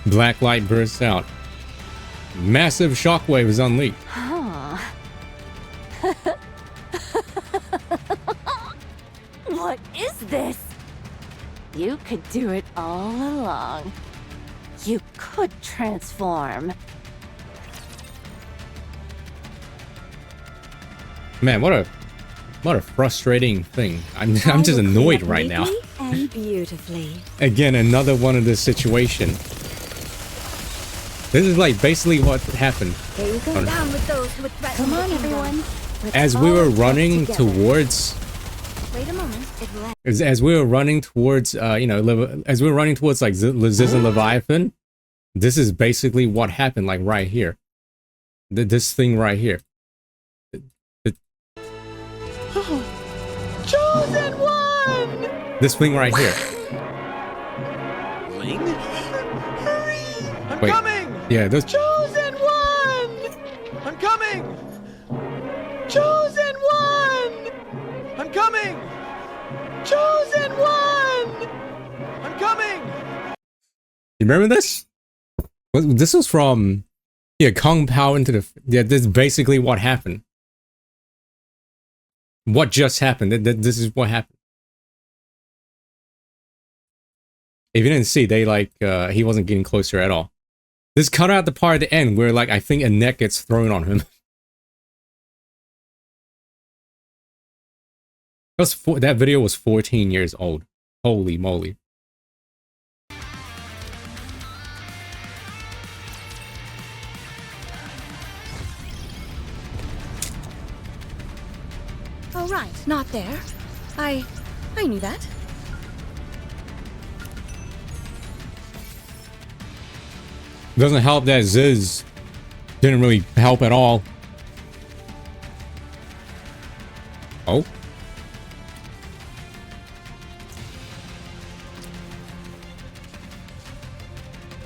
Black light bursts out. Massive shockwave is unleashed. Huh. What is this? You could do it all along. You could transform. Man, what a frustrating thing. I'm just annoyed right now. And beautifully. Again, another one of this situation. This is like basically what happened. Here you go. Down with those who would threaten. Come on, everyone. As we were running towards, Wait a moment. as we were running towards, as we were running towards like Ziz and Leviathan, this is basically what happened. Like right here, this thing right here. Chosen one! This thing right here. Ling? Hurry! I'm Wait. coming! Yeah, those. Chosen one! I'm coming! Chosen one! I'm coming! Chosen one! I'm coming! You remember this? This was from, yeah, Kung Pao into the. Yeah, this is basically what happened. What just happened? This is what happened. If you didn't see, they like he wasn't getting closer at all. This cut out the part at the end where like I think a net gets thrown on him. That video was 14 years old. Holy moly. Oh, right, not there. I knew that. Doesn't help that Ziz didn't really help at all. Oh.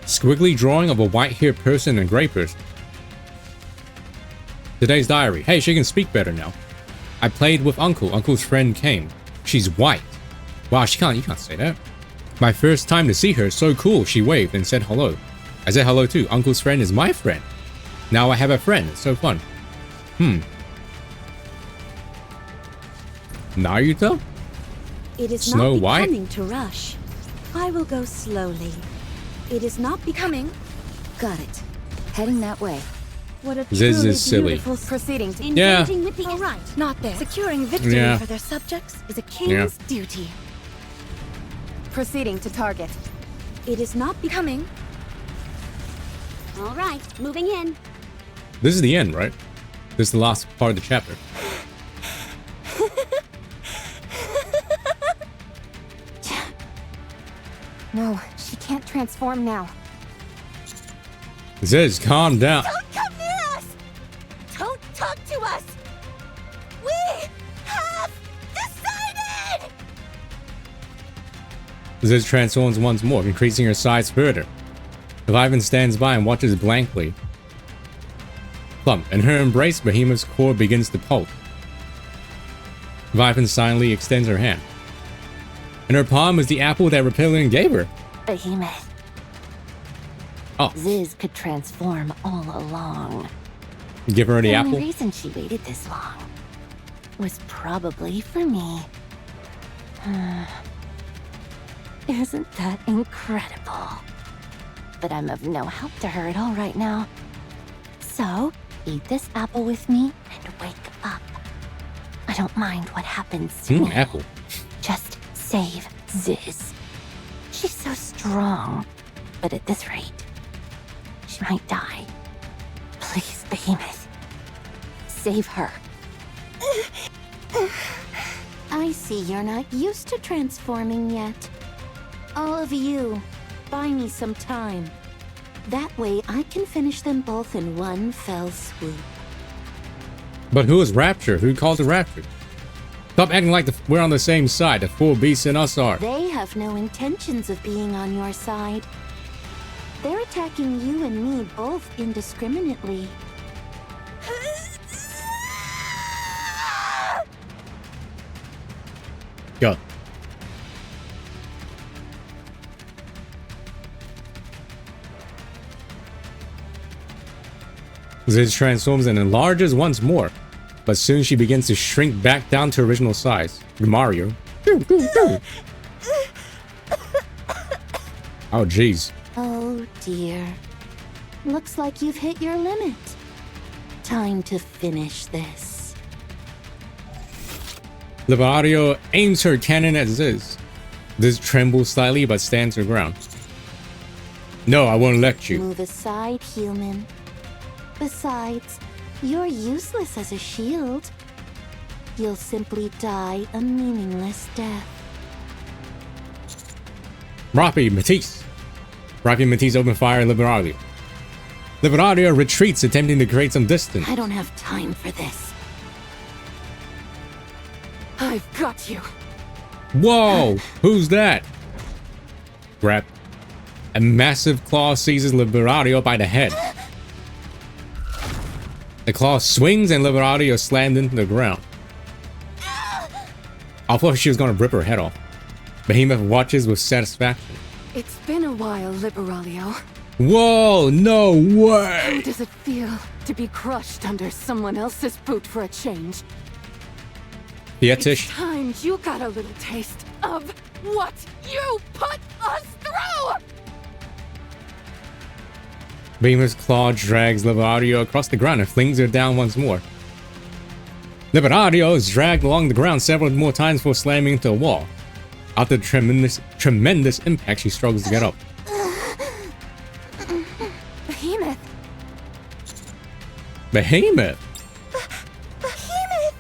Squiggly drawing of a white-haired person and gray person. Today's diary. Hey, she can speak better now. I played with Uncle. Uncle's friend came. She's white. Wow, you can't say that. My first time to see her, so cool. She waved and said hello. I said hello too. Uncle's friend is my friend. Now I have a friend. It's so fun. Naruto? It is Snow not White? becoming to rush. I will go slowly. It is not becoming. Got it. Heading that way. What a Ziz truly is silly. beautiful proceeding. Yeah. Engaging with the All right, not there. Securing victory Yeah. for their subjects is a king's duty. Proceeding to target. It is not becoming. All right, moving in. This is the end, right? This is the last part of the chapter. No, she can't transform now. Ziz, calm down. Don't come near us! Don't talk to us! We have decided! Ziz transforms once more, increasing her size further. Leviathan stands by and watches blankly. Plump. In her embrace, Behemoth's core begins to pulse. Leviathan silently extends her hand. In her palm is the apple that Reptilian gave her. Behemoth. Oh. Ziz could transform all along. Give her the The apple. only reason she waited this long was probably for me. Isn't that incredible? But I'm of no help to her at all right now. So, eat this apple with me and wake up. I don't mind what happens to me. Apple. Just save Ziz. She's so strong, but at this rate, she might die. Please, Behemoth, save her. I see you're not used to transforming yet. All of you, buy me some time. That way I can finish them both in one fell swoop. But who is Rapture? Who called it Rapture? Stop acting like we're on the same side. The four beasts and us are. They have no intentions of being on your side. They're attacking you and me both indiscriminately. Go. Ziz transforms and enlarges once more, but soon she begins to shrink back down to original size. Mario. Oh, jeez. Oh dear. Looks like you've hit your limit. Time to finish this. Liberario aims her cannon at Ziz. Ziz trembles slightly but stands her ground. No, I won't let you. Move aside, human. Besides, you're useless as a shield. You'll simply die a meaningless death. Rappi Matisse. Rappi Matisse open fire at Liberario. Liberario retreats, attempting to create some distance. I don't have time for this. I've got you. Whoa! Who's that? Grab. A massive claw seizes Liberario by the head. The claw swings and Liberario is slammed into the ground. I thought she was gonna rip her head off. Behemoth watches with satisfaction. It's been a while, Liberalia. Whoa, no way! How does it feel to be crushed under someone else's boot for a change? It's time you got a little taste of what you put us through! Behemoth's claw drags Liberario across the ground and flings her down once more. Liberario is dragged along the ground several more times before slamming into a wall. After the tremendous impact, she struggles to get up. Behemoth! Behemoth! Behemoth!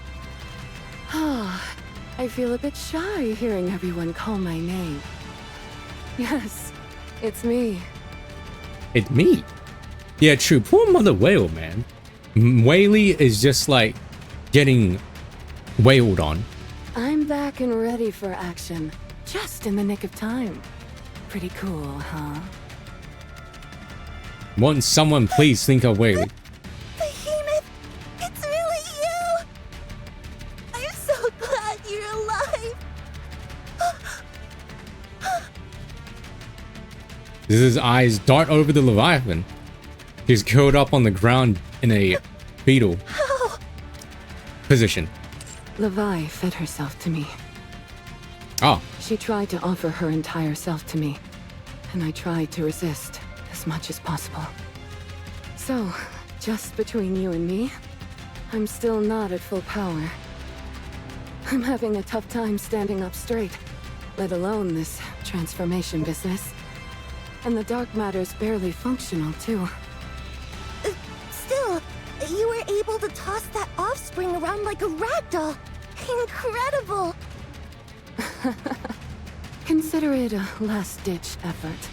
Ah, I feel a bit shy hearing everyone call my name. Yes, it's me. It's me? Yeah, true. Poor Mother Whale, man. Whaley is just like getting wailed on. I'm back and ready for action. Just in the nick of time. Pretty cool, huh? Won't someone please think of Whaley? Behemoth, it's really you! I'm so glad you're alive! Ziz's eyes dart over the Leviathan. She's curled up on the ground in a fetal position. Levi fed herself to me. Oh. She tried to offer her entire self to me, and I tried to resist as much as possible. So, just between you and me, I'm still not at full power. I'm having a tough time standing up straight, let alone this transformation business. And the dark matter's barely functional, too. Still, you were able to toss that offspring around like a ragdoll. Incredible! Consider it a last-ditch effort.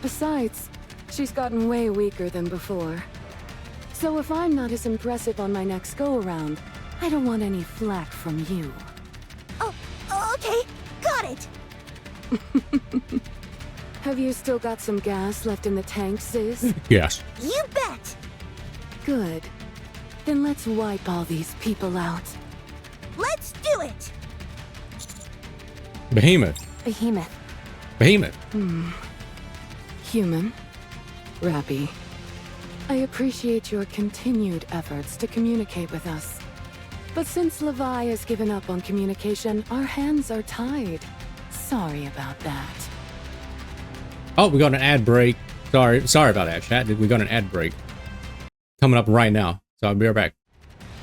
Besides, she's gotten way weaker than before. So if I'm not as impressive on my next go-around, I don't want any flack from you. Oh, okay. Got it! Have you still got some gas left in the tank, Ziz? Yes. You bet! Good. Then let's wipe all these people out. Let's do it! Behemoth. Behemoth. Behemoth. Human. Rappi. I appreciate your continued efforts to communicate with us. But since Levi has given up on communication, our hands are tied. Sorry about that. Oh, we got an ad break. Sorry about that, chat. We got an ad break coming up right now. So I'll be right back.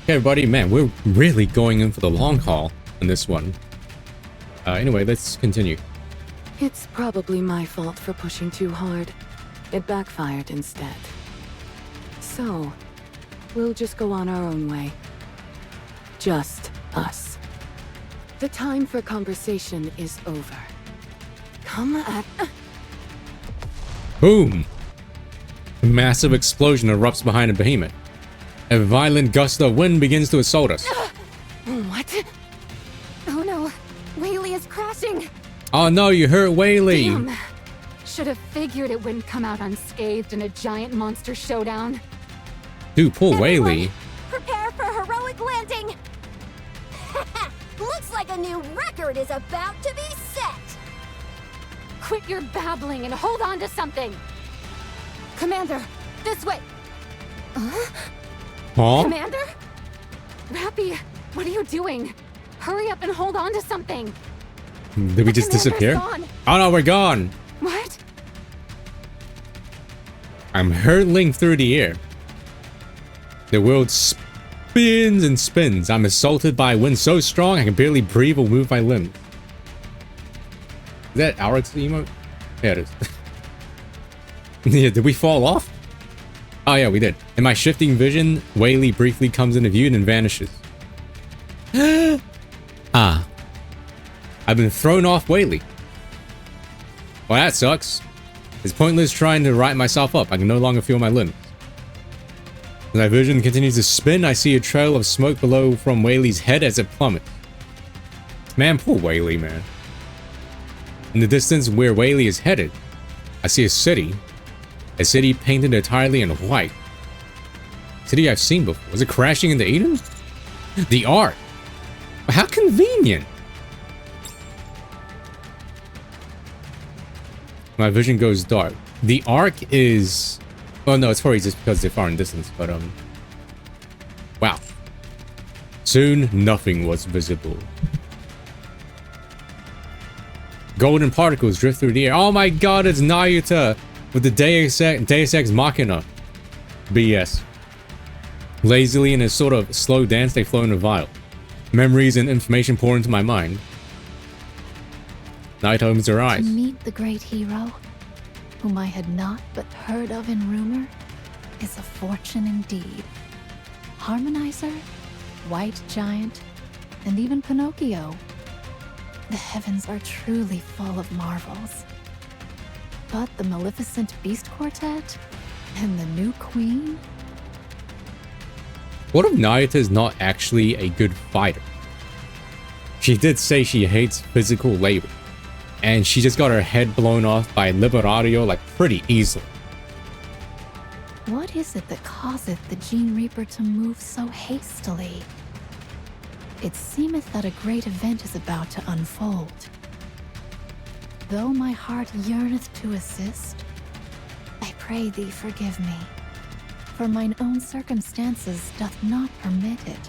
Okay, everybody, man, we're really going in for the long haul on this one. Anyway, let's continue. It's probably my fault for pushing too hard. It backfired instead. So, we'll just go on our own way. Just us. The time for conversation is over. Come at... Boom! A massive explosion erupts behind a behemoth. A violent gust of wind begins to assault us. What? Oh no, Whaley is crashing. Oh no, you hurt Whaley! Damn. Should have figured it wouldn't come out unscathed in a giant monster showdown. Dude, poor Whaley. Prepare for heroic landing. Looks like a new record is about to be set. Quit your babbling and hold on to something. Commander, this way. Huh? Commander? Rappy, what are you doing? Hurry up and hold on to something. Did we just disappear? Gone. Oh no, we're gone. What? I'm hurtling through the air. The world spins and spins. I'm assaulted by wind so strong I can barely breathe or move my limbs. Is that Alex emote? Yeah, it is. Yeah, did we fall off? Oh yeah, we did. In my shifting vision, Whaley briefly comes into view and then vanishes. Ah. I've been thrown off Whaley. Well, that sucks. It's pointless trying to right myself up. I can no longer feel my limbs. As my vision continues to spin, I see a trail of smoke below from Whaley's head as it plummets. Man, poor Whaley, man. In the distance where Whaley is headed, I see a city. A city painted entirely in white. A city I've seen before. Is it crashing into Eden? The Ark. How convenient. My vision goes dark. The Ark is... Oh no, it's probably just because they're far in distance, but wow. Soon, nothing was visible. Golden particles drift through the air. Oh my god, it's Nayuta with the Deus Ex Machina. BS. Lazily in a sort of slow dance, they flow in a vial. Memories and information pour into my mind. Night opens her eyes. To meet the great hero, whom I had not but heard of in rumor, is a fortune indeed. Harmonizer, White Giant, and even Pinocchio. The heavens are truly full of marvels. But the Maleficent Beast Quartet and the new queen? What if Nayuta is not actually a good fighter? She did say she hates physical labor, and she just got her head blown off by Liberario like pretty easily. What is it that causeth the Gene Reaper to move so hastily? It seemeth that a great event is about to unfold. Though my heart yearneth to assist, I pray thee forgive me, for mine own circumstances doth not permit it.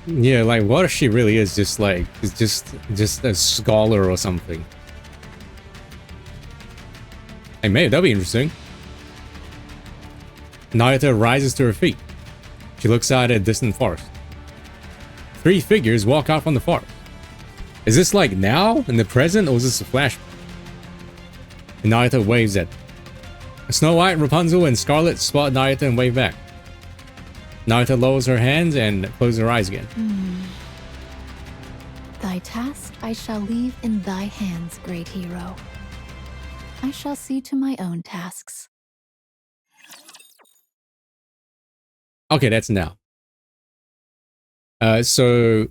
Yeah, like what if she really is just like just a scholar or something? Hey, maybe that'd be interesting. Nayuta rises to her feet. She looks out at a distant forest. 3 figures walk out from the forest. Is this like now, in the present, or is this a flashback? And Nayuta waves at them. Snow White, Rapunzel, and Scarlet spot Nayuta and wave back. Nayuta lowers her hands and closes her eyes again. Thy task I shall leave in thy hands, great hero. I shall see to my own tasks. Okay, that's now. So...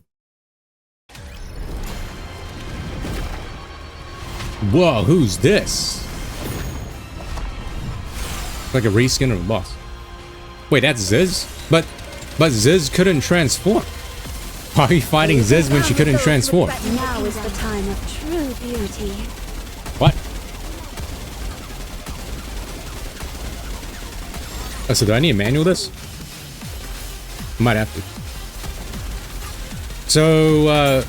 Whoa, who's this? Like a reskin of a boss. Wait, that's Ziz? But Ziz couldn't transform. Why are you fighting Ziz when she couldn't transform? Now is the time of true beauty. What? Oh, so do I need to manual this? I might have to. So,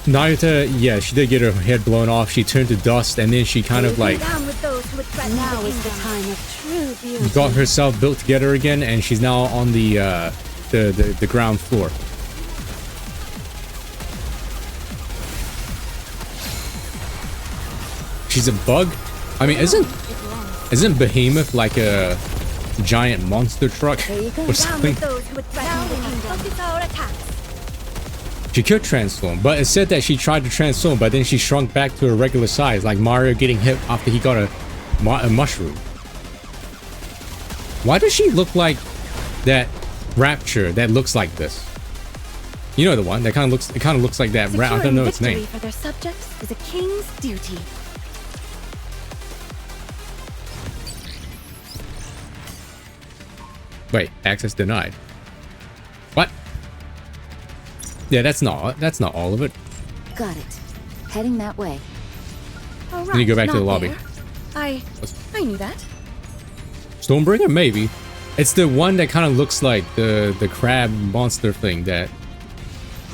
Nayuta, yeah, she did get her head blown off. She turned to dust, and then she kind of like Down with those who would threaten now is the time of true beauty. got herself built together again, and she's now on the ground floor. She's a bug. I mean, isn't Behemoth like a giant monster truck or something? She could transform, but it said that she tried to transform, but then she shrunk back to her regular size, like Mario getting hit after he got a mushroom. Why does she look like that Rapture that looks like this? You know the one that kind of looks like that. I don't know its name. For their subjects is a king's duty. Wait, access denied. What? Yeah, that's not all of it. Got it. Heading that way. Oh, right, Then you go back to the lobby. I knew that. Stormbringer, maybe. It's the one that kind of looks like the crab monster thing that.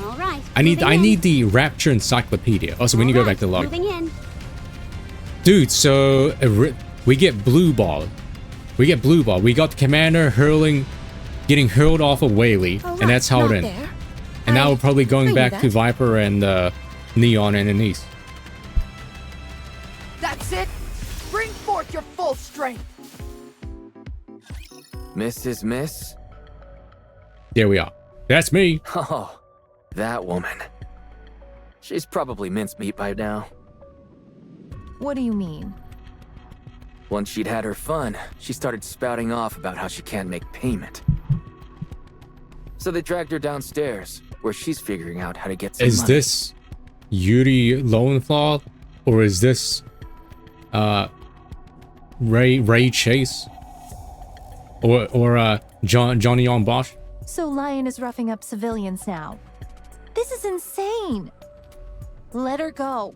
All right. I need the Rapture Encyclopedia. Also, when you go back to the lobby. Moving in. Dude, so we get blue ball. We get blue ball. We got the commander getting hurled off of Whaley, and that's how it ends. And now we're probably going back to Viper and Neon and Anise. That's it. Bring forth your full strength. Mrs. Miss? There we are. That's me. Oh, that woman. She's probably mincemeat by now. What do you mean? Once she'd had her fun, she started spouting off about how she can't make payment. So they dragged her downstairs, where she's figuring out how to get some money. Is this Yuri Lowenthal, or is this Ray Chase, or Johnny on Bosch? So Lion is roughing up civilians now. This is insane. Let her go.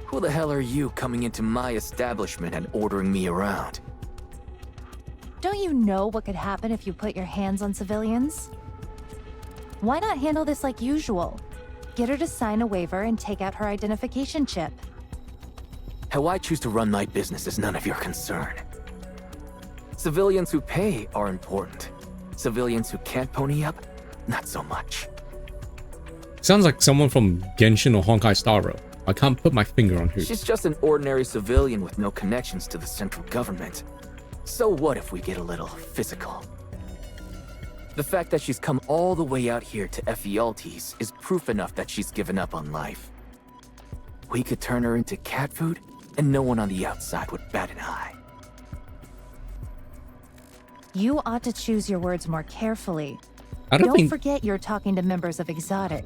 Who the hell are you coming into my establishment and ordering me around? Don't you know what could happen if you put your hands on civilians? Why not handle this like usual? Get her to sign a waiver and take out her identification chip. How I choose to run my business is none of your concern. Civilians who pay are important. Civilians who can't pony up, not so much. Sounds like someone from Genshin or Honkai Star Rail. I can't put my finger on who. She's just an ordinary civilian with no connections to the central government. So what if we get a little physical? The fact that she's come all the way out here to Ephialtes is proof enough that she's given up on life. We could turn her into cat food, and no one on the outside would bat an eye. You ought to choose your words more carefully. Don't forget you're talking to members of Exotic.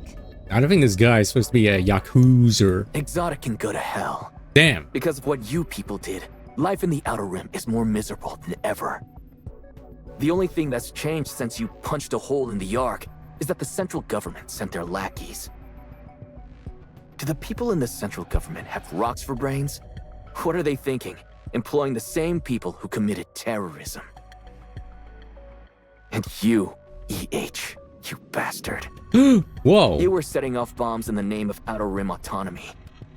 I don't think this guy is supposed to be a Yakuza. Exotic can go to hell. Damn. Because of what you people did, life in the Outer Rim is more miserable than ever. The only thing that's changed since you punched a hole in the Ark is that the central government sent their lackeys. Do the people in the central government have rocks for brains? What are they thinking? Employing the same people who committed terrorism. And you, EH, you bastard. Whoa. You were setting off bombs in the name of Outer Rim autonomy.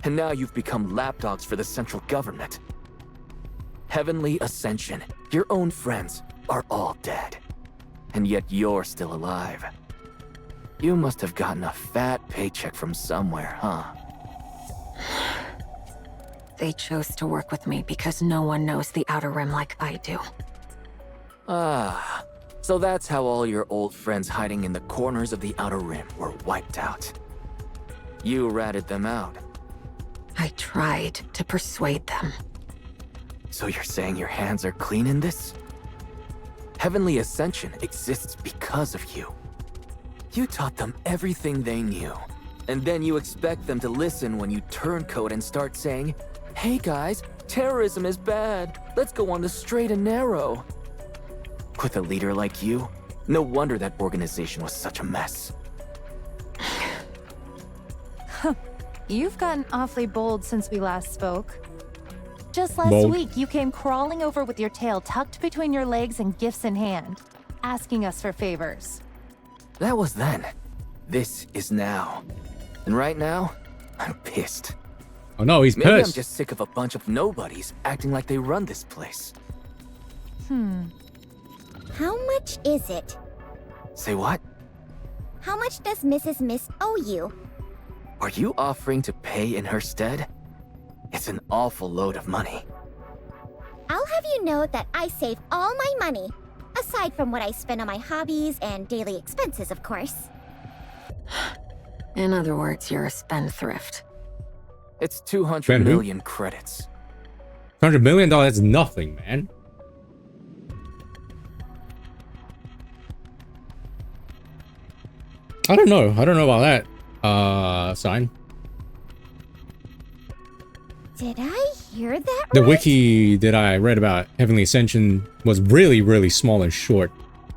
And now you've become lapdogs for the central government. Heavenly Ascension, your own friends, are all dead. And yet you're still alive. You must have gotten a fat paycheck from somewhere, huh? They chose to work with me because no one knows the Outer Rim like I do. Ah, so that's how all your old friends hiding in the corners of the Outer Rim were wiped out. You ratted them out. I tried to persuade them. So you're saying your hands are clean in this? Heavenly Ascension exists because of you. You taught them everything they knew, and then you expect them to listen when you turncoat and start saying, "Hey guys, terrorism is bad. Let's go on the straight and narrow." With a leader like you, no wonder that organization was such a mess. You've gotten awfully bold since we last spoke. Just last Bold. week, you came crawling over with your tail tucked between your legs and gifts in hand, asking us for favors. That was then. This is now. And right now, I'm pissed. Oh no, he's Maybe pissed. I'm just sick of a bunch of nobodies acting like they run this place. How much is it? Say what? How much does Mrs. Mist owe you? Are you offering to pay in her stead? It's an awful load of money. I'll have you know that I save all my money. Aside from what I spend on my hobbies and daily expenses, of course. In other words, you're a spendthrift. It's 200 Spend who? million credits. $100 million, that's nothing, man. I don't know about that, sign. Did I hear that The right? wiki that I read about Heavenly Ascension was really, really small and short.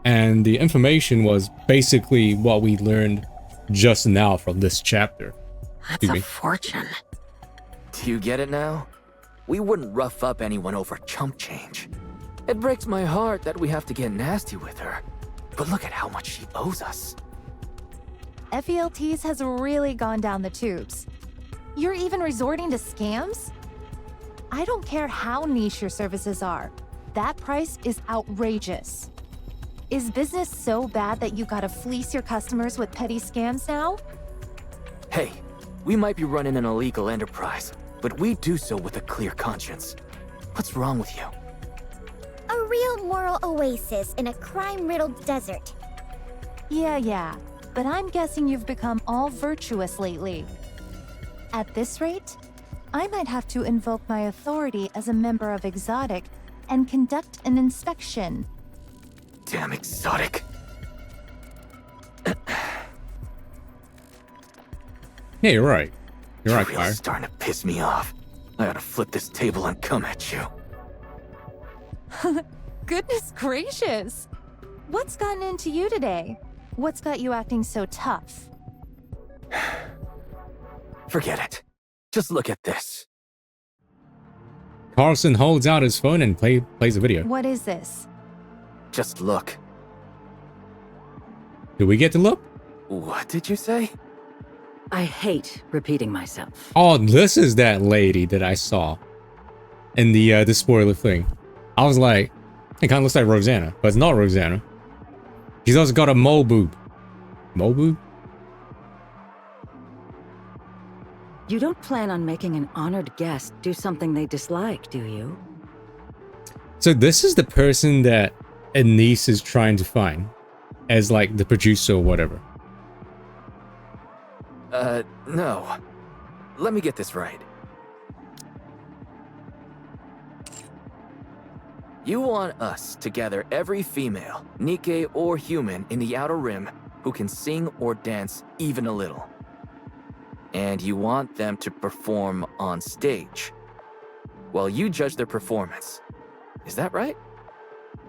And the information was basically what we learned just now from this chapter. That's a fortune. Do you get it now? We wouldn't rough up anyone over chump change. It breaks my heart that we have to get nasty with her. But look at how much she owes us. FELTs has really gone down the tubes. You're even resorting to scams? I don't care how niche your services are. That price is outrageous. Is business so bad that you gotta fleece your customers with petty scams now? Hey, we might be running an illegal enterprise, but we do so with a clear conscience. What's wrong with you? A real moral oasis in a crime-riddled desert. Yeah, but I'm guessing you've become all virtuous lately. At this rate, I might have to invoke my authority as a member of Exotic and conduct an inspection. Damn Exotic. Yeah, you're right. You're right, Really Fire. starting to piss me off. I gotta flip this table and come at you. Goodness gracious! What's gotten into you today? What's got you acting so tough? Forget it. Just look at this. Carlson holds out his phone and plays a video. What is this? Just look. Do we get to look? What did you say? I hate repeating myself. Oh, this is that lady that I saw in the spoiler thing. I was like, it kind of looks like Rosanna, but it's not Rosanna. She's also got a mole boob. Mole boob? You don't plan on making an honored guest do something they dislike, do you? So this is the person that Anise is trying to find as like the producer or whatever. No. Let me get this right. You want us to gather every female, NIKKE or human in the Outer Rim who can sing or dance even a little. And you want them to perform on stage while you judge their performance. Is that right?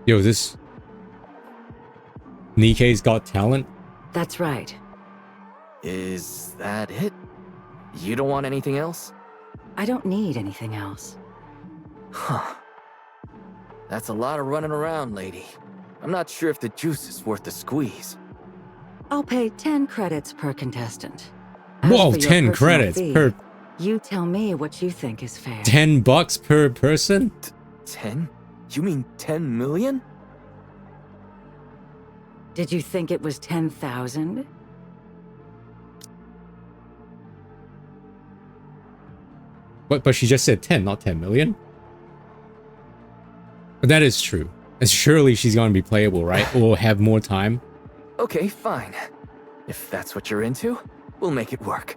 Yo, this NIKKE's Got Talent? That's right. Is that it? You don't want anything else? I don't need anything else. Huh. That's a lot of running around, lady. I'm not sure if the juice is worth the squeeze. I'll pay 10 credits per contestant. As Whoa, for your 10 personal credits fee, per... You tell me what you think is fair. $10 per person? 10? You mean 10 million? Did you think it was 10,000? But she just said 10, not 10 million. But that is true. And surely she's going to be playable, right? Or have more time. Okay, fine. If that's what you're into, we'll make it work.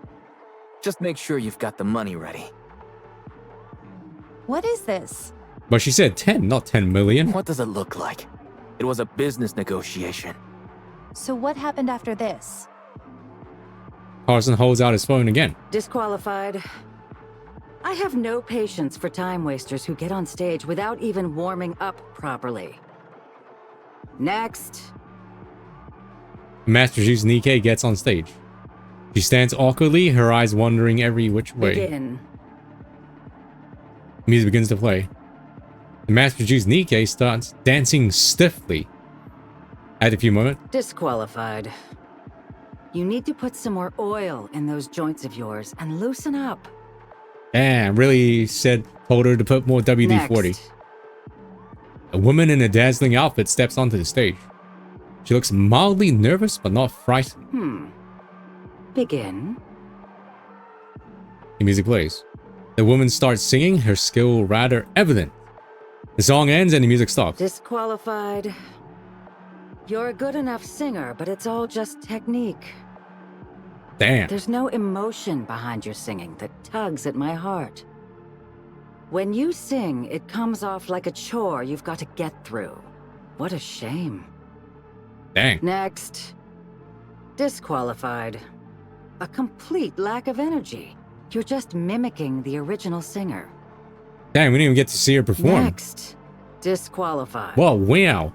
Just make sure you've got the money ready. What is this? But she said 10, not 10 million. What does it look like? It was a business negotiation. So what happened after this? Carson holds out his phone again. Disqualified. I have no patience for time wasters who get on stage without even warming up properly. Next. Master Chief NIKKE gets on stage. She stands awkwardly, her eyes wandering every which way. Begin. Music begins to play. The Master Chief NIKKE starts dancing stiffly. At a few moments. Disqualified. You need to put some more oil in those joints of yours and loosen up. Damn, really told her to put more WD-40. Next. A woman in a dazzling outfit steps onto the stage. She looks mildly nervous but not frightened. Begin. The music plays. The woman starts singing, her skill rather evident. The song ends and the music stops. Disqualified. You're a good enough singer, but it's all just technique. Damn. There's no emotion behind your singing that tugs at my heart. When you sing, it comes off like a chore you've got to get through. What a shame. Dang. Next. Disqualified. A complete lack of energy. You're just mimicking the original singer. Dang, we didn't even get to see her perform. Next. Disqualified. Whoa, wow.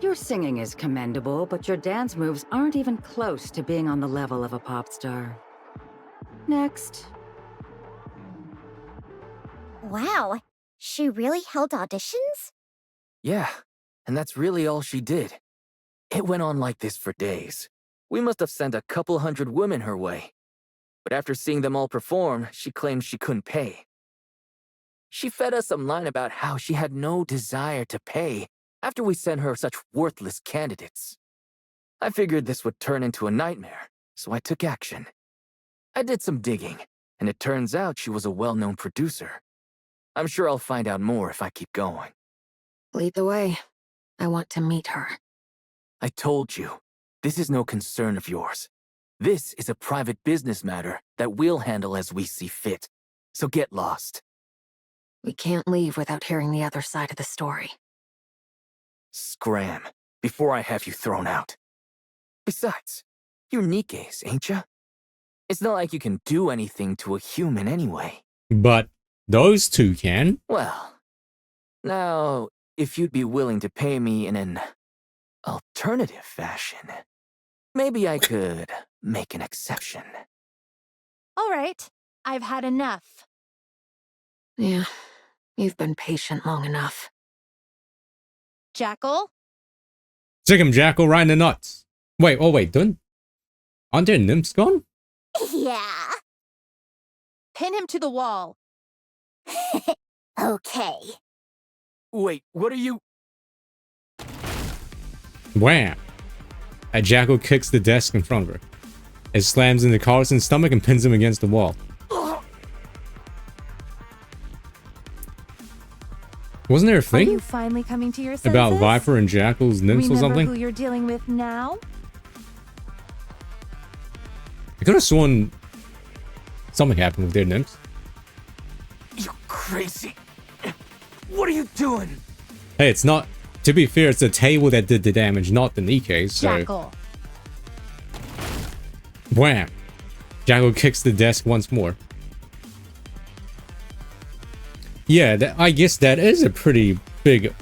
Your singing is commendable, but your dance moves aren't even close to being on the level of a pop star. Next. Wow, she really held auditions? Yeah, and that's really all she did. It went on like this for days. We must have sent a couple hundred women her way. But after seeing them all perform, she claimed she couldn't pay. She fed us some line about how she had no desire to pay after we sent her such worthless candidates. I figured this would turn into a nightmare, so I took action. I did some digging, and it turns out she was a well-known producer. I'm sure I'll find out more if I keep going. Lead the way. I want to meet her. I told you, this is no concern of yours. This is a private business matter that we'll handle as we see fit. So get lost. We can't leave without hearing the other side of the story. Scram, before I have you thrown out. Besides, you're NIKKE's, ain't ya? It's not like you can do anything to a human anyway. But those two can. Well, now, if you'd be willing to pay me in an alternative fashion, maybe I could make an exception. All right, I've had enough. Yeah, you've been patient long enough. Jackal? Sick him, Jackal, right in the nuts. Wait, aren't there nymphs gone? Yeah. Pin him to the wall. Okay. Wait, what are you... Wham! A Jackal kicks the desk in front of her. It slams into Carlson's stomach and pins him against the wall. Wasn't there a Are thing you finally coming to your senses? about Viper and Jackal's nymphs or something? Remember who you're dealing with now? I could have sworn something happened with their nymphs. You're crazy. What are you doing? Hey, it's not... To be fair, it's the table that did the damage, not the NIKKE, so... Jackal. Wham! Jackal kicks the desk once more. Yeah, I guess that is a pretty big...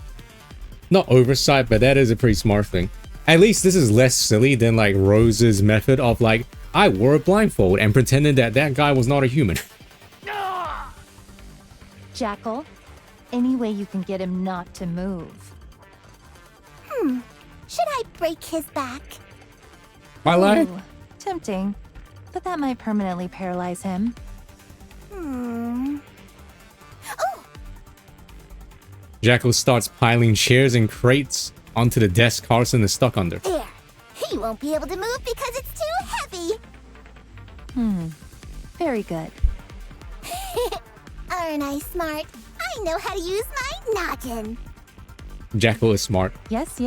Not oversight, but that is a pretty smart thing. At least this is less silly than, like, Rose's method of, like, I wore a blindfold and pretended that that guy was not a human. Jackal, any way you can get him not to move. Should I break his back? My life? Ooh, tempting, but that might permanently paralyze him. Oh, Jackal starts piling chairs and crates onto the desk Carson is stuck under. there. He won't be able to move because it's too heavy. Very good. Aren't I smart? I know how to use my noggin. Jackal is smart. Yes,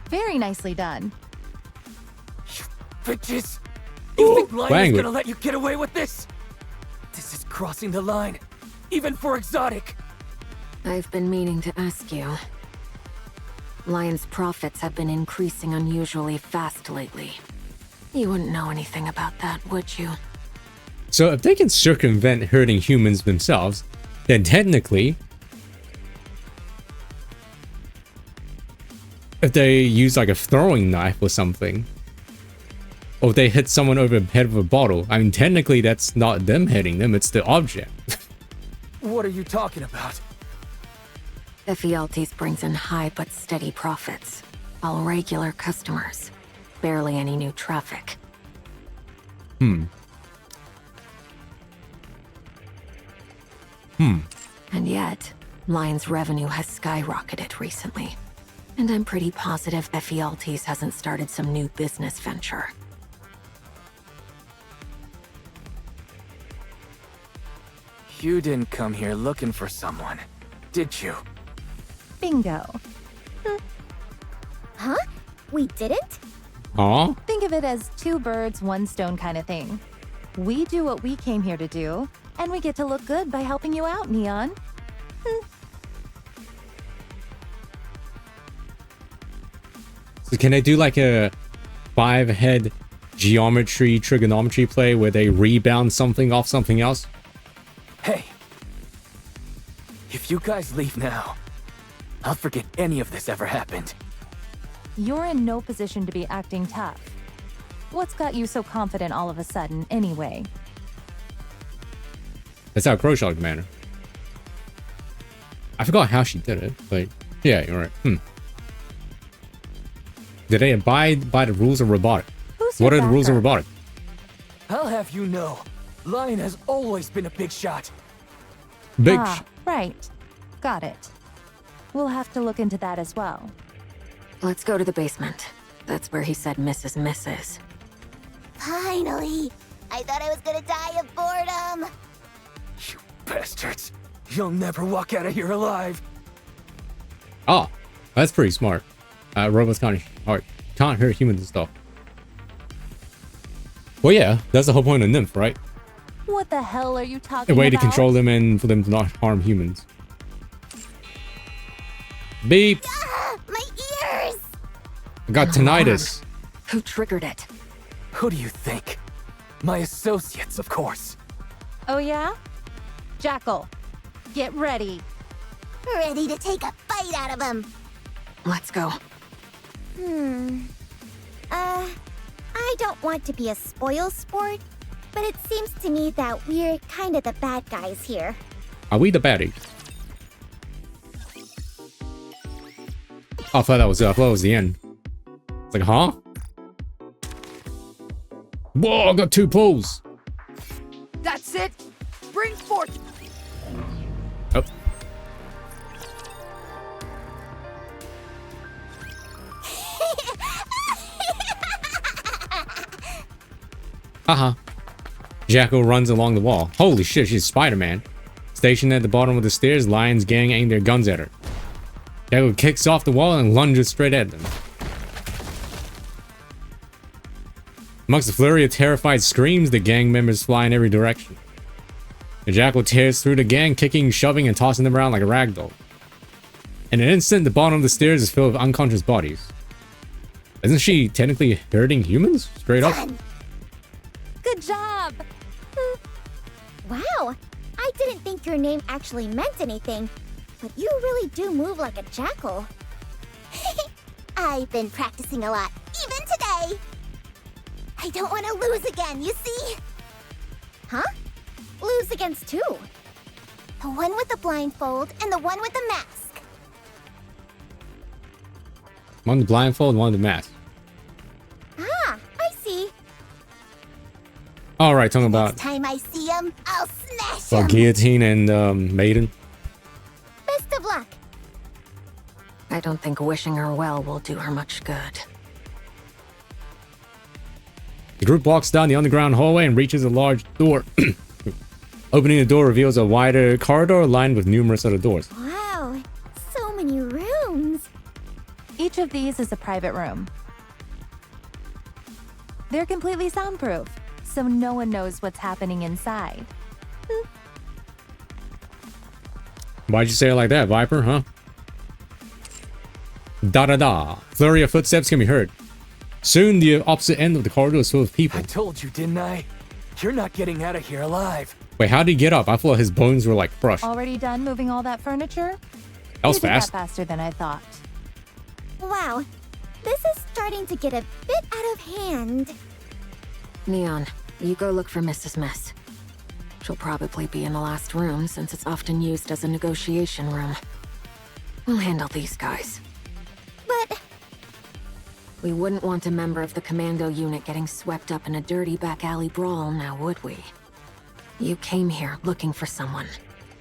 very nicely done. Bitches! You think Lion's language. gonna let you get away with this? This is crossing the line, even for exotic. I've been meaning to ask you. Lion's profits have been increasing unusually fast lately. You wouldn't know anything about that, would you? So if they can circumvent hurting humans themselves, then technically, if they use like a throwing knife or something, or if they hit someone over the head with a bottle, I mean, technically that's not them hitting them, it's the object. What are you talking about? Ephialtes brings in high but steady profits. All regular customers. Barely any new traffic. Hmm. And yet, Lion's revenue has skyrocketed recently. And I'm pretty positive Ephialtes hasn't started some new business venture. You didn't come here looking for someone, did you? Bingo. Huh? We didn't? Huh? Think of it as two birds, one stone kind of thing. We do what we came here to do, and we get to look good by helping you out, Neon. So can I do like a 5-head geometry trigonometry play where they rebound something off something else? Hey, if you guys leave now, I'll forget any of this ever happened. You're in no position to be acting tough. What's got you so confident all of a sudden, anyway? That's how Crowshot Commander. I forgot how she did it, but yeah, you're right. Did they abide by the rules of robotic? What are the rules of robotic? I'll have you know, Lion has always been a big shot. Right. Got it. We'll have to look into that as well. Let's go to the basement. That's where he said Mrs. Misses. Finally! I thought I was gonna die of boredom! You bastards! You'll never walk out of here alive! Oh, that's pretty smart. Robots can't hurt humans and stuff. Well, yeah, that's the whole point of Nymph, right? What the hell are you talking about? A way to control them and for them to not harm humans. Beep! My ears! I got tinnitus. Who triggered it? Who do you think? My associates, of course. Oh yeah? Jackal, get ready. Ready to take a bite out of him. Let's go. I don't want to be a spoil sport, but it seems to me that we're kind of the bad guys here. Are we the baddies? Oh, I thought that was the end. It's like, huh? Whoa, I got 2 pulls. That's it. Bring forth. Oh. Jackal runs along the wall. Holy shit, she's Spider-Man. Stationed at the bottom of the stairs, Lion's gang aim their guns at her. Jackal kicks off the wall and lunges straight at them. Amongst the flurry of terrified screams, the gang members fly in every direction. The Jackal tears through the gang, kicking, shoving, and tossing them around like a ragdoll. In an instant, the bottom of the stairs is filled with unconscious bodies. Isn't she technically hurting humans? Straight up? Good job! Wow, I didn't think your name actually meant anything, but you really do move like a jackal. I've been practicing a lot, even today. I don't want to lose again, you see? Huh? Lose against who? The one with the blindfold and the one with the mask. One with the blindfold, one with the mask. Ah, I see. Alright, talking about Next time I see him, I'll smash him. Guillotine and Maiden. Best of luck. I don't think wishing her well will do her much good. The group walks down the underground hallway and reaches a large door. Opening the door reveals a wider corridor lined with numerous other doors. Wow, so many rooms. Each of these is a private room. They're completely soundproof, so no one knows what's happening inside. Why'd you say it like that, Viper, huh? Da-da-da. Flurry of footsteps can be heard. Soon, the opposite end of the corridor is full of people. I told you, didn't I? You're not getting out of here alive. Wait, how did he get up? I thought his bones were like crushed. Already done moving all that furniture? That was You did fast. that faster than I thought. Wow, this is starting to get a bit out of hand. Neon, you go look for Mrs. Miss. She'll probably be in the last room since it's often used as a negotiation room. We'll handle these guys. But We wouldn't want a member of the commando unit getting swept up in a dirty back alley brawl now, would we? You came here looking for someone,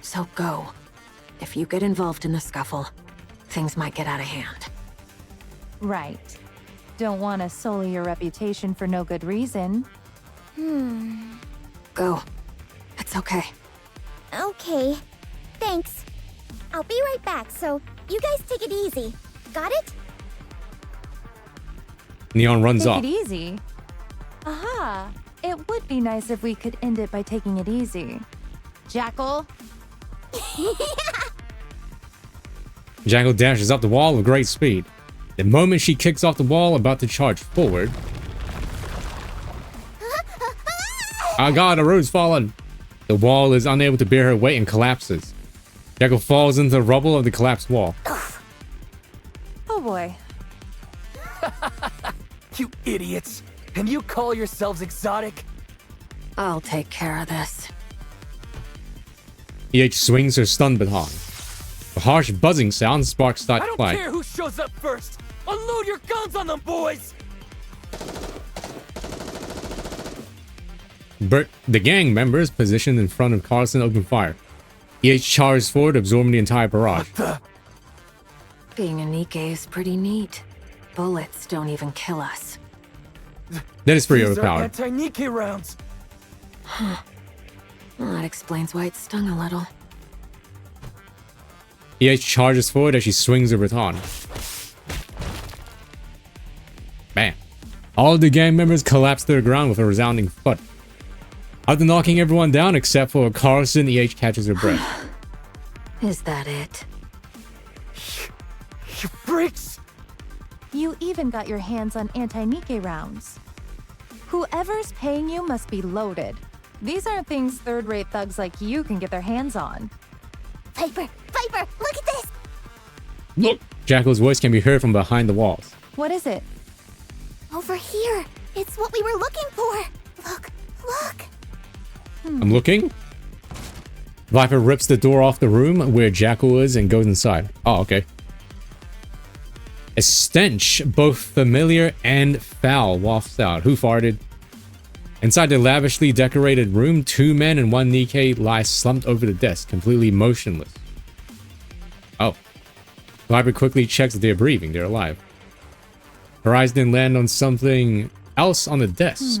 so go. If you get involved in the scuffle, things might get out of hand. Right. Don't want to sully your reputation for no good reason. Go. It's okay. Okay. Thanks. I'll be right back, so you guys take it easy. Got it? Neon runs off. Take it easy? Aha! It would be nice if we could end it by taking it easy. Jackal? Jackal dashes up the wall with great speed. The moment she kicks off the wall, about to charge forward. Oh god, the road's fallen. The wall is unable to bear her weight and collapses. Jackal falls into the rubble of the collapsed wall. Oh boy. You idiots! And you call yourselves exotic? I'll take care of this. EH swings her stun baton. A harsh buzzing sound, sparks start I don't flying. care who shows up first! Unload your guns on them, boys! The gang members positioned in front of Carlson open fire. EH charges forward, absorbing the entire barrage. Being a NIKKE is pretty neat. Bullets don't even kill us. That is pretty These are overpowered. anti-NIKKE rounds. Well, that explains why it stung a little. EH charges forward as she swings her baton. Bam. All of the gang members collapse to the ground with a resounding thud. After knocking everyone down except for Carlson, EH catches her breath. Is that it? You freaks! You even got your hands on anti-NIKKE rounds. Whoever's paying you must be loaded. These aren't things third-rate thugs like you can get their hands on. Viper! Viper! Look at this! Look! Jackal's voice can be heard from behind the walls. What is it? Over here! It's what we were looking for! Look! Look! I'm looking. Viper rips the door off the room where Jackal is and goes inside. Oh, okay. A stench, both familiar and foul, wafts out. Who farted? Inside the lavishly decorated room, 2 men and 1 NIKKE lie slumped over the desk, completely motionless. Oh. Viper quickly checks that they're breathing. They're alive. Her eyes then land on something else on the desk.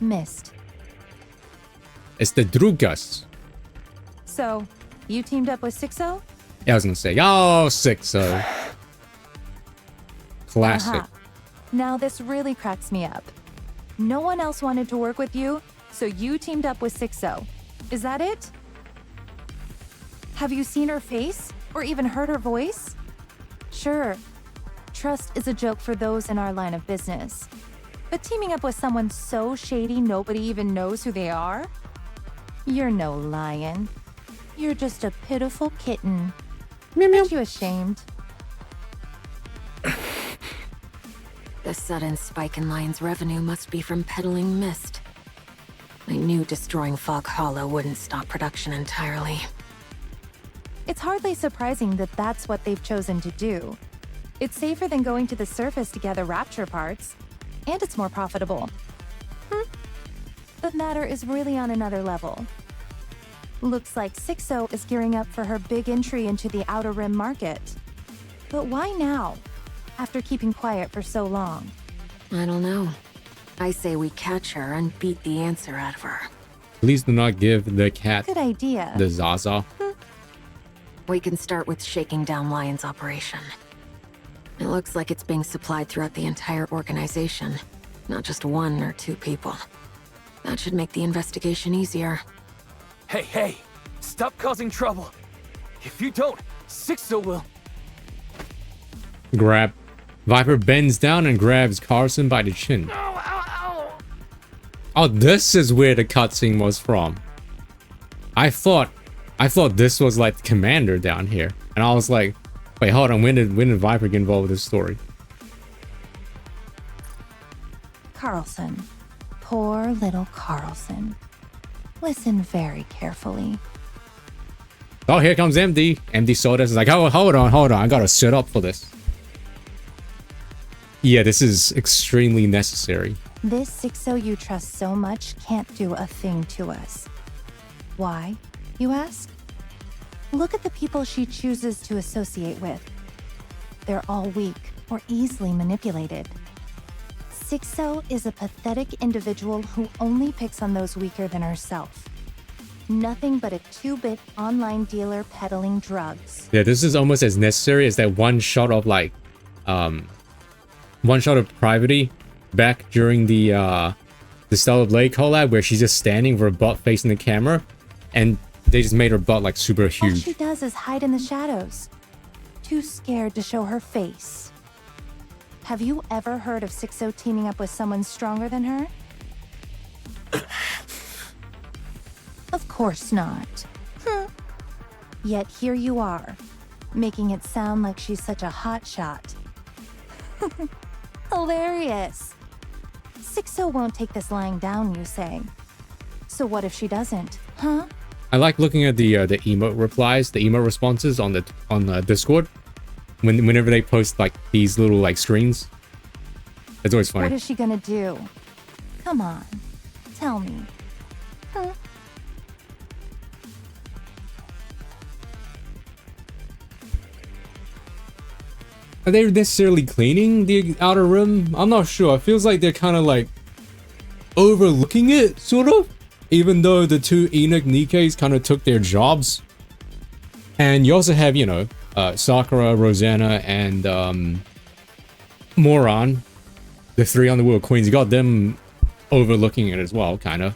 Missed. It's the Drugas. So, you teamed up with 6-0? Yeah, I was gonna say, oh, 6-0. Classic. Aha. Now this really cracks me up. No one else wanted to work with you, so you teamed up with 6-0. Is that it? Have you seen her face? Or even heard her voice? Sure, trust is a joke for those in our line of business. But teaming up with someone so shady nobody even knows who they are? You're no lion. You're just a pitiful kitten. Aren't you ashamed? The sudden spike in Lion's revenue must be from peddling mist. I knew destroying Fog Hollow wouldn't stop production entirely. It's hardly surprising that that's what they've chosen to do. It's safer than going to the surface to gather rapture parts, and it's more profitable. The matter is really on another level. Looks like 6-0 is gearing up for her big entry into the Outer Rim market. But why now, after keeping quiet for so long? I don't know. I say we catch her and beat the answer out of her. Please do not give the cat Good idea. the Zaza. We can start with shaking down Lion's operation. It looks like it's being supplied throughout the entire organization, not just 1 or 2 people. That should make the investigation easier. Hey, hey! Stop causing trouble! If you don't, 6-0 will. Grab. Viper bends down and grabs Carson by the chin. Oh, this is where the cutscene was from. I thought this was like the commander down here. And I was like, wait, hold on, when did Viper get involved with this story? Carlson. Poor little Carlson. Listen very carefully. Oh, here comes MD. MD saw this. Is like, oh, hold on. I gotta sit up for this. Yeah, this is extremely necessary. This Sixo you trust so much can't do a thing to us. Why, you ask? Look at the people she chooses to associate with. They're all weak or easily manipulated. Sixo is a pathetic individual who only picks on those weaker than herself. Nothing but a 2-bit online dealer peddling drugs. Yeah, this is almost as necessary as that one shot of like, one shot of Privity back during the Stellar Blade collab where she's just standing with her butt facing the camera, and they just made her butt like super All huge. she does is hide in the shadows, too scared to show her face. Have you ever heard of Sixo teaming up with someone stronger than her? Of course not. Yet here you are, making it sound like she's such a hot shot. Hilarious. Sixo won't take this lying down, you say. So what if she doesn't, huh? I like looking at the emote replies, the emote responses on the Discord. Whenever they post like these little like screens. It's always funny. What is she gonna do? Come on, tell me. Huh? Are they necessarily cleaning the outer rim? I'm not sure. It feels like they're kind of like overlooking it, sort of. Even though the two Nikkes kind of took their jobs. And you also have, you know, Sakura, Rosanna, and Moron. The 3 Underworld Queens. You got them overlooking it as well, kind of.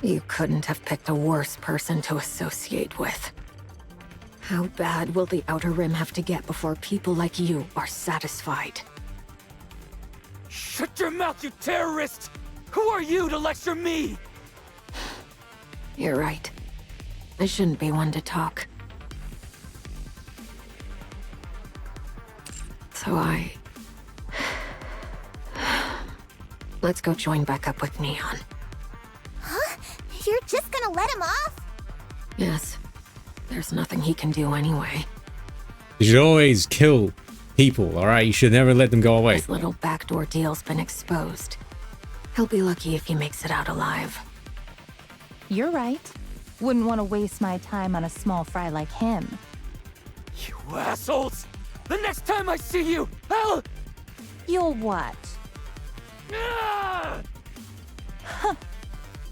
You couldn't have picked a worse person to associate with. How bad will the Outer Rim have to get before people like you are satisfied? Shut your mouth, you terrorist! Who are you to lecture me? You're right. I shouldn't be one to talk. So let's go join back up with Neon. Huh? You're just gonna let him off? Yes. There's nothing he can do anyway. You should always kill people, alright? You should never let them go away. His little backdoor deal's been exposed. He'll be lucky if he makes it out alive. You're right. Wouldn't want to waste my time on a small fry like him. You assholes! The next time I see you, I'll... You'll what? Ah!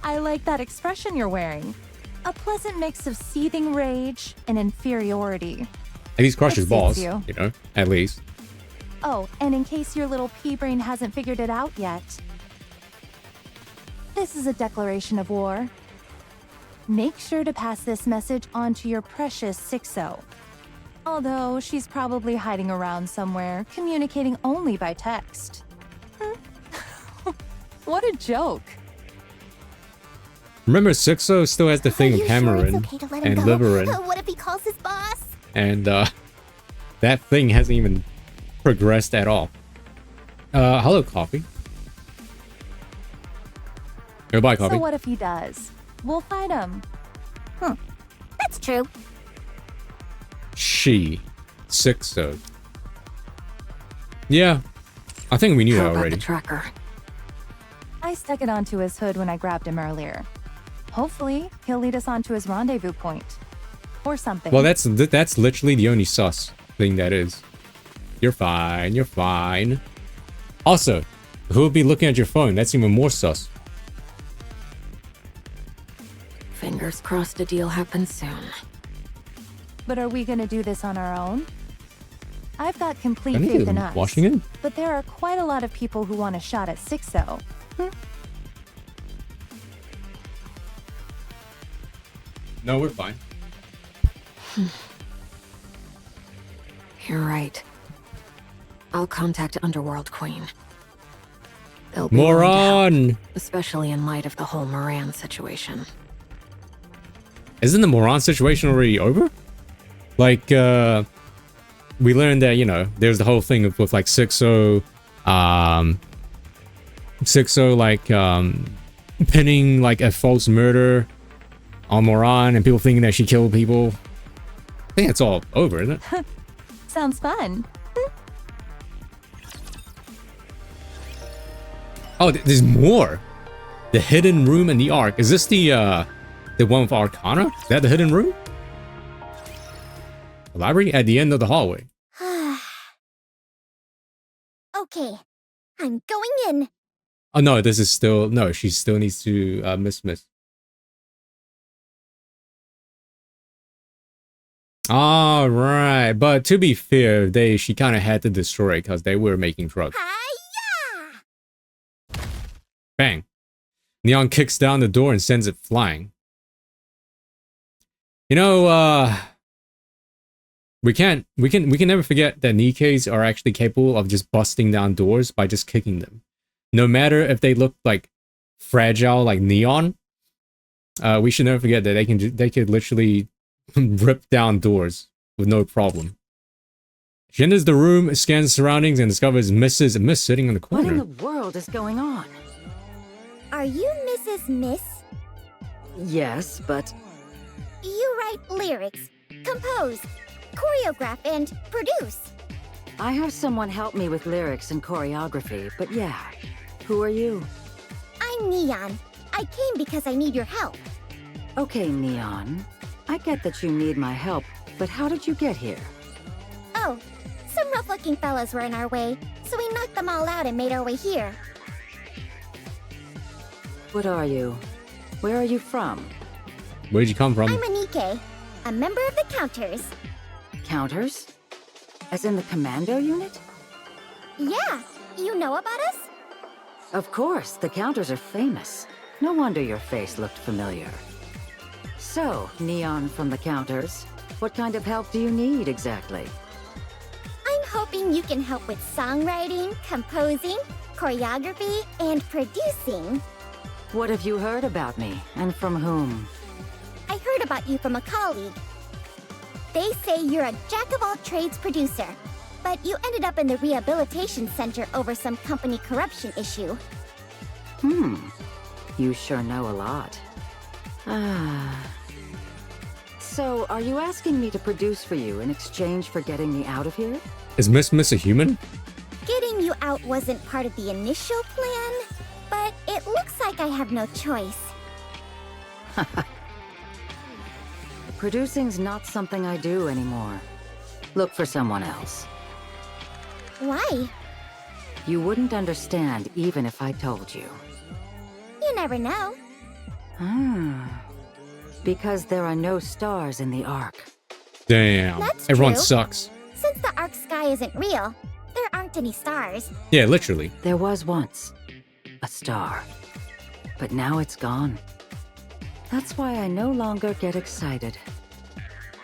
I like that expression you're wearing. A pleasant mix of seething rage and inferiority. At least crush his balls, you know, at least. Oh, and in case your little pea-brain hasn't figured it out yet, this is a declaration of war. Make sure to pass this message on to your precious Sixo. Although she's probably hiding around somewhere, communicating only by text. What a joke. Remember, Sixo still has the thing of Cameron and Liberin. What if he calls his boss? And that thing hasn't even progressed at all. Hello, Coffee. Goodbye, Coffee. So what if he does? We'll fight him. That's true. She. Sixo. Yeah. I think we knew that already. The tracker? I stuck it onto his hood when I grabbed him earlier. Hopefully, he'll lead us on to his rendezvous point. Or something. Well, that's literally the only sus thing that is. You're fine. You're fine. Also, who will be looking at your phone? That's even more sus. Fingers crossed a deal happens soon. But are we gonna do this on our own? I've got complete faith in us. Washington? But there are quite a lot of people who want a shot at Sixo. No, we're fine. You're right. I'll contact Underworld Queen. They'll be Moron! Especially in light of the whole Moran situation. Isn't the Moran situation already over? Like, we learned that, you know, there's the whole thing with like Sixo, like, pinning like a false murder on Moran and people thinking that she killed people. I think it's all over, isn't it? Sounds fun. Oh, there's more. The hidden room in the Ark. Is this the one with Arcana? Is that the hidden room? The library at the end of the hallway. Okay, I'm going in. Oh no, this is still no. She still needs to miss. All right, but to be fair, she kind of had to destroy it because they were making drugs. Bang! Neon kicks down the door and sends it flying. You know, we can never forget that NIKKEs are actually capable of just busting down doors by just kicking them. No matter if they look like fragile like Neon, we should never forget that they could literally rip down doors with no problem. She enters the room, scans surroundings, and discovers Miss sitting in the corner. What in the world is going on? Are you Mrs. Miss? Yes, but... You write lyrics, compose, choreograph, and produce. I have someone help me with lyrics and choreography, but yeah. Who are you? I'm Neon. I came because I need your help. Okay, Neon. I get that you need my help, but how did you get here? Oh, some rough-looking fellas were in our way, so we knocked them all out and made our way here. What are you? Where are you from? Where'd you come from? I'm a NIKKE, a member of the Counters. Counters? As in the commando unit? Yeah, you know about us? Of course, the Counters are famous. No wonder your face looked familiar. So, Neon from the Counters, what kind of help do you need exactly? I'm hoping you can help with songwriting, composing, choreography, and producing. What have you heard about me, and from whom? I heard about you from a colleague. They say you're a jack-of-all-trades producer, but you ended up in the rehabilitation center over some company corruption issue. You sure know a lot. So, are you asking me to produce for you in exchange for getting me out of here? Is Miss a human? Getting you out wasn't part of the initial plan, but it looks like I have no choice. Producing's not something I do anymore. Look for someone else. Why? You wouldn't understand even if I told you. You never know. Because there are no stars in the Ark. Damn. That's Everyone true. sucks. Since the Ark sky isn't real, there aren't any stars. Yeah, literally. There was once a star, but now it's gone. That's why I no longer get excited.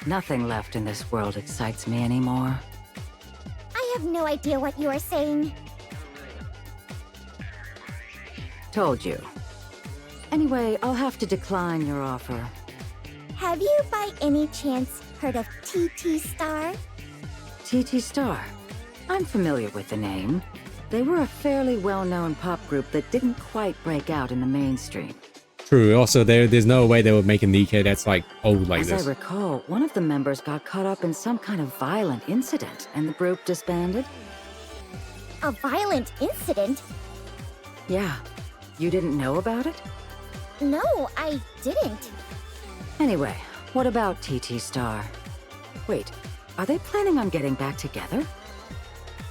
Nothing left in this world excites me anymore. I have no idea what you are saying. Told you. Anyway, I'll have to decline your offer. Have you by any chance heard of TT Star? TT Star. I'm familiar with the name. They were a fairly well-known pop group that didn't quite break out in the mainstream. True. Also, there's no way they would make a NIKKE that's like old like this. As I recall, one of the members got caught up in some kind of violent incident, and the group disbanded. A violent incident? Yeah. You didn't know about it? No, I didn't. Anyway, what about TT Star? Wait, are they planning on getting back together?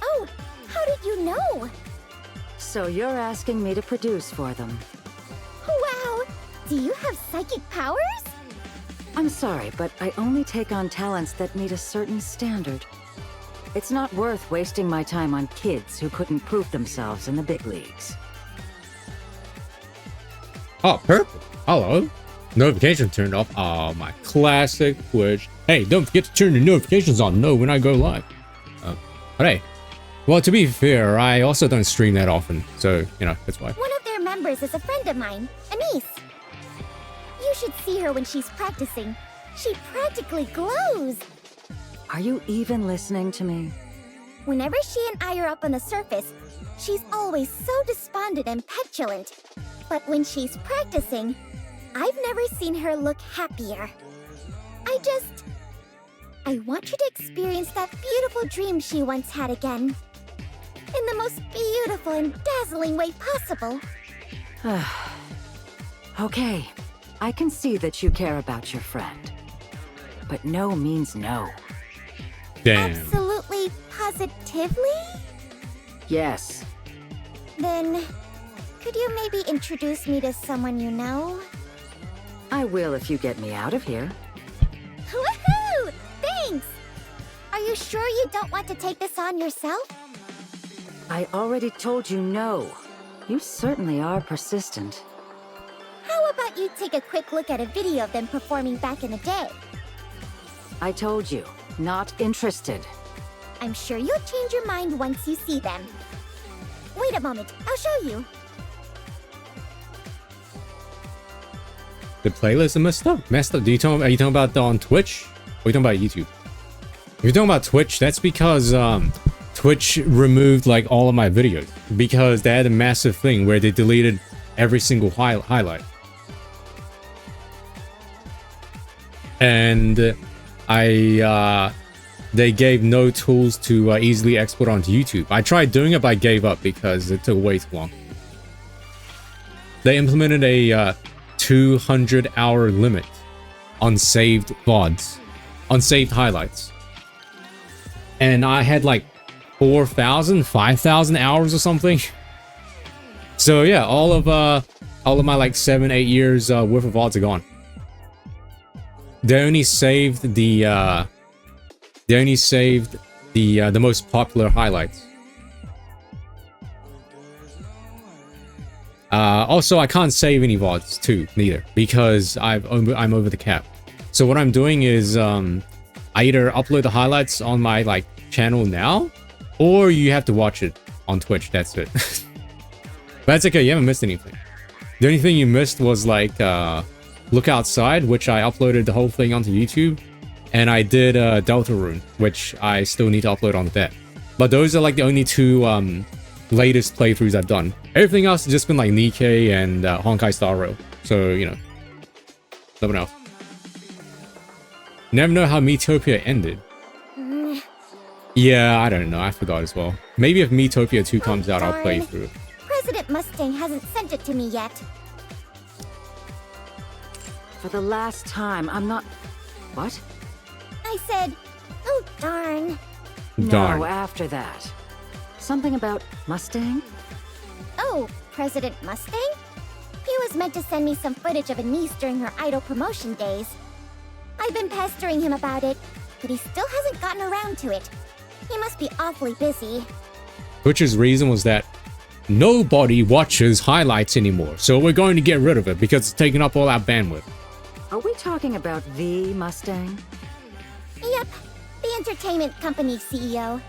Oh, how did you know? So you're asking me to produce for them. Wow! Do you have psychic powers? I'm sorry, but I only take on talents that meet a certain standard. It's not worth wasting my time on kids who couldn't prove themselves in the big leagues. Oh, purple. Hello. Notification turned off. Oh, my classic Twitch. Hey, don't forget to turn your notifications on. No, when I go live. But hey. Well, to be fair, I also don't stream that often. So, you know, that's why. One of their members is a friend of mine, Anise. You should see her when she's practicing. She practically glows. Are you even listening to me? Whenever she and I are up on the surface, she's always so despondent and petulant. But when she's practicing, I've never seen her look happier. I want you to experience that beautiful dream she once had again. in the most beautiful and dazzling way possible. Okay, I can see that you care about your friend. But no means no. Damn. Absolutely, positively? Yes. Then, could you maybe introduce me to someone you know? I will if you get me out of here. Woohoo! Thanks! Are you sure you don't want to take this on yourself? I already told you no. You certainly are persistent. How about you take a quick look at a video of them performing back in the day? I told you, not interested. I'm sure you'll change your mind once you see them. Wait a moment, I'll show you. The playlist is messed up. Messed up. Are you talking about on Twitch? Or are you talking about YouTube? If you're talking about Twitch, that's because Twitch removed like all of my videos because they had a massive thing where they deleted every single highlight. And they gave no tools to easily export onto YouTube. I tried doing it, but I gave up because it took way too long. They implemented a 200-hour limit on saved VODs, on saved highlights. And I had like 4,000, 5,000 hours or something. So yeah, all of my like 7-8 years worth of VODs are gone. They only saved the most popular highlights. Also, I can't save any VODs too, neither, because I'm over the cap. So what I'm doing is I either upload the highlights on my like channel now, or you have to watch it on Twitch. That's it. But that's okay. You haven't missed anything. The only thing you missed was like Look Outside, which I uploaded the whole thing onto YouTube, and I did Deltarune, which I still need to upload onto that. But those are like the only two latest playthroughs I've done. Everything else has just been like NIKKE and Honkai Star Rail. So, you know, nothing else. Never know how Miitopia ended. Yeah, I don't know. I forgot as well. Maybe if Miitopia 2 comes out, I'll play through it. President Mustang hasn't sent it to me yet. For the last time, I'm not... What? I said, oh darn. No, after that. Something about Mustang? Oh, President Mustang? He was meant to send me some footage of a niece during her idol promotion days. I've been pestering him about it, but he still hasn't gotten around to it. He must be awfully busy. Twitch's reason was that nobody watches highlights anymore, so we're going to get rid of it because it's taking up all our bandwidth. Are we talking about the Mustang? Yep, the entertainment company CEO.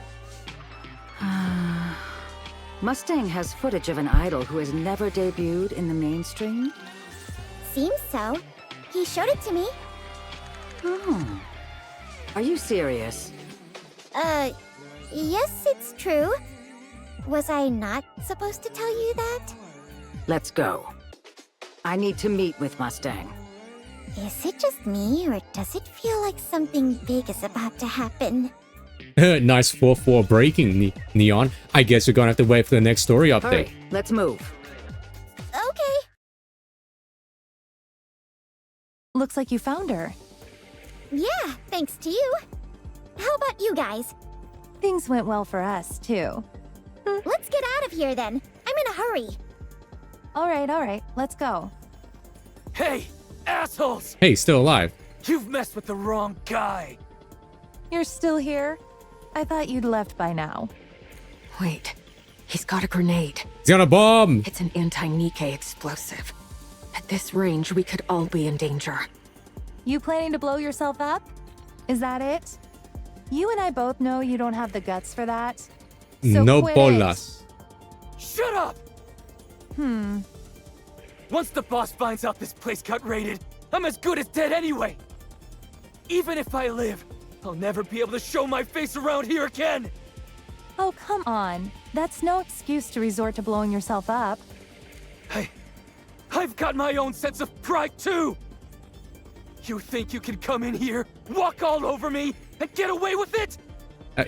Mustang has footage of an idol who has never debuted in the mainstream? Seems so. He showed it to me. Oh. Are you serious? Yes, it's true. Was I not supposed to tell you that? Let's go. I need to meet with Mustang. Is it just me, or does it feel like something big is about to happen? Nice 4-4 breaking, Neon. I guess we're gonna have to wait for the next story update. Hurry, let's move. Okay. Looks like you found her. Yeah, thanks to you. How about you guys? Things went well for us, too. Let's get out of here then. I'm in a hurry. All right. Let's go. Hey, assholes! Hey, still alive. You've messed with the wrong guy. You're still here? I thought you'd left by now. Wait, he's got a grenade. He's got a bomb! It's an anti-NIKKE explosive. At this range, we could all be in danger. You planning to blow yourself up? Is that it? You and I both know you don't have the guts for that. So no quit bolas. Shut up! it. Once the boss finds out this place got raided, I'm as good as dead anyway. Even if I live, I'll never be able to show my face around here again. Oh, come on. That's no excuse to resort to blowing yourself up. I've got my own sense of pride too. You think you can come in here, walk all over me, and get away with it?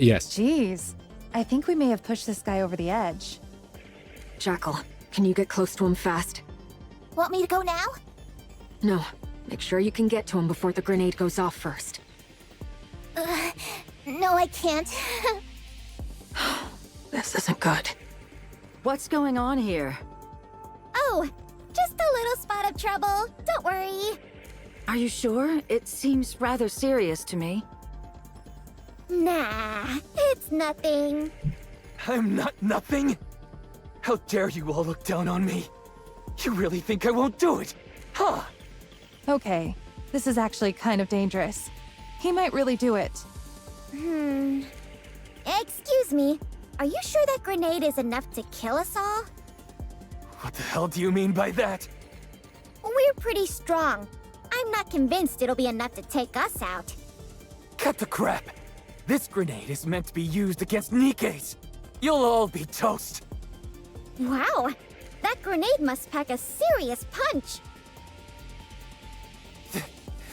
Yes. Jeez. I think we may have pushed this guy over the edge. Jackal, can you get close to him fast? Want me to go now? No. Make sure you can get to him before the grenade goes off first. No, I can't. This isn't good. What's going on here? Oh, just a little spot of trouble. Don't worry. Are you sure? It seems rather serious to me. Nah, it's nothing. I'm not nothing? How dare you all look down on me? You really think I won't do it? Huh? Okay, this is actually kind of dangerous. He might really do it. Excuse me. Are you sure that grenade is enough to kill us all? What the hell do you mean by that? We're pretty strong. I'm not convinced it'll be enough to take us out. Cut the crap! This grenade is meant to be used against NIKKEs! You'll all be toast! Wow! That grenade must pack a serious punch!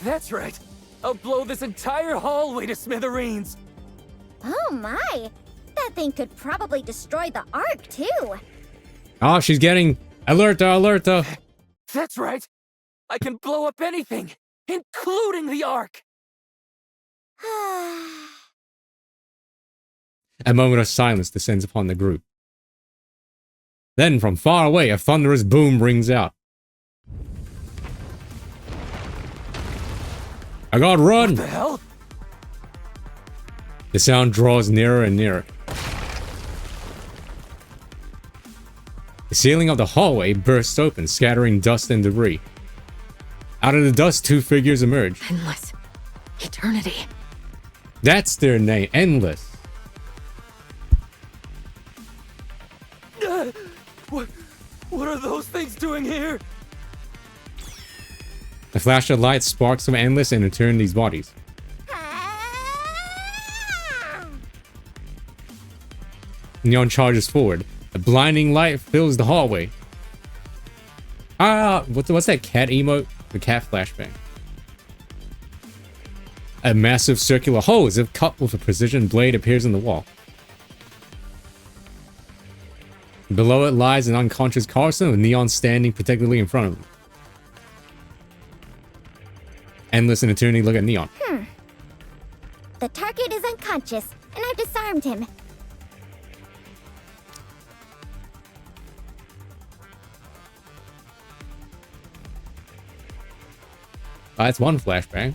That's right! I'll blow this entire hallway to smithereens! Oh my! That thing could probably destroy the Ark, too! Oh, she's getting alerta, alerta. That's right! I can blow up anything, including the Ark! A moment of silence descends upon the group. Then, from far away, a thunderous boom rings out. I gotta run! What the hell? The sound draws nearer and nearer. The ceiling of the hallway bursts open, scattering dust and debris. Out of the dust, two figures emerge. Endless. Eternity. That's their name, Endless. What are those things doing here? A flash of light sparks from Endless and Eternity's bodies. Neon charges forward. A blinding light fills the hallway. What's that cat emote? The cat flashbang. A massive circular hole, as if cut with a precision blade, appears in the wall. Below it lies an unconscious Carson with Neon standing protectively in front of him. Endless and Eternity look at Neon. The target is unconscious, and I've disarmed him. That's one flashbang.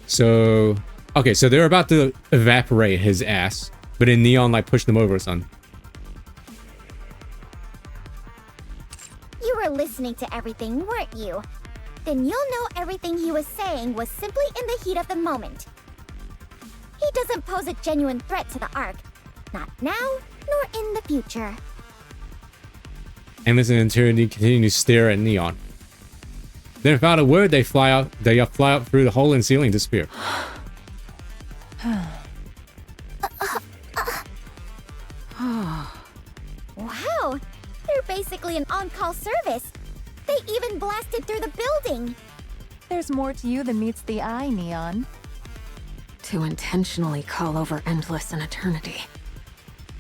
So, okay, so they're about to evaporate his ass, but in Neon, like, push them over or something. You were listening to everything, weren't you? Then you'll know everything he was saying was simply in the heat of the moment. He doesn't pose a genuine threat to the Ark. Not now, nor in the future. Endless and Eternity continue to stare at Neon. Then without a word, they fly out through the hole in the ceiling and disappear. Wow, they're basically an on-call service. They even blasted through the building. There's more to you than meets the eye, Neon. To intentionally call over Endless and Eternity.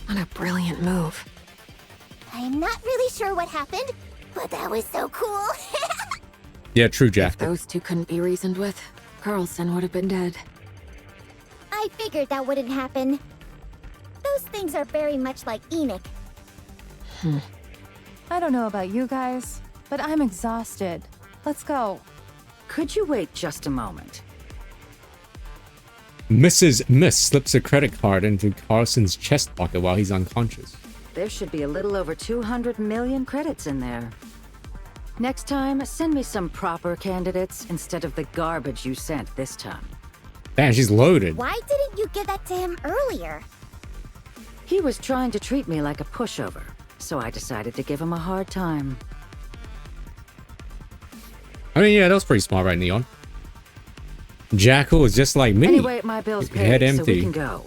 What a brilliant move. I'm not really sure what happened, but that was so cool. Yeah, true, Jack. If those two couldn't be reasoned with, Carlson would have been dead. I figured that wouldn't happen. Those things are very much like Enoch. I don't know about you guys, but I'm exhausted. Let's go. Could you wait just a moment? Mrs. Miss slips a credit card into Carson's chest pocket while he's unconscious. There should be a little over 200 million credits in there. Next time, send me some proper candidates instead of the garbage you sent this time. Damn, she's loaded. Why didn't you give that to him earlier? He was trying to treat me like a pushover, so I decided to give him a hard time. I mean, yeah, that was pretty smart, right, Neon? Jackal is just like me. Anyway, my bill's paid, Head so empty. we can go.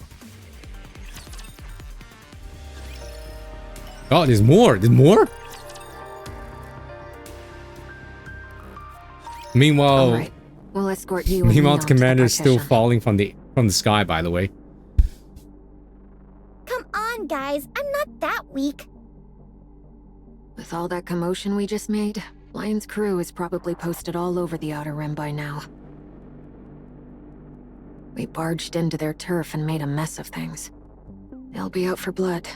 Oh, there's more. There's more? Meanwhile, All right. We'll escort you and meanwhile, Neon the to commander is still partition. falling from the from the sky, by the way. Come on, guys. I'm not that weak. With all that commotion we just made, Lion's crew is probably posted all over the Outer Rim by now. We barged into their turf and made a mess of things. They'll be out for blood.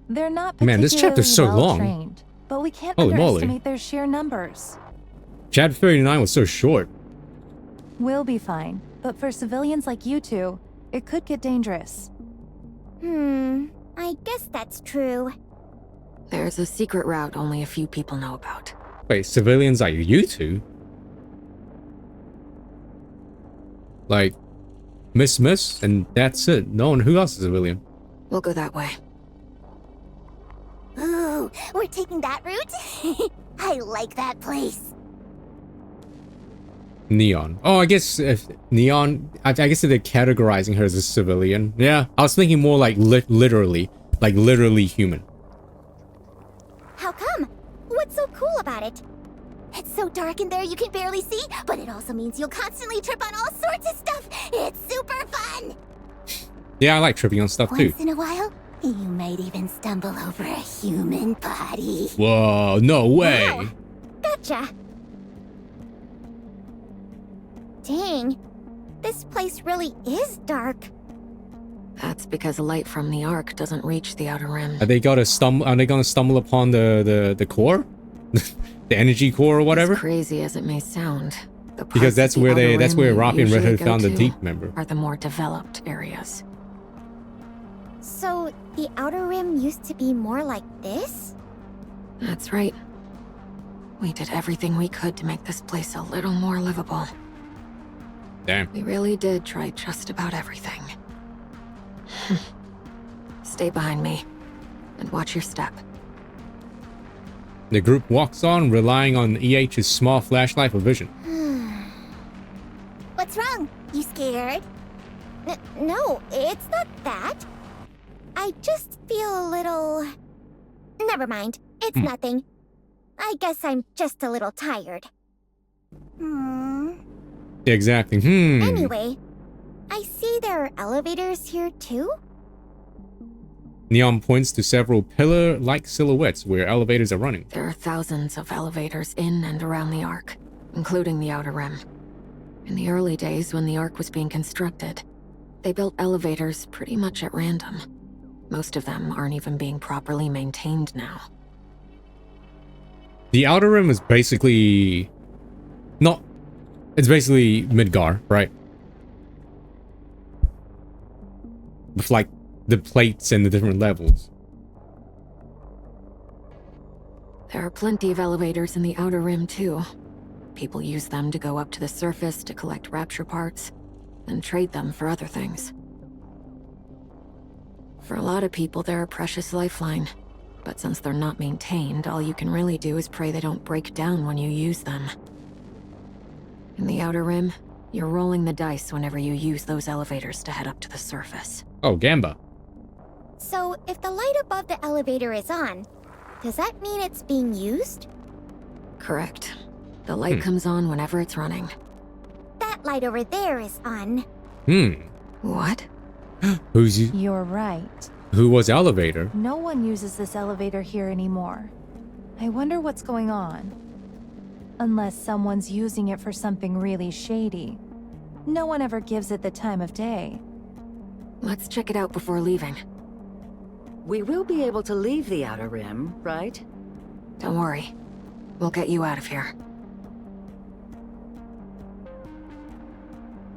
They're not Man, this chapter's so particularly long. well-trained, but we can't Holy moly. underestimate their sheer numbers. Chapter 39 was so short. We'll be fine, but for civilians like you two, it could get dangerous. I guess that's true. There's a secret route only a few people know about. Wait, civilians like you two? Like, Miss, and that's it. No one, who else is a civilian? We'll go that way. Ooh, we're taking that route? I like that place. Neon. Oh, I guess if Neon, I guess if they're categorizing her as a civilian. Yeah, I was thinking more like literally human. How come? What's so cool about it? It's so dark in there you can barely see, but it also means you'll constantly trip on all sorts of stuff. It's super fun. Yeah, I like tripping on stuff too. Once in a while, you might even stumble over a human body. Whoa, no way. Wow. Gotcha. Dang, this place really is dark. That's because light from the Ark doesn't reach the Outer Rim. Are they gonna stumble upon the core? The energy core or whatever? As crazy as it may sound, the because that's where Roppy and Red Hood found the deep, to remember? Are the more developed areas. So, the Outer Rim used to be more like this? That's right. We did everything we could to make this place a little more livable. Damn. We really did try just about everything. Stay behind me, and watch your step. The group walks on, relying on EH's small flashlight for vision. What's wrong? You scared? No, it's not that. I just feel a little... Never mind. It's nothing. I guess I'm just a little tired. Exactly. Anyway, I see there are elevators here too? Neon points to several pillar-like silhouettes where elevators are running. There are thousands of elevators in and around the Ark, including the Outer Rim. In the early days when the Ark was being constructed, they built elevators pretty much at random. Most of them aren't even being properly maintained now. The Outer Rim is basically... It's basically Midgar, right? With like the plates and the different levels. There are plenty of elevators in the Outer Rim too. People use them to go up to the surface to collect rapture parts, and trade them for other things. For a lot of people, they're a precious lifeline. But since they're not maintained, all you can really do is pray they don't break down when you use them. In the Outer Rim, you're rolling the dice whenever you use those elevators to head up to the surface. Oh, Gamba. So, if the light above the elevator is on, does that mean it's being used? Correct. The light comes on whenever it's running. That light over there is on. What? Who's you? You're right. Who was elevator? No one uses this elevator here anymore. I wonder what's going on. Unless someone's using it for something really shady. No one ever gives it the time of day. Let's check it out before leaving. We will be able to leave the Outer Rim, right? Don't worry. We'll get you out of here.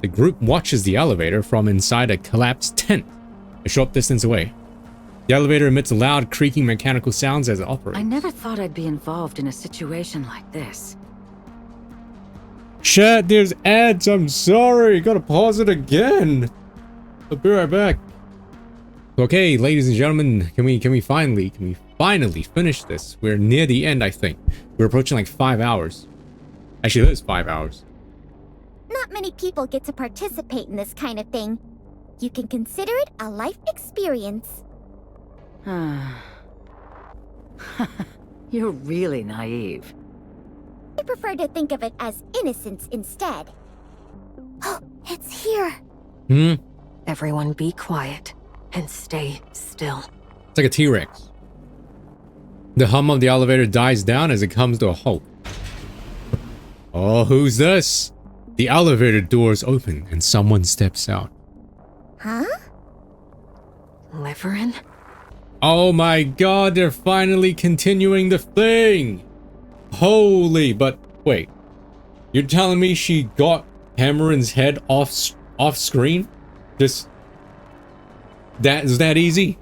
The group watches the elevator from inside a collapsed tent, a short distance away. The elevator emits loud, creaking mechanical sounds as it operates. I never thought I'd be involved in a situation like this. Chat, there's ads. I'm sorry. Gotta pause it again. I'll be right back. Okay, ladies and gentlemen, can we finally finish this? We're near the end, I think. We're approaching like 5 hours. Actually, that is 5 hours. Not many people get to participate in this kind of thing. You can consider it a life experience. You're really naive. I prefer to think of it as innocence instead. Oh, it's here. Hmm? Everyone be quiet and stay still. It's like a T-Rex. The hum of the elevator dies down as it comes to a halt. Oh, who's this? The elevator doors open and someone steps out. Huh? Liverin? Oh my god, they're finally continuing the thing! Holy, but wait. You're telling me she got Hammeren's head off screen? Just... that is that easy?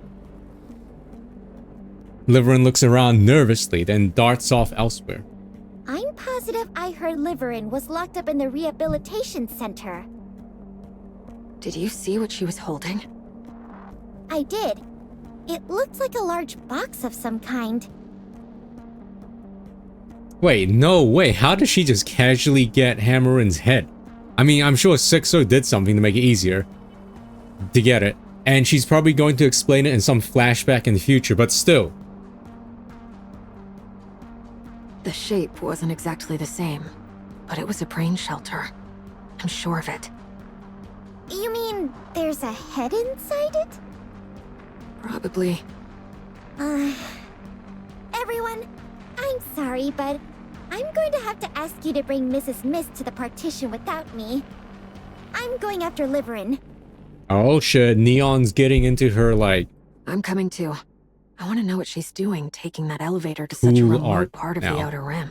Liverin looks around nervously, then darts off elsewhere. I'm positive I heard Liverin was locked up in the rehabilitation center. Did you see what she was holding? I did. It looked like a large box of some kind. Wait, no way. How did she just casually get Hammeren's head? I mean, I'm sure Sixo did something to make it easier to get it. And she's probably going to explain it in some flashback in the future, but still. The shape wasn't exactly the same, but it was a brain shelter. I'm sure of it. You mean there's a head inside it? Probably. Everyone, I'm sorry, but I'm going to have to ask you to bring Mrs. Mist to the partition without me. I'm going after Liverin. Oh shit, Neon's getting into her, like... I'm coming too. I want to know what she's doing, taking that elevator to such a remote part of the Outer Rim.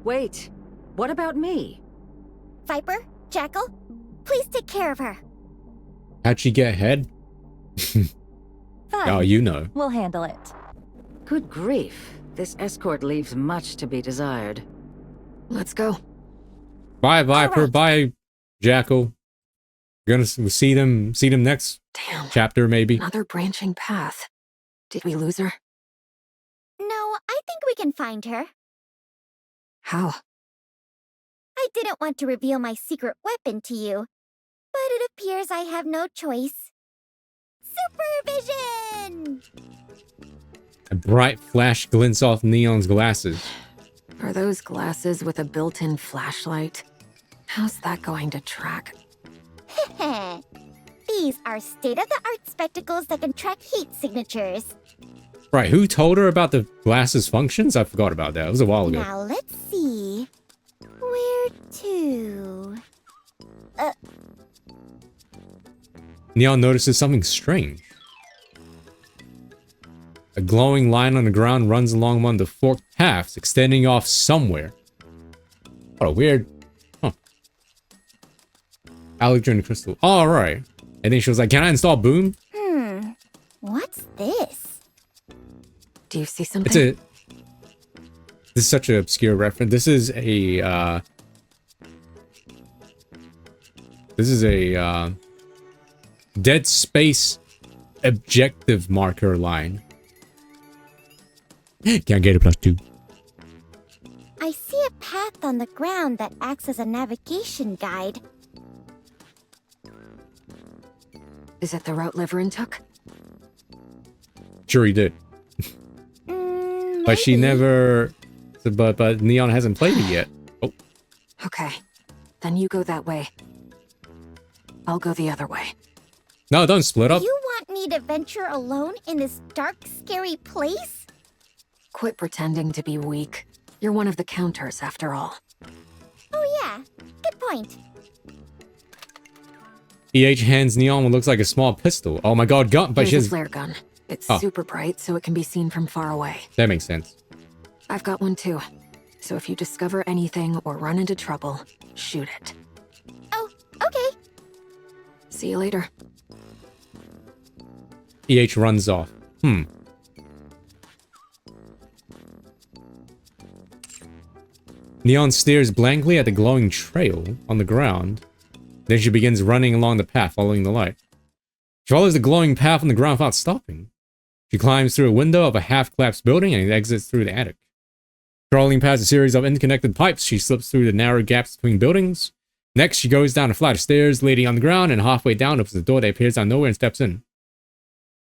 Wait, what about me? Viper, Jackal, please take care of her. How'd she get head? Fine. Oh, you know. We'll handle it. Good grief. This escort leaves much to be desired. Let's go. Bye, Viper. Right. Bye, Jackal. We're gonna see them next chapter, maybe. Another branching path. Did we lose her? No, I think we can find her. How? I didn't want to reveal my secret weapon to you, but it appears I have no choice. Supervision! A bright flash glints off Neon's glasses. Are those glasses with a built-in flashlight? How's that going to track? These are state-of-the-art spectacles that can track heat signatures. Right, who told her about the glasses functions? I forgot about that. It was a while ago. Now let's see. Where to? Neon notices something strange. A glowing line on the ground runs along one of the forked paths, extending off somewhere. What a weird... Huh. Alexandra Crystal. Oh, alright. And then she was like, can I install Boom? What's this? Do you see something? It's a... This is such an obscure reference. This is a, Dead Space objective marker line. Can't get a +2. I see a path on the ground that acts as a navigation guide. Is it the route Liverin took? Sure he did. But she never... But Neon hasn't played it yet. Oh. Okay. Then you go that way. I'll go the other way. No, don't split up. You want me to venture alone in this dark, scary place? Quit pretending to be weak. You're one of the counters, after all. Oh yeah, good point. EH hands Neon what looks like a small pistol. Oh my god, gun! But Here's she a has... flare gun. It's Oh. super bright, so it can be seen from far away. That makes sense. I've got one too. So if you discover anything or run into trouble, shoot it. Oh, okay. See you later. EH runs off. Neon stares blankly at the glowing trail on the ground. Then she begins running along the path, following the light. She follows the glowing path on the ground without stopping. She climbs through a window of a half-collapsed building and exits through the attic. Crawling past a series of interconnected pipes, she slips through the narrow gaps between buildings. Next, she goes down a flight of stairs leading on the ground, and halfway down opens a door that appears out of nowhere and steps in.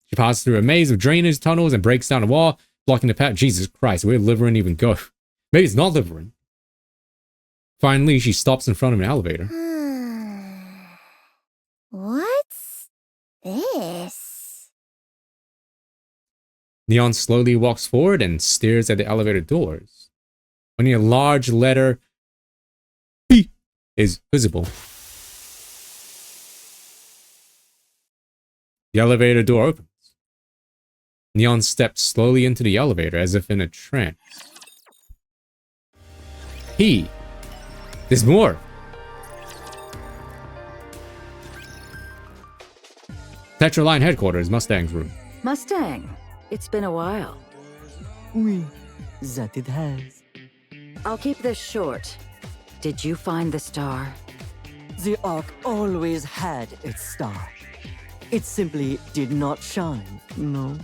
She passes through a maze of drainage tunnels and breaks down a wall, blocking the path. Jesus Christ, where did Liverin even go? Maybe it's not Liverin. Finally, she stops in front of an elevator. this? Neon slowly walks forward and stares at the elevator doors. Only a large letter P is visible. The elevator door opens. Neon steps slowly into the elevator as if in a trance. There's more. Tetraline headquarters, Mustang's room. Mustang, it's been a while. Oui, that it has. I'll keep this short. Did you find the star? The Ark always had its star. It simply did not shine, no?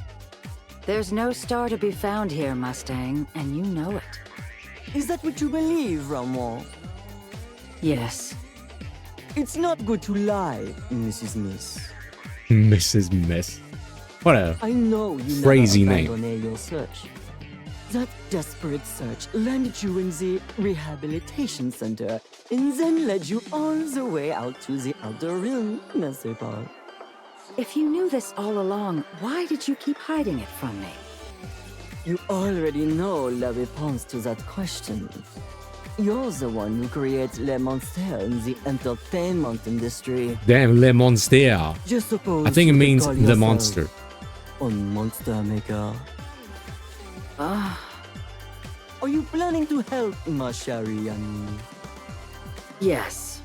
There's no star to be found here, Mustang, and you know it. Is that what you believe, Ramon? Yes. It's not good to lie, Mrs. Miss. Mrs. Miss. What a I know you crazy never name. abandoned your search. That desperate search landed you in the rehabilitation center and then led you all the way out to the outer rim, n'est-ce pas? If you knew this all along, why did you keep hiding it from me? You already know la réponse to that question. You're the one who creates les monsters in the entertainment industry. Damn, Le Monster. Just suppose I think it you could means call the yourself monster. a monster maker. Ah. Are you planning to help, ma chérie amie? Yes.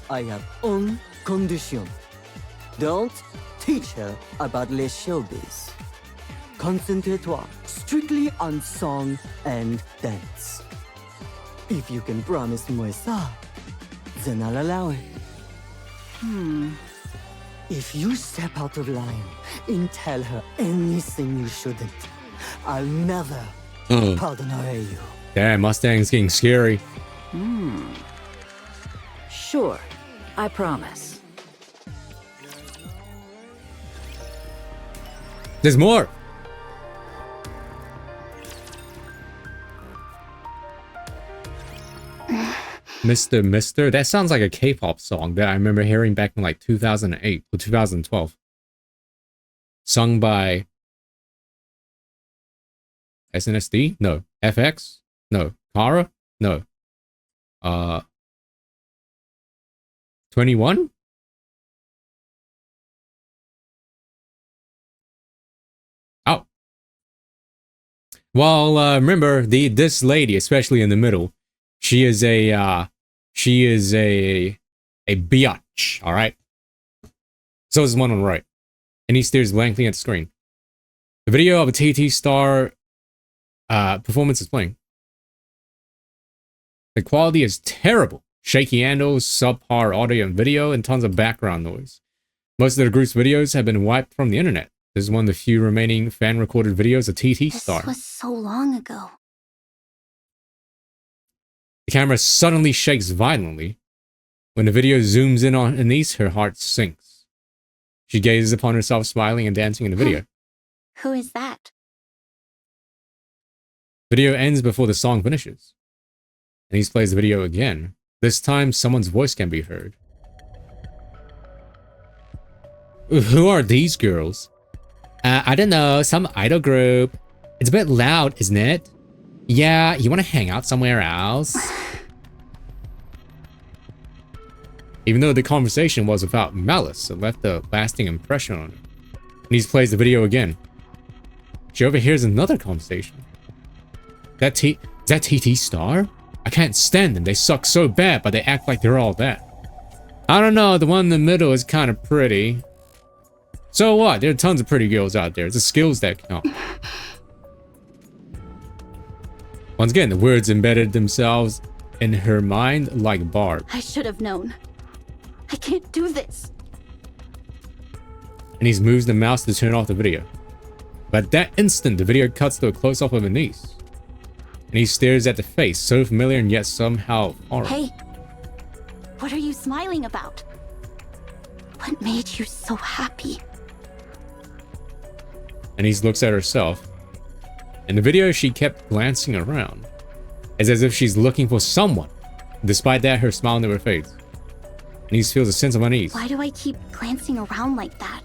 I have one condition. Don't teach her about les showbiz. Concentre-toi strictly on song and dance. If you can promise moi ça, then I'll allow it. If you step out of line and tell her anything you shouldn't, I'll never pardonner you. Damn, Mustang's getting scary. Sure, I promise. There's more. Mr. That sounds like a K-pop song that I remember hearing back in like 2008 or 2012. Sung by SNSD? No. FX? No. Kara? No. 21? Oh. Well, remember this lady, especially in the middle, she is a biatch, all right? So is the one on the right. And he stares blankly at the screen. The video of a TT Star performance is playing. The quality is terrible. Shaky handles, subpar audio and video, and tons of background noise. Most of the group's videos have been wiped from the internet. This is one of the few remaining fan-recorded videos of TT Star. This was so long ago. The camera suddenly shakes violently. When the video zooms in on Anise, her heart sinks. She gazes upon herself smiling and dancing in the video. Who is that? Video ends before the song finishes. Anise plays the video again. This time, someone's voice can be heard. Who are these girls? I don't know, some idol group. It's a bit loud, isn't it? Yeah, you want to hang out somewhere else? Even though the conversation was without malice, it left a lasting impression on her. Anise plays the video again. She overhears another conversation. Is that TT Star? I can't stand them. They suck so bad, but they act like they're all that. I don't know, the one in the middle is kind of pretty. So what? There are tons of pretty girls out there. It's the skills that count. Once again, the words embedded themselves in her mind like barbs. I should have known. I can't do this. And he moves the mouse to turn off the video. But at that instant, the video cuts to a close-up of Anise. And he stares at the face, so familiar and yet somehow foreign. Hey, what are you smiling about? What made you so happy? Anise looks at herself. In the video, she kept glancing around, as if she's looking for someone. Despite that, her smile never fades. Anise feels a sense of unease. Why do I keep glancing around like that?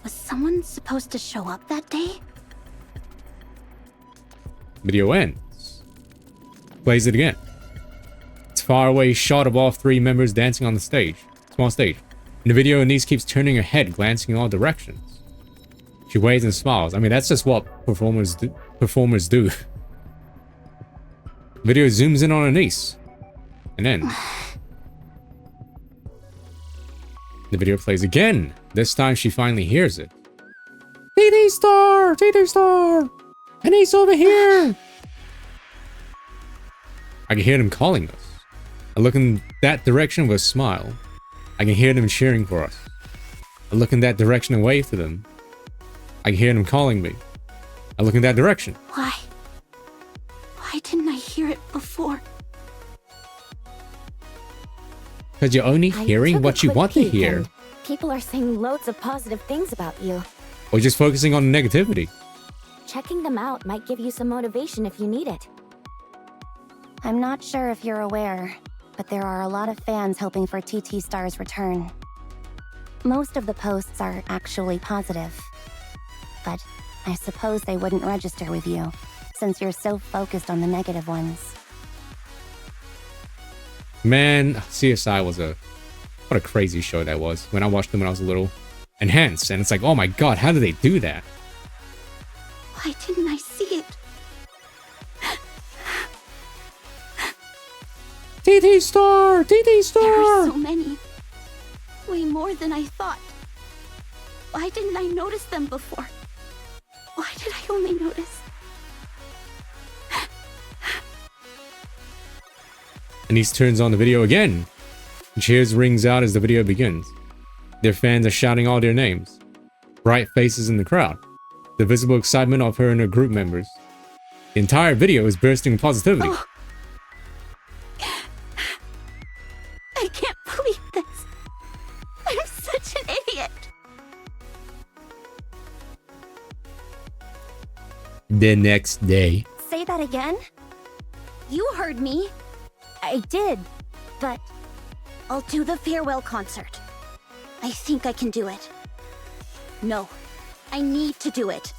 Was someone supposed to show up that day? Video ends. Plays it again. It's far away shot of all three members dancing on the stage. Small stage. In the video, Anise keeps turning her head, glancing in all directions. She waves and smiles. I mean, that's just what performers do. Video zooms in on Anise. And ends. The video plays again. This time she finally hears it. TT Star! TT Star! Anise over here! I can hear them calling us. I look in that direction with a smile. I can hear them cheering for us. I look in that direction and wave to them. I can hear them calling me. I look in that direction. Why? Why didn't I hear it before? Because you're only hearing what you want to hear. People are saying loads of positive things about you. Or just focusing on the negativity. Checking them out might give you some motivation if you need it. I'm not sure if you're aware, but there are a lot of fans hoping for TT Star's return. Most of the posts are actually positive. But I suppose they wouldn't register with you, since you're so focused on the negative ones. Man, CSI was what a crazy show that was. When I watched them when I was little. Enhanced, and it's like, oh my god, how did they do that? Why didn't I see it? TT Star! TT Star! There are so many. Way more than I thought. Why didn't I notice them before? Why did I only notice? Anise turns on the video again. And cheers rings out as the video begins. Their fans are shouting all their names. Bright faces in the crowd. The visible excitement of her and her group members. The entire video is bursting with positivity. Oh. I can't believe this. I'm such an idiot. The next day. Say that again? You heard me. I did, but... I'll do the farewell concert. I think I can do it. No, I need to do it.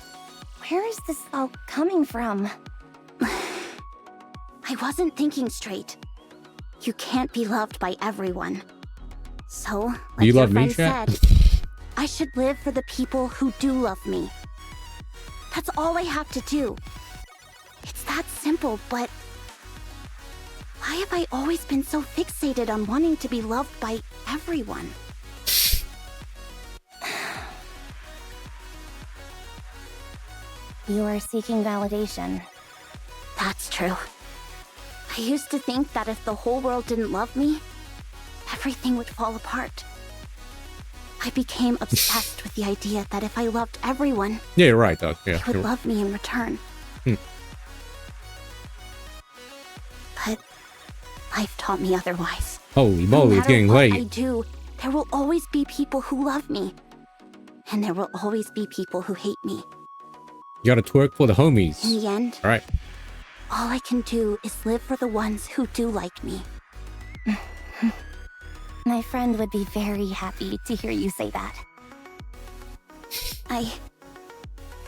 Where is this all coming from? I wasn't thinking straight. You can't be loved by everyone. So, like you your love me, friend Chat? said, I should live for the people who do love me. That's all I have to do. It's that simple, but... Why have I always been so fixated on wanting to be loved by everyone? You are seeking validation. That's true. I used to think that if the whole world didn't love me, everything would fall apart. I became obsessed with the idea that if I loved everyone, Yeah, you're right, Doug. Yeah, they would love me in return. But life taught me otherwise. Holy moly, it's getting No matter what late. I do, there will always be people who love me. And there will always be people who hate me. You gotta twerk for the homies. In the end, Alright. all I can do is live for the ones who do like me. My friend would be very happy to hear you say that.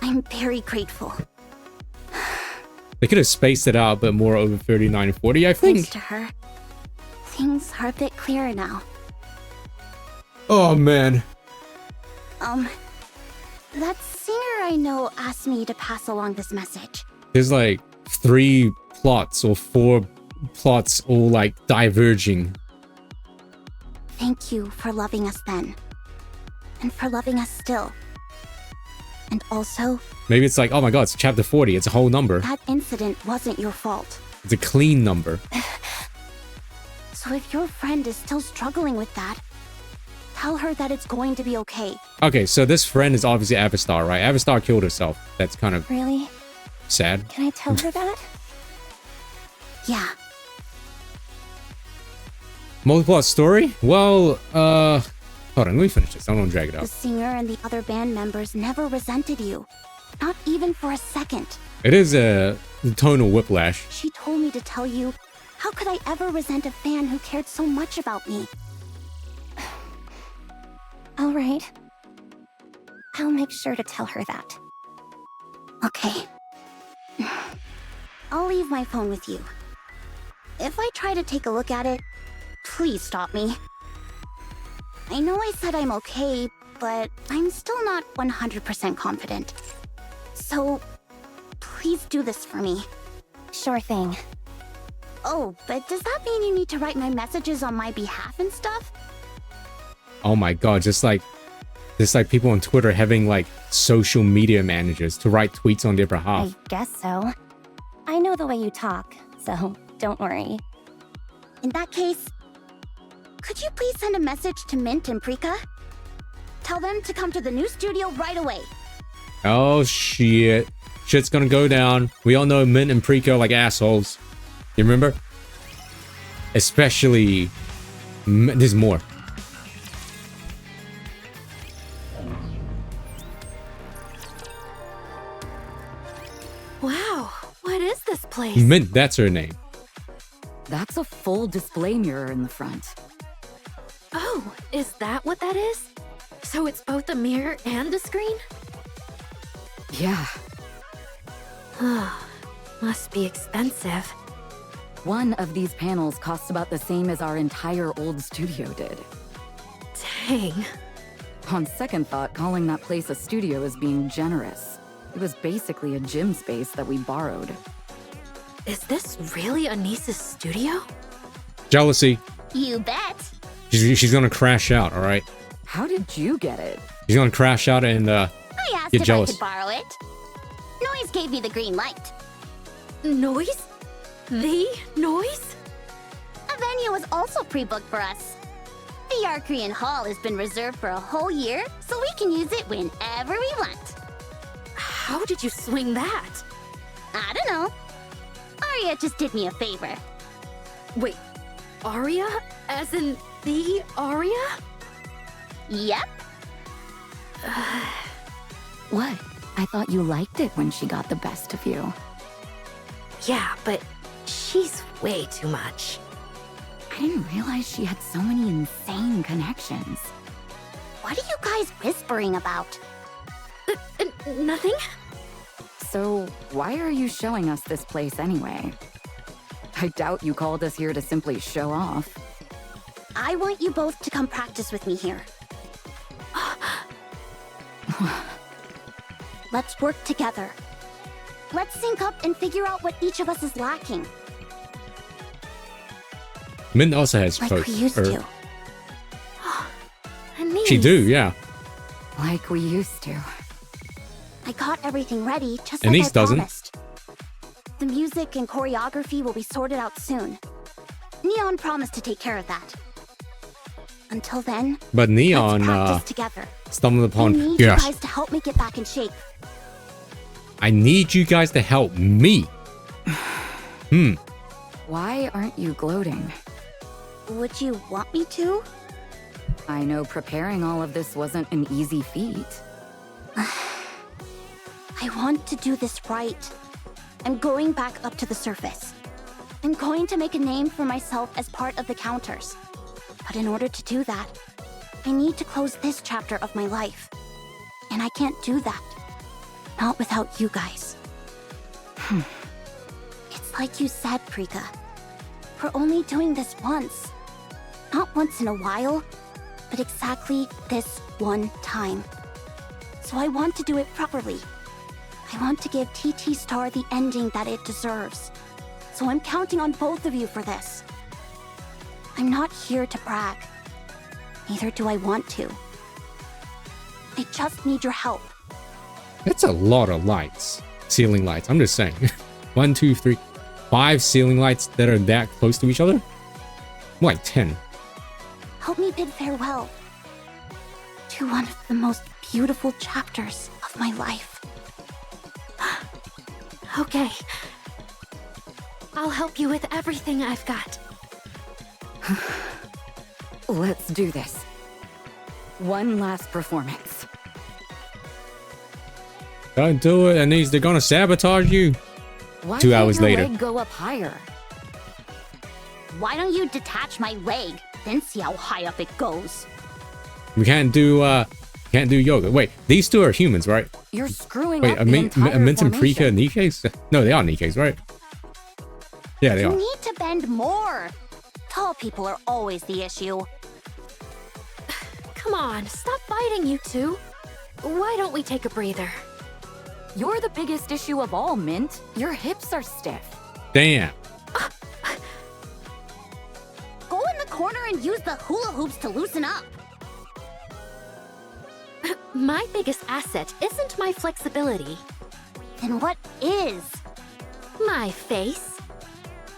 I'm very grateful. They could have spaced it out, but more over 39 and 40, I think. Thanks to her, things are a bit clearer now. Oh, man. That singer I know asked me to pass along this message. There's like 3 plots or 4 plots all like diverging. Thank you for loving us then. And for loving us still. And also, Maybe it's like, oh my god, it's chapter 40. It's a whole number. that incident wasn't your fault. It's a clean number. So if your friend is still struggling with that, tell her that it's going to be okay. Okay, so this friend is obviously Avastar, right? Avastar killed herself. That's kind of Really? sad. Can I tell her that? Yeah. Multiplot story? Well, hold on, let me finish this. I don't want to drag it The out. singer and the other band members never resented you. Not even for a second. It is a tonal whiplash. She told me to tell you, how could I ever resent a fan who cared so much about me? All right. I'll make sure to tell her that. Okay. I'll leave my phone with you. If I try to take a look at it, please stop me. I know I said I'm okay, but I'm still not 100% confident. So, please do this for me. Sure thing. Oh, but does that mean you need to write my messages on my behalf and stuff? Oh my god, just like people on Twitter having like social media managers to write tweets on their behalf. I guess so. I know the way you talk, so don't worry. In that case, could you please send a message to Mint and Prika? Tell them to come to the new studio right away. Oh shit. Shit's gonna go down. We all know Mint and Prika are like assholes. You remember? Especially... There's more. Wow, what is this place? Mint, that's her name. That's a full display mirror in the front. Oh, is that what that is? So it's both a mirror and a screen? Yeah. Must be expensive. One of these panels costs about the same as our entire old studio did. Dang. On second thought, calling that place a studio is being generous. It was basically a gym space that we borrowed. Is this really Anisa's studio? Jealousy. You bet. She's gonna crash out, alright? How did you get it? She's gonna crash out and I asked get if jealous. I could borrow it. Noise gave me the green light. Noise? The noise? A venue was also pre-booked for us. The Arcrean Hall has been reserved for a whole year, so we can use it whenever we want. How did you swing that? I don't know. Arya just did me a favor. Wait, Arya? As in the Arya? Yep. What? I thought you liked it when she got the best of you. Yeah, but she's way too much. I didn't realize she had so many insane connections. What are you guys whispering about? Nothing? So, why are you showing us this place anyway? I doubt you called us here to simply show off. I want you both to come practice with me here. Let's work together. Let's sync up and figure out what each of us is lacking. Mint also has Like folk. we used to. She do, yeah. Like we used to. I got everything ready, just Anise like I doesn't. promised. The music and choreography will be sorted out soon. Neon promised to take care of that. Until then, But Neon, let's practice together. stumbled I upon... need you Yes. guys to help me get back in shape. I need you guys to help me. Why aren't you gloating? Would you want me to? I know preparing all of this wasn't an easy feat. I want to do this right. I'm going back up to the surface. I'm going to make a name for myself as part of the Counters. But in order to do that, I need to close this chapter of my life. And I can't do that. Not without you guys. It's like you said, Prika. We're only doing this once. Not once in a while, but exactly this one time. So I want to do it properly. I want to give TT Star the ending that it deserves. So I'm counting on both of you for this. I'm not here to brag. Neither do I want to. I just need your help. That's a lot of lights. Ceiling lights. I'm just saying. 1, 2, 3, 5 ceiling lights that are that close to each other? More like 10. Help me bid farewell to one of the most beautiful chapters of my life. Okay. I'll help you with everything I've got. Let's do this. One last performance. Don't do it, Anise. They're gonna sabotage you. Why 2 can't hours your later. leg go up higher? Why don't you detach my leg, then see how high up it goes? We can't do yoga. Wait, these two are humans, right? You're screwing Wait, up the entire Mint and Prika formation. Nikkes? No, they are Nikkes, right? Yeah, they You are. need to bend more. Tall people are always the issue. Come on, stop fighting, you two. Why don't we take a breather? You're the biggest issue of all, Mint. Your hips are stiff. Damn. Go in the corner and use the hula hoops to loosen up. My biggest asset isn't my flexibility. Then what is? My face.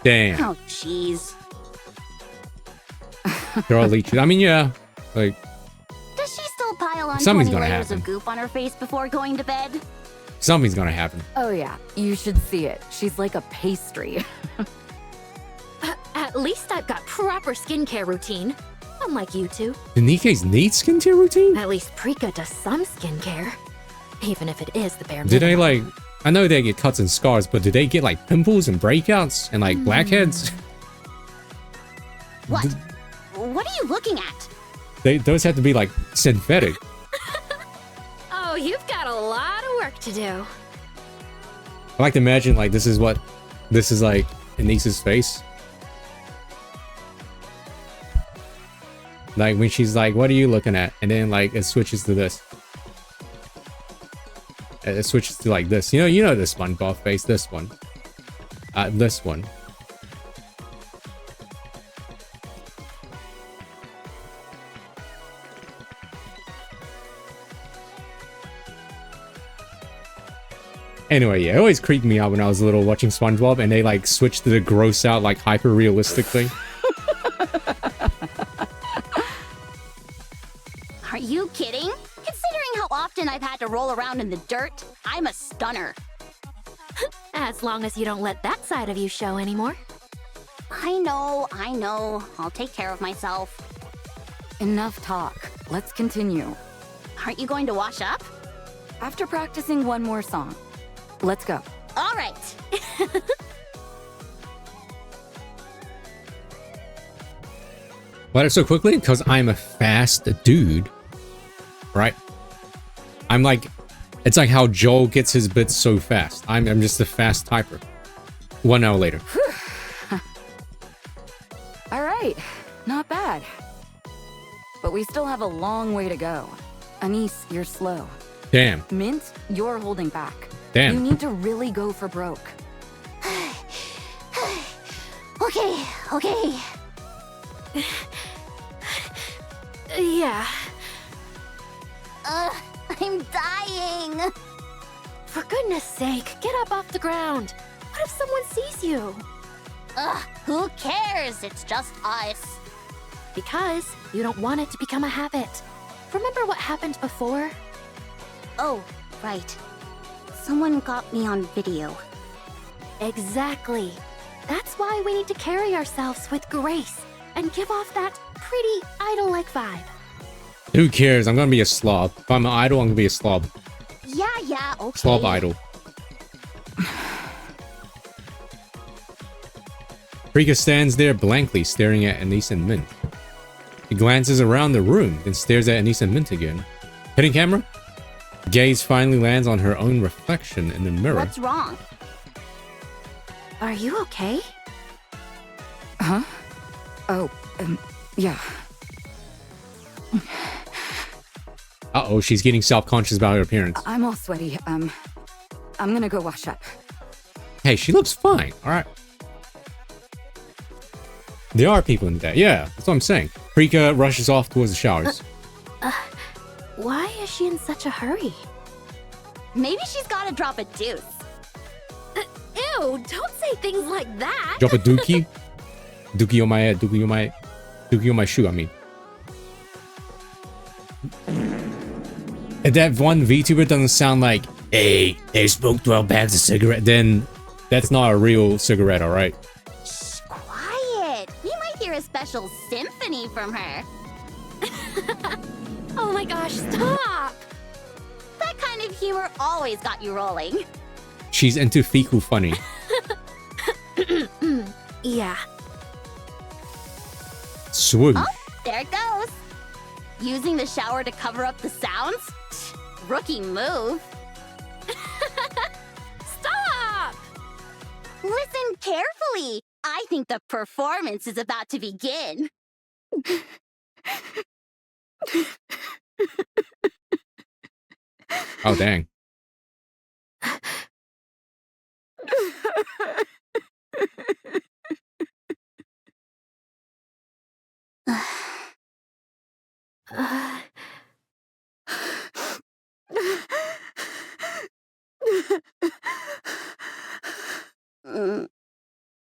Damn. Oh, jeez. They're all leeches. I mean, yeah. Like, Does she still pile on Something's 20 gonna layers happen. of goop on her face before going to bed? something's gonna happen. Oh yeah, you should see it. She's like a pastry. At least I've got proper skincare routine. Unlike you two. Do Nikkes need skincare routine? At least Prika does some skincare. Even if it is the bare Do they minimum. like... I know they get cuts and scars, but do they get like pimples and breakouts and like blackheads? What? What are you looking at? Those have to be like synthetic. Oh, you've got a lot of work to do. I like to imagine like this is like Anissa's face. Like when she's like, what are you looking at? And then like it switches to this. It switches to like this. You know this SpongeBob face, this one. This one. Anyway, yeah, it always creeped me out when I was little watching SpongeBob and they like switched to the gross out like hyper realistic thing. Are you kidding? Considering how often I've had to roll around in the dirt, I'm a stunner. As long as you don't let that side of you show anymore. I know. I'll take care of myself. Enough talk. Let's continue. Aren't you going to wash up? After practicing one more song. Let's go. All right. Why so quickly? Because I'm a fast dude. Right? I'm like... It's like how Joel gets his bits so fast. I'm just a fast typer. 1 hour later. All right, not bad. But we still have a long way to go. Anise, you're slow. Damn. Mint, you're holding back. Damn. You need to really go for broke. Okay. Yeah. I'm dying. For goodness sake, get up off the ground. What if someone sees you? Who cares? It's just us. Because you don't want it to become a habit. Remember what happened before? Oh, right. Someone got me on video. Exactly. That's why we need to carry ourselves with grace and give off that pretty idol-like vibe. Who cares? I'm gonna be a slob. If I'm an idol, I'm gonna be a slob. Yeah, okay. Slob idol. Rika stands there blankly, staring at Anise and Mint. He glances around the room, then stares at Anise and Mint again. Hitting camera? Gaze finally lands on her own reflection in the mirror. What's wrong? Are you okay? Huh? Oh, yeah. Uh-oh, she's getting self-conscious about her appearance. I'm all sweaty. I'm gonna go wash up. Hey, she looks fine, alright. There are people in that. Yeah, that's what I'm saying. Rika rushes off towards the showers. Why is she in such a hurry? Maybe she's gotta drop a deuce. Ew, don't say things like that. Drop a dookie? Dookie on my head, dookie on my shoe, I mean. If that one VTuber doesn't sound like, hey, they smoked 12 bags of cigarette, then that's not a real cigarette, alright? Shh, quiet. We might hear a special symphony from her. Oh my gosh, stop! That kind of humor always got you rolling. She's into fecal funny. Yeah. Swoosh. Oh, there it goes. Using the shower to cover up the sounds? Rookie move. Stop! Listen carefully. I think the performance is about to begin. Oh, dang.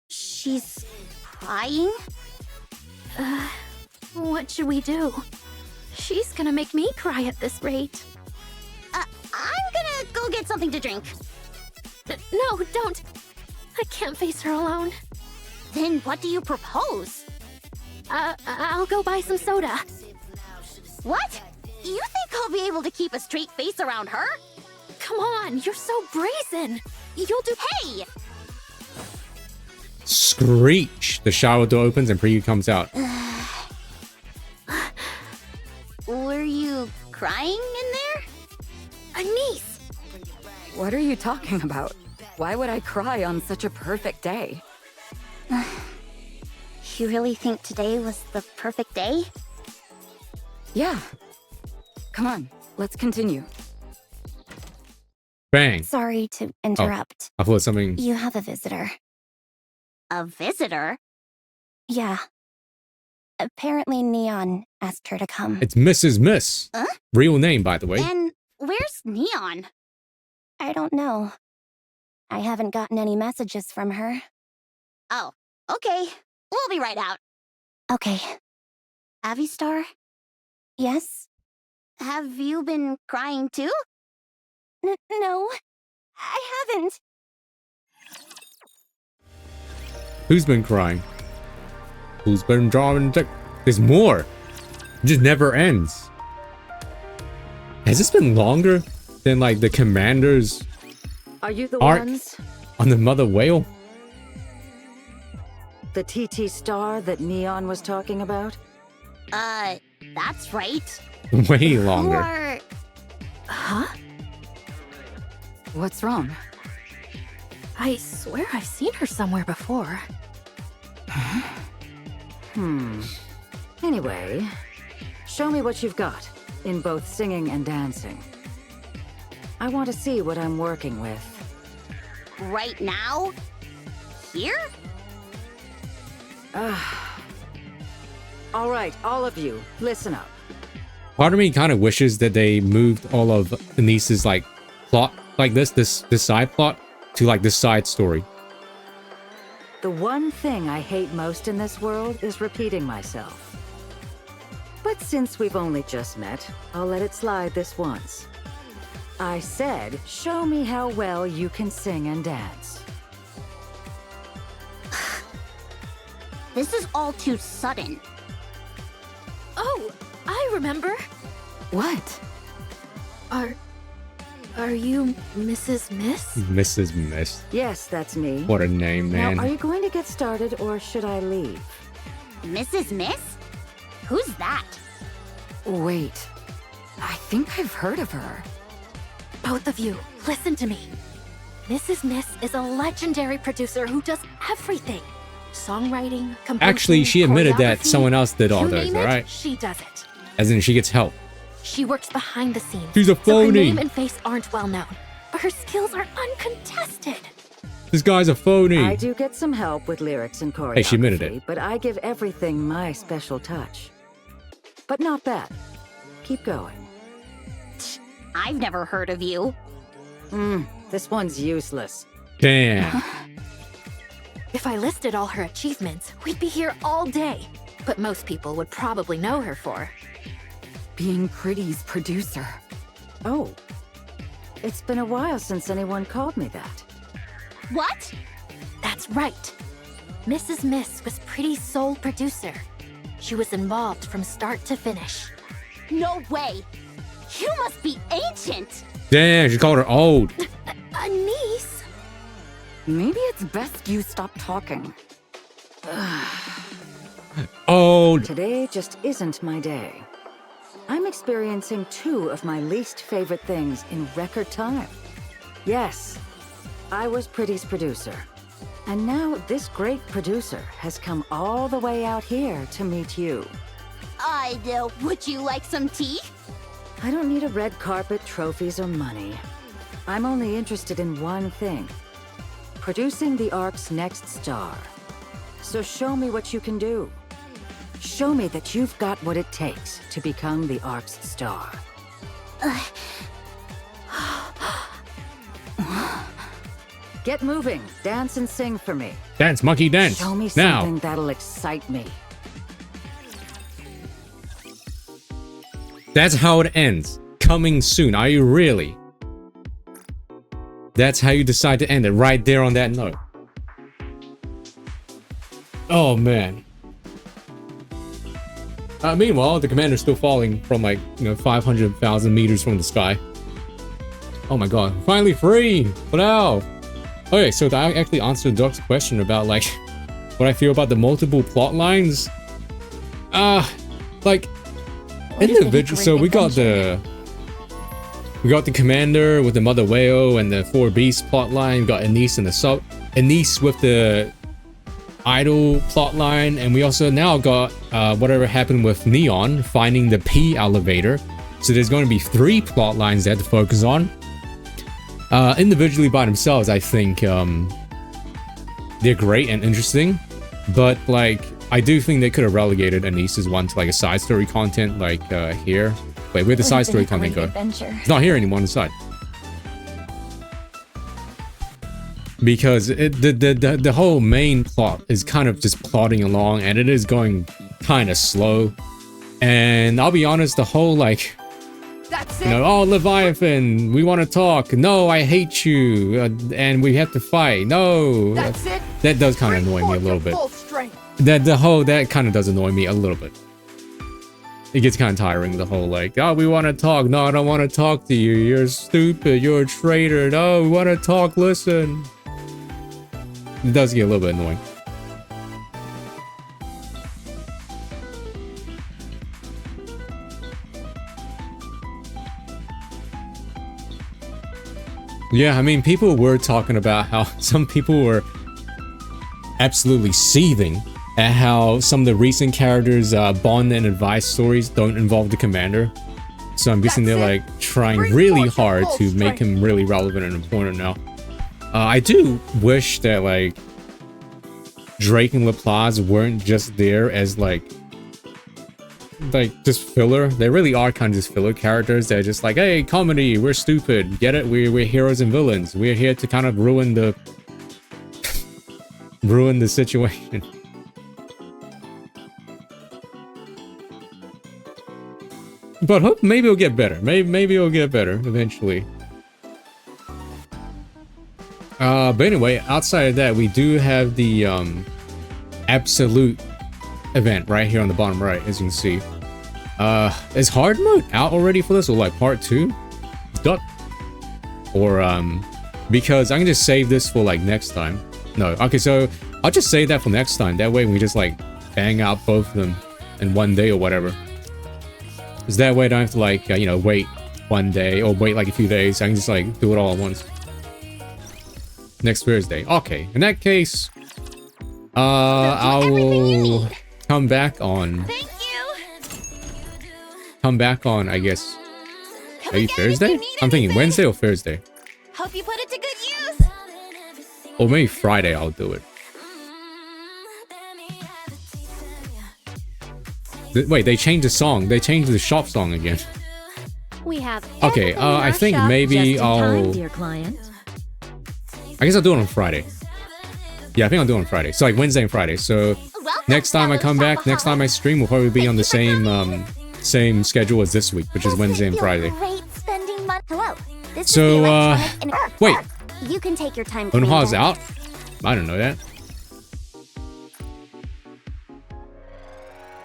She's crying? What should we do? She's gonna make me cry at this rate. I'm gonna go get something to drink. No, don't. I can't face her alone. Then what do you propose? I'll go buy some soda. What? You think I'll be able to keep a straight face around her? Come on, you're so brazen. You'll do. Hey! Screech! The shower door opens and Preview comes out. Were you crying in there? Anise! What are you talking about? Why would I cry on such a perfect day? You really think today was the perfect day? Yeah. Come on, let's continue. Bang! Sorry to interrupt. I thought something... You have a visitor. A visitor? Yeah. Apparently Neon asked her to come. It's Mrs. Miss. Huh? Real name, by the way. And where's Neon? I don't know. I haven't gotten any messages from her. Oh, okay. We'll be right out. Okay. Avistar? Yes? Have you been crying too? No. I haven't. Who's been crying? Who's been drawing? There's more. It just never ends. Has this been longer than like the Commander's Are you the arc ones? on the Mother Whale? The TT star that Neon was talking about? That's right. Way longer. Or... Huh? What's wrong? I swear I've seen her somewhere before. Anyway, show me what you've got, in both singing and dancing. I want to see what I'm working with. Right now? Here? All right, all of you, listen up. Part of me kind of wishes that they moved all of Anise's like plot like this side plot to like this side story. The one thing I hate most in this world is repeating myself. But since we've only just met, I'll let it slide this once. I said, show me how well you can sing and dance. This is all too sudden. Oh, I remember. What? Are you Mrs. Miss? Mrs. Miss. Yes, that's me. What a name, man. Now, are you going to get started or should I leave? Mrs. Miss? Who's that? Wait. I think I've heard of her. Both of you, listen to me. Mrs. Miss is a legendary producer who does everything. Songwriting, composing, Actually, she admitted that choreography, someone else did all you those, name it, alright? she does it. As in, she gets help. She works behind the scenes. She's a So her phony. name and face aren't well known, but her skills are uncontested. This guy's a phony. I do get some help with lyrics and choreography, Hey, she admitted it. but I give everything my special touch. But not bad. Keep going. I've never heard of you. This one's useless. Damn. If I listed all her achievements, we'd be here all day. But most people would probably know her for being Pretty's producer. Oh. It's been a while since anyone called me that. What? That's right. Mrs. Miss was Pretty's sole producer. She was involved from start to finish. No way. You must be ancient. Damn, she called her old. A niece? Maybe it's best you stop talking. Old. Today just isn't my day. I'm experiencing 2 of my least favorite things in record time. Yes, I was Pretty's producer. And now this great producer has come all the way out here to meet you. Would you like some tea? I don't need a red carpet, trophies, or money. I'm only interested in one thing. Producing the Ark's next star. So show me what you can do. Show me that you've got what it takes to become the Ark's star. Get moving. Dance and sing for me. Dance, monkey, dance. Show me now. something that'll excite me. That's how it ends. Coming soon. Are you really? That's how you decide to end it, right there on that note. Oh, man. Meanwhile, the commander's still falling from, like, 500,000 meters from the sky. Oh my god. Finally free! But now! Okay, so I actually answered Duck's question about, like, what I feel about the multiple plot lines. Like, individual. So we got the commander with the mother whale and the 4 beasts plot line. We got Anise and Anise with the idol plot line, and we also now got whatever happened with Neon finding the P elevator. So there's going to be 3 plot lines they have to focus on. Individually by themselves, I think they're great and interesting, but like I do think they could have relegated Anise's one to like a side story content, like here. Wait, where'd the side story content go? It's not here anymore on the side. Because the whole main plot is kind of just plodding along, and it is going kind of slow. And I'll be honest, the whole like, oh, Leviathan, we want to talk. No, I hate you, and we have to fight. No, that does kind of annoy me a little bit. That kind of does annoy me a little bit. It gets kind of tiring, the whole like, oh, we want to talk. No, I don't want to talk to you. You're stupid. You're a traitor. No, we want to talk. Listen. It does get a little bit annoying. Yeah, I mean, people were talking about how some people were absolutely seething at how some of the recent characters' bond and advice stories don't involve the commander. So I'm guessing they're like trying really hard to make him really relevant and important now. I do wish that like Drake and Laplace weren't just there as like just filler. They really are kind of just filler characters. They're just like, hey, comedy, we're stupid, get it? We're heroes and villains. We're here to kind of ruin the situation. But hope maybe it'll get better. Maybe it'll get better eventually. But anyway, outside of that, we do have the absolute event right here on the bottom right, as you can see. Is hard mode out already for this, or like part 2? Duck. Or because I can just save this for like next time. No, okay, so I'll just save that for next time. That way we just like bang out both of them in one day or whatever. Because that way I don't have to like wait one day or wait like a few days. I can just like do it all at once. Next Thursday. Okay, in that case, I will come back on. Come back on, I guess. Maybe Thursday? I'm thinking Wednesday or Thursday. Hope you put it to good use. Or maybe Friday I'll do it. Wait, they changed the song. They changed the shop song again. We have okay, I think maybe I'll... dear client. I guess I'll do it on Friday. Yeah, I think I'll do it on Friday. So like Wednesday and Friday. So next time I come back, next time I stream will probably be on the same schedule as this week, which is Wednesday and Friday. Hello. So wait. You can take your time. Unha's out? I don't know that.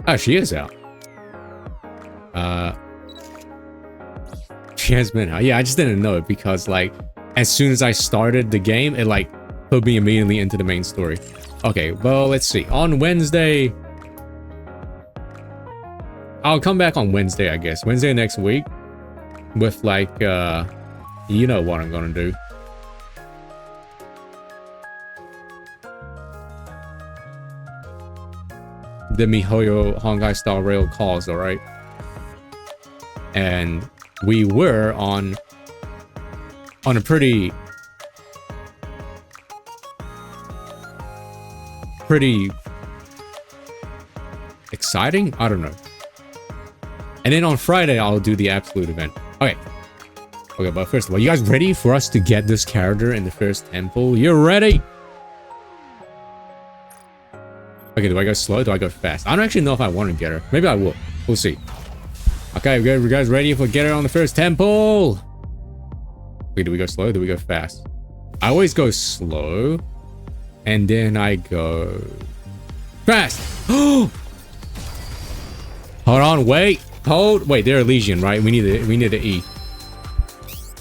Oh, she is out. She has been out. Yeah, I just didn't know it because like as soon as I started the game, it like put me immediately into the main story. Okay, well, let's see. On Wednesday, I'll come back on Wednesday, I guess. Wednesday next week with like, you know what I'm gonna do. The MiHoYo Hongai style rail calls, alright? And we were on a pretty exciting? I don't know. And then on Friday, I'll do the absolute event. Okay. Okay, but first of all, you guys ready for us to get this character in the first temple? You ready? Okay, do I go slow? Do I go fast? I don't actually know if I want to get her. Maybe I will. We'll see. Okay, you guys ready for get her on the first temple? Okay, do we go slow? Do we go fast? I always go slow. And then I go fast. Hold on, wait. Hold. Wait, they're a Legion, right? We need the E.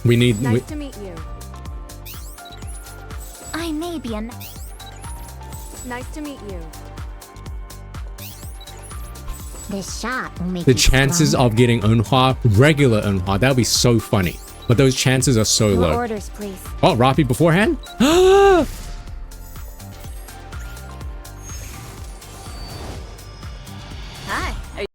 Nice to meet you. I may be a... Nice to meet you. This shot will make the you chances stronger. of getting Eunhwa, regular Eunhwa, that would be so funny. But those chances are so More low. orders, please. Oh, Rapi beforehand?